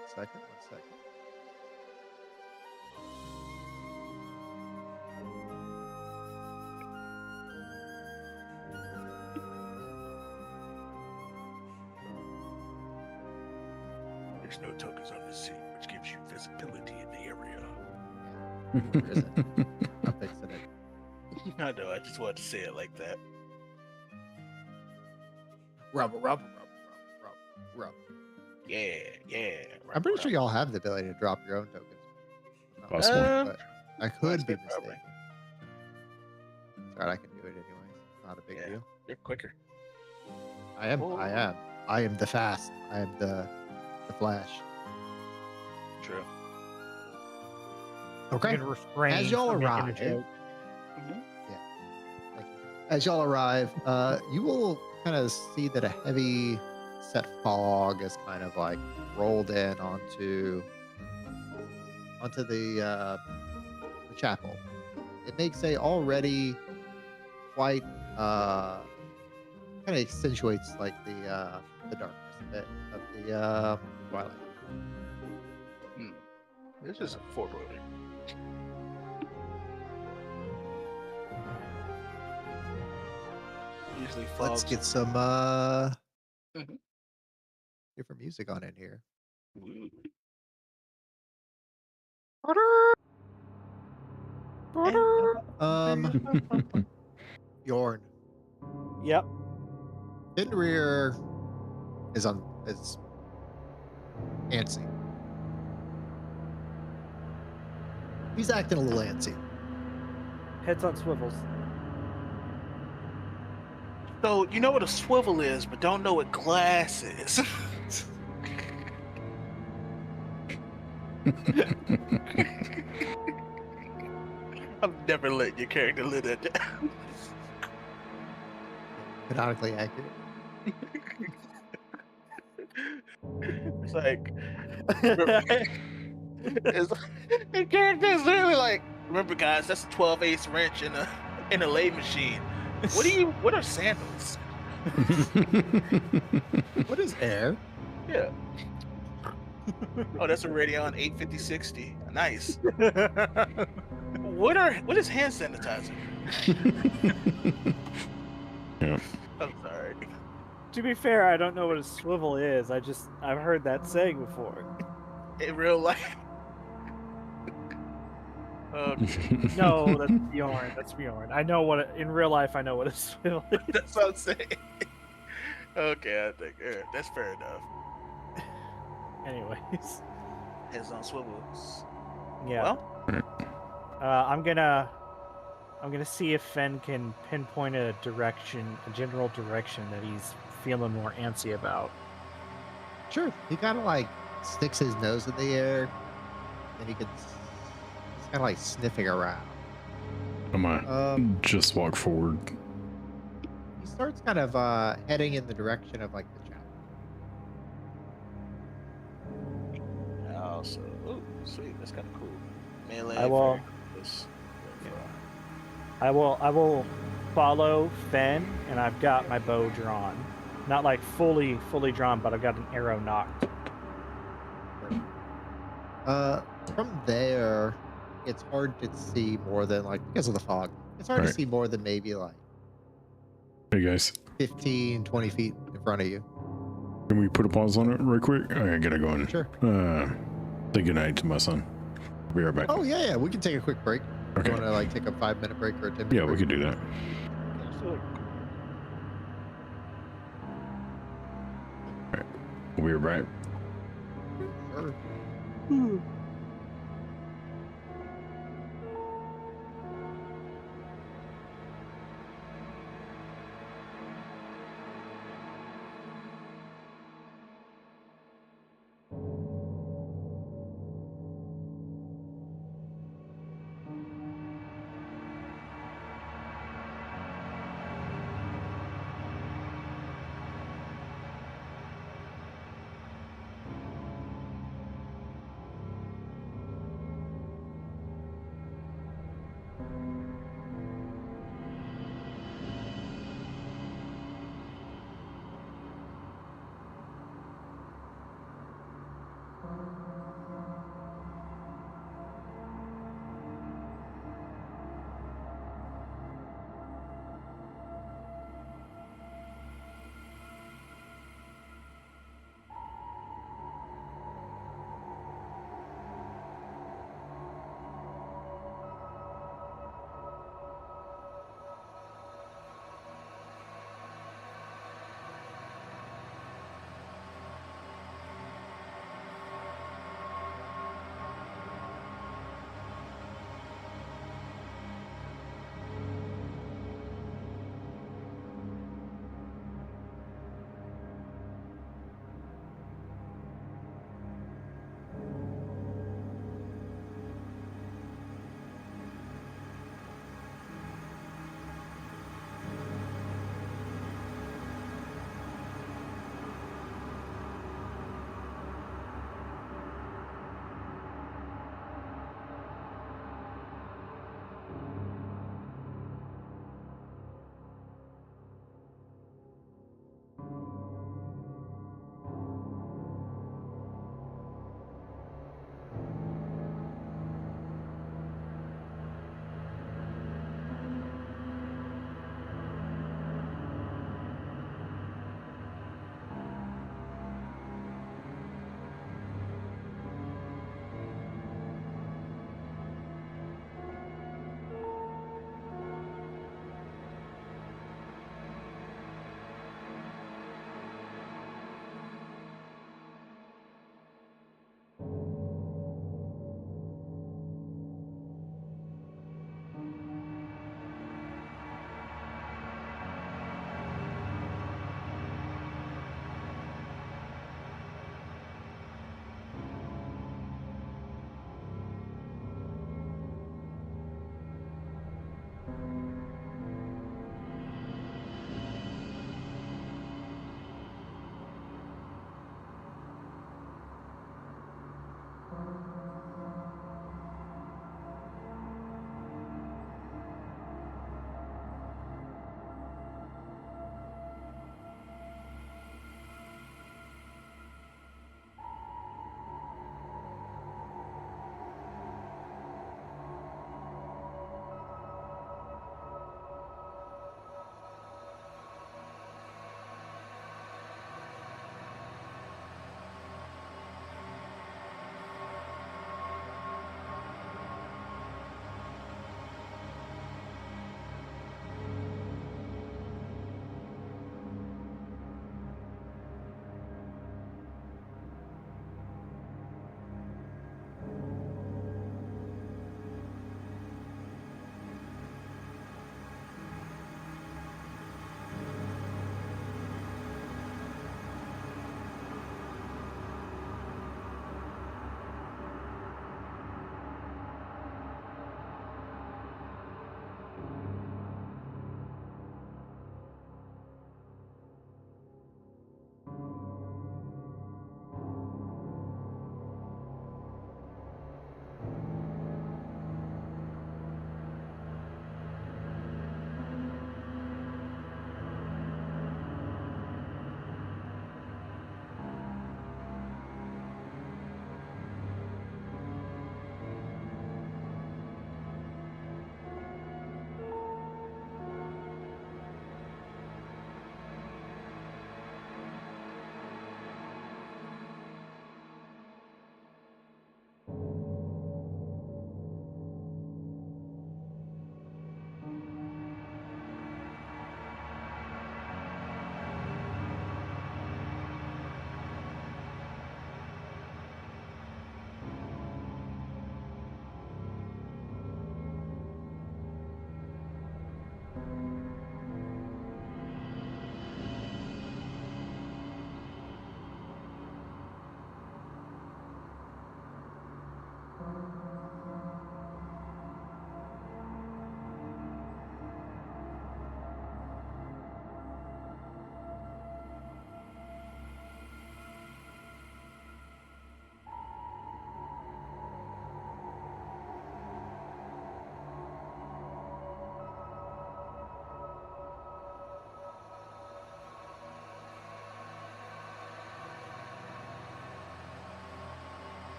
One second. There's no tokens on the seat, which gives you visibility in the area. Where is it? I'm fixing it. I know. I just wanted to say it like that. Rub. Yeah. I'm pretty sure y'all have the ability to drop your own tokens. Possibly. But I could be probably. mistaken. Sorry, I can do it anyway. Not a big deal. You're quicker. I am the fast. I am the Flash. True. Okay. You can refrain As y'all from making a arrive, joke. as y'all arrive, you will kind of see that a heavy set fog is kind of like rolled in onto the chapel. It makes a already quite kind of accentuates like the darkness a bit of the twilight. This is a foreboding. Usually Let's fogs. get some different music on in here. Ooh. Bjorn. Yep. Fenrir is antsy. He's acting a little antsy. Heads on swivels. So you know what a swivel is, but don't know what glass is. I've never let your character live that down. Canonically accurate. It's like your character is literally like, remember guys, that's a 12/8 wrench in a lathe machine. What are sandals? What is air? Yeah. Oh, that's a Radeon 85060. Nice. What is hand sanitizer? Yeah. I'm sorry. To be fair, I don't know what a swivel is. I've heard that saying before. In real life. No, that's Bjorn. That's Bjorn. I know in real life. I know what a swivel is. That's what I'm saying. Okay, I think that's fair enough. Anyways, Heads on swivels. yeah. Well, I'm gonna see if Fen can pinpoint a general direction that he's feeling more antsy about. Sure. He kind of like sticks his nose in the air, and he's kind of like sniffing around. I might just walk forward. He starts kind of heading in the direction of like the chapel. oh, so sweet. That's kind of cool. Melee. I will- I will follow Fen, and I've got my bow drawn. Not like fully drawn, but I've got an arrow knocked. From there, it's hard to see more than like because of the fog. It's hard to Right. see more than maybe like Hey guys, 15, 20 feet in front of you. can we put a pause on it real quick? I gotta go and Sure. say goodnight to my son. Be right back. Oh yeah. We can take a quick break. Okay. You want to like take a 5-minute break or a 10-minute Yeah, break? we could do that. Absolutely. We'll be right back. Sure.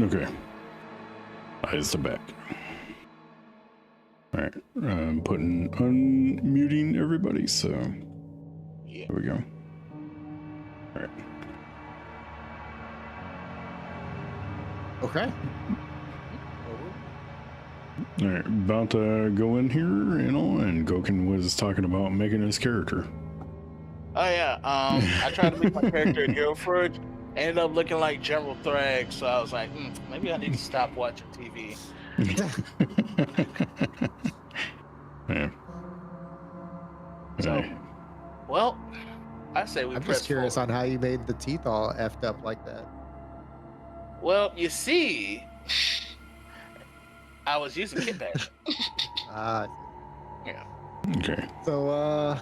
Okay. Eyes to back. All right. I'm unmuting everybody. So Yeah. there we go. All right. Okay. All right. About to go in here, and Goken was talking about making his character. Oh yeah. I tried to make my character in Hero Forge. Ended up looking like General Thrag, so I was like, maybe I need to stop watching TV. Yeah. So, Hey. well, I say we I'm press just curious forward. on how you made the teeth all effed up like that. Well, you see, I was using kit bashing. Ah, Yeah. Okay. so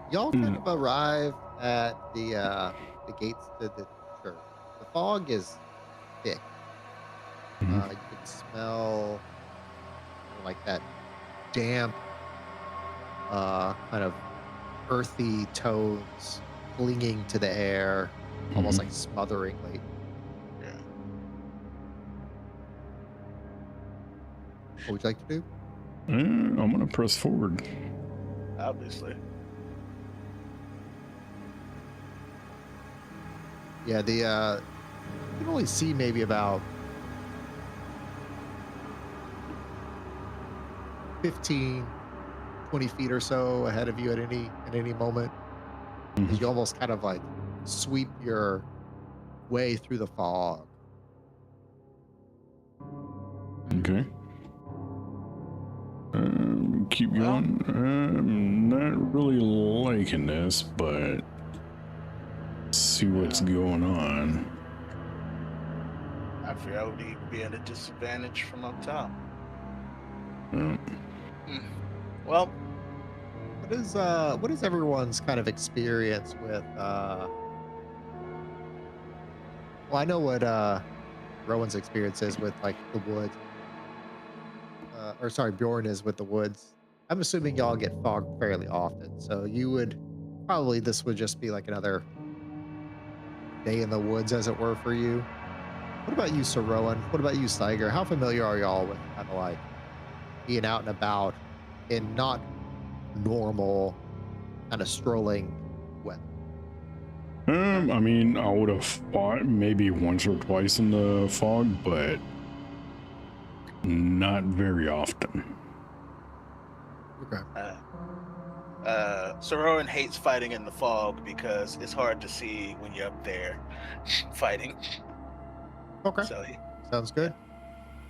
y'all kind of arrive at the gates to the church. The fog is thick. Mhm. You can smell like that damp, kind of earthy tones clinging to the air, almost like smotheringly. Yeah. What would you like to do? I'm gonna press forward. Obviously. Yeah, you can only see maybe about 15, 20 feet or so ahead of you at any moment. As you almost kind of like sweep your way through the fog. Okay. Keep going. I'm not really liking this, but see what's going on. I fear I would be at a disadvantage from up top. Well, what is everyone's kind of experience with well, I know what Rowan's experience is with like the woods. Or sorry, Bjorn is with the woods. I'm assuming y'all get fogged fairly often, so you would probably this would just be like another day in the woods, as it were, for you. What about you, Sir Rowan? What about you, Steiger? How familiar are y'all with kind of like being out and about in not normal kind of strolling weather? I mean, I would have fought maybe once or twice in the fog, but not very often. Okay. Sororan hates fighting in the fog because it's hard to see when you're up there fighting. Okay. So, Sounds good.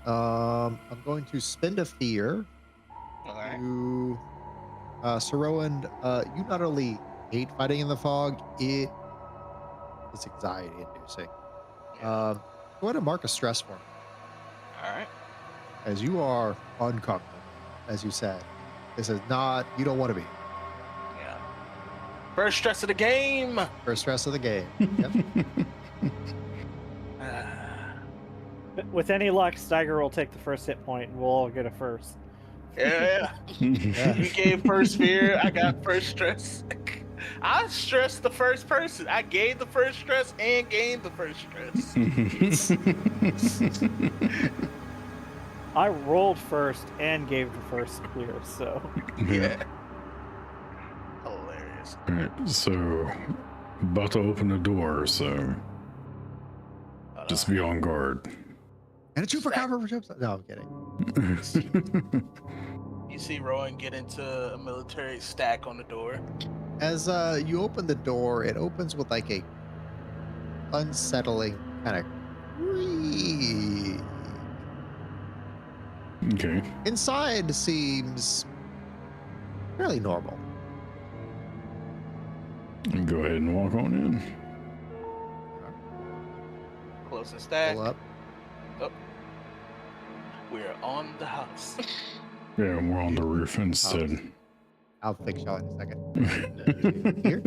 I'm going to spend a fear all right. to Sorowan. You not only hate fighting in the fog, it is anxiety inducing. Yeah. Go ahead and mark a stress for me, All right. as you are uncomfortable, as you said. This is not, you don't want to be. Yeah. First stress of the game. First stress of the game. Yep. With any luck, Steiger will take the first hit point, and we'll all get a first. Yeah. You gave first fear. I got first stress. I stressed the first person. I gave the first stress and gained the first stress. I rolled first and gave the first fear, so. Yeah. Hilarious. All right, so about to open the door, so just be on guard. And a for cover for jumps. No, I'm kidding. You see Rowan get into a military stack on the door. As you open the door, it opens with like a unsettling kind of creak. Okay. Inside seems fairly normal. Go ahead and walk on in. Close and stack. Pull up. Oh. We're on the house. Yeah, we're on the roof instead. I'll fix y'all in a second. Here.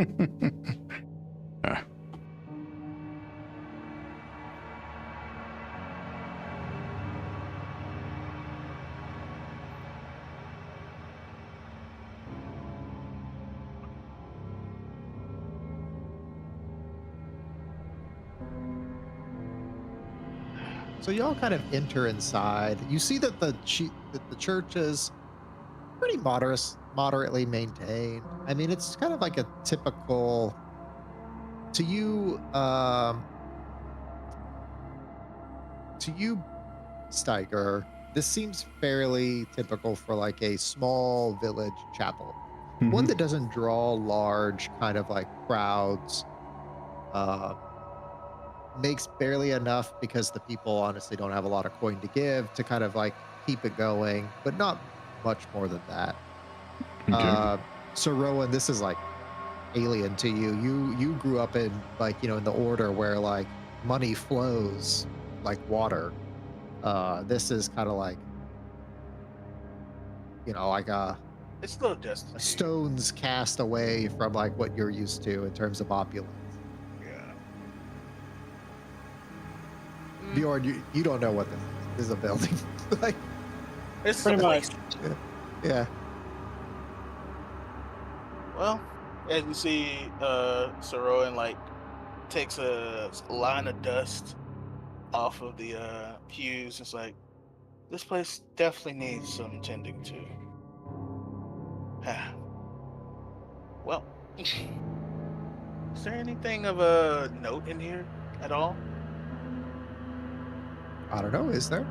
Ah. So you all kind of enter inside. You see that the church is pretty moderately maintained. I mean, it's kind of like a typical to you, Steiger. This seems fairly typical for like a small village chapel, one that doesn't draw large kind of like crowds. Makes barely enough because the people honestly don't have a lot of coin to give to kind of like keep it going, but not much more than that. Okay. So Rowan, this is like alien to you. You grew up in like, you know, in the order where like money flows like water. This is kind of like, you know, like It's still just a stone's cast away from like what you're used to in terms of opulence. yeah. Bjorn, you don't know what this is. This is a building. Like, It's Pretty a much. place. yeah. Well, as you see, Saroan like takes a line of dust off of the pews. It's like, this place definitely needs some tending to. Well, is there anything of a note in here at all? I don't know. Is there?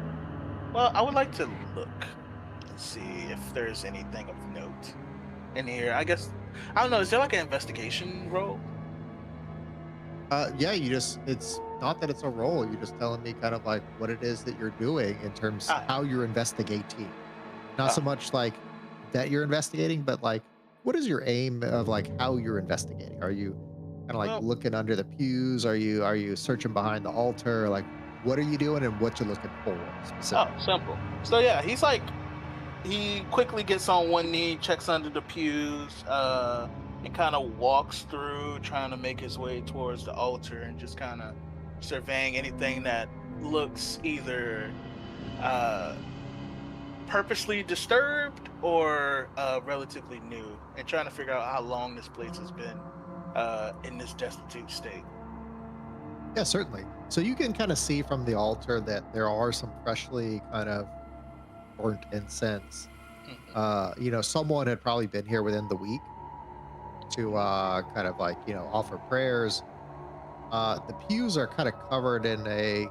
Well, I would like to look and see if there's anything of note in here. I guess, I don't know, is there like an investigation roll? Yeah, it's not that it's a role. You're just telling me kind of like what it is that you're doing in terms of how you're investigating. Not so much like that you're investigating, but like, what is your aim of like how you're investigating? Are you kind of like Well- looking under the pews? Are you searching behind the altar? Like, what are you doing and what you looking for specifically? Oh, simple. So yeah, he's like, he quickly gets on one knee, checks under the pews, and kind of walks through, trying to make his way towards the altar and just kind of surveying anything that looks either purposely disturbed or relatively new, and trying to figure out how long this place has been in this destitute state. Yeah, certainly. So you can kind of see from the altar that there are some freshly kind of burnt incense. You know, someone had probably been here within the week to kind of like, you know, offer prayers. The pews are kind of covered in a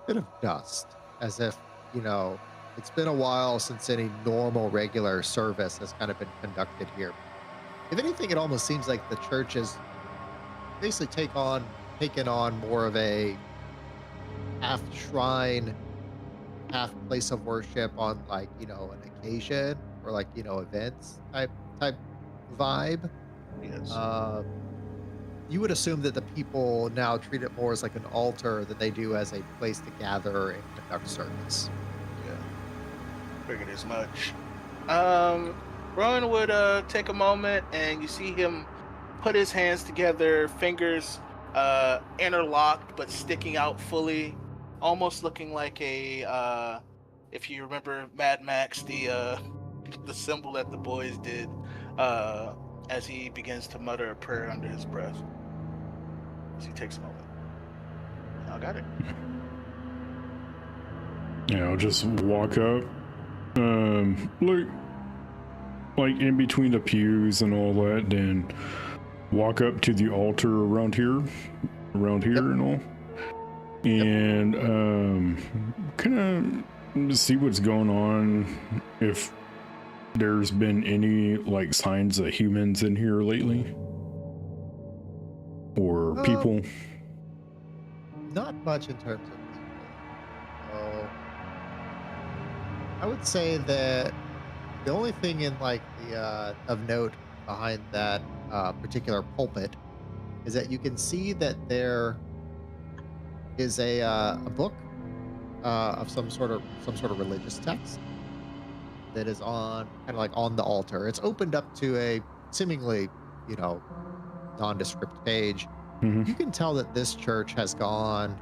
bit of dust, as if, you know, it's been a while since any normal, regular service has kind of been conducted here. If anything, it almost seems like the church has basically taken on more of a half shrine, half place of worship on like, you know, an occasion or like, you know, events type vibe. Yes. You would assume that the people now treat it more as like an altar than they do as a place to gather and conduct service. Yeah. Figured as much. Rowan would take a moment, and you see him put his hands together, fingers interlocked but sticking out fully, almost looking like a if you remember Mad Max, the symbol that the boys did, as he begins to mutter a prayer under his breath. As he takes a moment. I got it. Yeah, I'll just walk up, look, like in between the pews and all that, then walk up to the altar around here and all, and kind of see what's going on, if there's been any like signs of humans in here lately, or people. Not much in terms of people. So I would say that the only thing in like the of note behind that particular pulpit is that you can see that there is a book of some sort of religious text that is on kind of like on the altar. It's opened up to a seemingly, you know, nondescript page. You can tell that this church has gone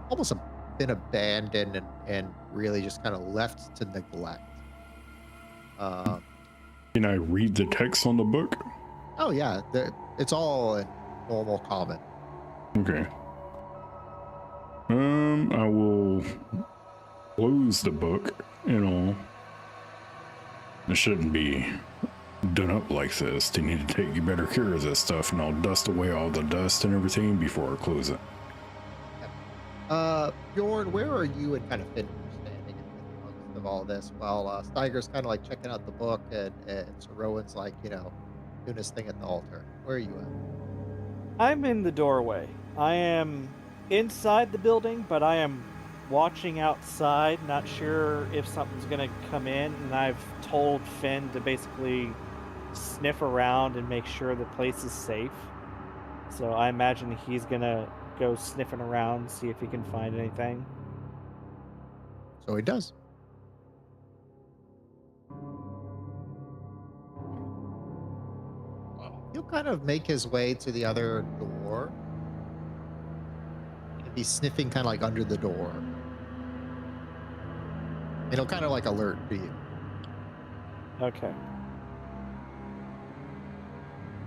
almost been abandoned and really just kind of left to neglect. Can I read the text on the book? Oh yeah, it's all in normal common. Okay. I will close the book and all. It shouldn't be done up like this. They need to take better care of this stuff, and I'll dust away all the dust and everything before I close it. Bjorn, where are you and kind of Finn standing in the midst of all this while Steiger's kind of like checking out the book and Sir Rowan's like, you know, doing his thing at the altar? Where are you at? I'm in the doorway. I am inside the building, but I am watching outside, not sure if something's gonna come in, and I've told Finn to basically sniff around and make sure the place is safe. So I imagine he's gonna go sniffing around, see if he can find anything. So he does. He'll kind of make his way to the other door and be sniffing kind of like under the door. It'll kind of like alert to you. Okay.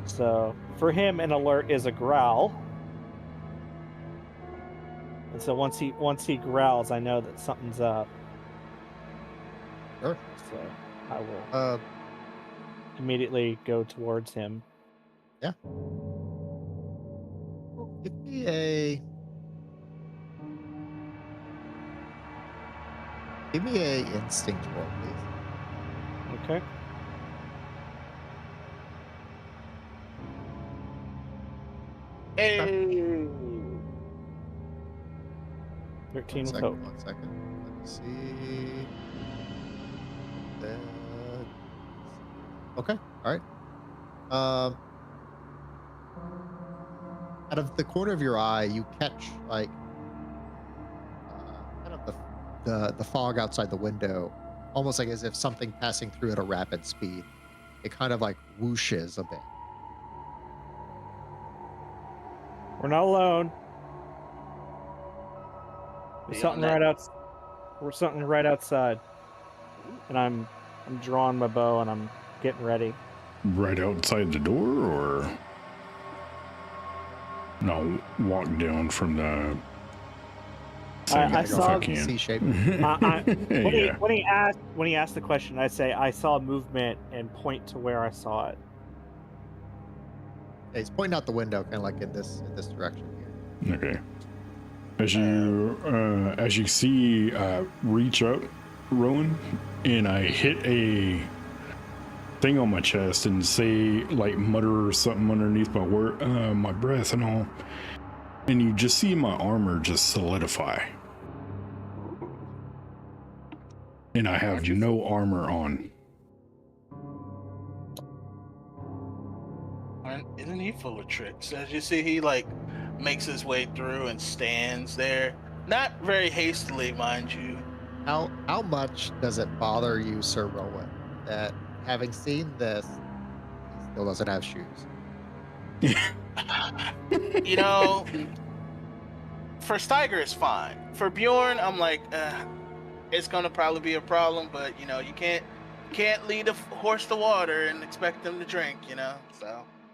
So for him, an alert is a growl. And so once he growls, I know that something's up. Sure. So I will immediately go towards him. Yeah. Give me a instinct roll, please. Okay. Hey. 13 with One hope. second. Let me see. Okay. All right. Out of the corner of your eye, you catch like kind of the fog outside the window, almost like as if something passing through at a rapid speed. It kind of like whooshes a bit. We're not alone. There's something right out. We're something right outside, and I'm drawing my bow and I'm getting ready. Right outside the door, or no? Walk down from the. I saw C shape. When he asked the question, I say I saw movement and point to where I saw it. Yeah, he's pointing out the window, kind of like in this direction here. Okay. As you see, reach up, Rowan, and I hit a thing on my chest and say, like, mutter something underneath my breath and all, and you just see my armor just solidify, and I have no armor on. Isn't he full of tricks? As you see, he like makes his way through and stands there, not very hastily, mind you. How much does it bother you, Sir Rowan, that having seen this, he still doesn't have shoes? You know, for Steiger it's fine. For Bjorn, I'm like, it's gonna probably be a problem, but you know, you can't lead a horse to water and expect them to drink, you know.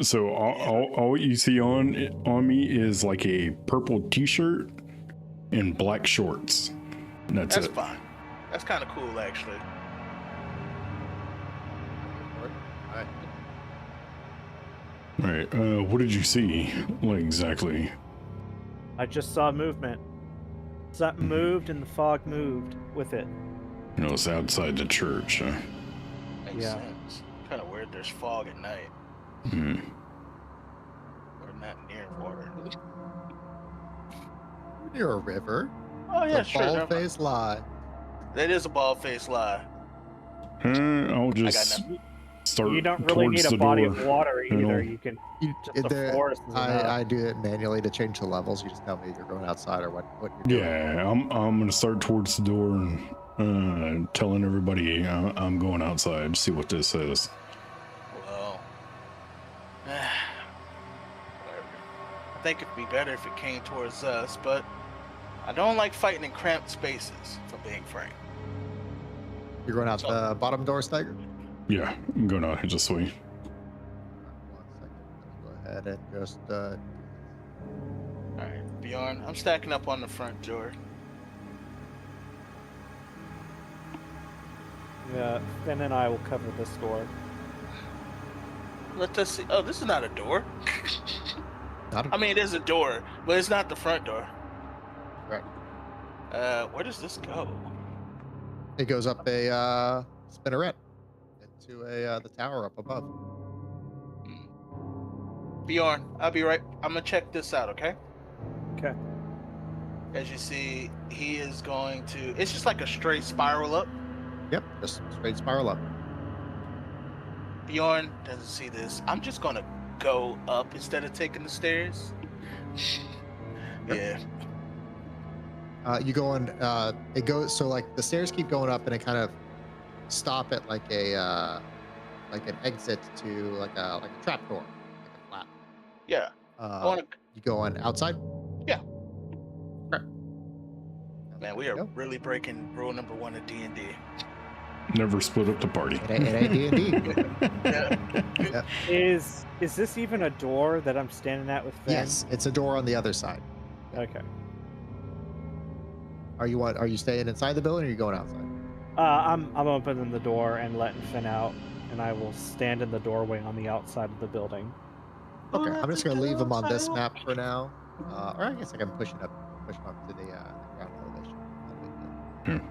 So all you see on me is like a purple t-shirt and black shorts. That's it. Fine. That's kind of cool, actually. All right. What did you see? Like exactly? I just saw movement. Something moved and the fog moved with it. You know, it's outside the church. Makes sense. Kind of weird. There's fog at night. Hmm. We're not near water. Near a river. Oh yeah, it's a sure. bald-faced lie. That is a bald-faced lie. I'll just start. You don't really need a body of water either. You know. You can just the forest. I do it manually to change the levels. You just tell me if you're going outside or what you're doing. Yeah, I'm gonna start towards the door and telling everybody I'm going outside to see what this is. Well, whatever. I think it'd be better if it came towards us, but I don't like fighting in cramped spaces, for being frank. You're going out the bottom door, Steiger? Yeah, I'm going out here this way. 1 second. Let me go ahead and just. Alright. Bjorn. I'm stacking up on the front door. Yeah, Finn and I will cover this door. Let us see. Oh, this is not a door. I mean, it is a door, but it's not the front door. Right. Where does this go? It goes up a spinneret into the tower up above. Bjorn, I'll be right. I'm gonna check this out, okay? Okay. As you see, he is going to. It's just like a straight spiral up. Yep, just straight spiral up. Bjorn doesn't see this. I'm just gonna go up instead of taking the stairs. Yeah. You go on. It goes so like the stairs keep going up, and it kind of stop at like a like an exit to like a trap door, like a flap. Yeah. I wanna. You go on outside. Yeah. Okay. Man, we are really breaking rule number 1 of D&D. Never split up the party. It ain't D&D. Yeah. Is this even a door that I'm standing at with Finn? Yes, it's a door on the other side. Okay. Are you staying inside the building or are you going outside? I'm opening the door and letting Finn out, and I will stand in the doorway on the outside of the building. Okay, I'm just gonna leave him on this map for now. Or I guess I can push him up to the ground elevation. No big deal.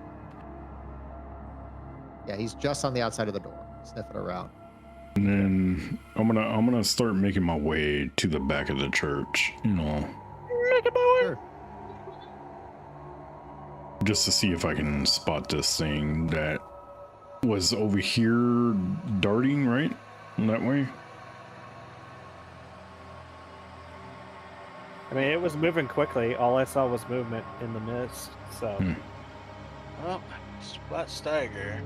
Yeah, he's just on the outside of the door, sniffing around. And then I'm gonna start making my way to the back of the church, you know. Sure. Just to see if I can spot this thing that was over here darting, right? That way? I mean, it was moving quickly. All I saw was movement in the mist, so... Well, spot Steiger.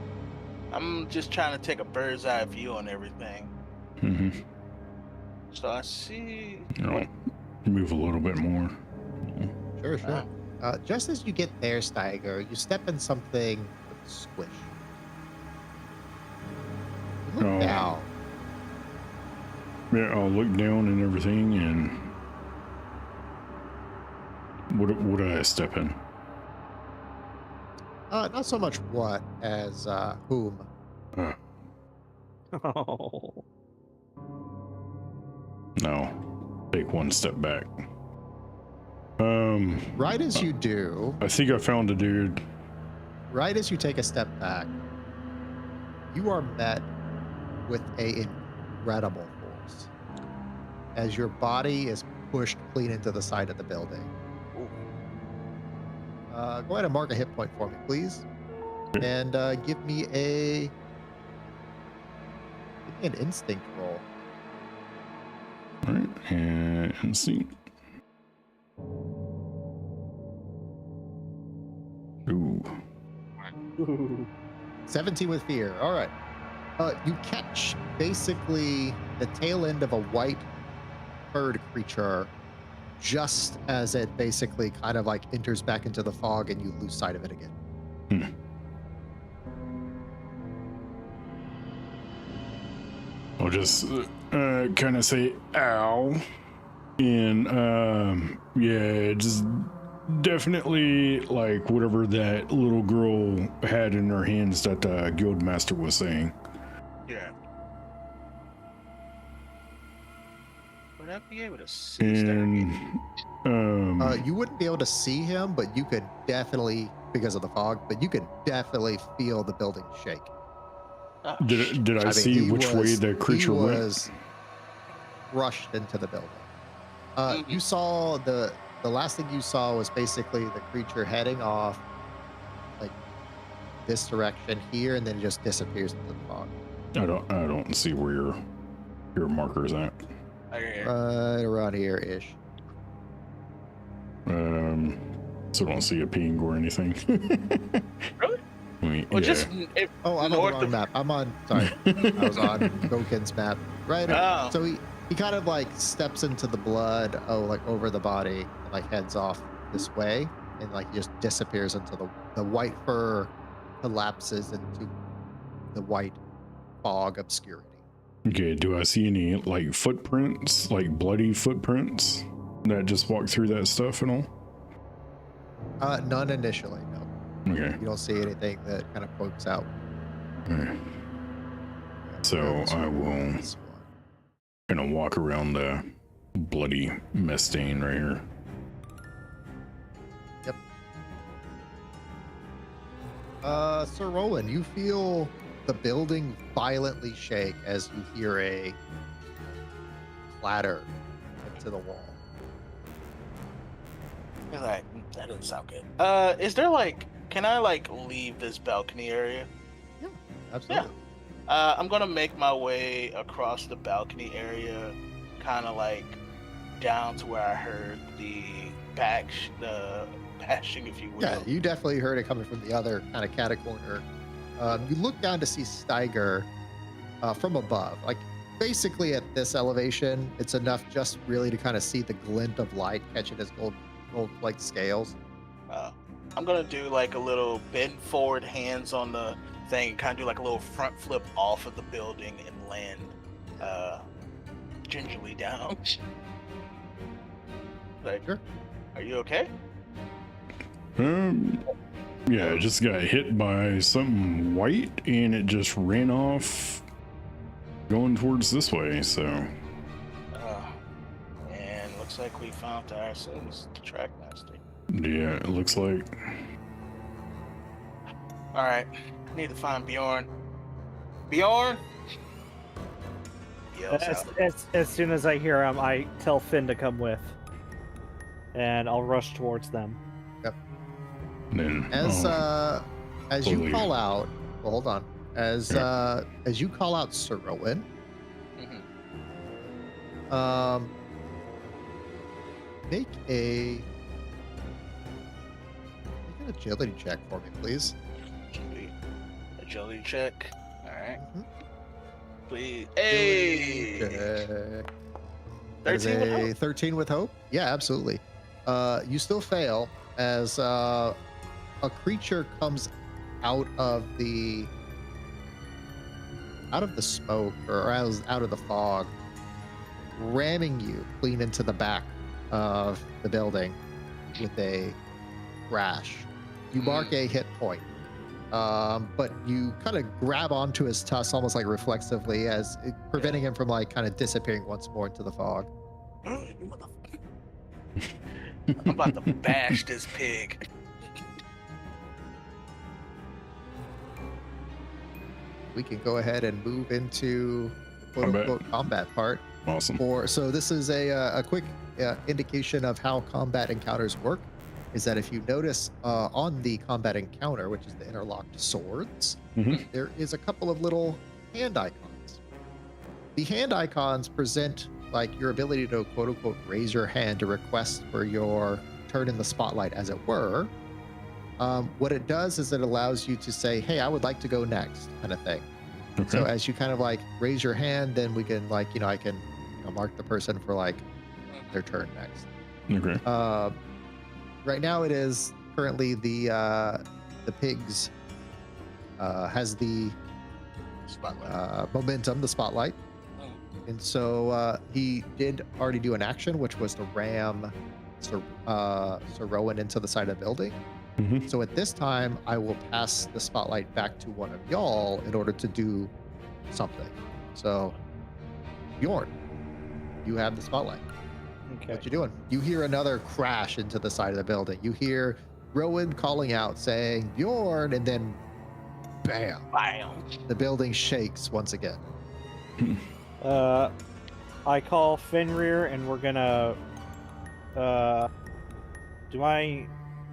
I'm just trying to take a bird's eye view on everything. Mm-hmm. So I see. Move a little bit more. Sure. Just as you get there, Steiger, you step in something with a squish. You look down. Yeah, I'll look down and everything, and what do I step in? Not so much what as whom. Oh. No. Take one step back. Right as you do. I think I found a dude. Right as you take a step back, you are met with an incredible force as your body is pushed clean into the side of the building. Go ahead and mark a hit point for me, please. And give me an instinct roll. All right, and instinct. Ooh. 17 with fear. All right. You catch basically the tail end of a white bird creature just as it basically kind of like enters back into the fog and you lose sight of it again. I'll just kind of say ow, and yeah, just definitely like whatever that little girl had in her hands that the guild master was saying. Yeah. Would I be able to see? And you wouldn't be able to see him, but you could definitely, because of the fog, but you could definitely feel the building shake. Did I see which way the creature went? He was rushed into the building. You saw the last thing you saw was basically the creature heading off like this direction here, and then it just disappears into the fog. I don't see where your marker's at. Right around here ish. So don't see a ping or anything. Really? Well, just I'm on the wrong map. I was on Goken's map. Right. Oh. So he kind of like steps into the blood, like over the body, and like heads off this way, and like just disappears into the white fur collapses into the white fog obscurity. Okay, do I see any like footprints, like bloody footprints? That just walk through that stuff and all? None initially, no. Okay. You don't see anything that kind of pokes out. Alright. So I will kind of walk around the bloody mess stain right here. Yep. Sir Roland, you feel the building violently shake as you hear a clatter into the wall. He's like, that doesn't sound good. Is there like, can I like leave this balcony area? Yeah, absolutely. Yeah. I'm gonna make my way across the balcony area, kind of like down to where I heard the bashing, if you will. Yeah, you definitely heard it coming from the other kind of catty corner. You look down to see Steiger from above. Like, basically at this elevation, it's enough just really to kind of see the glint of light catching his gold like scales. I'm gonna do like a little bend forward, hands on the thing, and kind of do like a little front flip off of the building and land gingerly down. Like, sure. Are you okay? Yeah, I just got hit by something white and it just ran off going towards this way, so. And looks like we found our sins, the track master. Yeah, it looks like. Alright, I need to find Bjorn. Bjorn? As soon as I hear him, I tell Finn to come with. And I'll rush towards them. Yep. Then, as you call out, well, hold on. As you call out Sir Rowan, make an agility check for me, please. Agility check. All right. Please. Hey. 13 with hope. 13 with hope. Yeah, absolutely. You still fail as a creature comes out of the smoke or out of the fog, ramming you clean into the back of the building with a crash. You mark a hit point, but you kind of grab onto his tusk almost like reflexively, as preventing him from like kind of disappearing once more into the fog. I'm about to bash this pig. We can go ahead and move into the quote-unquote combat part. Awesome. So this is a quick indication of how combat encounters work. Is that if you notice on the combat encounter, which is the interlocked swords, there is a couple of little hand icons. The hand icons present like your ability to quote unquote raise your hand to request for your turn in the spotlight, as it were. What it does is it allows you to say, hey, I would like to go next, kind of thing. Okay. So as you kind of like raise your hand, then we can like, I can mark the person for like their turn next. Okay. Right now it is currently the pigs has the momentum, the spotlight. And so he did already do an action, which was to ram Sir Rowan into the side of the building. So at this time, I will pass the spotlight back to one of y'all in order to do something. So, Bjorn, you have the spotlight. Okay. What you doing? You hear another crash into the side of the building. You hear Rowan calling out, saying, Bjorn, and then bam. Bam. The building shakes once again. I call Fenrir, and we're gonna.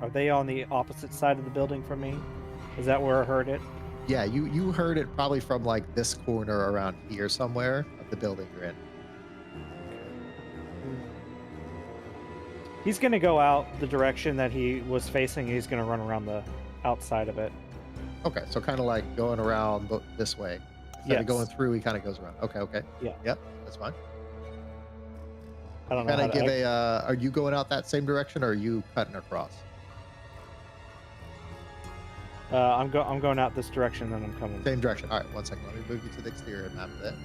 Are they on the opposite side of the building from me? Is that where I heard it? Yeah, you heard it probably from like this corner around here somewhere of the building you're in. He's gonna go out the direction that he was facing. He's gonna run around the outside of it. Okay, so kind of like going around this way. Instead of going through, he kind of goes around. Okay. Yeah. Yep, that's fine. I don't know. Kind of give are you going out that same direction, or are you cutting across? I'm going out this direction, then I'm coming. Same direction. All right, one second. Let me move you to the exterior map of that.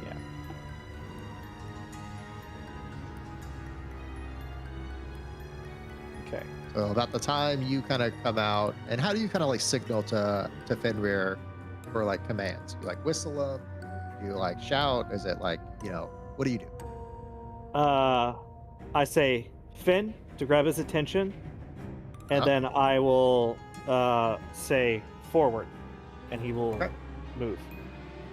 Yeah. Okay. So about the time you kind of come out, and how do you kind of like signal to Fenrir for like commands? You like whistle them? You like shout? Is it like, what do you do? I say Finn to grab his attention, and Uh-huh. then I will say forward, and he will Okay. move.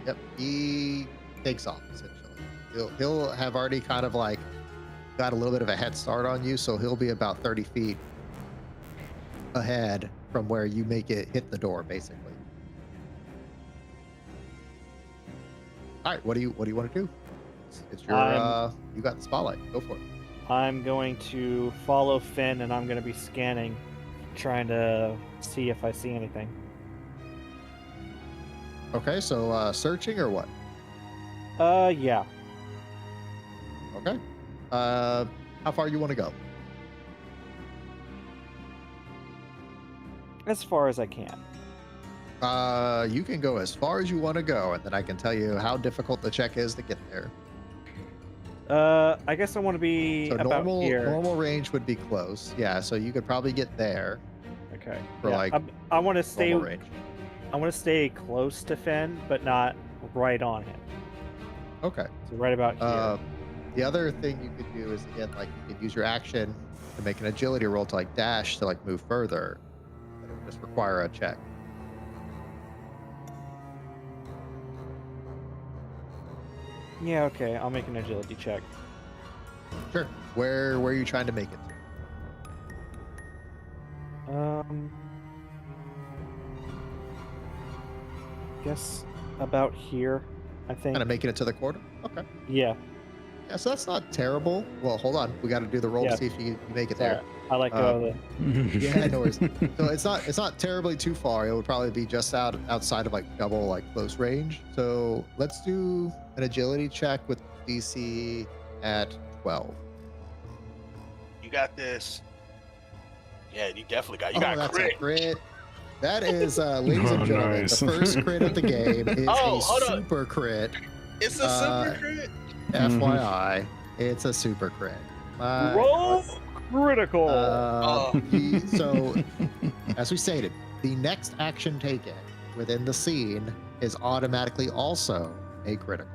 Yep, he takes off essentially. He'll have already kind of like got a little bit of a head start on you, so he'll be about 30 feet ahead from where you make it hit the door, basically. All right, what do you want to do? It's your you got the spotlight. Go for it. I'm going to follow Finn, and I'm going to be scanning, trying to see if I see anything. Okay, so searching or what? Yeah. Okay. How far you want to go? As far as I can. You can go as far as you want to go, and then I can tell you how difficult the check is to get there. I guess I want to be So about here. normal range would be close. Yeah, so you could probably get there Okay. for Yeah, like I want to stay. normal range. I want to stay close to Finn, but not right on him. Okay. So right about here. The other thing you could do is, again, like you could use your action to make an agility roll to like dash to like move further. But it would just require a check. Yeah. Okay. I'll make an agility check. Sure. Where are you trying to make it to? Guess about here. I think. Kind of making it to the corner? Okay. Yeah. Yeah, so that's not terrible. Well, hold on. We got to do the roll Yeah. to see if you make it Sorry. there. I let go of the. Yeah, no worries. So it's not terribly too far. It would probably be just outside of like double like close range. So let's do an agility check with DC at 12. You got this. Yeah, you definitely got. You Oh, got that's crit. a crit. That is, ladies and Oh, gentlemen, nice. the first crit of the game is Oh, a hold on. super crit. It's a super crit. FYI, it's a super crit. Roll critical. So, as we stated, the next action taken within the scene is automatically also a critical.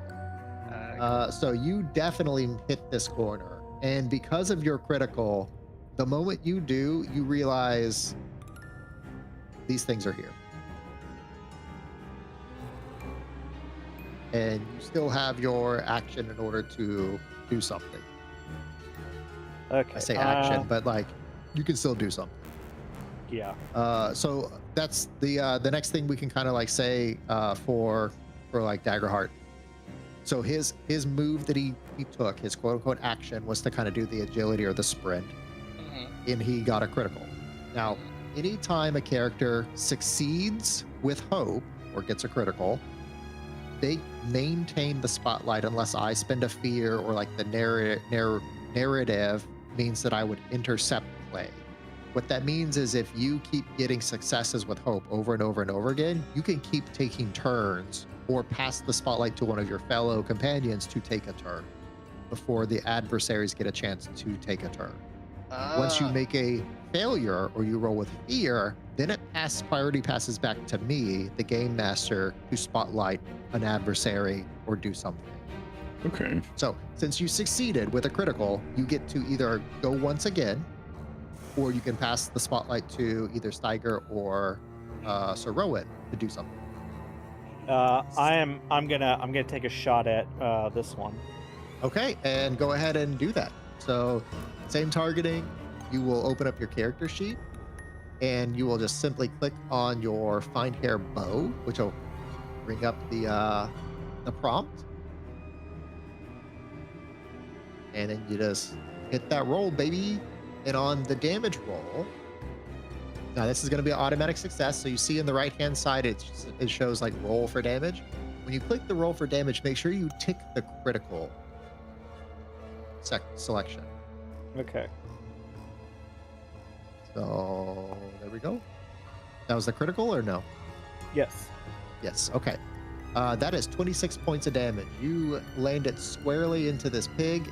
So you definitely hit this corner. And because of your critical, the moment you do, you realize these things are here. And you still have your action in order to do something. Okay. I say action, but like you can still do something. Yeah. So that's the next thing we can kind of like say for like Daggerheart. So his move that he took, his quote unquote action, was to kind of do the agility or the sprint, and he got a critical. Now, anytime a character succeeds with hope or gets a critical, they maintain the spotlight unless I spend a fear or like the narrative means that I would intercept play. What that means is if you keep getting successes with hope over and over and over again, you can keep taking turns or pass the spotlight to one of your fellow companions to take a turn before the adversaries get a chance to take a turn. Once you make a failure or you roll with fear, then priority passes back to me, the game master, to spotlight an adversary or do something. Okay. So since you succeeded with a critical, you get to either go once again, or you can pass the spotlight to either Steiger or Sir Rowan to do something. I'm gonna take a shot at this one. Okay, and go ahead and do that. So same targeting, you will open up your character sheet and you will just simply click on your find hair bow, which will bring up the prompt. And then you just hit that roll, baby. And on the damage roll, now this is going to be an automatic success. So you see in the right-hand side, it shows like roll for damage. When you click the roll for damage, make sure you tick the critical selection. Okay. So there we go. That was the critical or no? Yes. Yes. Okay. That is 26 points of damage. You land it squarely into this pig.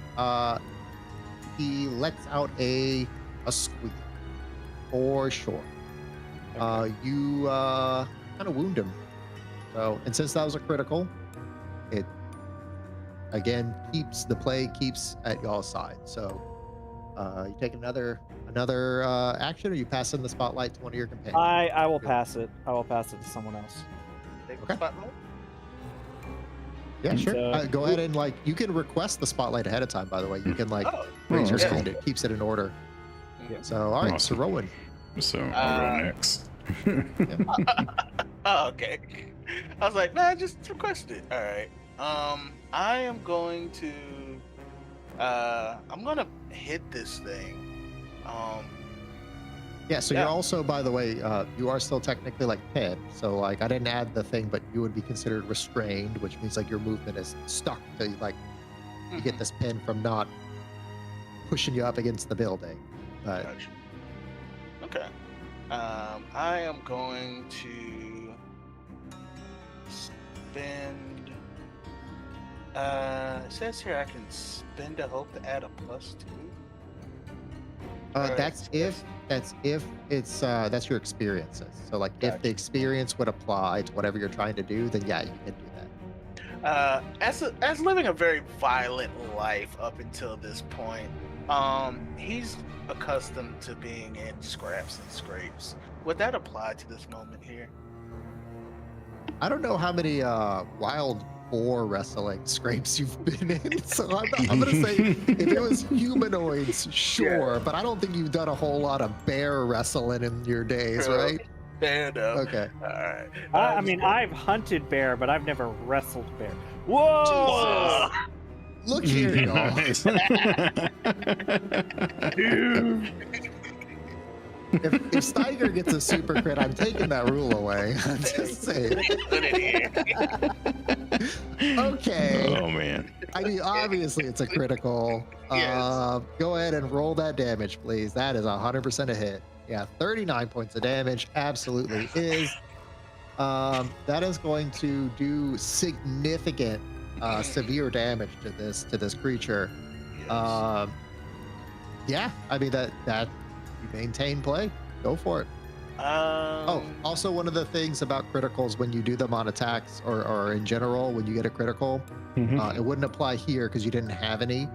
He lets out a squeak. for sure. You kind of wound him. So, and since that was a critical, it again keeps the play keeps at y'all's side. So, you take another action, or you pass in the spotlight to one of your companions. I will pass it. I will pass it to someone else. Take the Okay. spotlight. Yeah, sure. So- Go ahead and you can request the spotlight ahead of time. By the way, you can Oh, raise your that's hand. cool. It keeps it in order. Yeah. So, all right, Awesome. so Rowan. So I'll go next. oh, okay. I was like, nah, just request it. All right. I am going to. I'm gonna hit this thing. Yeah, so Yeah. you're also, by the way, you are still technically like pinned. So like I didn't add the thing, but you would be considered restrained, which means like your movement is stuck to like you get this pin from not pushing you up against the building. But Gotcha. Okay. I am going to spend. It says here I can spend a hope to add a +2. Alright, that's if it's that's your experiences. So like if Gotcha. the experience would apply to whatever you're trying to do, then yeah, you can do that. As living a very violent life up until this point, he's accustomed to being in scraps and scrapes. Would that apply to this moment here? I don't know how many wild boar wrestling scrapes you've been in, so I'm gonna say if it was humanoids, sure, but I don't think you've done a whole lot of bear wrestling in your days, True. right? Fair enough. Okay. All right. I mean, I've hunted bear, but I've never wrestled bear. Whoa! Look here, y'all. Nice. If Steiger gets a super crit, I'm taking that rule away. I'm just saying. Put it here. Okay. Oh man. I mean, obviously it's a critical. Yes. Go ahead and roll that damage, please. That is 100% a hit. Yeah, 39 points of damage. Absolutely is. That is going to do significant, severe damage to this creature. Yes. Yeah, I mean that you maintain play. Go for it. Oh, also one of the things about criticals when you do them on attacks or in general when you get a critical, it wouldn't apply here because you didn't have any.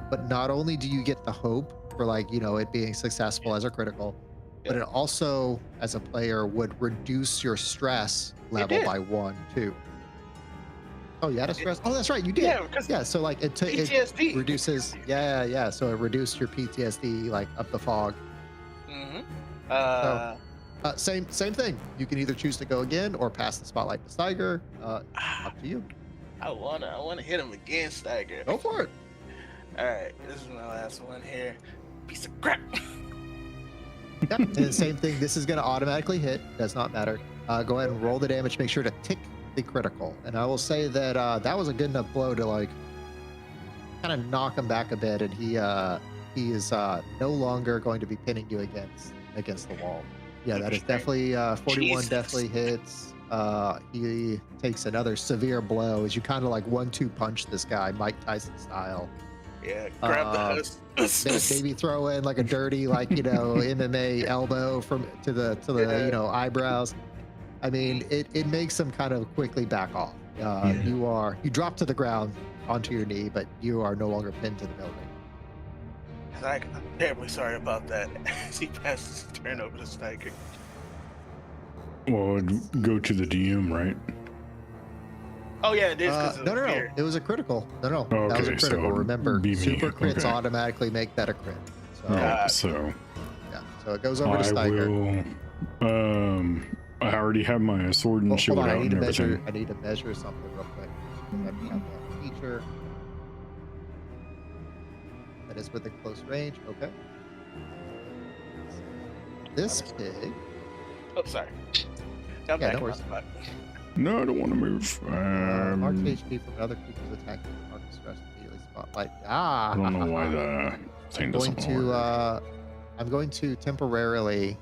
But not only do you get the hope for it being successful as a critical, but it also as a player would reduce your stress level by 1 too. Oh, you had a stress? Oh, that's right, you did. Yeah, so it PTSD. reduces. Yeah. So it reduced your PTSD up the fog. Same thing. You can either choose to go again or pass the spotlight to Steiger. Up to you. I wanna hit him again, Steiger. Go for it. All right, this is my last one here. Piece of crap. Yeah, and the same thing. This is going to automatically hit. Does not matter. Go ahead and roll the damage. Make sure to tick the critical. And I will say that that was a good enough blow to kind of knock him back a bit, and he is no longer going to be pinning you against the wall. Yeah, that is definitely 41. Jesus. Definitely hits. He takes another severe blow as you kind of 1-2 punch this guy, Mike Tyson style. Yeah, grab the husk. Maybe throw in a dirty MMA elbow to the eyebrows. I mean, it makes him kind of quickly back off. You drop to the ground onto your knee, but you are no longer pinned to the building. I'm terribly sorry about that. As he passes his turn over to Steiger. Well, it'd go to the DM, right? Oh yeah, it is. No. It was a critical. No. Oh, that was a okay, critical. so Remember, be me. super crits Okay. automatically make that a crit. So, So yeah. So it goes over to I Steiger. will. I already have my sword and shield Hold on, out and everything. I need to measure something real quick. Let me have that feature. That is within close range. Okay. This pig. Oh, sorry. I'm Yeah, back no in my worries. spot. No, I don't want to move. Mark HP from another creature's attack. Mark stress immediately spotlight. I don't know why the thing doesn't work. I'm going to temporarily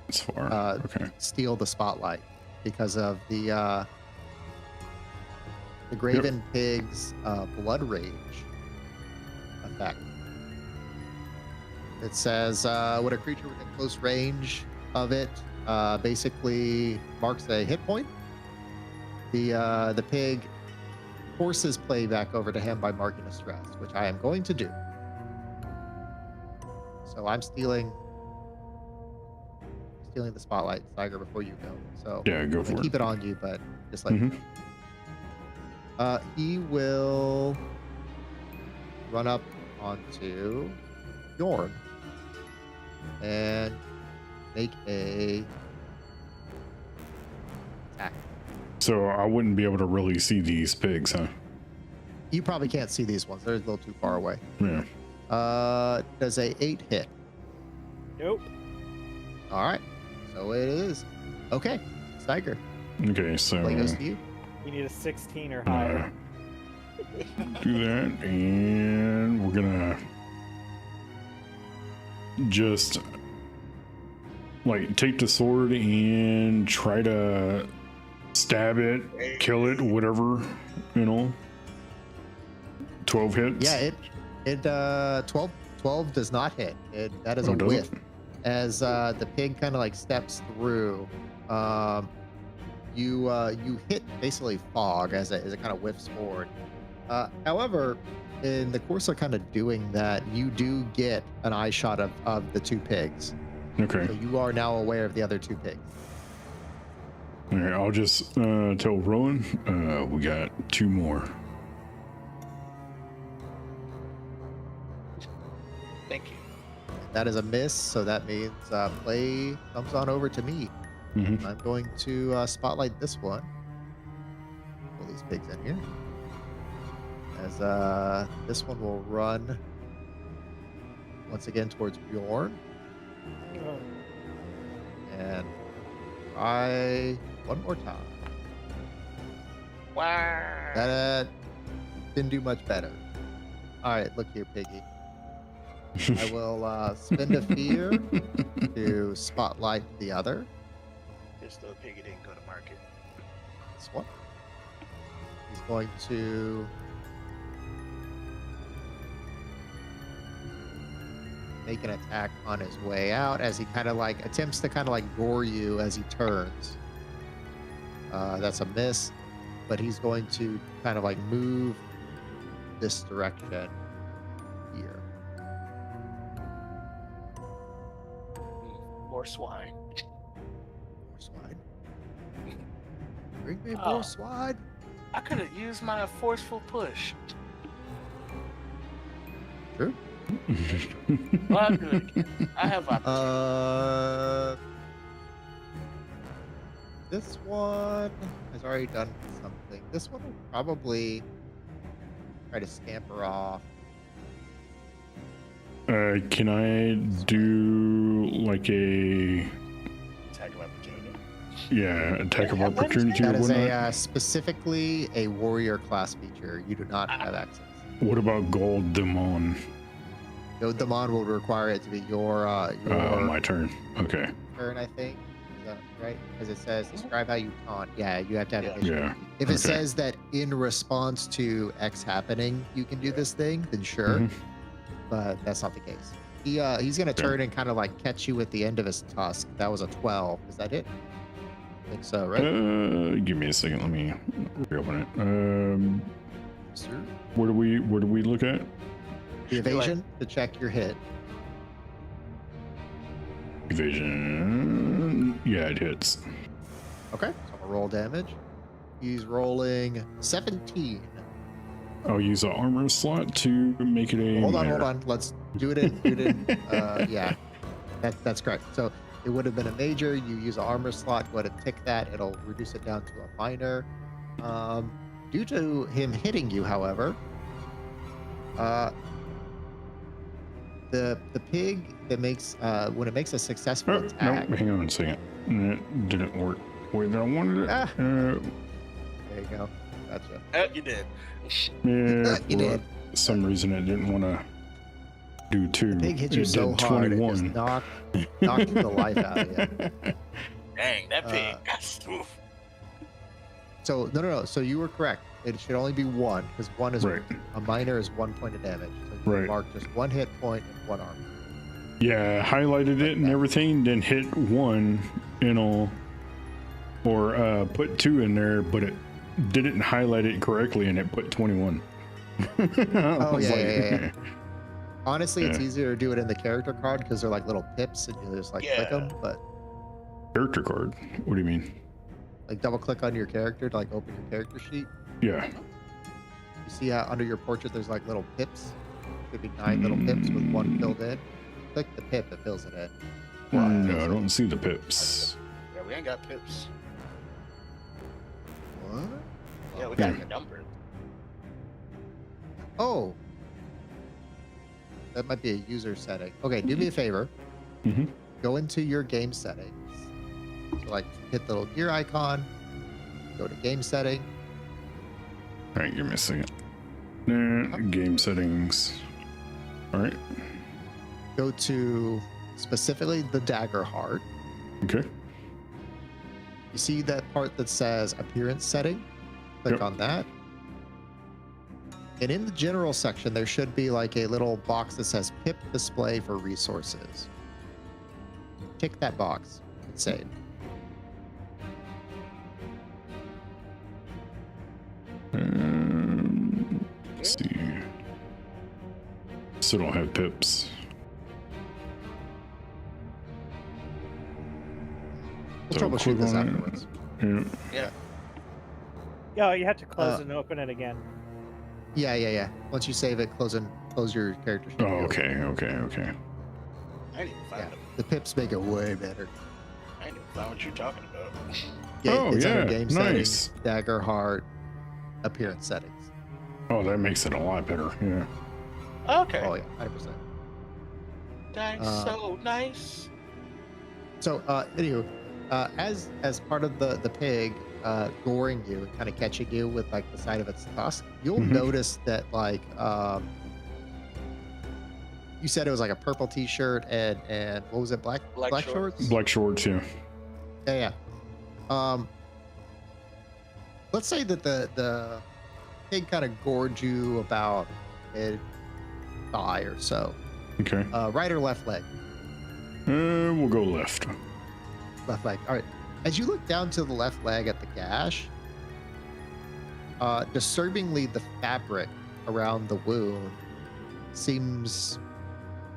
It's far. Okay. steal the spotlight because of the Graven Pig's blood rage effect. It says when a creature within close range of it basically marks a hit point, the pig forces play back over to him by marking a stress, which I am going to do. So I'm stealing the spotlight, Tiger, before you go. So Yeah, go for it. keep it on you, but just like he will run up onto Bjorn and make a attack. So I wouldn't be able to really see these pigs, huh? You probably can't see these ones. They're a little too far away. Yeah. Does a 8 hit? Nope. All right. So it is. Okay. Steiger. Okay, so Play goes to you. You need a 16 or higher. do that, and we're gonna just like take the sword and try to stab it, kill it, whatever, 12 hits. Yeah, it 12 does not hit. That is a doesn't? whiff. As the pig kind of like steps through, you hit basically fog as it kind of whiffs forward. However, in the course of kind of doing that, you do get an eye shot of the two pigs. Okay. So you are now aware of the other two pigs. All right, I'll just tell Rowan we got 2 more. Thank you. That is a miss, so that means play comes on over to me. Mhm. I'm going to spotlight this one. Pull these pigs in here. As this one will run once again towards Bjorn. And try one more time. Wow. That didn't do much better. All right, look here, piggy. I will spend a fear to spotlight the other. This little piggy didn't go to market. This one. He's going to make an attack on his way out as he kind of like attempts to kind of like gore you as he turns. That's a miss, but he's going to kind of like move this direction here. More swine. More swine. Bring me Oh. more swine. I could have used my forceful push. True. Well, I'll do it again. I have opportunity. This one has already done something. This one will probably try to scamper off. Can I do like a Attack of opportunity. attack of opportunity That or is whatnot? specifically a warrior class feature. You do not have access. What about Gold Demon? The Demon will require it to be your My turn. Okay. turn, I think. Is that right? Because it says describe how you taunt. Yeah, you have to have initiative. Yeah. If it Okay. says that in response to X happening, you can do this thing, then sure. Mhm. But that's not the case. He's gonna turn and kind of like catch you with the end of his tusk. That was a 12. Is that it? I think so, right? Give me a second. Let me reopen it. Sir? Where do we look at? The evasion to check your hit. Evasion. Yeah, it hits. Okay, so I'm gonna roll damage. He's rolling 17. I'll use an armor slot to make it a. Hold minor. on. Let's do it in. Yeah, that's correct. So it would have been a major. You use an armor slot. Go ahead and tick that. It'll reduce it down to a minor. Due to him hitting you, however, the pig that makes when it makes a successful Oh, attack. no, hang on a second. It didn't work the way that I wanted it. Ah. There you go. Gotcha. You did. Yeah, You for did. some reason I didn't want to do 2. Pig hit you It so did hard 21. it just knocked the life out of you. Dang, that pig. Oof. So no. So you were correct. It should only be 1 because 1 is Right. a minor is 1 point of damage. So you Right. mark just 1 hit point and 1 armor. Yeah, highlighted it and everything, then hit 1, or put 2 in there, but it didn't highlight it correctly and it put 21. Oh, yeah. Honestly, it's easier to do it in the character card because they're like little pips and you just like click them. But character card? What do you mean? like double click on your character to like open your character sheet. Yeah. You see how under your portrait there's like little pips? Could be 9 little pips with 1 filled in. Click the pip, it fills it in. No, I don't see the pips. Yeah, we ain't got pips. What? Yeah, we got the number. Oh. That might be a user setting. Okay, do me a favor. Go into your game settings. So like hit the little gear icon, go to game setting. All right, give me a second. Game settings. All right. Go to specifically the Daggerheart. Okay. You see that part that says appearance setting? Click on that. And in the general section, there should be like a little box that says pip display for resources. Tick that box and save. Let's see. Still don't have pips. We'll troubleshoot this afterwards. Yeah, you have to close it and open it again. Yeah. Once you save it, close your character sheet. Oh, okay. I didn't even find them. The pips make it way better. I didn't even find what you're talking about. Yeah, it's under game nice. settings, Daggerheart, appearance settings. Oh, that makes it a lot better. Yeah. Okay. Oh yeah, 100%. Nice. So nice. So, anywho, as part of the pig goring you and kind of catching you with like the side of its tusk, you'll notice that like you said it was like a purple t-shirt and what was it, black shorts? Black shorts, yeah. Yeah. Let's say that the pig kind of gored you about mid-thigh or so. Okay. Right or left leg? We'll go left. Left leg. All right. As you look down to the left leg at the gash, disturbingly, the fabric around the wound seems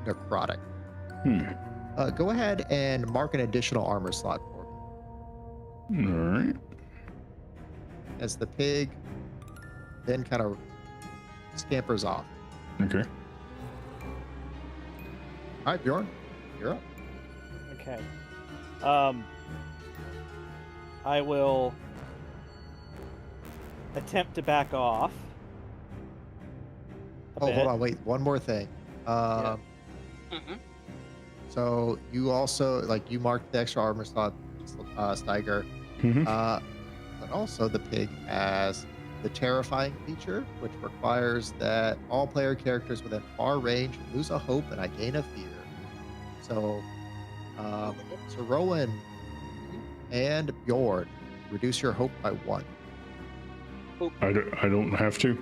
necrotic. Go ahead and mark an additional armor slot for me. All right. As the pig then kind of scampers off. Okay. All right, Bjorn, you're up. Okay. I will attempt to back off. Oh, hold on, wait, one more thing. So you also, like, you marked the extra armor slot, Steiger, but also the pig has the terrifying feature, which requires that all player characters within far range lose a hope and I gain a fear. So, Rowan and Bjorn, reduce your hope by 1. I don't have to,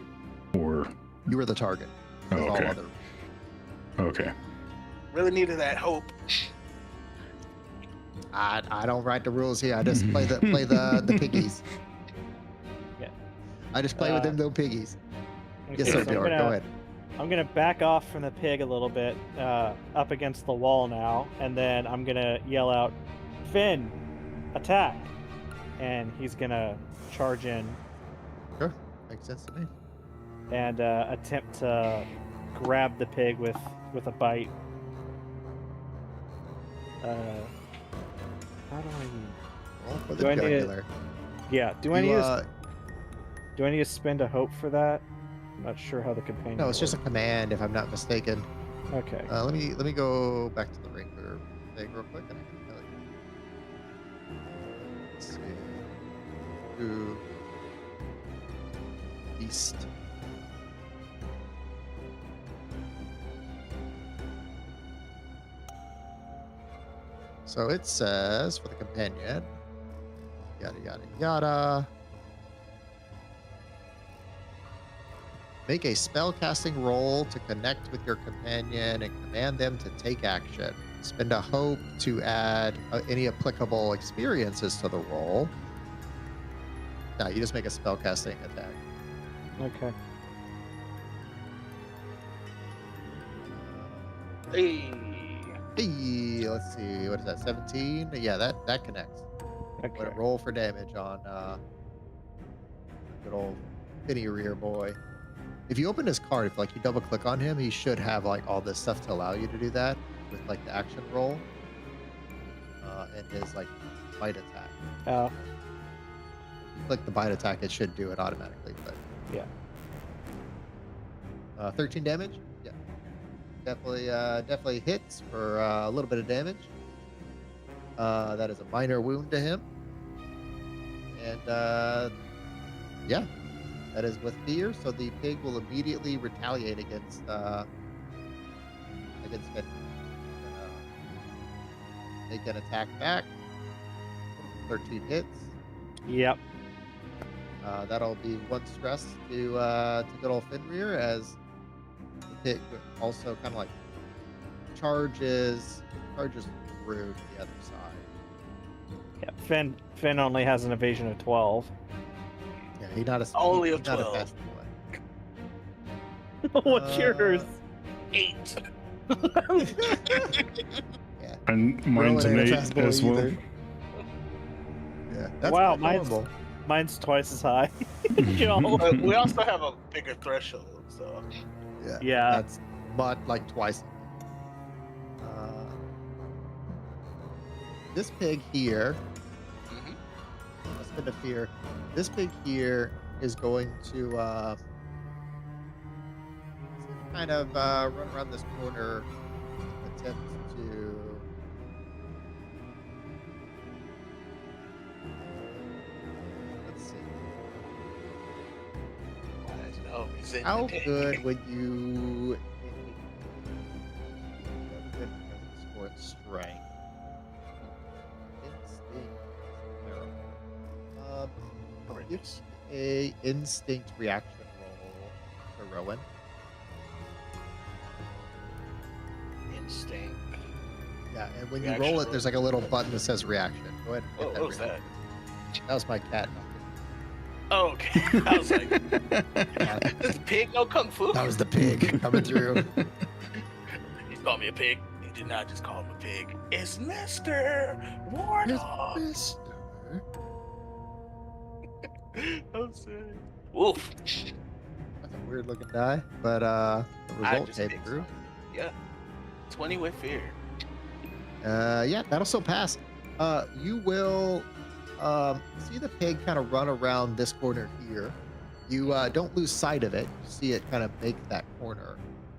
or you were the target. Oh, okay. All other. Okay. Really needed that hope. I don't write the rules here. I just play the piggies. Yeah. I just play with them little piggies. Okay, Yes, sir, so Bjorn. Go ahead. I'm gonna back off from the pig a little bit, up against the wall now, and then I'm gonna yell out, "Finn, attack!" And he's gonna charge in. Sure, makes sense to me. And attempt to grab the pig with a bite. How do I? Roll for the jugular. Yeah. Do I need to spend a hope for that? I'm not sure how the companion. No, it's just a command, if I'm not mistaken. Okay. Let me go back to the ranger thing real quick, and I can tell you. Let's see. Do East. So it says for the companion, yada yada yada. Make a spell casting roll to connect with your companion and command them to take action. Spend a hope to add any applicable experiences to the roll. No, you just make a spell casting attack. Okay. Hey, let's see. What is that? 17? Yeah, that connects. Okay. What a roll for damage on good old Finny Rear boy. If you open his card, if like you double click on him, he should have like all this stuff to allow you to do that with like the action roll and his like bite attack. Oh. If you click the bite attack, it should do it automatically. But Yeah. 13 damage. Yeah, definitely hits for a little bit of damage. That is a minor wound to him, and yeah. That is with fear, so the pig will immediately retaliate against Finn. Make an attack back. 13 hits. Yep. That'll be 1 stress to good old Fenrir, as the pig also kind of like charges through to the other side. Yeah. Finn only has an evasion of 12. Yeah, he's not a Only a he's not 12. fast boy. What's yours? 8. Yeah. And mine's an Rowan ain't a 8 fast boy as well. either. Yeah, that's Wow, not normal. Mine's twice as high. You know? But we also have a bigger threshold, so Yeah. That's but like twice. This pig here, let's spin a fear. This pig here is going to kind of run around this corner, attempt to. Let's see. no, he's in How the pig. good would you score strength? Instinct. Terrible. Give a instinct reaction roll to Rowan. Instinct. Yeah, and when Reaction you roll it, roll. there's like a little button that says reaction. Go ahead and hit Oh, that what was that? reaction. That was my cat. Oh, okay. I was like, this pig no kung fu. That was the pig coming through. He called me a pig. He did not just call him a pig. It's Mr. Warthog. Mister. I'm sorry. Wolf. That's a weird looking die, but the result just came think through. so. Yeah. 20 with fear. Yeah, that'll still pass. You will see the pig kind of run around this corner here. You don't lose sight of it. You see it kind of make that corner.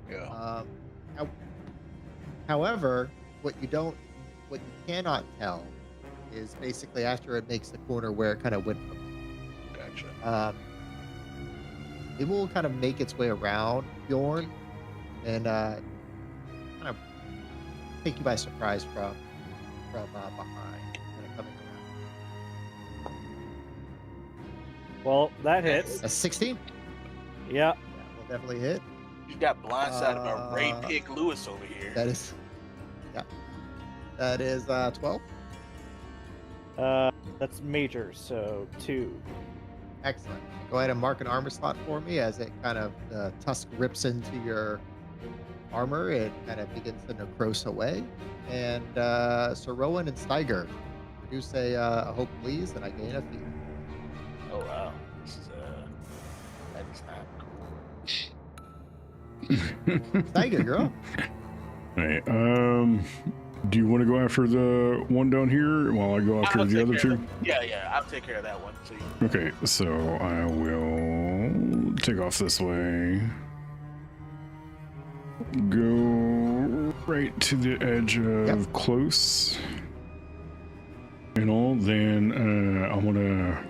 Yeah. However, what you cannot tell is basically after it makes the corner where it kind of went from. Gotcha. It will kind of make its way around Bjorn and kind of take you by surprise from behind, kind of coming around. Well, that hits. A 16? Yeah. Yeah, will definitely hit. You got blindsided by Ray Pig Lewis over here. That is, yeah. That is 12. That's major, so 2. Excellent. Go ahead and mark an armor slot for me as it kind of the tusk rips into your armor. It kind of begins to necrose away. And Sir Rowan and Steiger, produce a hope, please, and I gain a feat. Oh wow, this is that is not cool. Steiger, you're up. Right. Do you want to go after the one down here while I go after I'll the take other care of two? Yeah, I'll take care of that one. So you... Okay, so I will take off this way. Go right to the edge of close. And all, then I'm gonna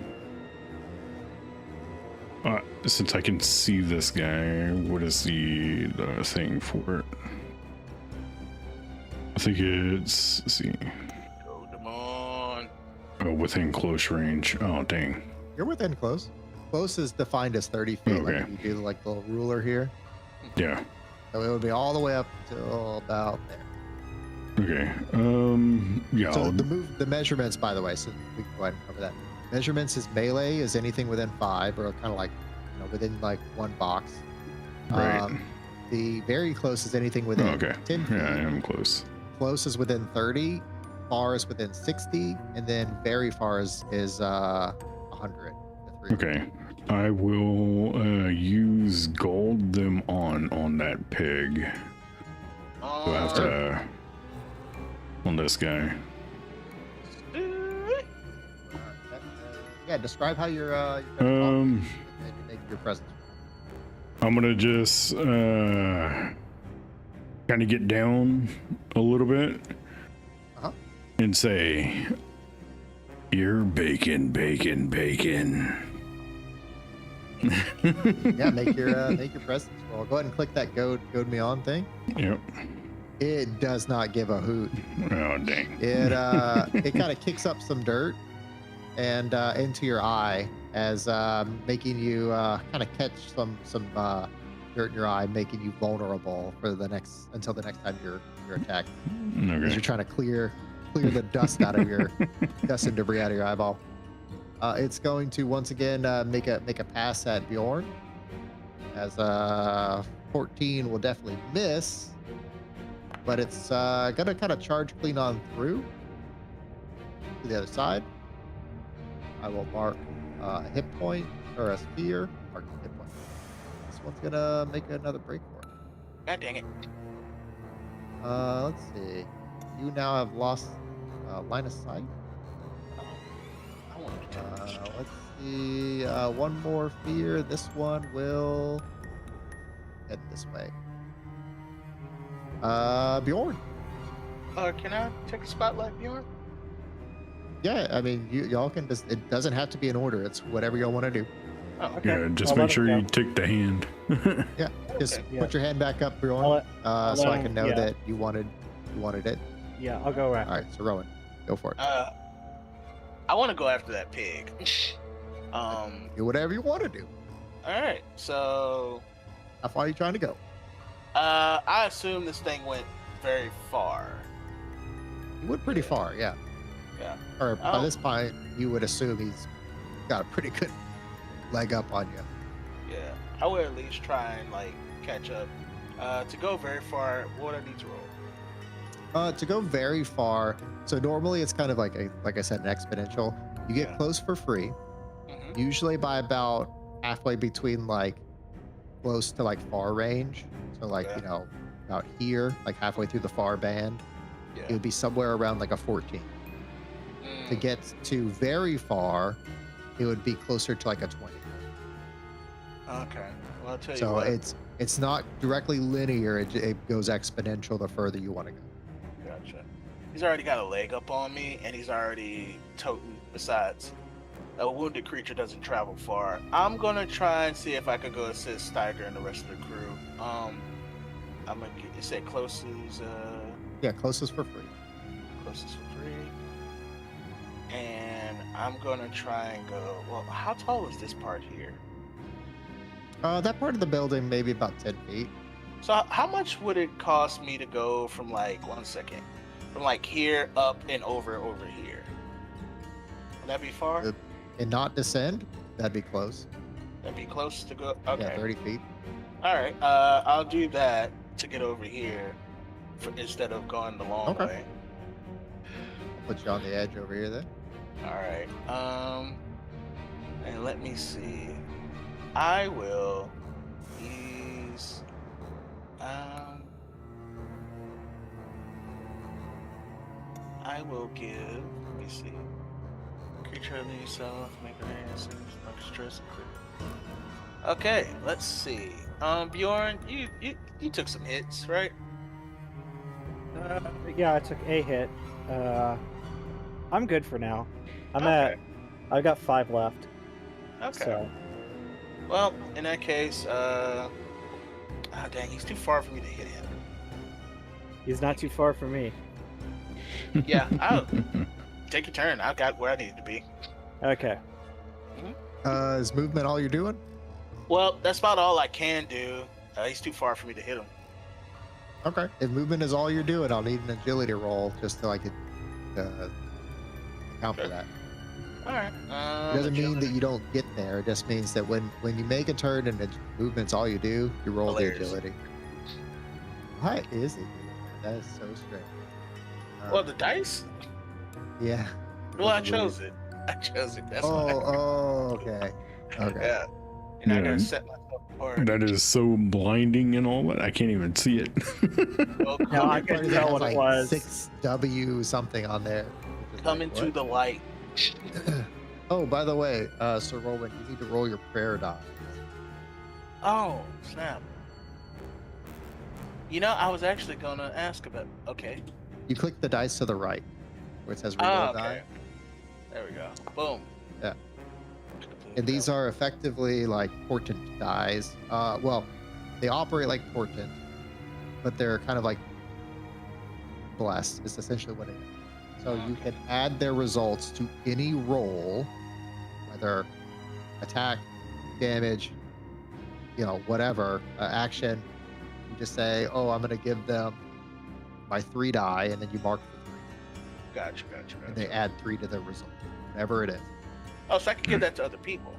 since I can see this guy, what is the thing for it? I think it's, let's see. Go, come on. Oh, within close range. Oh, dang. You're within close closest defined as 30 feet. Okay. Like if you do like the little ruler here. Yeah. So it would be all the way up till about there. Okay. Yeah. So the measurements, by the way, so we can go ahead and cover that. Measurements is melee is anything within 5, or kind of like, within like 1 box. Right. The very close is anything within 10 feet. Yeah, I am close. Close is within 30. Far is within 60, and then very far is 100. Okay. I will use gold them on that pig. So I have to on this guy. Yeah, describe how you're Um, make your presence. I'm gonna just kind of get down a little bit and say, "You're bacon, bacon, bacon." Yeah, make your presence roll. Go ahead and click that goad me on thing. Yep. It does not give a hoot. Oh dang. It it kind of kicks up some dirt and into your eye, as making you kind of catch some dirt in your eye, making you vulnerable for until the next time you're attacked. As Okay. you're trying to clear the dust out of your dust and debris out of your eyeball. It's going to once again make a pass at Bjorn, as 14 will definitely miss, but it's gonna kind of charge clean on through to the other side. I will mark a hit point or a spear. Mark a hit point. This one's gonna make another break for it. God dang it. Let's see. You now have lost line of sight. I want to touch. Let's see. One more fear. This one will head this way. Bjorn. Can I take a spotlight, Bjorn? Yeah, I mean, y'all can just. It doesn't have to be in order. It's whatever y'all want to do. Oh, okay. Yeah, just I'll make let sure him you take the hand. Yeah, just Okay. put your hand back up, Bjorn, I'll so I let can him- know yeah. that you wanted it. Yeah, I'll go around. All right, so Rowan, go for it. I want to go after that pig. Do whatever you want to do. All right. So, How far are you trying to go? I assume this thing went very far. You went pretty far, yeah. Yeah. Or by Oh. this point, you would assume he's got a pretty good leg up on you. Yeah. I would at least try and catch up. To go very far, what would I need to roll? To go very far, so normally it's kind of like I said, an exponential. You get Yeah. close for free, Mhm. usually by about halfway between close to far range. So Yeah. about here, halfway through the far band, it Yeah. would be somewhere around a 14. To Mm, get to very far, it would be closer to a 20. okay. Well, I'll tell you So what. it's not directly linear. It goes exponential the further you want to go. Gotcha. He's already got a leg up on me, and he's already toting. Besides, a wounded creature doesn't travel far. I'm gonna try and see if I could go assist Steiger and the rest of the crew. I'm gonna get. You said closest, Yeah, closest for free. closest for free, and I'm gonna try and go. Well, how tall is this part here? That part of the building maybe about 10 feet. So how much would it cost me to go from 1 second, from here up and over here? Would that be far? And not descend, that'd be close. That'd be close to go. Okay. Yeah, 30 feet. All right. I'll do that to get over here, instead of going the long Okay. way. Put you on the edge over here then. All right. And let me see. I will use. I will give. Let me see. Creature of yourself, make an answer, like stress. Okay, let's see. Bjorn, you took some hits, right? Yeah, I took a hit. I'm good for now. Okay. I've got 5 left. Okay. So Well, in that case, dang, he's too far for me to hit him. he's not too far from me. Yeah, I'll take your turn. I got where I needed to be. Okay. Is movement all you're doing? Well, that's about all I can do. He's too far for me to hit him. Okay. If movement is all you're doing, I'll need an agility roll just so I can account for that. All right. It doesn't mean that you don't get there. It just means that when you make a turn and movement's all you do, you roll Hilarious. the agility. Why is it? That is so strange. Well, the dice? Yeah. Well, I That's chose it. I chose it. That's why. Okay. Okay. Yeah. You're not Yeah. gonna set myself apart. That is so blinding and all that. I can't even see it. Well, No, I come, can Party that tell has what like it was. 6W something on there. which is come like, into what? the light. Oh, by the way, Sir Roland, you need to roll your prayer die. Oh, snap. You know, I was actually gonna ask about. Okay. You click the dice to the right, where it says Oh, reroll okay. die. There we go. Boom. Yeah. And these are effectively like portent dies. Well, they operate like portent, but they're kind of like blessed. Is essentially what it is. So you can add their results to any roll, whether attack, damage, whatever action. You just say, "Oh, I'm going to give them my 3 die," and then you mark the 3, Gotcha. and they add 3 to their result, whatever it is. Oh, so I can give that to other people.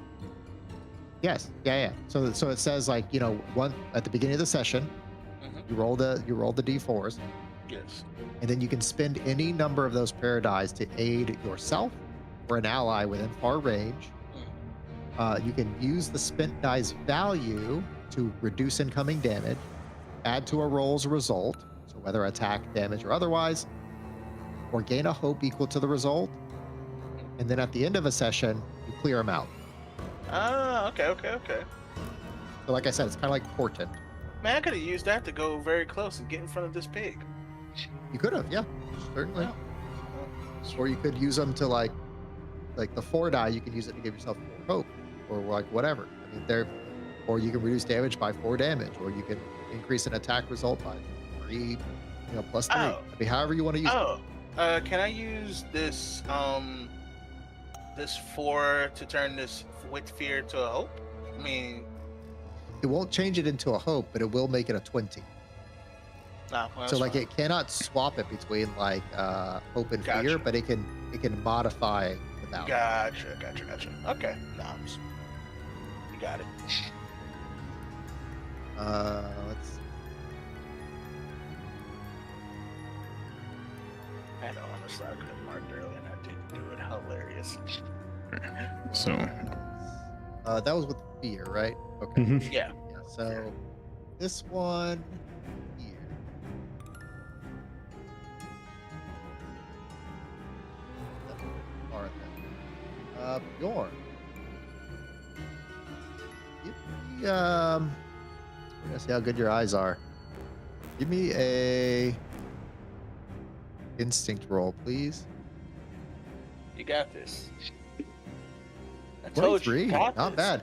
Yes, yeah. So it says like one at the beginning of the session, Mhm. you roll the d4s, Yes. and then you can spend any number of those prayer dies to aid yourself or an ally within far range. You can use the spent die's value to reduce incoming damage, add to a roll's result, so whether attack, damage, or otherwise, or gain a hope equal to the result. And then at the end of a session, you clear them out. Ah, okay. So like I said, it's kind of like portent. Man, I could have used that to go very close and get in front of this pig. You could have, yeah, certainly. Yeah. Or you could use them to like the 4 die. You can use it to give yourself 4 hope, or like whatever. I mean, or you can reduce damage by 4 damage, or you can increase an attack result by 3, plus 3. Oh. I mean, however you want to use it. Can I use this this 4 to turn this with fear to a hope? I mean, It won't change it into a hope, but it will make it a 20. nah, well, So that's like fine. it cannot swap it between like hope and Gotcha. fear, but it can modify the value. Gotcha. Okay, nah, you got it. Let's see. I know, honestly, I could have marked earlier and I didn't do it. Hilarious. So, That was with fear, right? Okay. mhm. Yeah. Yeah, so this one here. All right, Bjorn. Give me, we're gonna see how good your eyes are. Give me a instinct roll, please. You got this. I told you, 23, you got not this.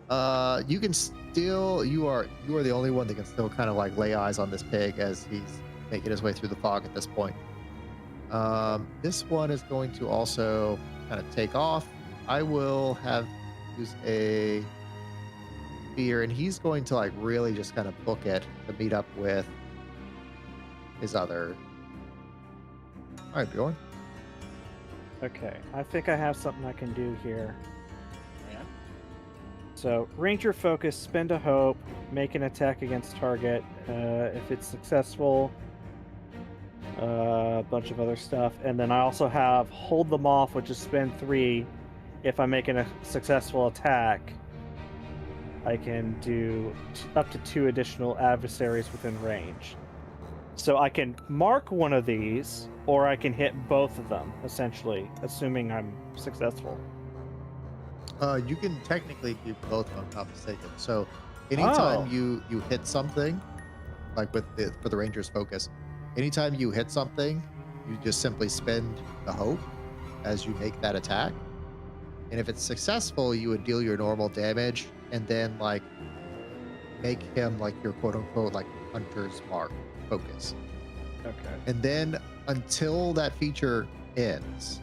bad. You can still, you are the only one that can still kind of like lay eyes on this pig as he's making his way through the fog at this point. This one is going to also kind of take off. I will use a fear, and he's going to like really just kind of book it to meet up with his other. All right, Bjorn. Okay, I think I have something I can do here. Yeah. So, Ranger focus, spend a hope, make an attack against target. If it's successful, a bunch of other stuff. And then I also have hold them off, which is spend 3. If I'm making a successful attack, I can do up to 2 additional adversaries within range. So I can mark one of these, or I can hit both of them, essentially, assuming I'm successful. You can technically do both, if I'm not mistaken. So anytime you hit something, like for the Ranger's focus, anytime you hit something, you just simply spend the hope as you make that attack. And if it's successful, you would deal your normal damage and then like make him like your quote unquote like hunter's mark focus. Okay. And then until that feature ends,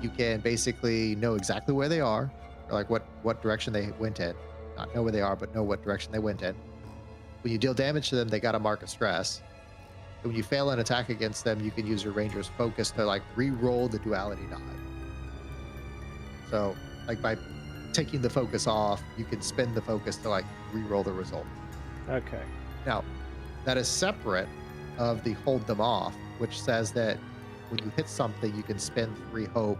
you can basically know exactly where they are. or like what direction they went in. Not know where they are, but know what direction they went in. When you deal damage to them, they got a mark of stress. And when you fail an attack against them, you can use your ranger's focus to like re-roll the duality die. So like by taking the focus off, you can spend the focus to like re-roll the result. Okay. Now, that is separate of the hold them off, which says that when you hit something, you can spend 3 hope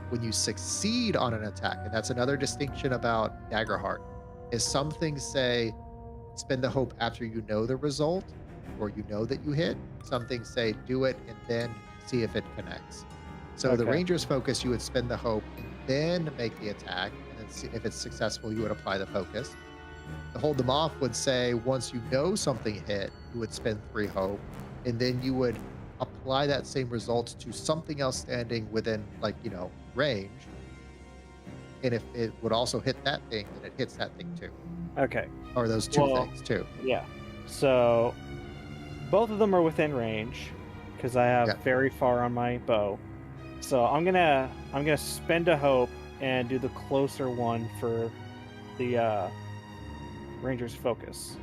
when you succeed on an attack. And that's another distinction about Daggerheart, is some things say spend the hope after you know the result or you know that you hit. Some things say do it and then see if it connects. So the Okay. ranger's focus, you would spend the hope and then make the attack. And then see if it's successful, you would apply the focus. The hold them off would say once you know something hit, you would spend 3 hope, and then you would apply that same result to something else standing within, like, you know, range. And if it would also hit that thing, then it hits that thing too. Okay. Or those 2 Well, things too. Yeah. So both of them are within range because I have Yeah. very far on my bow. So I'm gonna spend a hope and do the closer one for the ranger's focus.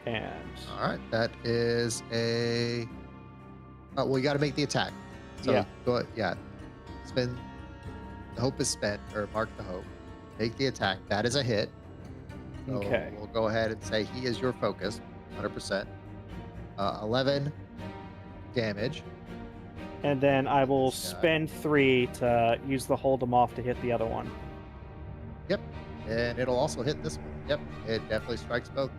And All right, that is a. Oh, well, you got to make the attack. So Yeah. go. Yeah, spend. The hope is spent, or mark the hope. Make the attack. That is a hit. So Okay. we'll go ahead and say he is your focus, 100%. 11 damage. and then I will Yeah. spend 3 to use the hold them off to hit the other one. Yep, and it'll also hit this one. Yep, it definitely strikes both.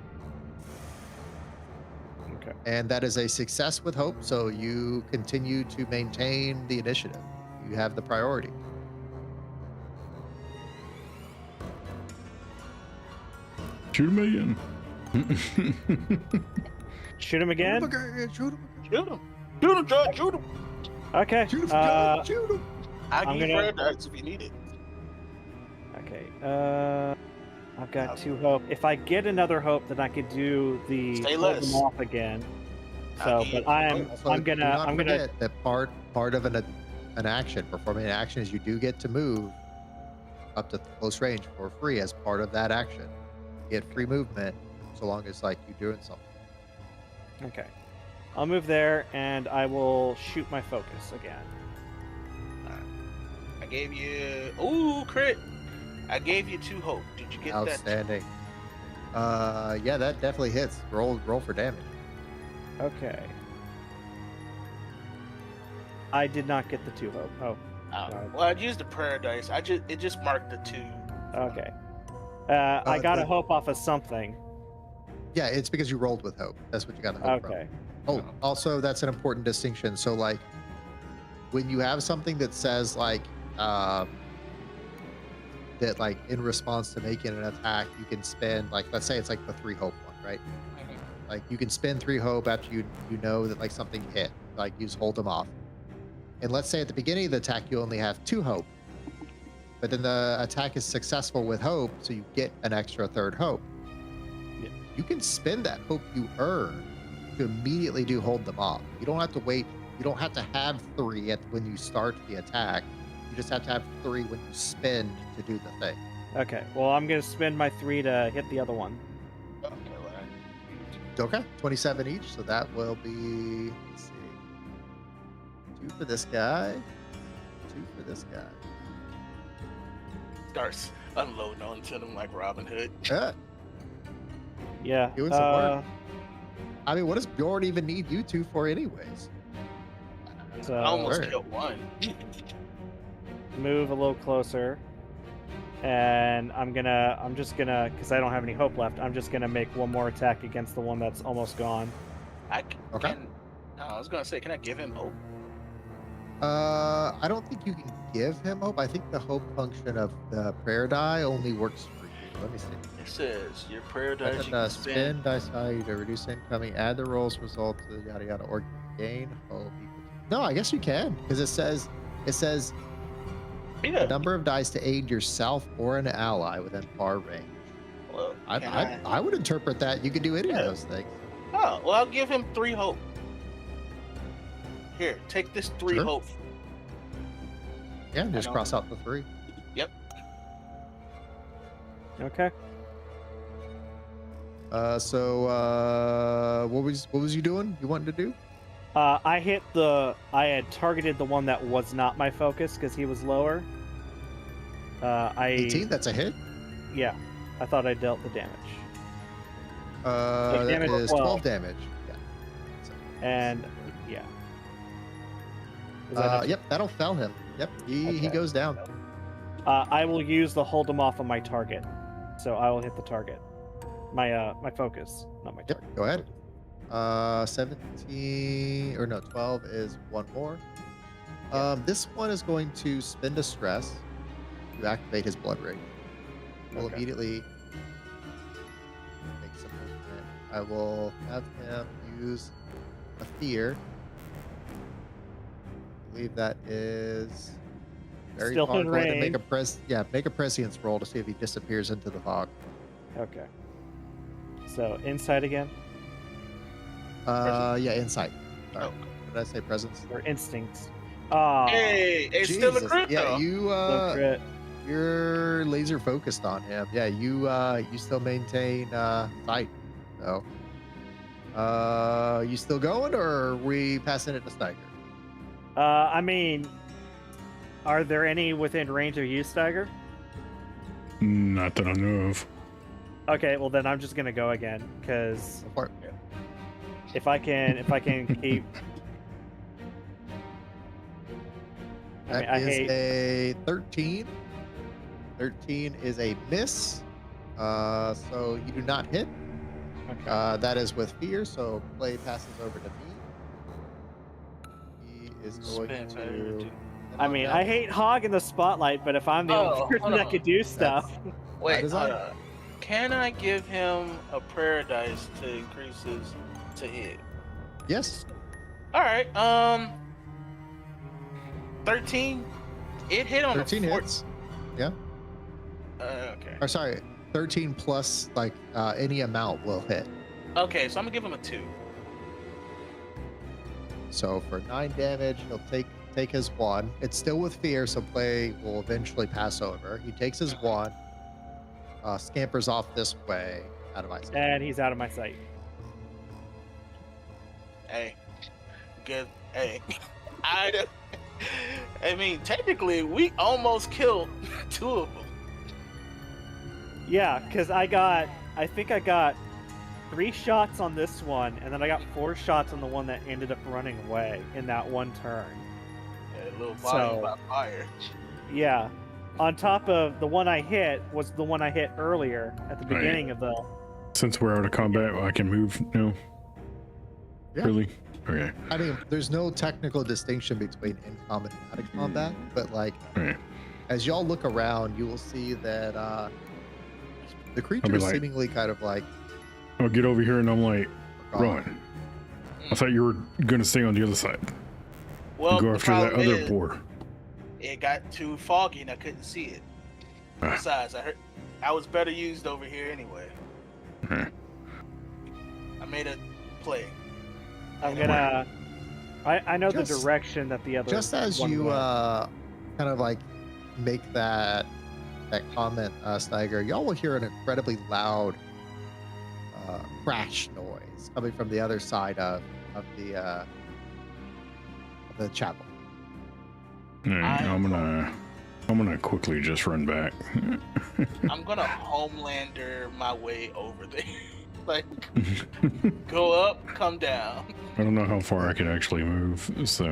Okay. And that is a success with hope. So you continue to maintain the initiative. You have the priority. Shoot him again. Shoot him again. Shoot him. Shoot him. Shoot him, Judge. Shoot him. Okay. Shoot him. John, shoot him. I'll I'm give you gonna- prayer dice if you need it. Okay. I've got 2 hope. If I get another hope, then I could do the Stay hold less. them off again. I'll So, give you- but I'm Also, I'm do gonna not I'm gonna forget that part of an action, performing an action, is you do get to move up to close range for free as part of that action. You get free movement so long as like you're doing something. Okay. I'll move there and I will shoot my focus again. I gave you. Ooh, crit. I gave you 2 hope. Did you get that? Outstanding. Yeah, that definitely hits. Roll for damage. Okay. I did not get the 2 hope. Oh, Well, I used the prayer dice. It just marked the 2. okay. I got a hope off of something. Yeah, it's because you rolled with hope. That's what you got the hope from. Okay. Oh, also that's an important distinction. So like when you have something that says like that like in response to making an attack, you can spend like, let's say it's like the 3 hope one, right? Like you can spend 3 hope after you know that like something hit, like use hold them off. And let's say at the beginning of the attack you only have 2 hope, but then the attack is successful with hope, so you get an extra 3rd hope. Yeah. You can spend that hope you earn to immediately do hold them off. You don't have to wait. You don't have to have 3 when you start the attack. You just have to have 3 when you spend to do the thing. Okay. Well, I'm gonna spend my 3 to hit the other one. Okay, well, Okay, 27 each. So that will be, let's see, 2 for this guy, 2 for this guy. starts unloading onto them like Robin Hood. Yeah. Yeah. Doing some work. I mean, what does Bjorn even need you 2 for, anyways? So I almost Word. killed one. move a little closer, and I'm just gonna, because I don't have any hope left. I'm just gonna make one more attack against the one that's almost gone. Okay. I was gonna say, can I give him hope? I don't think you can give him hope. I think the hope function of the prayer die only works for you. Let me see. It says your prayer dice you Da-da-da, can spend. spend dice value to reduce incoming, add the rolls result to the yada yada, or gain hope. No, I guess you can, because it says Yeah. the number of dice to aid yourself or an ally within far range. Well, I would interpret that you could do any Yeah. of those things. Oh, well, I'll give him 3 hope. Here, take this 3 Sure. hope. Yeah, just don't- cross out the 3. Yep. Okay. So what was you doing? You wanting to do? I had targeted the one that was not my focus because he was lower. 18. That's a hit. Yeah, I thought I dealt the damage. That damage is 12 damage. Yeah. And yeah. Is that enough? Yep, that'll fell him. Yep, he Okay. goes down. I will use the hold him off on my target, so I will hit the target. My focus, not my target. Yep, go ahead. 17 or no, 12 is one more. This one is going to spend a stress to activate his blood ring. We'll immediately make some movement. I will have him use a fear. I believe that is very Still far. in Go ahead and range. make a prescience roll to see if he disappears into the fog. Okay. So insight again, Yeah, insight. Sorry. Oh. What did I say? Presence. or instincts? Oh, Hey, it's still a Jesus. crit Yeah, though. you're laser focused on him. Yeah, you still maintain sight. So, you still going, or are we passing it to Steiger? I mean, are there any within range of you, Steiger? Not that I know of. Okay, well then I'm just gonna go again because Go for it. if I can keep. That I is hate. a 13. 13 is a miss. So you do not hit. Okay. That is with fear. So play passes over to me. He is going Spence, I to. do. I mean, I hate hogging the spotlight, but if I'm the only person hold that on. could do stuff, Wait, is hold on. on. Can I give him a prayer dice to increase his to hit? Yes. All right. 13. It hit on 13 a 14. hits. Yeah. Okay. Or sorry, 13 plus like any amount will hit. Okay, so I'm gonna give him a 2. So for 9 damage, he'll take his 1. It's still with fear, so play will eventually pass over. He takes his 1, scampers off this way out of eyesight. and he's out of my sight. Hey, good. Hey, I mean, technically, we almost killed 2 of them. Yeah, because I think I got 3 shots on this one, and then I got 4 shots on the one that ended up running away in that one turn. Yeah, a little volume So- by fire. Yeah. On top of the one I hit was the one I hit earlier at the Right. beginning of the. Since we're out of combat, I can move now. Yeah. Really? Okay. I mean, there's no technical distinction between in combat and out of combat, but like Okay. as y'all look around, you will see that the creature is like- seemingly kind of like I'll get over here and I'm like, gone. run. I thought you were gonna stay on the other side. Well, Go the after that problem other is, boar. it got too foggy and I couldn't see it. Ah. Besides, I was better used over here anyway. Okay. I made a play. I'm gonna. I know the Just- direction that the other. Just as one you went. kind of like make that comment, Steiger, y'all will hear an incredibly loud crash noise coming from the other side of the chapel. Alright, I'm gonna quickly just run back. I'm gonna Homelander my way over there. Like, go up, come down. I don't know how far I can actually move, so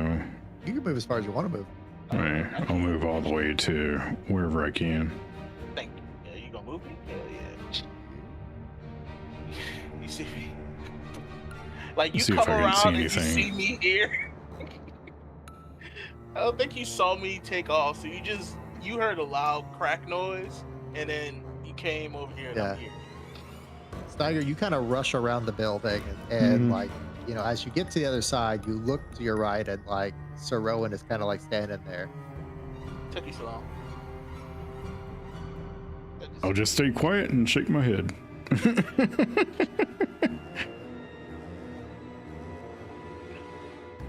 You can move as far as you want to move. alright, I'll move all the way to wherever I can. Thank you. Yeah, you gonna move me? Hell yeah. You see me? Like, you See if come I can see around and you anything. see me here. I don't think you saw me take off, so you heard a loud crack noise, and then you came over here and Yeah. I'm here. Steiger, you kind of rush around the building and Mhm. like, you know, as you get to the other side, you look to your right and like Sir Rowan is kind of like standing there. Took you so long. I'll just stay quiet and shake my head.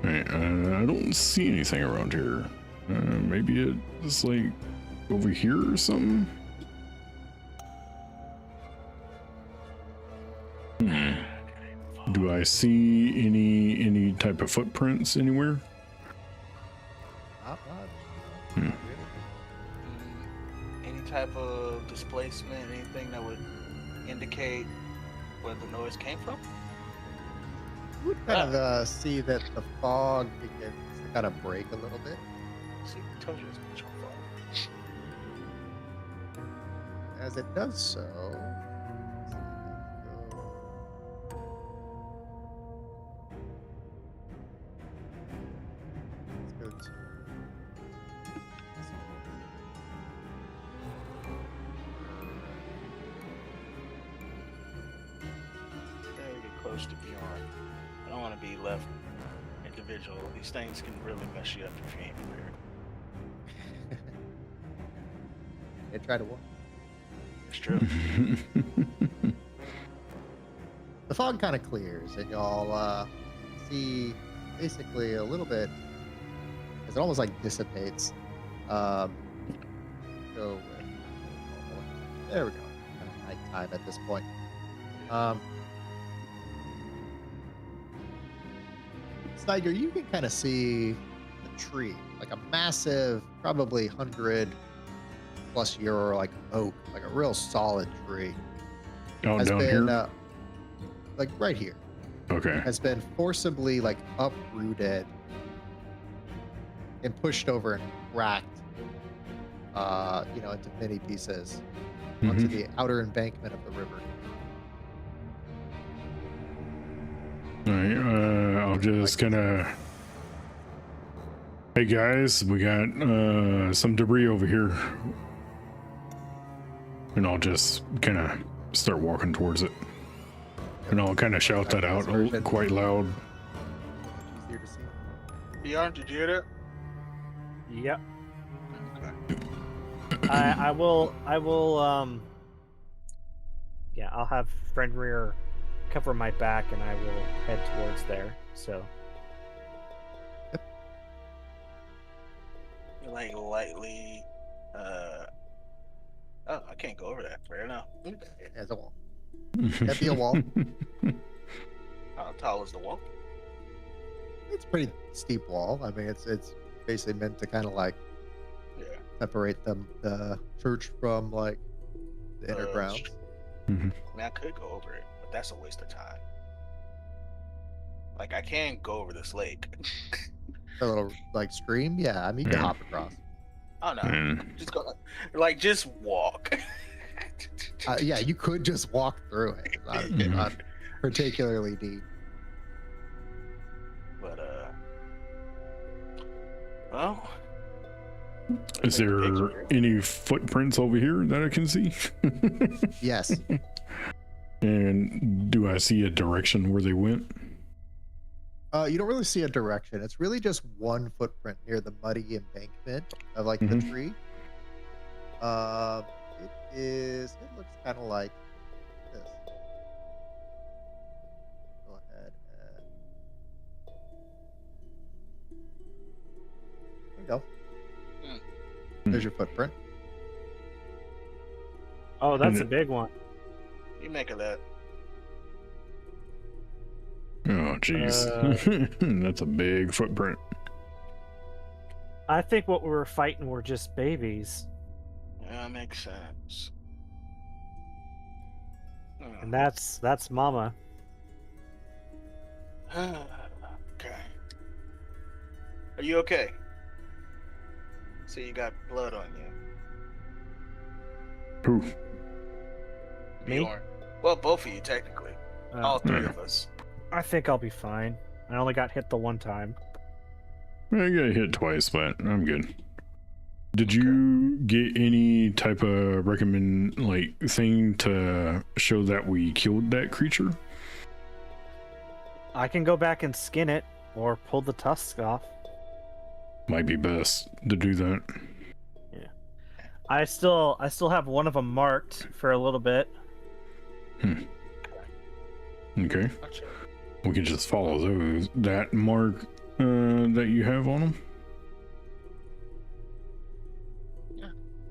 Alright, I don't see anything around here. Maybe it's like over here or something? Do I see any type of footprints anywhere? Not much. Hmm. Any type of displacement, anything that would indicate where the noise came from? You would kind of see that the fog begins to kind of break a little bit. See, I told you it's much on fog. As it does so, let's go to Very get close to beyond. I don't want to be left individual. These things can really mess you up if you ain't prepared. and try to walk. It's true. The fog kind of clears, and y'all see basically a little bit, as it almost like dissipates. Go with, there we go. Kind of nighttime at this point. Snyder, you can kind of see a tree, like a massive, probably 100+ year like oak, like a real solid tree. Oh, has down been, here? Like right here, Okay. has been forcibly like uprooted and pushed over and cracked, into many pieces onto the outer embankment of the river. All right, I'll just kind of. Hey guys, we got some debris over here, and I'll just kind of start walking towards it, and I'll kind of shout that out quite loud. Easier to see. Beyond, did you hear that? Yep. Okay. I will yeah, I'll have friend rear cover my back and I will head towards there. So You're like lightly oh, I can't go over that. Fair enough. As a wall. That'd be a wall. How tall is the wall? It's a pretty steep wall. I mean, it's basically meant to kind of like separate the church from like the inner grounds. I mean, I could go over it, but that's a waste of time. Like, I can't go over this lake. A little like stream, yeah. I mean, you can hop across. Oh no, just go. Like, just walk. Yeah, you could just walk through it. It's not particularly deep. But well, Is there any footprints over here that I can see? Yes. And do I see a direction where they went? You don't really see a direction. It's really just one footprint near the muddy embankment of like the tree. It looks kind of like this. Go ahead and there you go. There's your footprint. oh, that's a big one. you make of that. Oh, jeez. That's a big footprint. I think what we were fighting were just babies. Yeah, makes sense. And that's Mama. Okay. Are you okay? See, you got blood on you. Who? Me? Bjorn. Well, both of you, technically. All three of us. I think I'll be fine. I only got hit the one time. I got hit twice, but I'm good. Did you get any type of thing to show that we killed that creature? I can go back and skin it or pull the tusks off. Might be best to do that. Yeah. I still have one of them marked for a little bit. Okay. We can just follow that mark that you have on them.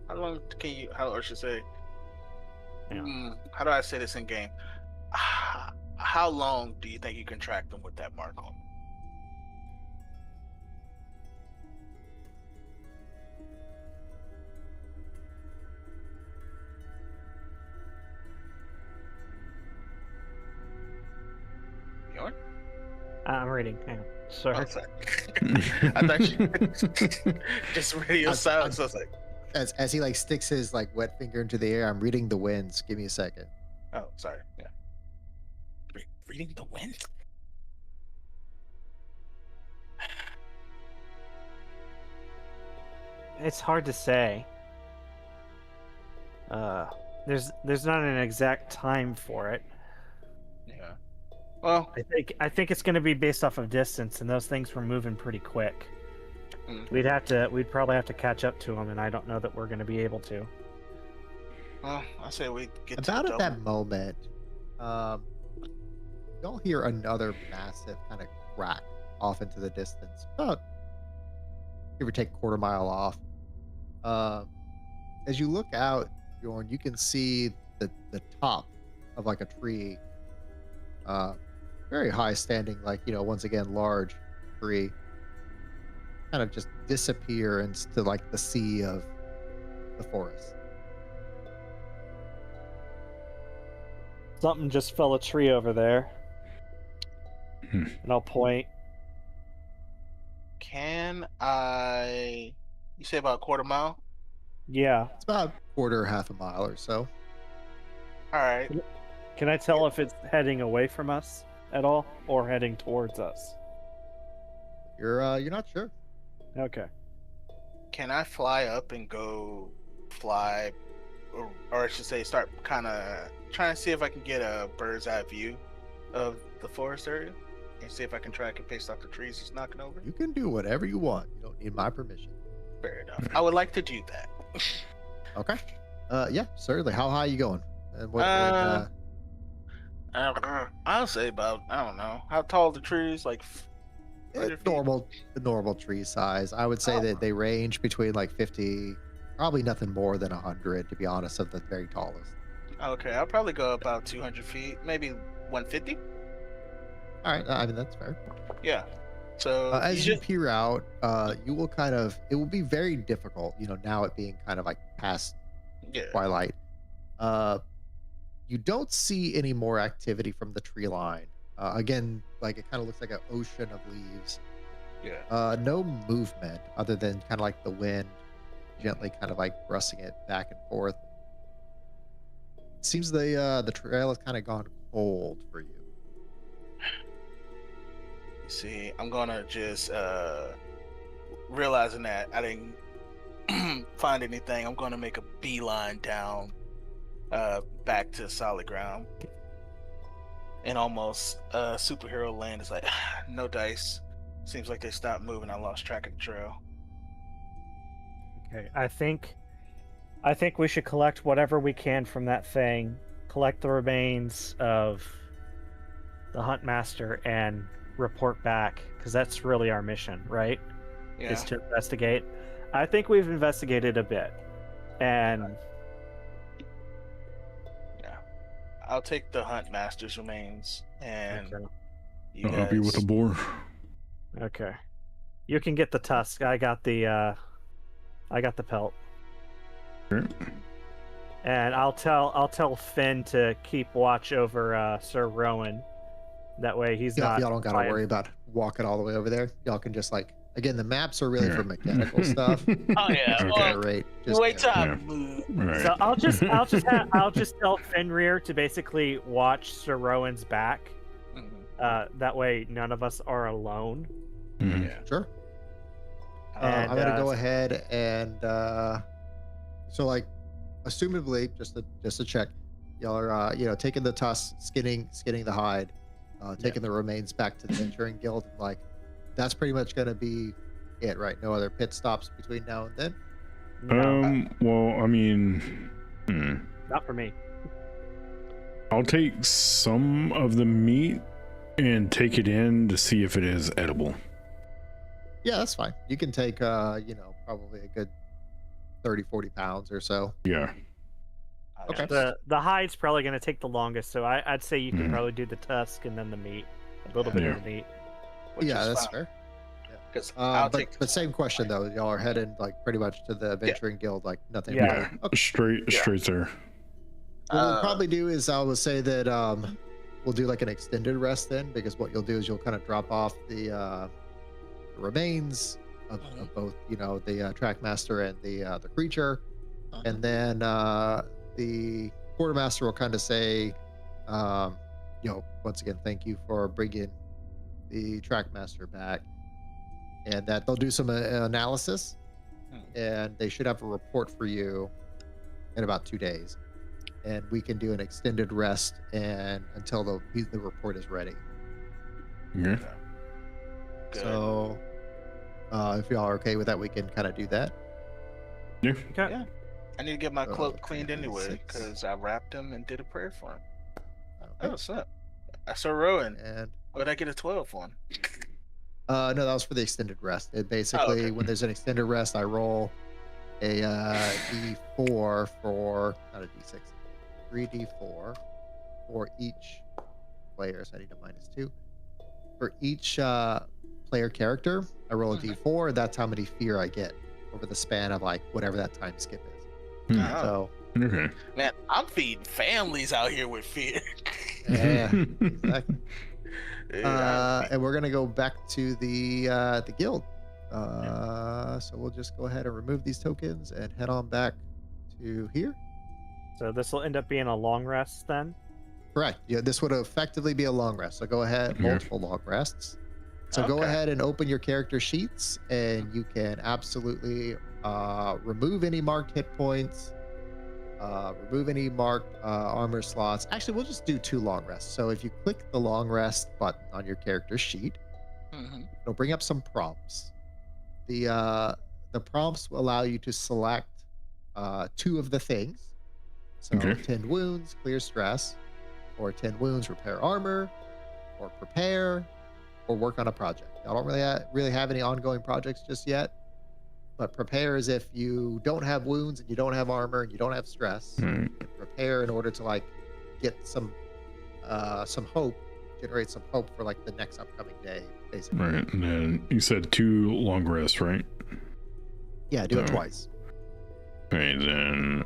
How long can you? How or should I say? Yeah. How do I say this in game? How long do you think you can track them with that mark on? Bjorn? I'm reading. Hang on. Sorry. Oh, sorry. I thought you just radio silence. I was like, As he like sticks his like wet finger into the air, I'm reading the winds. Give me a second. oh, sorry. Yeah. Reading the wind. It's hard to say. There's not an exact time for it. Yeah. Well, I think it's going to be based off of distance, and those things were moving pretty quick. We'd probably have to catch up to them, and I don't know that we're going to be able to. well, I say we get About to at that moment, you'll hear another massive kind of crack off into the distance, about give or take quarter mile off. As you look out, Bjorn, you can see the top of like a tree, very high standing, like, you know, once again, large tree, kind of just disappear into like the sea of the forest. Something just fell a tree over there. And I'll point. Can I? You say about a quarter mile? Yeah. It's about quarter, half a mile or so. All right. Can I tell if it's heading away from us at all or heading towards us? You're not sure. Okay. Can I fly up and go fly, or I should say, start kind of trying to see if I can get a bird's eye view of the forest area and see if I can track it based off the trees it's knocking over? You can do whatever you want. You don't need my permission. Fair enough. I would like to do that. Okay. Yeah, certainly. How high are you going? And what? I'll say about, I don't know, how tall are the trees? Like normal tree size. I would say that they range between like 50, probably nothing more than 100, to be honest, of the very tallest. Okay, I'll probably go about 200 feet, maybe 150. All right, I mean that's fair. Yeah. So as you peer out, you will kind of, it will be very difficult, you know, now it being kind of like past twilight. You don't see any more activity from the tree line. Again, like it kind of looks like an ocean of leaves. Yeah. No movement other than kind of like the wind gently kind of like rustling it back and forth. It seems the trail has kind of gone cold for you. See, I'm gonna just realizing that I didn't find anything, I'm gonna make a beeline down back to solid ground. And almost superhero land is like, no dice. Seems like they stopped moving. I lost track of the trail. Okay, I think we should collect whatever we can from that thing, collect the remains of the Hunt Master, and report back, because that's really our mission, right? Yeah. Is to investigate. I think we've investigated a bit, and yeah, I'll take the Hunt Master's remains, and I'll help you with the boar. Okay, you can get the tusk. I got the pelt. Sure. And I'll tell Finn to keep watch over Sir Rowan. That way he's not. Y'all don't gotta worry about walking all the way over there. Y'all can just like, again, the maps are really for mechanical stuff. Oh yeah. Okay. Wait till I move. Right. So I'll just tell Fenrir to basically watch Sir Rowan's back. That way none of us are alone. Mm-hmm. Yeah. Sure. I'm gonna go ahead and so like, assumably, just to check, y'all are taking the tusk, skinning the hide, taking the remains back to the Venturing Guild. Like, that's pretty much gonna be it, right? No other pit stops between now and then. Well, I mean, not for me. I'll take some of the meat and take it in to see if it is edible. Yeah, that's fine. You can take probably a good 30, 40 pounds or so. Yeah. Okay. The hide's probably going to take the longest, so I'd say you could Mhm. probably do the tusk and then the meat, a little bit Yeah. of the meat. Which Yeah, is that's fine. fair. Because I'll take. But same question though. Y'all are heading like pretty much to the adventuring guild, like nothing. Yeah. really. Okay. Straight there. What we'll probably do is I will say that we'll do like an extended rest then, because what you'll do is you'll kind of drop off the remains of both, you know, the trackmaster and the creature, and then the quartermaster will kind of say, you know, once again, thank you for bringing the trackmaster back, and that they'll do some analysis, and they should have a report for you in about 2 days. And we can do an extended rest and until the report is ready. Yeah. Good. So, if y'all are okay with that, we can kind of do that. Yeah. Okay. Yeah. I need to get my cloak cleaned anyway 26. because I wrapped him and did a prayer for him. Okay. Oh, what's up? I saw Rowan. And What did I get a 12 on? no, that was for the extended rest. It basically, okay. when there's an extended rest, I roll a D4 for not a D6, 3D4 for each player. So I need a -2 for each player character. I roll a D4. That's how many fear I get over the span of like whatever that time skip is. Hmm. Oh. So Okay. Man, I'm feeding families out here with fear. yeah, exactly. Yeah, And we're gonna go back to the guild. So we'll just go ahead and remove these tokens and head on back to here. So this will end up being a long rest then. Correct. Yeah, this would effectively be a long rest. So go ahead, Yeah. multiple long rests. So go Okay. ahead and open your character sheets, and you can absolutely remove any marked hit points, remove any marked armor slots. Actually, we'll just do 2 long rests. So if you click the long rest button on your character sheet, it'll bring up some prompts. The prompts will allow you to select 2 of the things. So Okay. 10 wounds, clear stress, or 10 wounds, repair armor, or prepare, or work on a project. I don't really have any ongoing projects just yet, but prepare is if you don't have wounds and you don't have armor and you don't have stress. Right. Prepare in order to like get some hope, generate some hope for like the next upcoming day, basically. Right. And then you said 2 long rests, right? Yeah, do it So- twice. Okay, then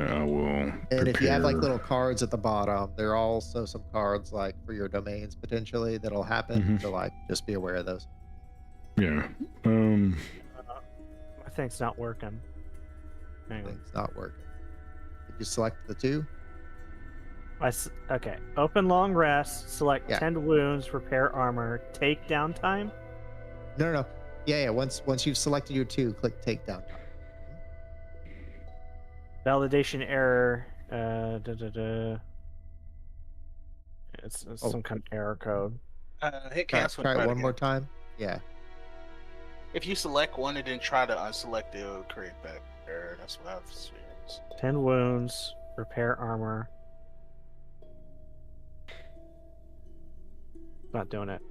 I will. And if you have like prepare- little cards at the bottom, there are also some cards like for your domains potentially that'll happen. Mhm. So like just be aware of those. Yeah. My thing's not working. Hang on. Things not working. Did you select the 2? Okay. Open long rest. Select Yeah. 10 wounds. Repair armor. Take downtime. No. Yeah. Once you've selected your 2, click take down time. Validation error. It's Oh. some kind of error code. Hit Try cancel. it and try one more again. time. Yeah. If you select one and then try to unselect it, it'll create that error. That's what I've experienced. 10 wounds. Repair armor. Not doing it.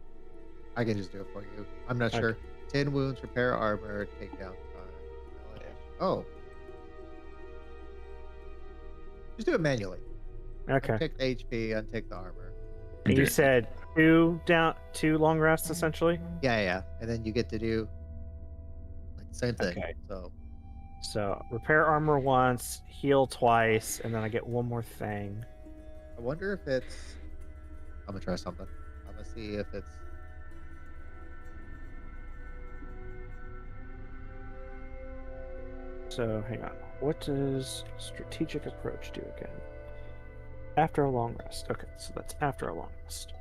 I can just do it for you. I'm not Okay. sure. 10 wounds, repair armor, take down time. Oh. Just do it manually. Okay. Untick the HP, untick the armor. And you Okay. said 2 long rests essentially. Yeah. And then you get to do like the same thing. Okay. So So repair armor once, heal twice, and then I get one more thing. I wonder if it's. I'm gonna try something. I'm gonna see if it's. So hang on. What does strategic approach do again? After a long rest. Okay, so that's after a long rest.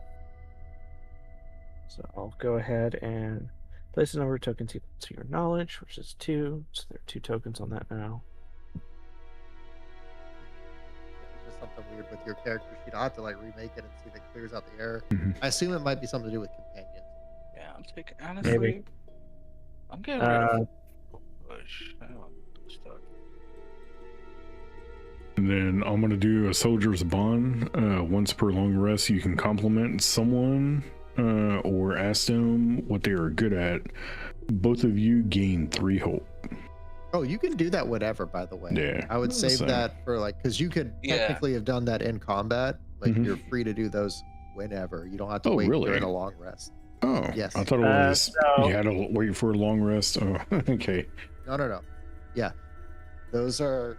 So I'll go ahead and place a number of tokens equal to your knowledge, which is 2. So there are 2 tokens on that now. Just something weird with your character sheet. I'll have to like remake it and see if it clears out the error. Mhm. I assume it might be something to do with companions. Yeah, I'm taking honestly. Maybe. I'm getting rid of push. I don't stuck. And then I'm gonna do a soldier's bond. Once per long rest, you can compliment someone or ask them what they are good at. Both of you gain 3 hope. Oh, you can do that whatever, by the way. Yeah. I would save So- that for like, because you could technically have done that in combat. Like Mhm. you're free to do those whenever. You don't have to Oh, wait really? during a long rest. Oh, Yes. I thought it was so- you had to wait for a long rest. Oh, okay. No. Yeah, those are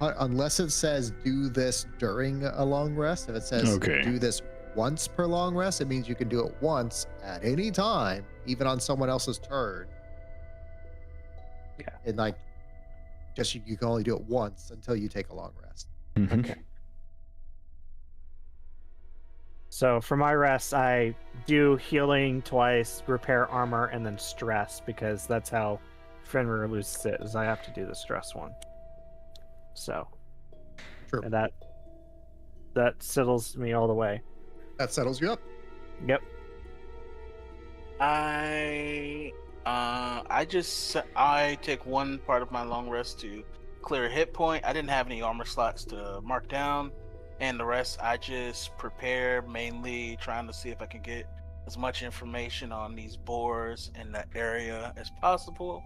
unless it says do this during a long rest. If it says Okay. do this once per long rest, it means you can do it once at any time, even on someone else's turn. Yeah. And like, just you can only do it once until you take a long rest. Mhm. Okay. So for my rest, I do healing twice, repair armor, and then stress, because that's how Fenrir loses it, is I have to do the stress one. So True. and that settles me all the way. That settles you up. Yep. I take one part of my long rest to clear a hit point. I didn't have any armor slots to mark down, and the rest I just prepare, mainly trying to see if I can get as much information on these boars in the area as possible,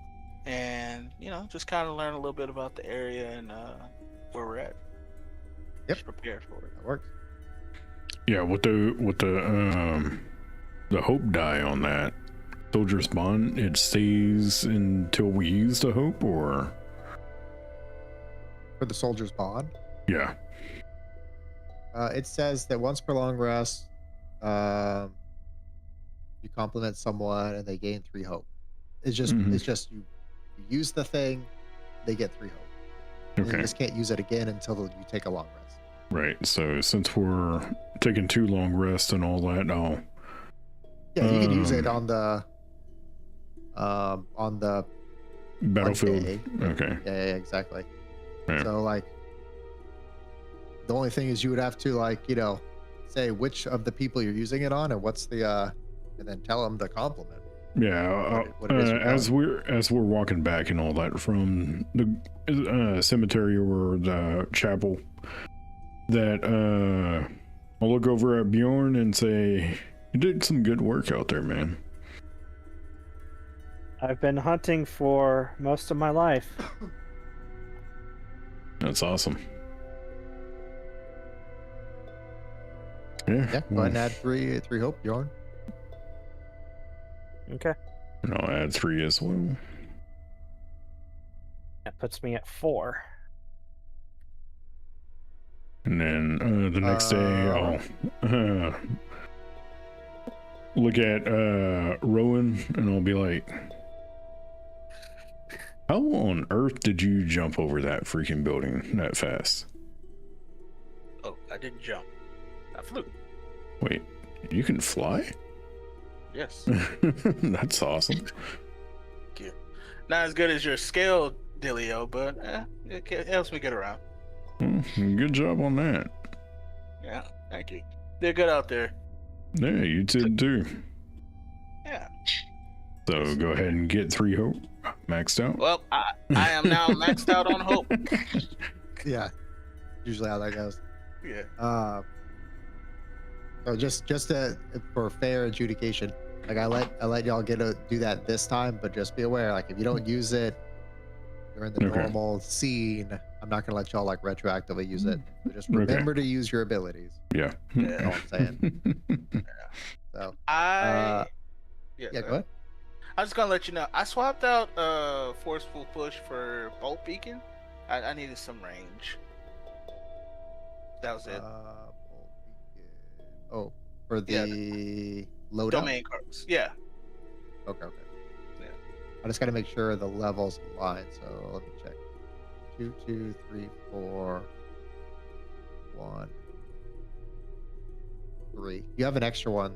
and just kind of learn a little bit about the area and where we're at. Yep. Just prepare for it. That works. Yeah, with the hope die on that soldier's bond, it stays until we use the hope, or For the soldier's bond, yeah. it says that once per long rest, you compliment someone and they gain 3 hope. It's just Mhm. you use the thing, they get 3 hope. And Okay. You just can't use it again until you take a long rest. Right. So since we're taking 2 long rests and all that, Yeah, you can use it Um, on the battlefield. day. Okay. Yeah, exactly. Yeah. So like, the only thing is you would have to say which of the people you're using it on and what's the and then tell them the compliment. Yeah, what it is you're as we're walking back and all that from the cemetery or the chapel, that I'll look over at Bjorn and say, "You did some good work out there, man." I've been hunting for most of my life. That's awesome. Yeah. Yeah, go ahead and add three hope, Bjorn. Okay. And I'll add 3 as well. That puts me at 4. And then the next day, I'll look at Rowan and I'll be like, "How on earth did you jump over that freaking building that fast?" Oh, I didn't jump. I flew. Wait, you can fly? Yes. That's awesome. Not as good as your scale, Dilio, but it helps me get around. Well, good job on that. Yeah, thank you. They're good out there. Yeah, you did too. Yeah. So go ahead and get 3 hope maxed out. Well, I am now maxed out on hope. Yeah, usually how that goes. Yeah. So just for fair adjudication, like I let y'all do that this time, but just be aware, like if you don't use it during the Okay. normal scene, I'm not gonna let y'all like retroactively use it. So just remember to use your abilities. Yeah. That's all I'm saying. So Yeah, yeah, go ahead. I was gonna let you know. I swapped out forceful push for bolt beacon. I needed some range. That was it. Oh, for the loadout. Domain cards. Yeah. Okay. Yeah. I just got to make sure the levels align. So let me check. 2, 2, 3, 4, 1, 3. You have an extra one.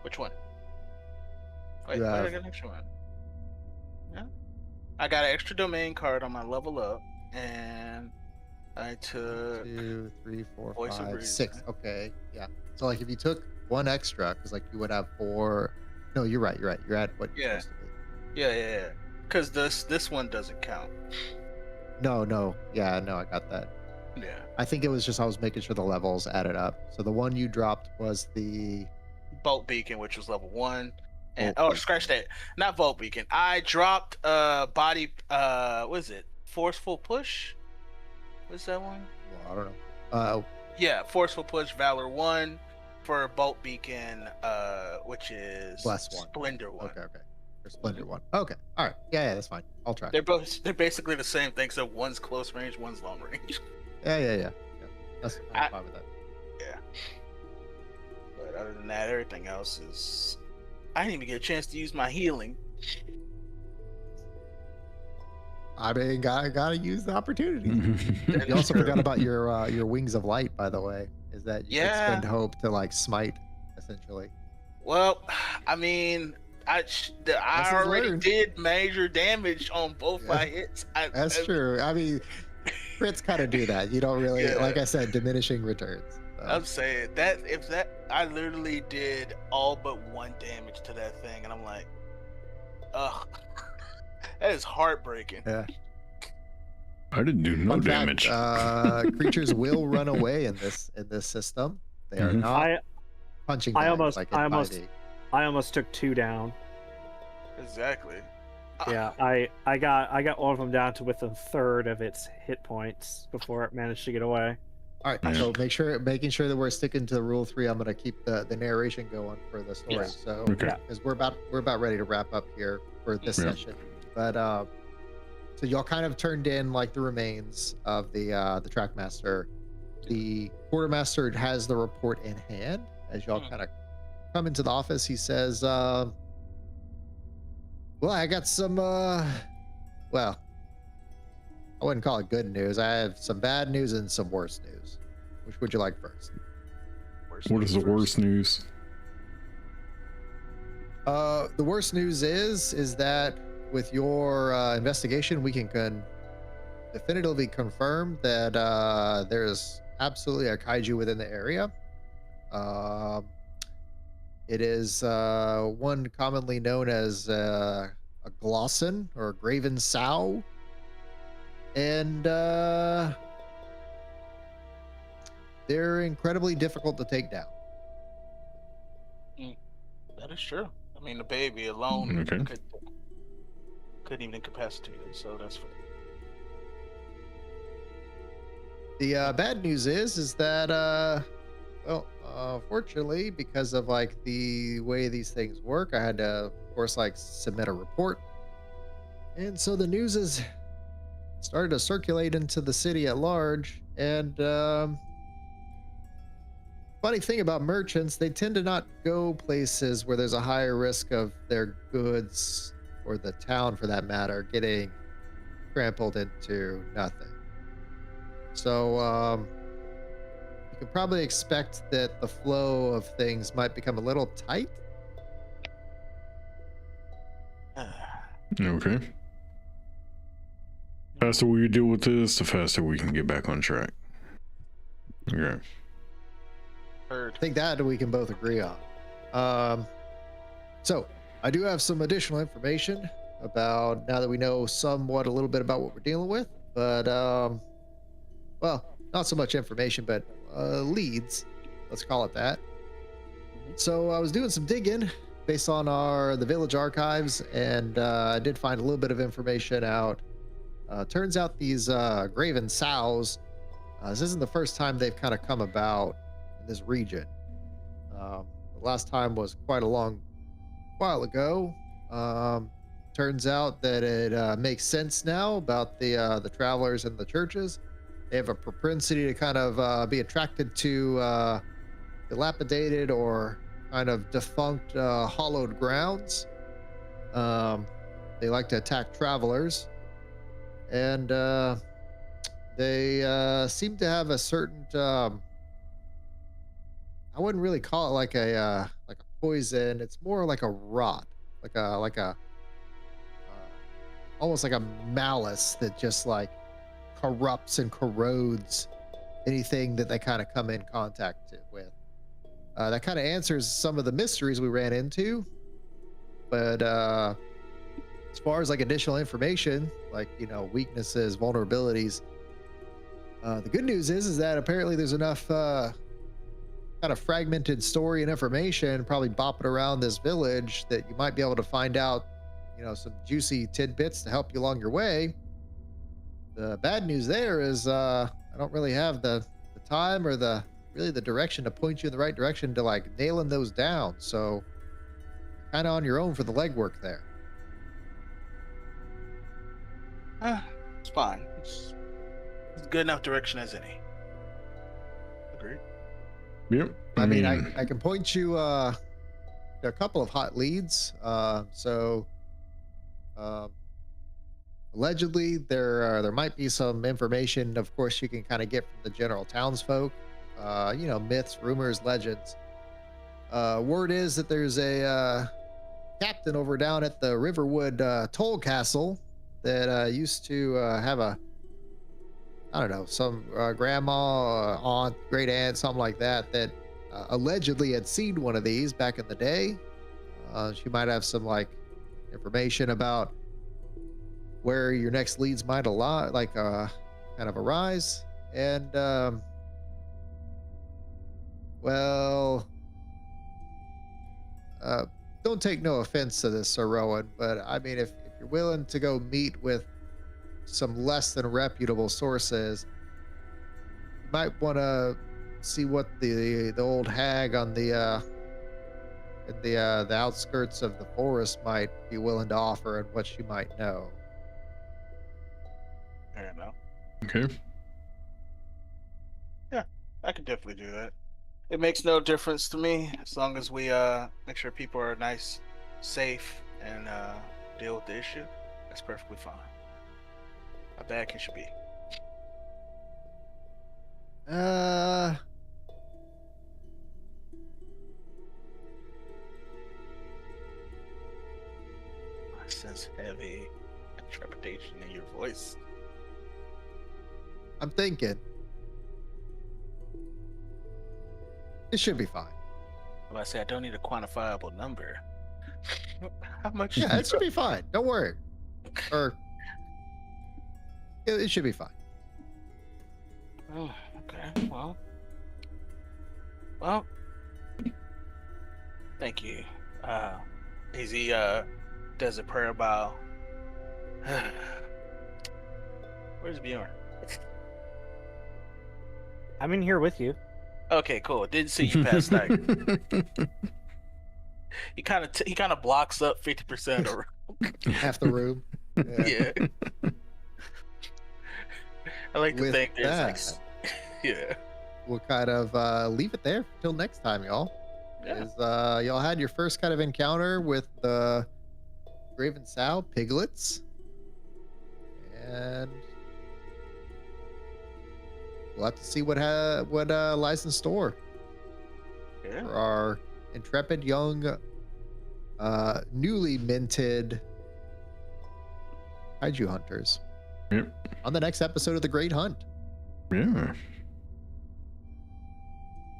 Which one? Wait, You where did I have- get an extra one? Yeah. I got an extra domain card on my level up, and I took 2, 3, 4, Voice of 5, Reason. 6. Okay, yeah. So like if you took one extra, because like you would have 4. No, you're right. You're at what you're Yeah. supposed to be. Yeah. Because this one doesn't count. No. Yeah, no, I got that. Yeah. I think it was just I was making sure the levels added up. So the one you dropped was the Bolt beacon, which was level 1. And Vault scratch that. Not Vault Beacon. I dropped body what is it? Forceful Push? What's that one? Well, I don't know. Yeah, Forceful Push Valor 1 for Bolt Beacon, which is Bless 1. Splendor 1. Okay. Or Splendor 1. Okay. All right. Yeah, that's fine. I'll try. They're basically the same thing, so one's close range, one's long range. Yeah. I'm fine with that. Yeah. But other than that, everything else is. I didn't even get a chance to use my healing. I mean, gotta use the opportunity. You also forgot about your wings of light, by the way. Is that you could spend hope to like smite, essentially. Well, I mean, I already learned. did major damage on both my hits. That's true. I mean, crits kind of do that. You don't really, like I said, diminishing returns. So. I'm saying that I literally did all but 1 damage to that thing, and I'm like, ugh, that is heartbreaking. Yeah. I didn't do no damage. Creatures will run away in this system. They are not punching bags I almost took 2 down. Exactly. Yeah, I got all of them down to within 1/3 of its hit points before it managed to get away. All right, so making sure that we're sticking to the rule 3. I'm gonna keep the narration going for the story. Yes. So Okay. because we're about ready to wrap up here for this session. But so y'all kind of turned in like the remains of the trackmaster. The quartermaster has the report in hand. As y'all kind of come into the office, he says, well, I got some well, I wouldn't call it good news. I have some bad news and some worse news. Which would you like first? What is the worst news? The worst news is that with your investigation, we can definitively confirm that there's absolutely a kaiju within the area. It is one commonly known as a glosson or a graven sow. And they're incredibly difficult to take down. That is true. I mean, the baby alone couldn't even incapacitate it, so that's fair. The bad news is that fortunately, because of like the way these things work, I had to, of course, like submit a report, and so the news is started to circulate into the city at large. And funny thing about merchants, they tend to not go places where there's a higher risk of their goods, or the town for that matter, getting trampled into nothing. So you can probably expect that the flow of things might become a little tight. Okay. The faster we deal with this, the faster we can get back on track. Okay. I think that we can both agree on. So I do have some additional information about, now that we know somewhat a little bit about what we're dealing with, but well, not so much information, but leads, let's call it that. So I was doing some digging based on the village archives, and I did find a little bit of information out. Turns out these graven sows, this isn't the first time they've kind of come about in this region. The last time was quite a long while ago. Turns out that it makes sense now about the travelers and the churches. They have a propensity to kind of be attracted to dilapidated or kind of defunct, hollowed grounds. They like to attack travelers, and they seem to have a certain I wouldn't really call it like a poison. It's more like a rot, like a almost like a malice that just like corrupts and corrodes anything that they kind of come in contact with. That kind of answers some of the mysteries we ran into, but as far as like additional information, like, you know, weaknesses, vulnerabilities, the good news is that apparently there's enough kind of fragmented story and information, probably bopping around this village, that you might be able to find out, some juicy tidbits to help you along your way. The bad news there is I don't really have the time or the direction to point you in the right direction to like nailing those down. So kind of on your own for the legwork there. It's fine. It's good enough direction as any. Agreed. Yep. I mean, I can point you to a couple of hot leads. Allegedly, there might be some information, of course, you can kind of get from the general townsfolk. Myths, rumors, legends. Word is that there's a captain over down at the Riverwood Toll Castle that used to have some grandma, aunt, great aunt, something like that, that allegedly had seen one of these back in the day. She might have some like information about where your next leads might kind of arise. And don't take no offense to this, Sir Rowan, but I mean, if you're willing to go meet with some less than reputable sources, you might want to see what the old hag on the outskirts of the forest might be willing to offer and what she might know. Fair enough. Okay. Yeah, I could definitely do that. It makes no difference to me as long as we make sure people are nice, safe, and deal with the issue. That's perfectly fine. How bad can she be? I sense heavy trepidation in your voice. I'm thinking it should be fine. Well, I say I don't need a quantifiable number. How much? Yeah, it should be fine. Don't worry. Or it should be fine. Oh, okay. Well. Thank you. Easy does a prayer bow. Where's Bjorn? I'm in here with you. Okay, cool. Didn't see you past that. He kind of blocks up 50% or half the room. Yeah. I like to With think there's that, yeah. We'll kind of leave it there till next time, y'all. Yeah. As, y'all had your first kind of encounter with the Graven Sow piglets, and we'll have to see what lies in store for our intrepid young, newly minted kaiju hunters. Yep. On the next episode of The Great Hunt. Yeah.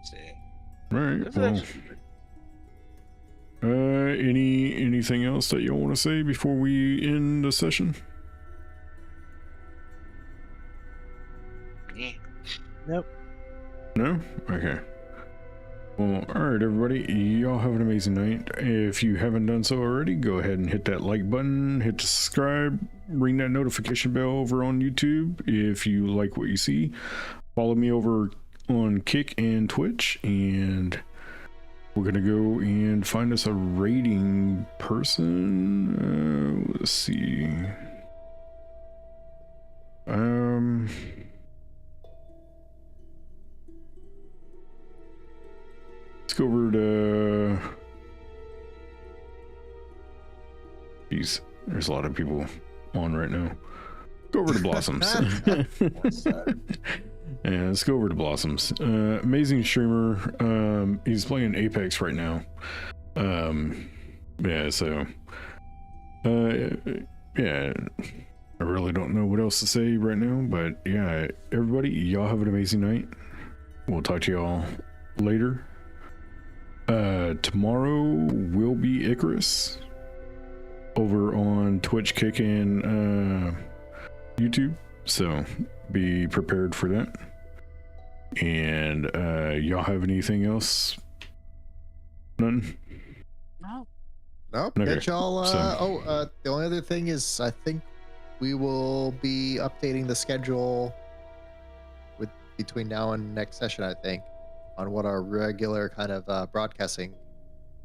See. All right. That's Well, actually- anything else that you want to say before we end the session? Yeah. Nope. No? Okay. Well, all right, everybody. Y'all have an amazing night. If you haven't done so already, go ahead and hit that like button, hit the subscribe, ring that notification bell over on YouTube if you like what you see. Follow me over on Kick and Twitch, and we're gonna go and find us a raiding person. Let's see. Let's go over to. Jeez, there's a lot of people on right now. Go over to Blossoms. Yeah, let's go over to Blossoms. Amazing streamer. He's playing Apex right now. Yeah, so yeah, I really don't know what else to say right now, but yeah, everybody, y'all have an amazing night. We'll talk to y'all later. Tomorrow will be Icarus over on Twitch, Kick, and YouTube, so be prepared for that. And y'all have anything else? None? No. Nope. Okay, Catch y'all. so- The only other thing is, I think we will be updating the schedule between now and next session. I think on what our regular kind of broadcasting.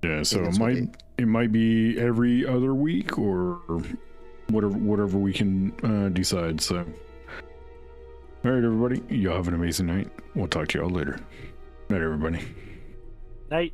Yeah, so cadence will be. it might be every other week or whatever we can decide. So, all right, everybody, y'all have an amazing night. We'll talk to y'all later. Night, everybody. Night.